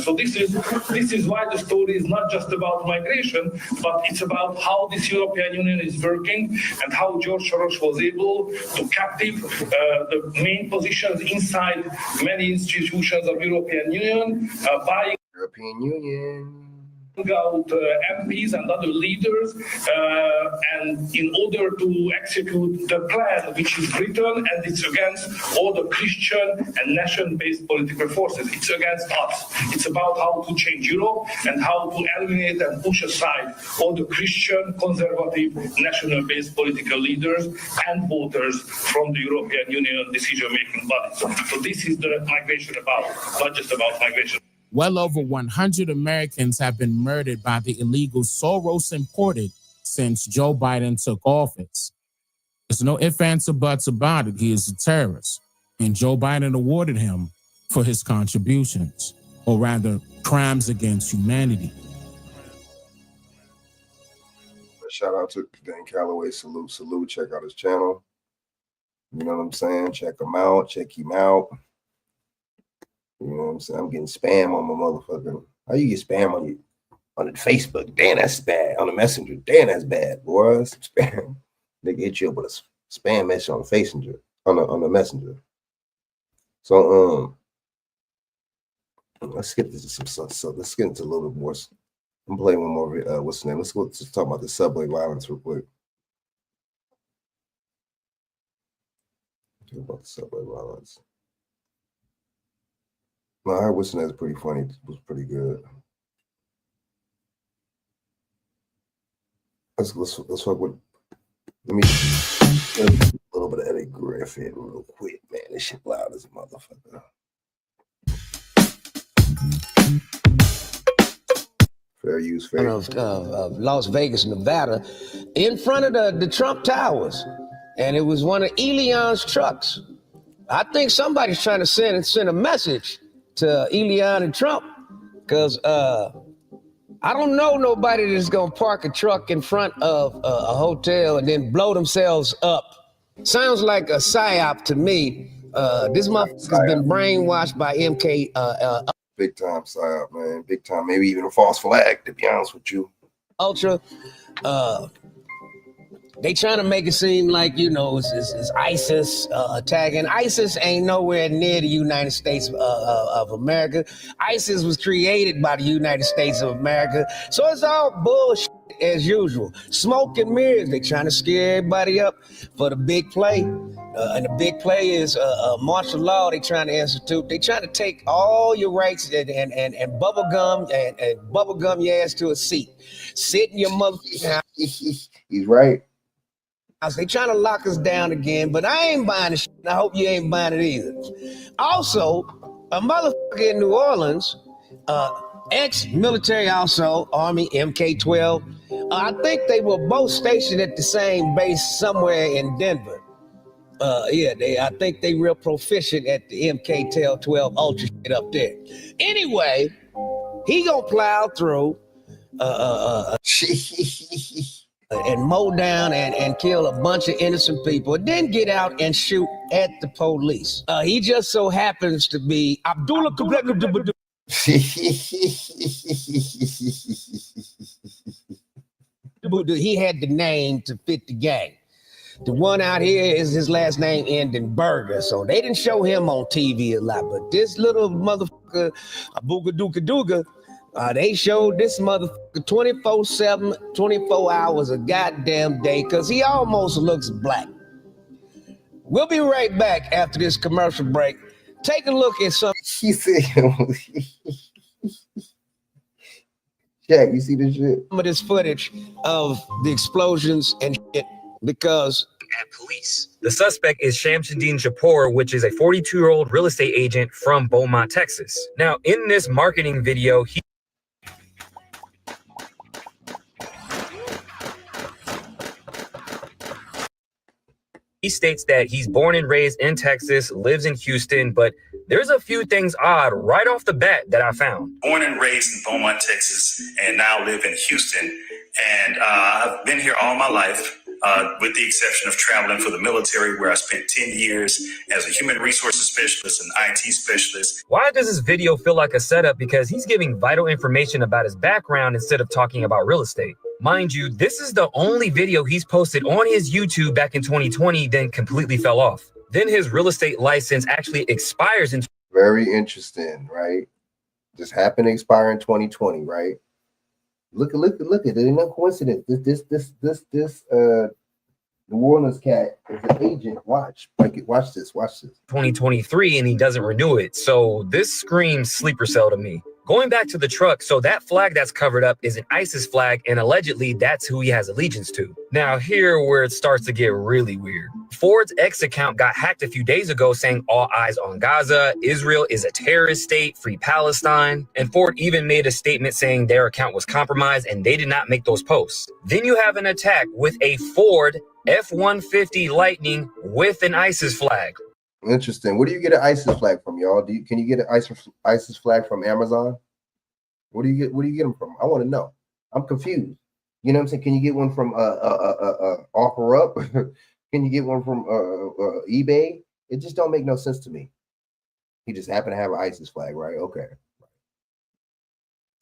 So this is why the story is not just about migration, but it's about how this European Union is working and how George Soros was able to captive the main positions inside many institutions of European Union, buying
European Union.
Out MPs and other leaders, and in order to execute the plan which is written, and it's against all the Christian and nation-based political forces. It's against us. It's about how to change Europe and how to eliminate and push aside all the Christian, conservative, national-based political leaders and voters from the European Union decision-making bodies. So this is the migration about, not just about migration.
Well over 100 Americans have been murdered by the illegal Soros imported since Joe Biden took office. There's no ifs, ands, or buts about it. He is a terrorist. And Joe Biden awarded him for his contributions, or rather, crimes against humanity.
Shout out to Dan Calloway. Salute. Check out his channel. You know what I'm saying? Check him out. You know what I'm saying? I'm getting spam on my motherfucking. How you get spam on the Facebook? Damn, that's bad. On the Messenger, damn, that's bad, boy. Spam. They get you up with a spam message on the Messenger. On the Messenger. So let's skip this to some stuff. So let's get into a little bit more. I'm playing one more. What's the name? Let's talk about the subway violence real quick. Talk about the subway violence. No, I heard what's the name is pretty funny. It was pretty good. Let's talk with. Let me a little bit of Eddie Griffin real quick, man. This shit loud as a motherfucker. Fair use, fair.
Of Las Vegas, Nevada, in front of the Trump Towers, and it was one of Elian's trucks. I think somebody's trying to send a message to Elian and Trump, because I don't know nobody that's gonna park a truck in front of a hotel and then blow themselves up. Sounds like a psyop to me. This motherfucker's been brainwashed by MK.
Big time psyop, man. Big time. Maybe even a false flag, to be honest with you.
Ultra. They trying to make it seem like, you know, it's ISIS attacking. ISIS ain't nowhere near the United States of America. ISIS was created by the United States of America. So it's all bullshit. as usual. Smoke and mirrors. They trying to scare everybody up for the big play. And the big play is martial law they trying to institute. They trying to take all your rights and bubble gum and bubble gum your ass to a seat. Sit in your motherfucking house.
He's right.
They trying to lock us down again, but I ain't buying the shit. I hope you ain't buying it either. Also, a motherfucker in New Orleans, ex-military also, Army MK-12. I think they were both stationed at the same base somewhere in Denver. I think they real proficient at the MK-12 Ultra shit up there. Anyway, he gonna plow through and mow down and kill a bunch of innocent people, and then get out and shoot at the police. He just so happens to be Abdullah. He had the name to fit the gang. The one out here is his last name ending Burger, so they didn't show him on TV a lot. But this little motherfucker, Booga Dooka Dooga, they showed this motherfucker 24/7, 24 hours a goddamn day, because he almost looks black. We'll be right back after this commercial break. Take a look at some.
He said, Chaq, you see this shit?
Some of this footage of the explosions and shit, because
at police. The suspect is Shamsuddin Japour, which is a 42-year-old real estate agent from Beaumont, Texas. Now, in this marketing video, he states that he's born and raised in Texas, lives in Houston, but there's a few things odd right off the bat that I found.
Born and raised in Beaumont, Texas, and now live in Houston. And I've been here all my life, with the exception of traveling for the military, where I spent 10 years as a human resources specialist and IT specialist.
Why does this video feel like a setup? Because he's giving vital information about his background instead of talking about real estate. Mind you, this is the only video he's posted on his YouTube back in 2020, then completely fell off. Then his real estate license actually expires in.
Very interesting, right? Just happened to expire in 2020, right? Look at it. Ain't no coincidence. This New Orleans cat is an agent. Watch this.
2023, and he doesn't renew it. So this screams sleeper cell to me. Going back to the truck, so that flag that's covered up is an ISIS flag, and allegedly that's who he has allegiance to. Now here where it starts to get really weird. Ford's X account got hacked a few days ago saying all eyes on Gaza, Israel is a terrorist state, free Palestine, and Ford even made a statement saying their account was compromised and they did not make those posts. Then you have an attack with a Ford F-150 Lightning with an ISIS flag.
Interesting. Where do you get an ISIS flag from, y'all? Can you get an ISIS flag from Amazon? Where do you get them from? I want to know. I'm confused. You know what I'm saying? Can you get one from OfferUp? Can you get one from eBay? It just don't make no sense to me. He just happened to have an ISIS flag, right? Okay.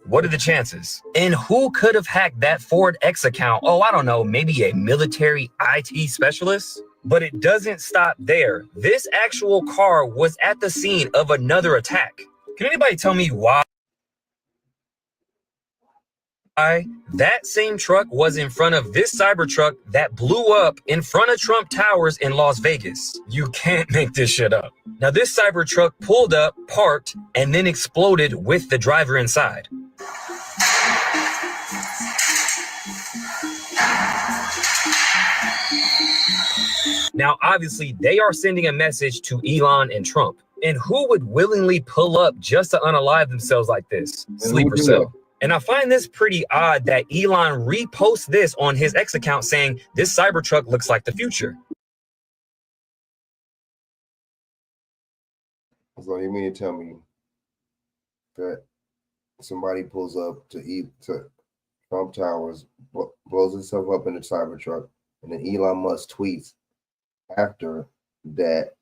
What are the chances? And who could have hacked that Ford X account? Oh, I don't know, maybe a military IT specialist? But it doesn't stop there. This actual car was at the scene of another attack. Can anybody tell me why that same truck was in front of this Cybertruck that blew up in front of Trump Towers in Las Vegas? You can't make this shit up. Now this Cybertruck pulled up, parked, and then exploded with the driver inside. Now, obviously, they are sending a message to Elon and Trump. And who would willingly pull up just to unalive themselves like this? Sleeper cell. And I find this pretty odd that Elon reposts this on his X account saying this Cybertruck looks like the future.
So you mean to tell me that somebody pulls up to Trump Towers, blows himself up in the Cybertruck, and then Elon Musk tweets after that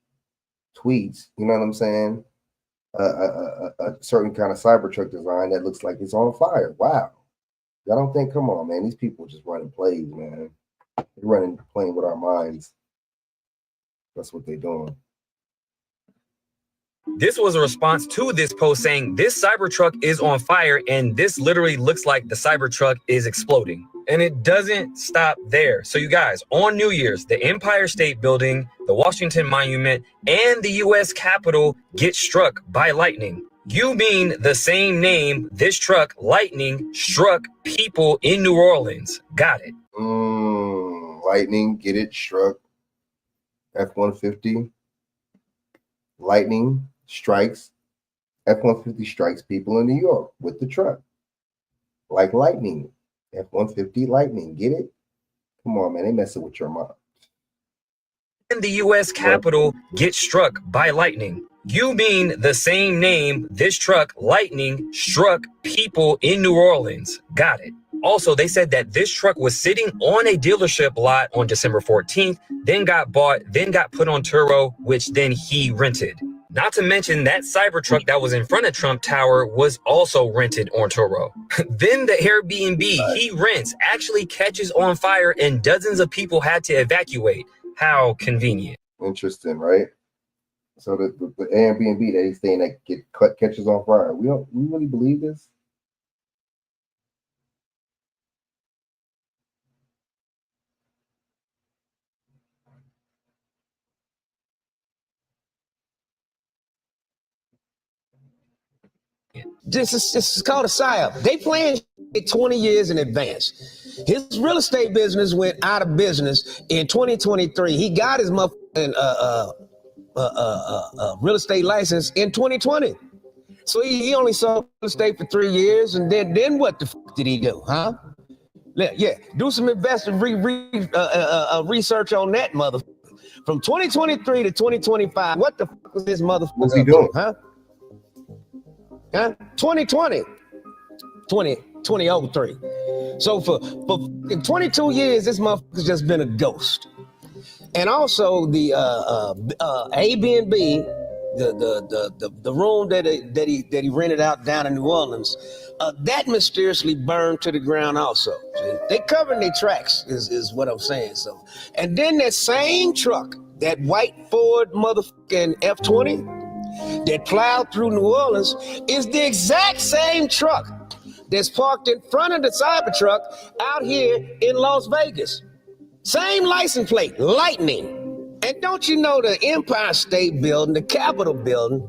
tweets, you know what I'm saying? A certain kind of Cybertruck design that looks like it's on fire. Wow. I don't think, come on, man. These people just running plays, man. They're playing with our minds. That's what they're doing.
This was a response to this post saying this Cybertruck is on fire and this literally looks like the Cybertruck is exploding. And it doesn't stop there. So you guys, on New Year's, the Empire State Building, the Washington Monument, and the US Capitol get struck by lightning. You mean the same name this truck, lightning, struck people in New Orleans. Got it.
Lightning, get it, struck. F-150. Lightning strikes. F-150 strikes people in New York with the truck. Like lightning. F-150 lightning. Get it? Come on, man. They messing with your mind.
And the US Capitol gets struck by lightning. You mean the same name this truck, lightning, struck people in New Orleans. Got it. Also, they said that this truck was sitting on a dealership lot on December 14th, then got bought, then got put on Turo, which then he rented. Not to mention that Cybertruck that was in front of Trump Tower was also rented on Turo. Then the Airbnb he rents actually catches on fire and dozens of people had to evacuate. How convenient.
Interesting, right? So the Airbnb they saying that catches on fire. We really believe this?
This is called a PSYOP. They plan 20 years in advance. His real estate business went out of business in 2023. He got his motherfucking real estate license in 2020. So he only sold real estate for 3 years, and then what the fuck did he do, huh? Yeah, do some investing research on that motherfucker. From 2023 to 2025, what the fuck was this motherfucker?
What's he doing?
Huh? 2020. 2003. So for 22 years, this motherfucker's just been a ghost. And also the Airbnb, the room that he rented out down in New Orleans, that mysteriously burned to the ground also. See? They covering their tracks is what I'm saying. So, and then that same truck, that white Ford motherfucking F-20 that plowed through New Orleans is the exact same truck that's parked in front of the Cybertruck out here in Las Vegas. Same license plate, lightning. And don't you know the Empire State Building, the Capitol Building,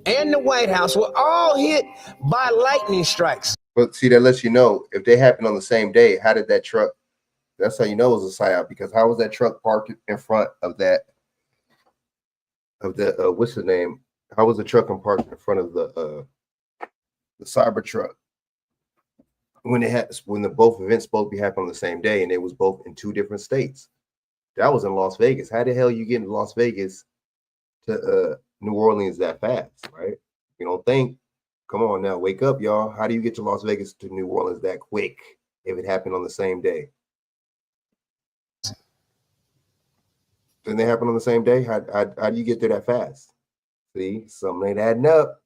and the White House were all hit by lightning strikes.
But see, that lets you know if they happened on the same day, how did that truck, that's how you know it was a PSYOP, because how was that truck parked in front of that, what's the name? How was the truck parked in front of the Cybertruck when the both events supposed to be happening on the same day and they was both in two different states? That was in Las Vegas. How the hell you get in Las Vegas to New Orleans that fast, right? You don't think? Come on now, wake up, y'all. How do you get to Las Vegas to New Orleans that quick if it happened on the same day? Didn't they happen on the same day? How do you get there that fast? See, something ain't adding up.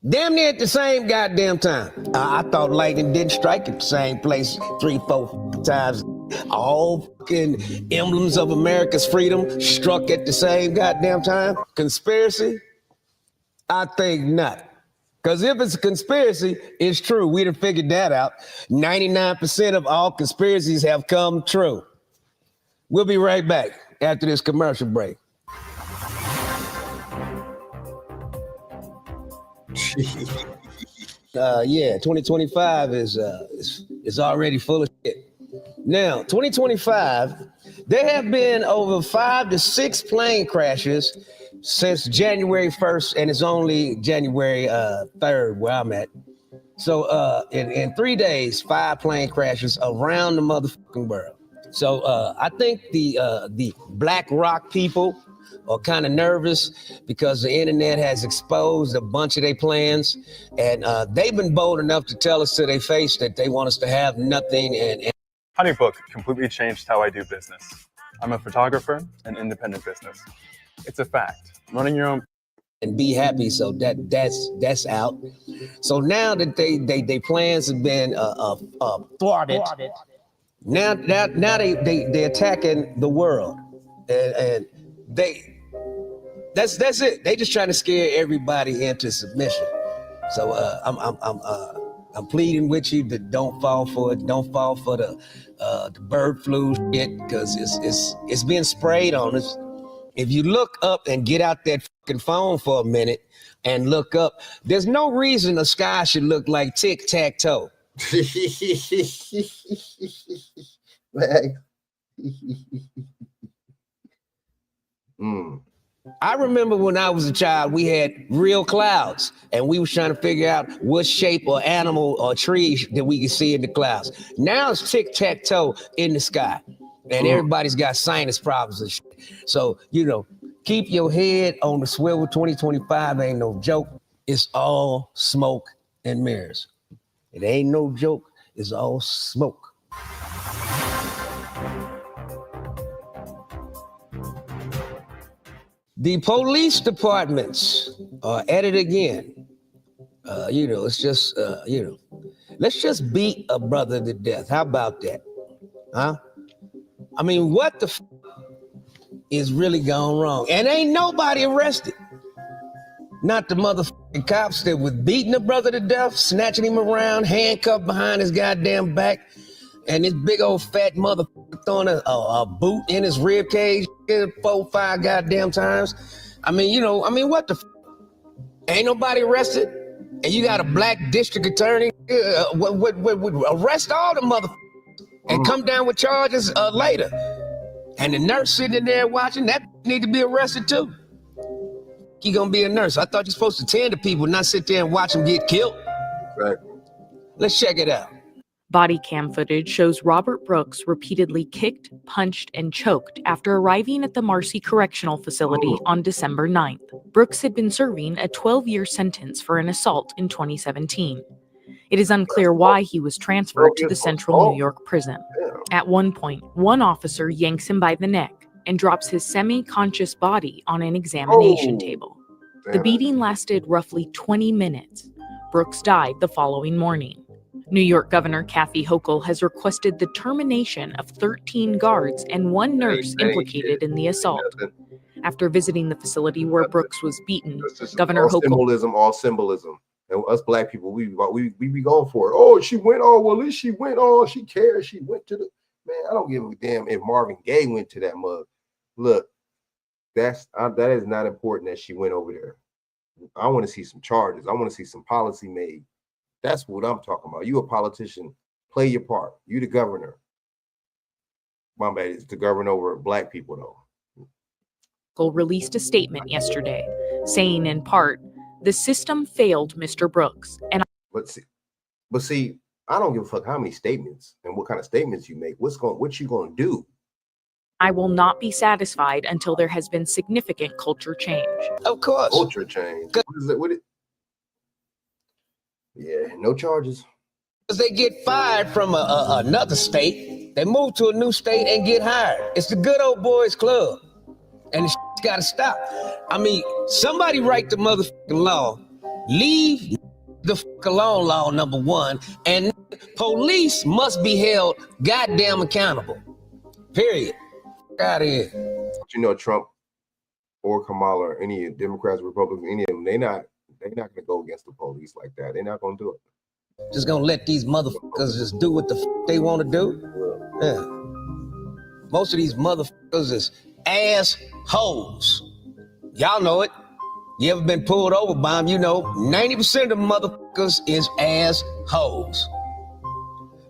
Damn near at the same goddamn time. I thought lightning didn't strike at the same place 3-4 times. All fucking emblems of America's freedom struck at the same goddamn time. Conspiracy? I think not. Because if it's a conspiracy, it's true. We'd have figured that out. 99% of all conspiracies have come true. We'll be right back after this commercial break. Yeah, 2025 is already full of shit. Now, 2025, there have been over 5 to 6 plane crashes since January 1st, and it's only January 3rd where I'm at. So in 3 days, 5 plane crashes around the motherfucking world. So I think the Black Rock people are kind of nervous because the internet has exposed a bunch of their plans, and they've been bold enough to tell us to their face that they want us to have nothing. And
HoneyBook completely changed how I do business. I'm a photographer and independent business. It's a fact. Running your own
and be happy. So that's out. So now that they plans have been thwarted. Now they attacking the world, and That's it. They just trying to scare everybody into submission. So I'm pleading with you that don't fall for it. Don't fall for the bird flu shit, because it's being sprayed on us. If you look up and get out that fucking phone for a minute and look up, there's no reason the sky should look like tic-tac-toe. I remember when I was a child, we had real clouds, and we was trying to figure out what shape or animal or tree that we could see in the clouds. Now it's tic-tac-toe in the sky, and everybody's got sinus problems and shit. So, keep your head on the swivel. 2025 ain't no joke. It's all smoke and mirrors. It ain't no joke. It's all smoke. The police departments are at it again. It's just, let's just beat a brother to death. How about that? Huh? I mean, what the is really gone wrong? And ain't nobody arrested. Not the motherfucking cops that was beating a brother to death, snatching him around, handcuffed behind his goddamn back, and this big old fat motherfucker throwing a boot in his rib cage 4, 5 goddamn times. I mean, what the ain't nobody arrested? And you got a black district attorney, arrest all the motherfuckers and come down with charges later. And the nurse sitting in there watching, that need to be arrested too. You gonna be a nurse. I thought you're supposed to tend to people, not sit there and watch them get killed. Right. Let's check it out.
Body cam footage shows Robert Brooks repeatedly kicked, punched, and choked after arriving at the Marcy Correctional Facility on December 9th. Brooks had been serving a 12-year sentence for an assault in 2017. It is unclear why he was transferred to the Central New York prison. At one point, one officer yanks him by the neck and drops his semi-conscious body on an examination table. The beating lasted roughly 20 minutes. Brooks died the following morning. New York Governor Kathy Hochul has requested the termination of 13 guards and one nurse implicated in the assault. After visiting the facility where Brooks was beaten, Governor Hochul...
All symbolism. And us black people, we be going for it. Oh, she went. Oh, well, at least she went. Oh, she cares. She went to the... Man, I don't give a damn if Marvin Gaye went to that mug. Look, that is not important that she went over there. I want to see some charges. I want to see some policy made. That's what I'm talking about. You a politician, play your part. You the governor. My bad, it's the governor over black people though.
Released a statement yesterday saying in part, the system failed Mr. Brooks. And
But see, I don't give a fuck how many statements and what kind of statements you make. What you gonna do?
I will not be satisfied until there has been significant culture change.
Of course.
Culture change. What is it? Yeah, no charges.
Because they get fired from another state, they move to a new state and get hired. It's the good old boys club. And it's gotta stop. I mean, somebody write the motherfucking law. Leave the fuck alone law, number one. And police must be held goddamn accountable. Period. Out of here.
Trump or Kamala or any Democrats, Republicans, any of them, they're not gonna go against the police like that. They're not gonna do it.
Just gonna let these motherfuckers just do what the fuck they want to do? Yeah. Most of these motherfuckers is assholes. Y'all know it. You ever been pulled over by them? 90% of the motherfuckers is assholes.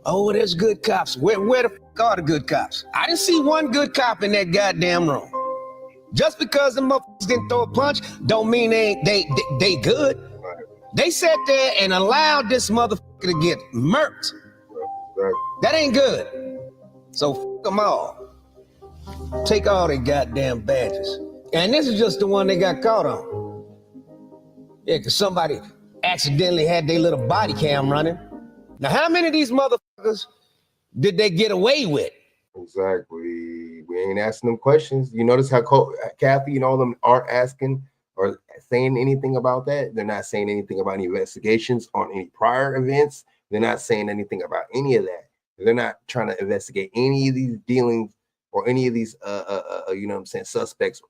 Oh, there's good cops. Where the fuck are the good cops? I didn't see one good cop in that goddamn room. Just because the motherfuckers didn't throw a punch, don't mean they good. They sat there and allowed this motherfucker to get murked. That ain't good. So fuck them all. Take all their goddamn badges. And this is just the one they got caught on. Yeah, because somebody accidentally had their little body cam running. Now, how many of these motherfuckers did they get away with?
Exactly. We ain't asking them questions. You notice how Kathy and all of them aren't asking or saying anything about that? They're not saying anything about any investigations on any prior events. They're not saying anything about any of that. They're not trying to investigate any of these dealings or any of these, suspects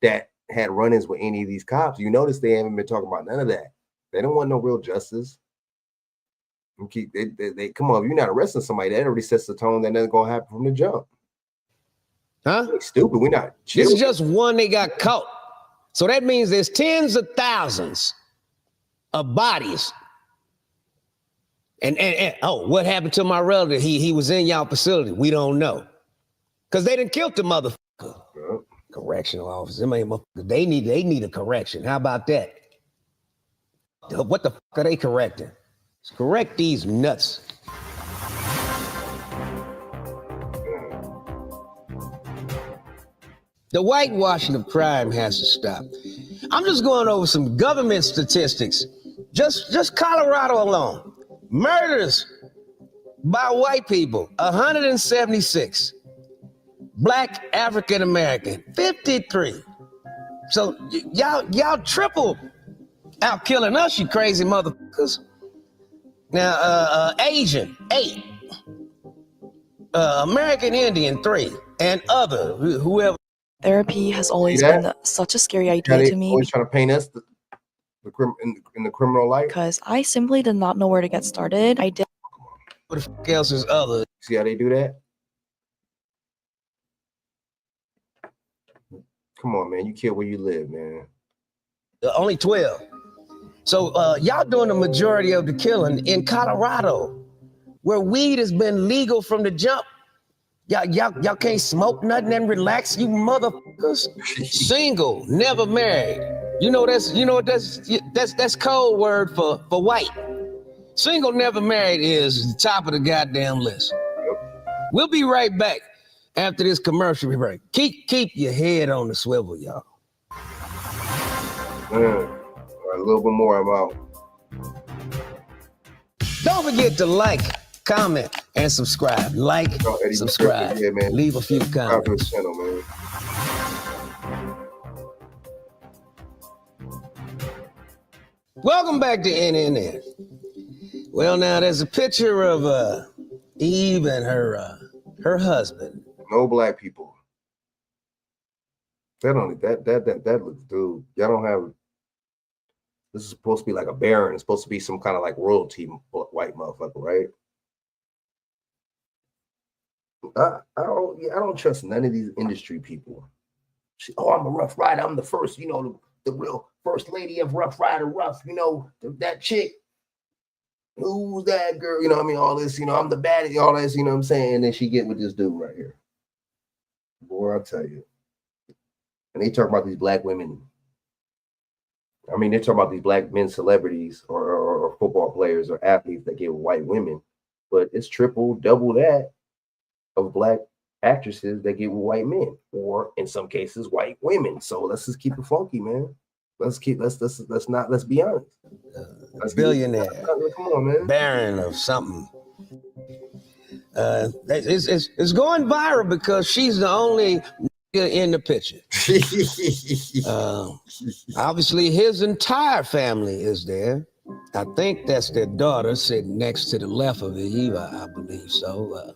that had run-ins with any of these cops. You notice they haven't been talking about none of that. They don't want no real justice. They come on, if you're not arresting somebody, that already sets the tone that nothing's gonna happen from the jump.
Huh?
They're stupid. We're not.
This is just one they got caught. So that means there's tens of thousands of bodies. And oh, what happened to my relative? He was in y'all facility. We don't know. Because they didn't kill the motherfucker.
Yep.
Correctional officer. They need a correction. How about that? What the fuck are they correcting? Let's correct these nuts. The whitewashing of crime has to stop. I'm just going over some government statistics. Just Colorado alone. Murders by white people, 176. Black African American, 53. So y'all triple out killing us, you crazy motherfuckers. Now, Asian, 8. American Indian, 3. And other, whoever.
Therapy has always been such a scary idea to me.
Always trying to paint us in the criminal light.
Because I simply did not know where to get started. I did.
What the fuck else is other?
See how they do that? Come on, man. You kill where you live, man.
Only 12. So y'all doing the majority of the killing in Colorado, where weed has been legal from the jump. Y'all can't smoke nothing and relax, you motherfuckers. Single, never married. That's code word for white. Single, never married is the top of the goddamn list. We'll be right back after this commercial break. Keep your head on the swivel, y'all.
All right, a little bit more about.
Don't forget to like, comment, and subscribe. Like, subscribe,
man.
Leave a few comments.
Channel, man.
Welcome back to NNN. Well, now there's a picture of Eve and her husband.
No black people. That looks, dude. Y'all don't have. This is supposed to be like a baron. It's supposed to be some kind of like royalty white motherfucker, right? I don't trust none of these industry people. I'm a Rough Rider. I'm the first, the real first lady of Rough Rider Rough. That chick. Who's that girl? You know what I mean? All this, I'm the baddie, all this, you know what I'm saying? And then she get with this dude right here. Boy, I'll tell you. And they talk about these black women. I mean, they're talking about these black men celebrities or football players or athletes that get with white women, but it's triple, double that of black actresses that get with white men, or in some cases, white women. So let's just keep it funky, man. Let's be honest.
Billionaire.
Come on, man.
Baron of something. It's going viral because she's the only in the picture. Obviously, his entire family is there. I think that's their daughter sitting next to the left of Eve, I believe so.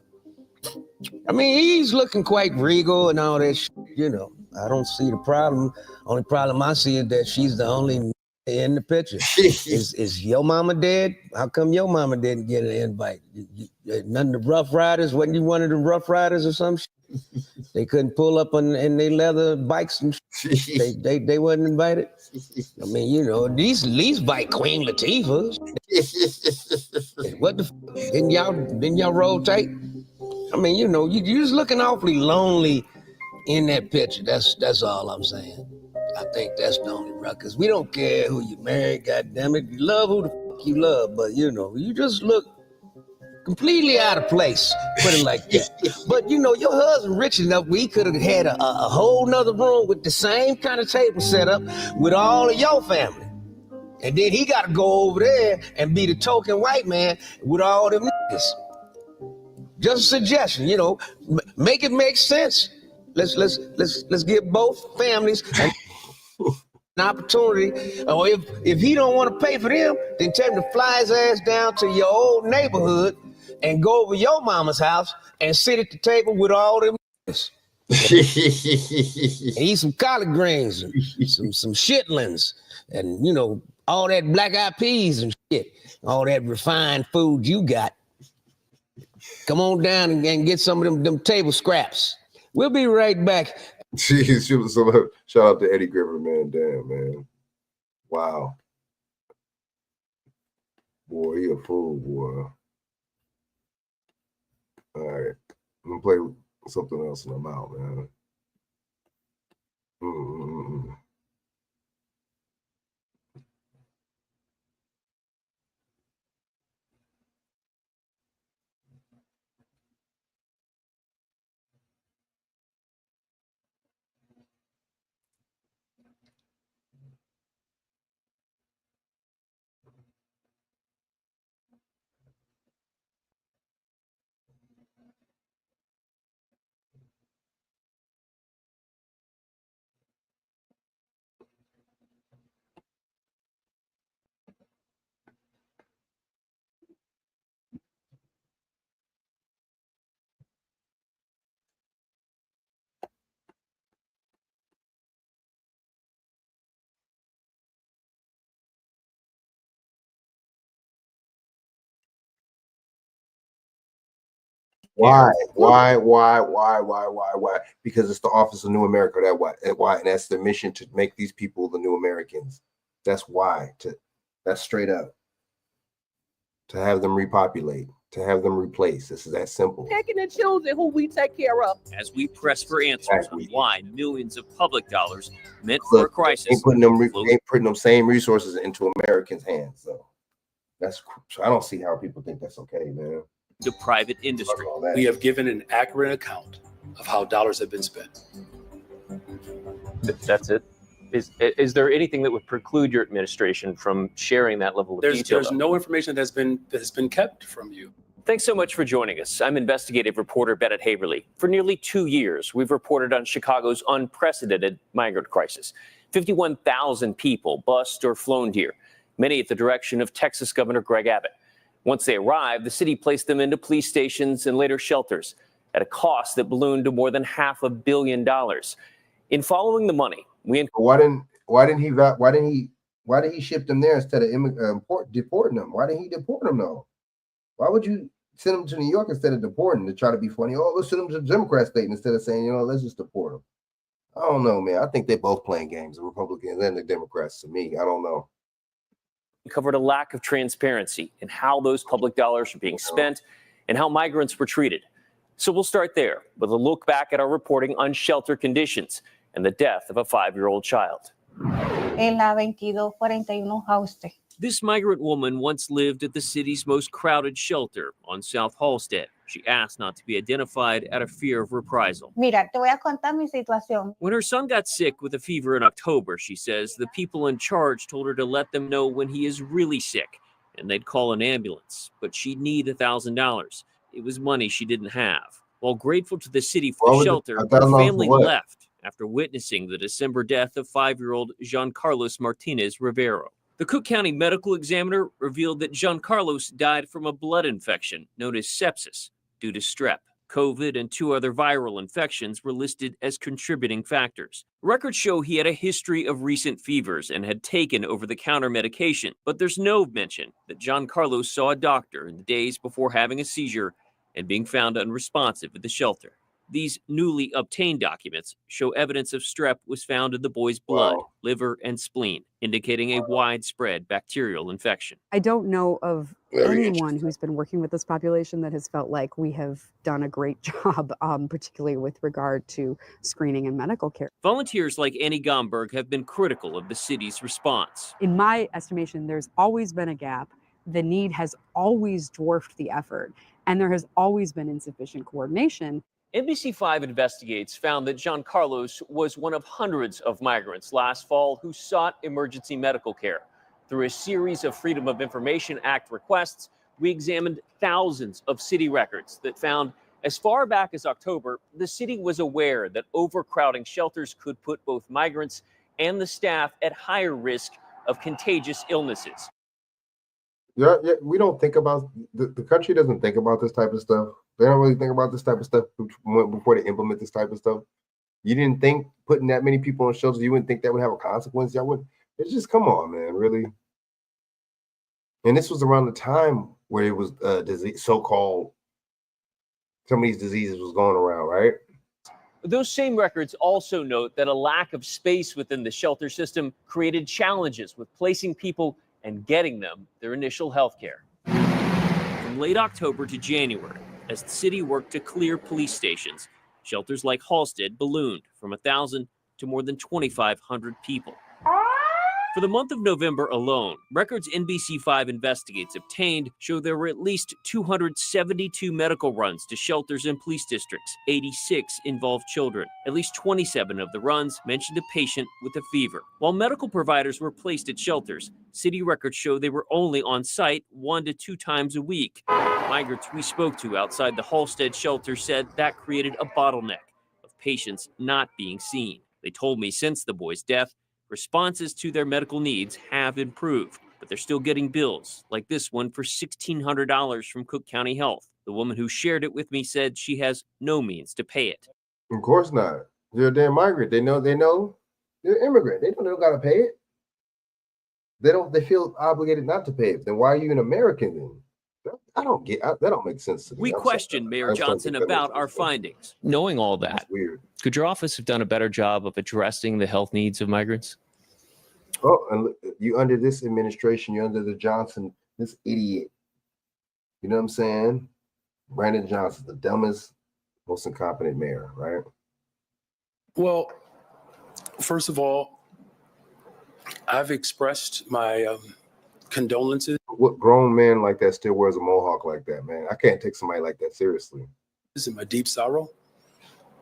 I mean, he's looking quite regal and all that shit, I don't see the problem. Only problem I see is that she's the only in the picture. Is your mama dead? How come your mama didn't get an invite? None of the Rough Riders? Wasn't you one of the Rough Riders or some shit? They couldn't pull up in their leather bikes and shit. They wasn't invited. I mean, these invite Queen Latifah. What the didn't y'all roll tight? I mean, you're just looking awfully lonely in that picture. That's all I'm saying. I think that's the only ruckus. We don't care who you marry, goddammit. You love who the fuck you love, but you just look completely out of place, put it like that. But your husband rich enough, we could have had a whole nother room with the same kind of table set up with all of your family. And then he got to go over there and be the token white man with all them niggas. Just a suggestion, make it make sense. Let's give both families an opportunity. Or if he don't want to pay for them, then tell him to fly his ass down to your old neighborhood and go over your mama's house and sit at the table with all them niggas. Eat some collard greens, and some chitlins, and you know, all that black eyed peas and shit, all that refined food you got. Come on down and get some of them table scraps. We'll be right back.
Jeez, shout out to Eddie Griffin, man. Damn, man. Wow. Boy, he a fool, boy. All right. I'm gonna play something else and I'm out, man. Why? Because it's the Office of New America. Why? And that's the mission, to make these people the new Americans. That's why. That's straight up. To have them repopulate, to have them replace. This is that simple.
Picking and choosing who we take care of. As we press for answers on why millions of public dollars meant for a crisis.
Ain't putting them same resources into Americans' hands. So I don't see how people think that's okay, man.
To private industry.
We have given an accurate account of how dollars have been spent.
That's it. Is there anything that would preclude your administration from sharing that level of detail?
There's no information that has been kept from you.
Thanks so much for joining us. I'm investigative reporter Bennett Haverly. For nearly 2 years, we've reported on Chicago's unprecedented migrant crisis. 51,000 people bused or flown here, many at the direction of Texas Governor Greg Abbott. Once they arrived, the city placed them into police stations and later shelters at a cost that ballooned to more than $500 million. In following the money,
why didn't he ship them there instead of deporting them? Why didn't he deport them though? Why would you send them to New York instead of deporting to try to be funny? Oh, let's send them to the Democrat state instead of saying, let's just deport them. I don't know, man. I think they're both playing games, the Republicans and the Democrats. To me, I don't know.
Covered a lack of transparency in how those public dollars are being spent and how migrants were treated. So we'll start there with a look back at our reporting on shelter conditions and the death of a 5-year-old child. This migrant woman once lived at the city's most crowded shelter on South Halstead. She asked not to be identified out of fear of reprisal.
Mira, te voy a contar mi situación.
When her son got sick with a fever in October, she says the people in charge told her to let them know when he is really sick and they'd call an ambulance, but she'd need $1,000. It was money she didn't have. While grateful to the city for the shelter, her family left after witnessing the December death of 5-year-old Jean Carlos Martinez Rivero. The Cook County medical examiner revealed that Jean Carlos died from a blood infection known as sepsis due to strep. COVID and 2 other viral infections were listed as contributing factors. Records show he had a history of recent fevers and had taken over-the-counter medication, but there's no mention that Jean Carlos saw a doctor in the days before having a seizure and being found unresponsive at the shelter. These newly obtained documents show evidence of strep was found in the boy's blood, liver, and spleen, indicating a widespread bacterial infection.
I don't know of anyone who's been working with this population that has felt like we have done a great job, particularly with regard to screening and medical care.
Volunteers like Annie Gomberg have been critical of the city's response.
In my estimation, there's always been a gap. The need has always dwarfed the effort, and there has always been insufficient coordination.
NBC5 Investigates found that Jean Carlos was one of hundreds of migrants last fall who sought emergency medical care. Through a series of Freedom of Information Act requests, we examined thousands of city records that found, as far back as October, the city was aware that overcrowding shelters could put both migrants and the staff at higher risk of contagious illnesses.
Yeah, we don't think about the country doesn't think about this type of stuff. They don't really think about this type of stuff before they implement this type of stuff. You didn't think putting that many people in shelters, you wouldn't think that would have a consequence. Y'all would. It's just come on, man, really. And this was around the time where it was disease, so-called. Some of these diseases was going around, right?
Those same records also note that a lack of space within the shelter system created challenges with placing people and getting them their initial health care. From late October to January, as the city worked to clear police stations, shelters like Halstead ballooned from 1,000 to more than 2,500 people. For the month of November alone, records NBC5 Investigates obtained show there were at least 272 medical runs to shelters and police districts. 86 involved children. At least 27 of the runs mentioned a patient with a fever. While medical providers were placed at shelters, city records show they were only on site 1 to 2 times a week. Migrants we spoke to outside the Halstead shelter said that created a bottleneck of patients not being seen. They told me since the boy's death, responses to their medical needs have improved, but they're still getting bills, like this one for $1,600 from Cook County Health. The woman who shared it with me said she has no means to pay it.
Of course not. They're a damn migrant. They know they're immigrant. They don't gotta pay it. They feel obligated not to pay it. Then why are you an American then? I don't get that. Don't make sense to me.
We questioned Mayor Johnson about our findings. Knowing all that,
weird.
Could your office have done a better job of addressing the health needs of migrants?
Oh, and look, you under this administration, you're under the Johnson, this idiot. You know what I'm saying? Brandon Johnson, the dumbest, most incompetent mayor, right?
Well, first of all, I've expressed my condolences.
What grown man like that still wears a mohawk like that, man? I can't take somebody like that seriously.
This is my deep sorrow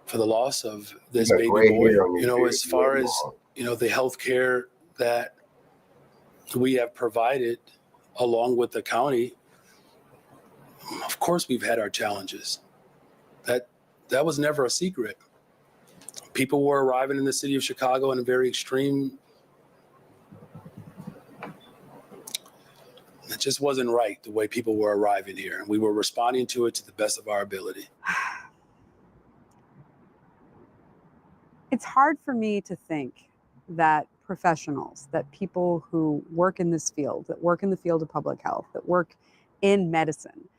for the loss of this baby boy. You know, as far as, you know, the health care that we have provided along with the county, of course we've had our challenges. That was never a secret. People were arriving in the city of Chicago in a very extreme. It just wasn't right the way people were arriving here. And we were responding to it to the best of our ability.
It's hard for me to think that professionals, that people who work in this field, that work in the field of public health, that work in medicine,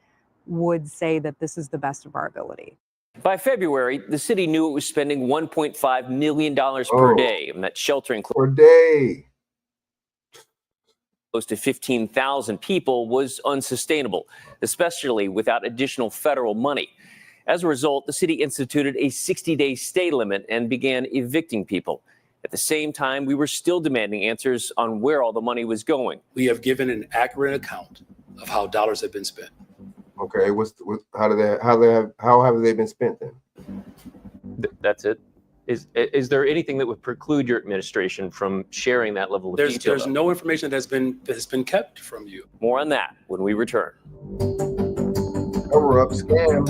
would say that this is the best of our ability.
By February, the city knew it was spending $1.5 million per day, and that sheltering
per day
close to 15,000 people was unsustainable, especially without additional federal money. As a result, the city instituted a 60-day stay limit and began evicting people. At the same time, we were still demanding answers on where all the money was going.
We have given an accurate account of how dollars have been spent.
Okay, how have they been spent then?
That's it. Is there anything that would preclude your administration from sharing that level of detail?
There's no information that has been kept from you.
More on that when we return.
Cover up, scam.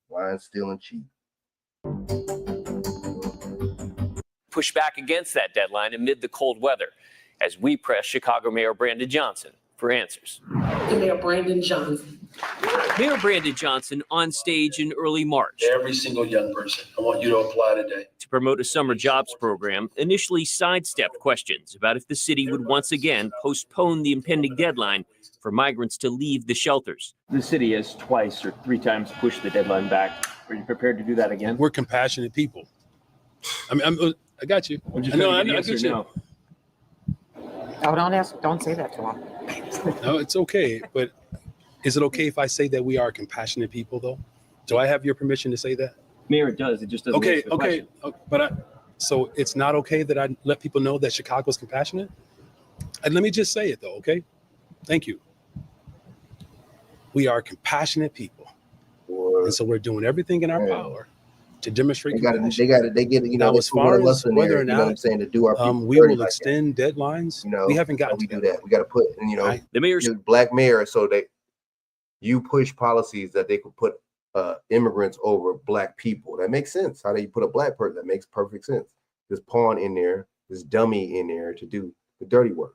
Lying, stealing, cheat.
Push back against that deadline amid the cold weather as we press Chicago Mayor Brandon Johnson for answers.
Mayor Brandon Johnson.
Mayor Brandon Johnson on stage in early March.
Every single young person, I want you to apply today.
To promote a summer jobs program, initially sidestepped questions about if the city would once again postpone the impending deadline for migrants to leave the shelters.
The city has twice or 3 times pushed the deadline back. Are you prepared to do that again?
We're compassionate people. I got you.
I
get you.
No?
Oh, don't say that to him.
No, it's okay. But is it okay if I say that we are compassionate people, though? Do I have your permission to say that?
Mayor, it does. It just doesn't.
Okay. But so it's not okay that I let people know that Chicago's compassionate? And let me just say it, though, okay? Thank you. We are compassionate people. And so we're doing everything in our power to demonstrate compassion.
They get,
now, as far as whether or not,
you know what I'm saying, to do our
we will extend deadlines.
You know,
we haven't gotten
we
to
do that. We got to put,
the mayor's
black mayor, so that you push policies that they could put immigrants over black people. That makes sense. How do you put a black person? That makes perfect sense. This pawn in there, this dummy in there to do the dirty work.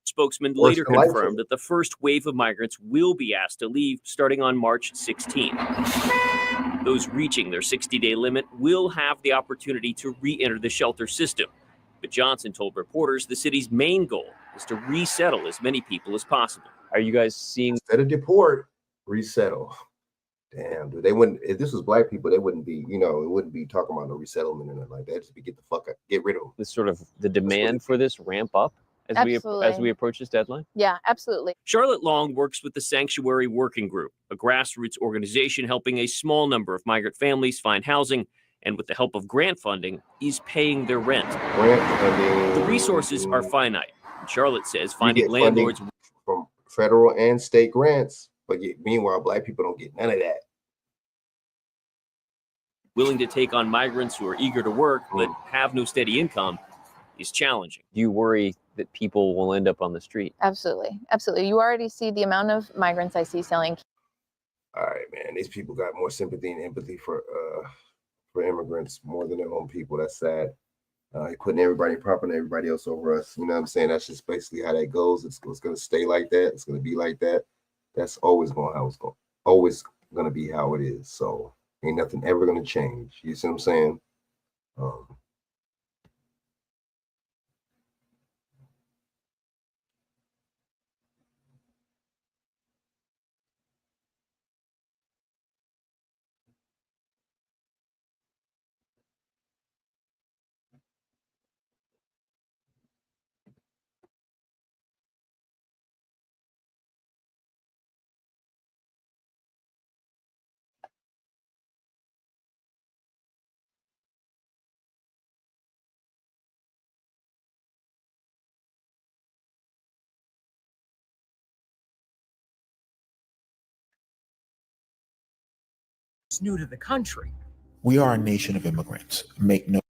Spokesman
Worse
later
than life
confirmed
change.
that the first wave of migrants will be asked to leave starting on March 16th. Those reaching their 60-day limit will have the opportunity to re-enter the shelter system. But Johnson told reporters the city's main goal is to resettle as many people as possible. Are you guys seeing?
Instead of deport, resettle. Damn, dude. They wouldn't, if this was black people, they wouldn't be, it wouldn't be talking about no resettlement or nothing like that. Just be get the fuck out, get rid of them.
This sort of the demand for this ramp up as we approach this deadline?
Yeah, absolutely.
Charlotte Long works with the Sanctuary Working Group, a grassroots organization helping a small number of migrant families find housing, and with the help of grant funding, is paying their rent.
Grant funding.
The resources are finite. Charlotte says finding landlords
from federal and state grants, but meanwhile, black people don't get none of that.
Willing to take on migrants who are eager to work but have no steady income is challenging. Do you worry that people will end up on the street?
Absolutely. Absolutely. You already see the amount of migrants I see selling.
All right, man. These people got more sympathy and empathy for immigrants more than their own people. That's sad. Putting everybody, propping everybody else over us. You know what I'm saying? That's just basically how that goes. It's going to stay like that. It's going to be like that. That's always going to be how it is. So ain't nothing ever going to change. You see what I'm saying?
New to the country.
We are a nation of immigrants. Make no.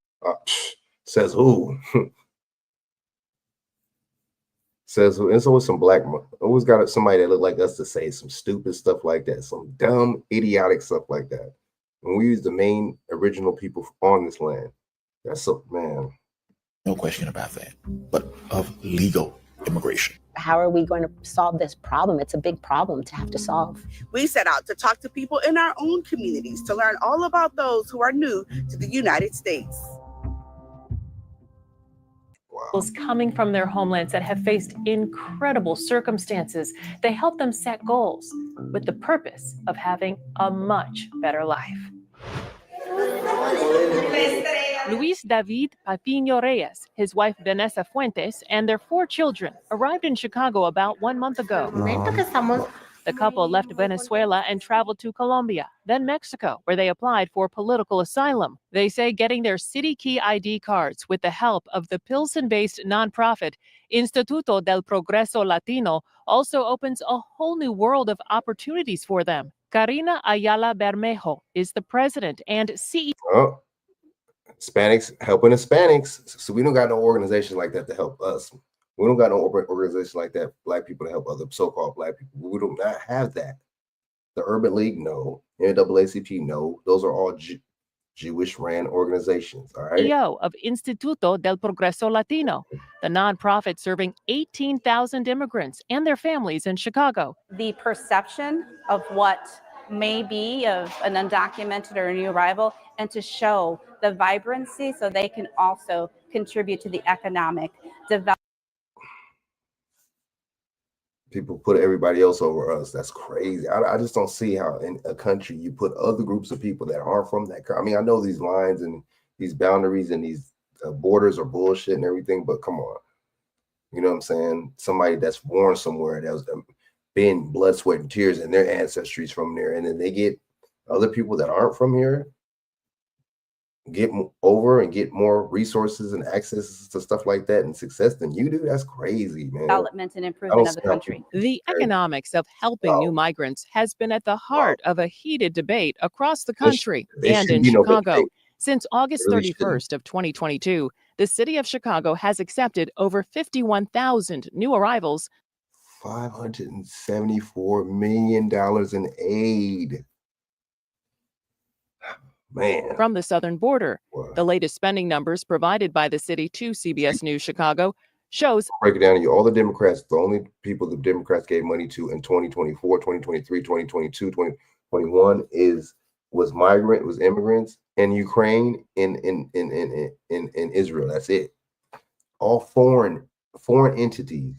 Says who? Says who? It's always some black. Always got somebody that look like us to say some stupid stuff like that, some dumb, idiotic stuff like that. When we use the main original people on this land, that's so, man.
No question about that. But of legal immigration.
How are we going to solve this problem? It's a big problem to have to solve.
We set out to talk to people in our own communities to learn all about those who are new to the United States.
Coming from their homelands that have faced incredible circumstances, they help them set goals with the purpose of having a much better life. Luis David Papino Reyes, his wife Vanessa Fuentes, and their 4 children arrived in Chicago about 1 month ago. The couple left Venezuela and traveled to Colombia, then Mexico, where they applied for political asylum. They say getting their city key ID cards with the help of the Pilsen-based nonprofit Instituto del Progreso Latino also opens a whole new world of opportunities for them. Karina Ayala Bermejo is the president and CEO.
Oh, Hispanics helping Hispanics. So we don't got no organization like that to help us. We don't got no organization like that, black people to help other so-called black people. We do not have that. The Urban League, no. NAACP, no. Those are all Jewish-ran organizations, all right?
CEO of Instituto del Progreso Latino, the nonprofit serving 18,000 immigrants and their families in Chicago.
The perception of what may be of an undocumented or a new arrival, and to show the vibrancy so they can also contribute to the economic development.
People put everybody else over us. That's crazy. I just don't see how in a country you put other groups of people that aren't from that. I mean, I know these lines and these boundaries and these borders are bullshit and everything, but come on. You know what I'm saying? Somebody that's born somewhere that was been blood, sweat, and tears and their ancestries from there, and then they get other people that aren't from here get over and get more resources and access to stuff like that and success than you do. That's crazy, man.
Development and improvement of the country.
The economics of helping new migrants has been at the heart of a heated debate across the country and in Chicago. Since August 31st of 2022, the city of Chicago has accepted over 51,000 new arrivals.
$574 million in aid. Man.
From the southern border. The latest spending numbers provided by the city to CBS News Chicago shows.
Break it down to you. All the Democrats, the only people the Democrats gave money to in 2024, 2023, 2022, 2021 was immigrants in Ukraine, in Israel. That's it. All foreign entities.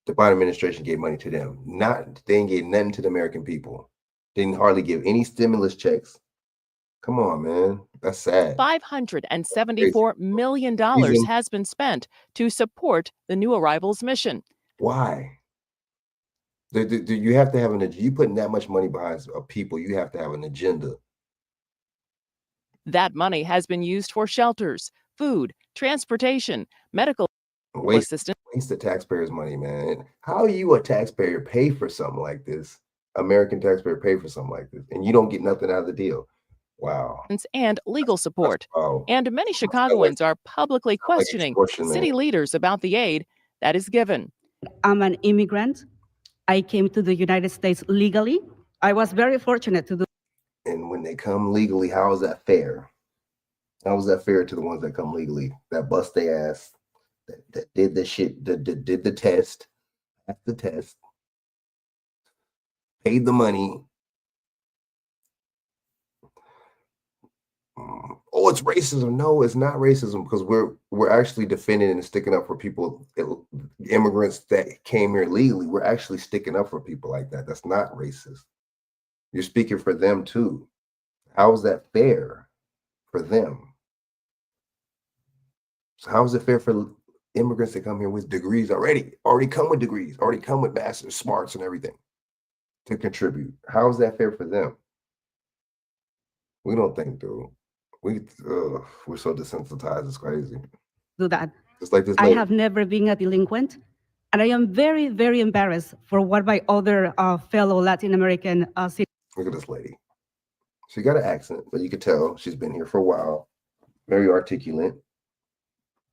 The Biden administration gave money to them. They didn't give nothing to the American people. They didn't hardly give any stimulus checks. Come on, man. That's sad.
$574 million has been spent to support the new arrivals mission.
Why? You have to have you putting that much money behind people, you have to have an agenda.
That money has been used for shelters, food, transportation, medical assistance.
Waste the taxpayers' money, man. How you a taxpayer pay for something like this? American taxpayer pay for something like this, and you don't get nothing out of the deal. Wow.
And legal support. And many Chicagoans are publicly questioning city leaders about the aid that is given.
I'm an immigrant. I came to the United States legally. I was very fortunate to do.
And when they come legally, how is that fair? How is that fair to the ones that come legally, that bust their ass, that did the shit, that did the test, passed the test, paid the money? Oh, it's racism. No, it's not racism, because we're actually defending and sticking up for people, immigrants that came here legally. We're actually sticking up for people like that. That's not racist. You're speaking for them too. How is that fair for them? So how is it fair for immigrants that come here with degrees already come with degrees, already come with master's, smarts and everything to contribute? How is that fair for them? We don't think, dude. We're so desensitized. It's crazy.
Do that.
Just like this.
I have never been a delinquent, and I am very, very embarrassed for what my other fellow Latin American citizens.
Look at this lady. She got an accent, but you could tell she's been here for a while. Very articulate,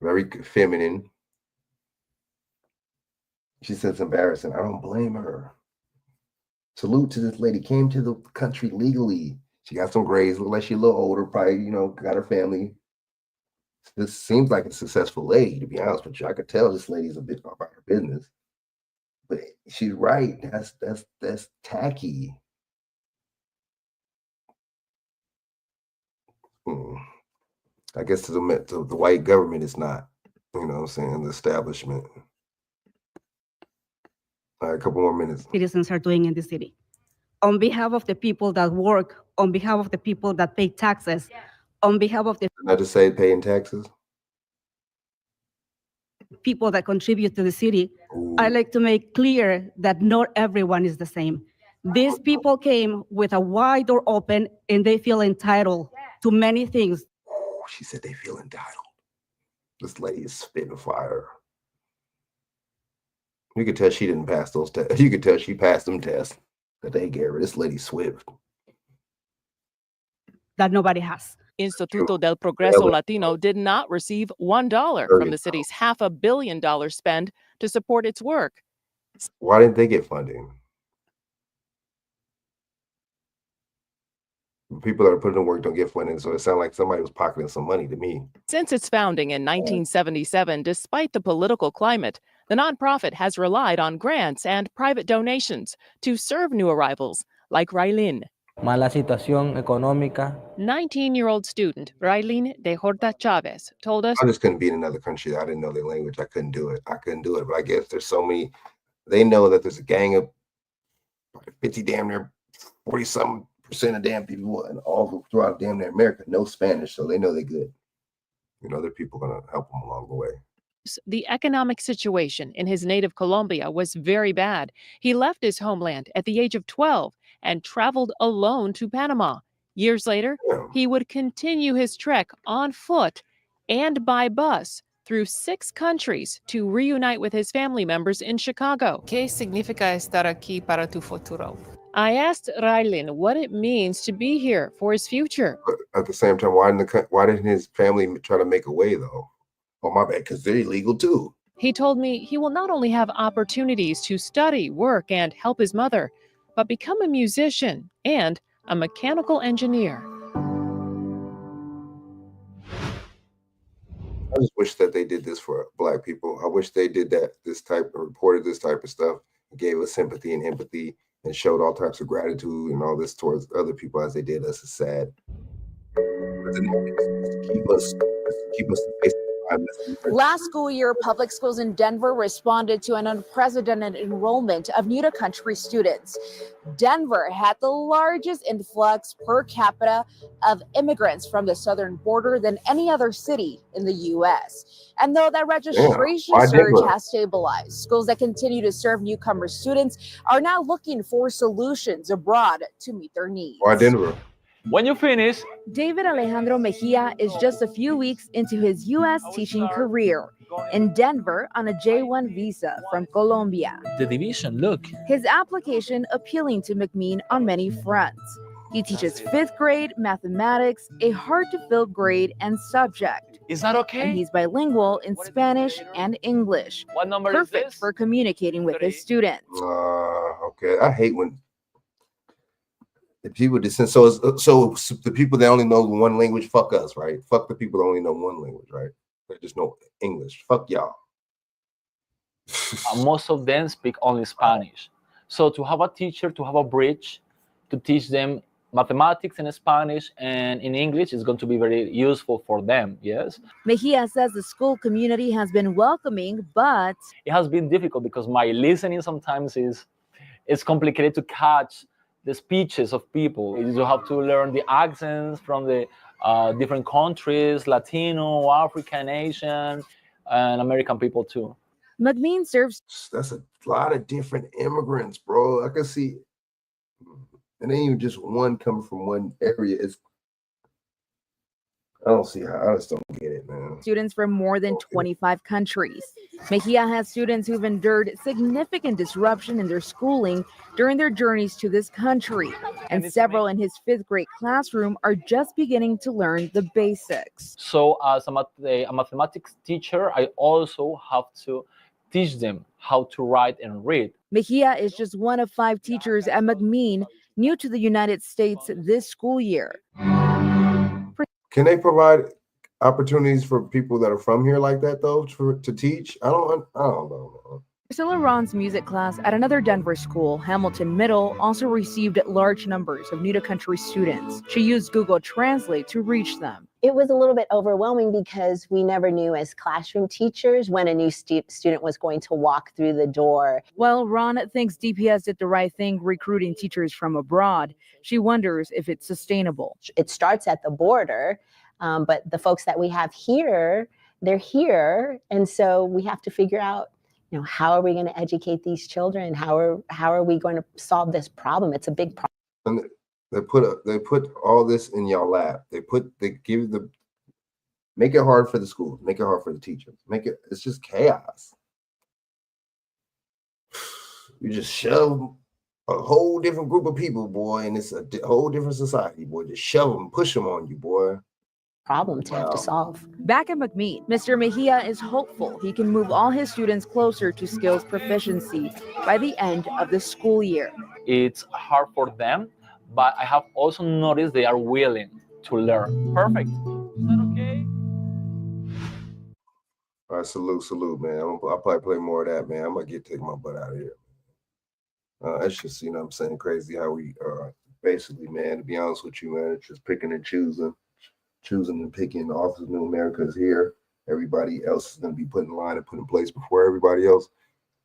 very feminine. She said it's embarrassing. I don't blame her. Salute to this lady. Came to the country legally. She got some grades, look like she's a little older, probably, got her family. This seems like a successful lady, to be honest with you. I could tell this lady's a bit about her business. But she's right. That's tacky. I guess to the white government, it's not. You know what I'm saying? The establishment. All right, a couple more minutes.
Citizens are doing in the city. On behalf of the people that work, on behalf of the people that pay taxes, on behalf of the
Not to say paying taxes.
People that contribute to the city, I like to make clear that not everyone is the same. These people came with a wide door open and they feel entitled to many things.
Oh, she said they feel entitled. This lady is spitting fire. You could tell she didn't pass those tests. You could tell she passed them tests that they gave her. This lady swift.
That nobody has.
Instituto del Progreso Latino did not receive $1 from the city's $500 million spend to support its work.
Why didn't they get funding? People that are putting in work don't get funding, so it sounds like somebody was pocketing some money to me.
Since its founding in 1977, despite the political climate, the nonprofit has relied on grants and private donations to serve new arrivals like Raylin.
Mala situación económica.
19-year-old student Raylin de Horta Chavez told us,
I just couldn't be in another country. I didn't know their language. I couldn't do it. But I guess there's so many. They know that there's a gang of 50, damn near 40-something% of damn people, and all throughout damn near America know Spanish, so they know they're good. Other people are going to help them along the way.
The economic situation in his native Colombia was very bad. He left his homeland at the age of 12 and traveled alone to Panama. Years later, he would continue his trek on foot and by bus through 6 countries to reunite with his family members in Chicago.
¿Qué significa estar aquí para tu futuro?
I asked Raylin what it means to be here for his future.
But at the same time, why didn't his family try to make a way, though? Oh, my bad, because they're illegal, too.
He told me he will not only have opportunities to study, work, and help his mother, but become a musician and a mechanical engineer.
I just wish that they did this for Black people. I wish they did that, reported this type of stuff, gave us sympathy and empathy, and showed all types of gratitude and all this towards other people as they did us. Is sad. But then keep us
Last school year, public schools in Denver responded to an unprecedented enrollment of new to country students. Denver had the largest influx per capita of immigrants from the southern border than any other city in the U.S. And though that registration surge has stabilized, schools that continue to serve newcomer students are now looking for solutions abroad to meet their needs.
Why Denver?
When you finish, David Alejandro Mejia is just a few weeks into his U.S. teaching career in Denver on a J-1 visa from Colombia.
The division, look.
His application appealing to McMean on many fronts. He teaches 5th grade mathematics, a hard-to-fill grade and subject.
Is that okay?
And he's bilingual in Spanish and English.
What number
Perfect
is this?
for communicating with his students.
Okay, I hate when the people descend. So the people that only know one language, fuck us, right? Fuck the people that only know one language, right? They just know English. Fuck y'all.
Most of them speak only Spanish. So to have a teacher, to have a bridge, to teach them mathematics in Spanish and in English is going to be very useful for them, yes?
Mejia says the school community has been welcoming, but
it has been difficult because my listening sometimes is complicated to catch the speeches of people. You have to learn the accents from the different countries, Latino, African, Asian, and American people too.
McMean serves.
That's a lot of different immigrants, bro. I can see, and ain't even just one coming from one area. I don't see how. I just don't get it, man.
Students from more than 25 countries. Mejia has students who've endured significant disruption in their schooling during their journeys to this country, and several in his 5th grade classroom are just beginning to learn the basics.
So as a mathematics teacher, I also have to teach them how to write and read.
Mejia is just one of 5 teachers at McMean, new to the United States this school year.
Can they provide opportunities for people that are from here like that though to teach? I don't know.
Priscilla Ron's music class at another Denver school, Hamilton Middle, also received large numbers of new-to-country students. She used Google Translate to reach them.
It was a little bit overwhelming because we never knew as classroom teachers when a new student was going to walk through the door.
While Ron thinks DPS did the right thing recruiting teachers from abroad, she wonders if it's sustainable.
It starts at the border, but the folks that we have here, they're here. And so we have to figure out, how are we going to educate these children? How are we going to solve this problem? It's a big problem.
They put all this in your lap. Make it hard for the schools, make it hard for the teachers. It's just chaos. You just shove a whole different group of people, boy, and it's a whole different society, boy. Just shove them, push them on you, boy.
Problem to have to solve.
Back at McMean, Mr. Mejia is hopeful he can move all his students closer to skills proficiency by the end of the school year.
It's hard for them, but I have also noticed they are willing to learn. Perfect. Is that okay?
All right, salute, man. I'll probably play more of that, man. I'm gonna take my butt out of here. It's just, what I'm saying, crazy how we basically, man, to be honest with you, man, it's just picking and choosing and picking. The Office of New America is here. Everybody else is going to be put in line and put in place before everybody else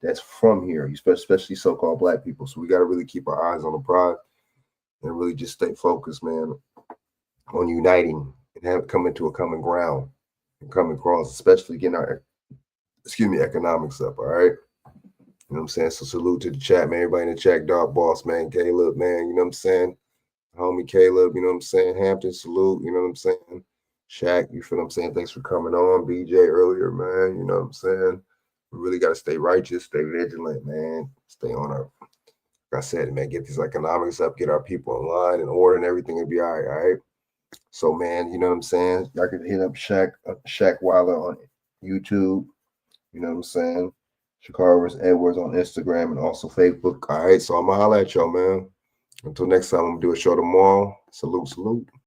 that's from here, especially so-called Black people. So we got to really keep our eyes on the prize and really just stay focused, man, on uniting and coming to a common ground and coming across, especially getting our, economics up, all right? You know what I'm saying? So salute to the chat, man. Everybody in the chat, Dog Boss, man, Caleb, man, you know what I'm saying? Homie Caleb, you know what I'm saying? Hampton, salute, you know what I'm saying? Chaq, you feel what I'm saying? Thanks for coming on. BJ earlier, man, you know what I'm saying? We really got to stay righteous, stay vigilant, man. Stay on our, like I said, man, get these economics up, get our people in line and order and everything will be all right? So, man, you know what I'm saying? Y'all can hit up Chaq Wilder on YouTube, you know what I'm saying? Shakara Edwards on Instagram and also Facebook. All right, so I'm going to holler at y'all, man. Until next time, I'm gonna do a show tomorrow. Salute, salute.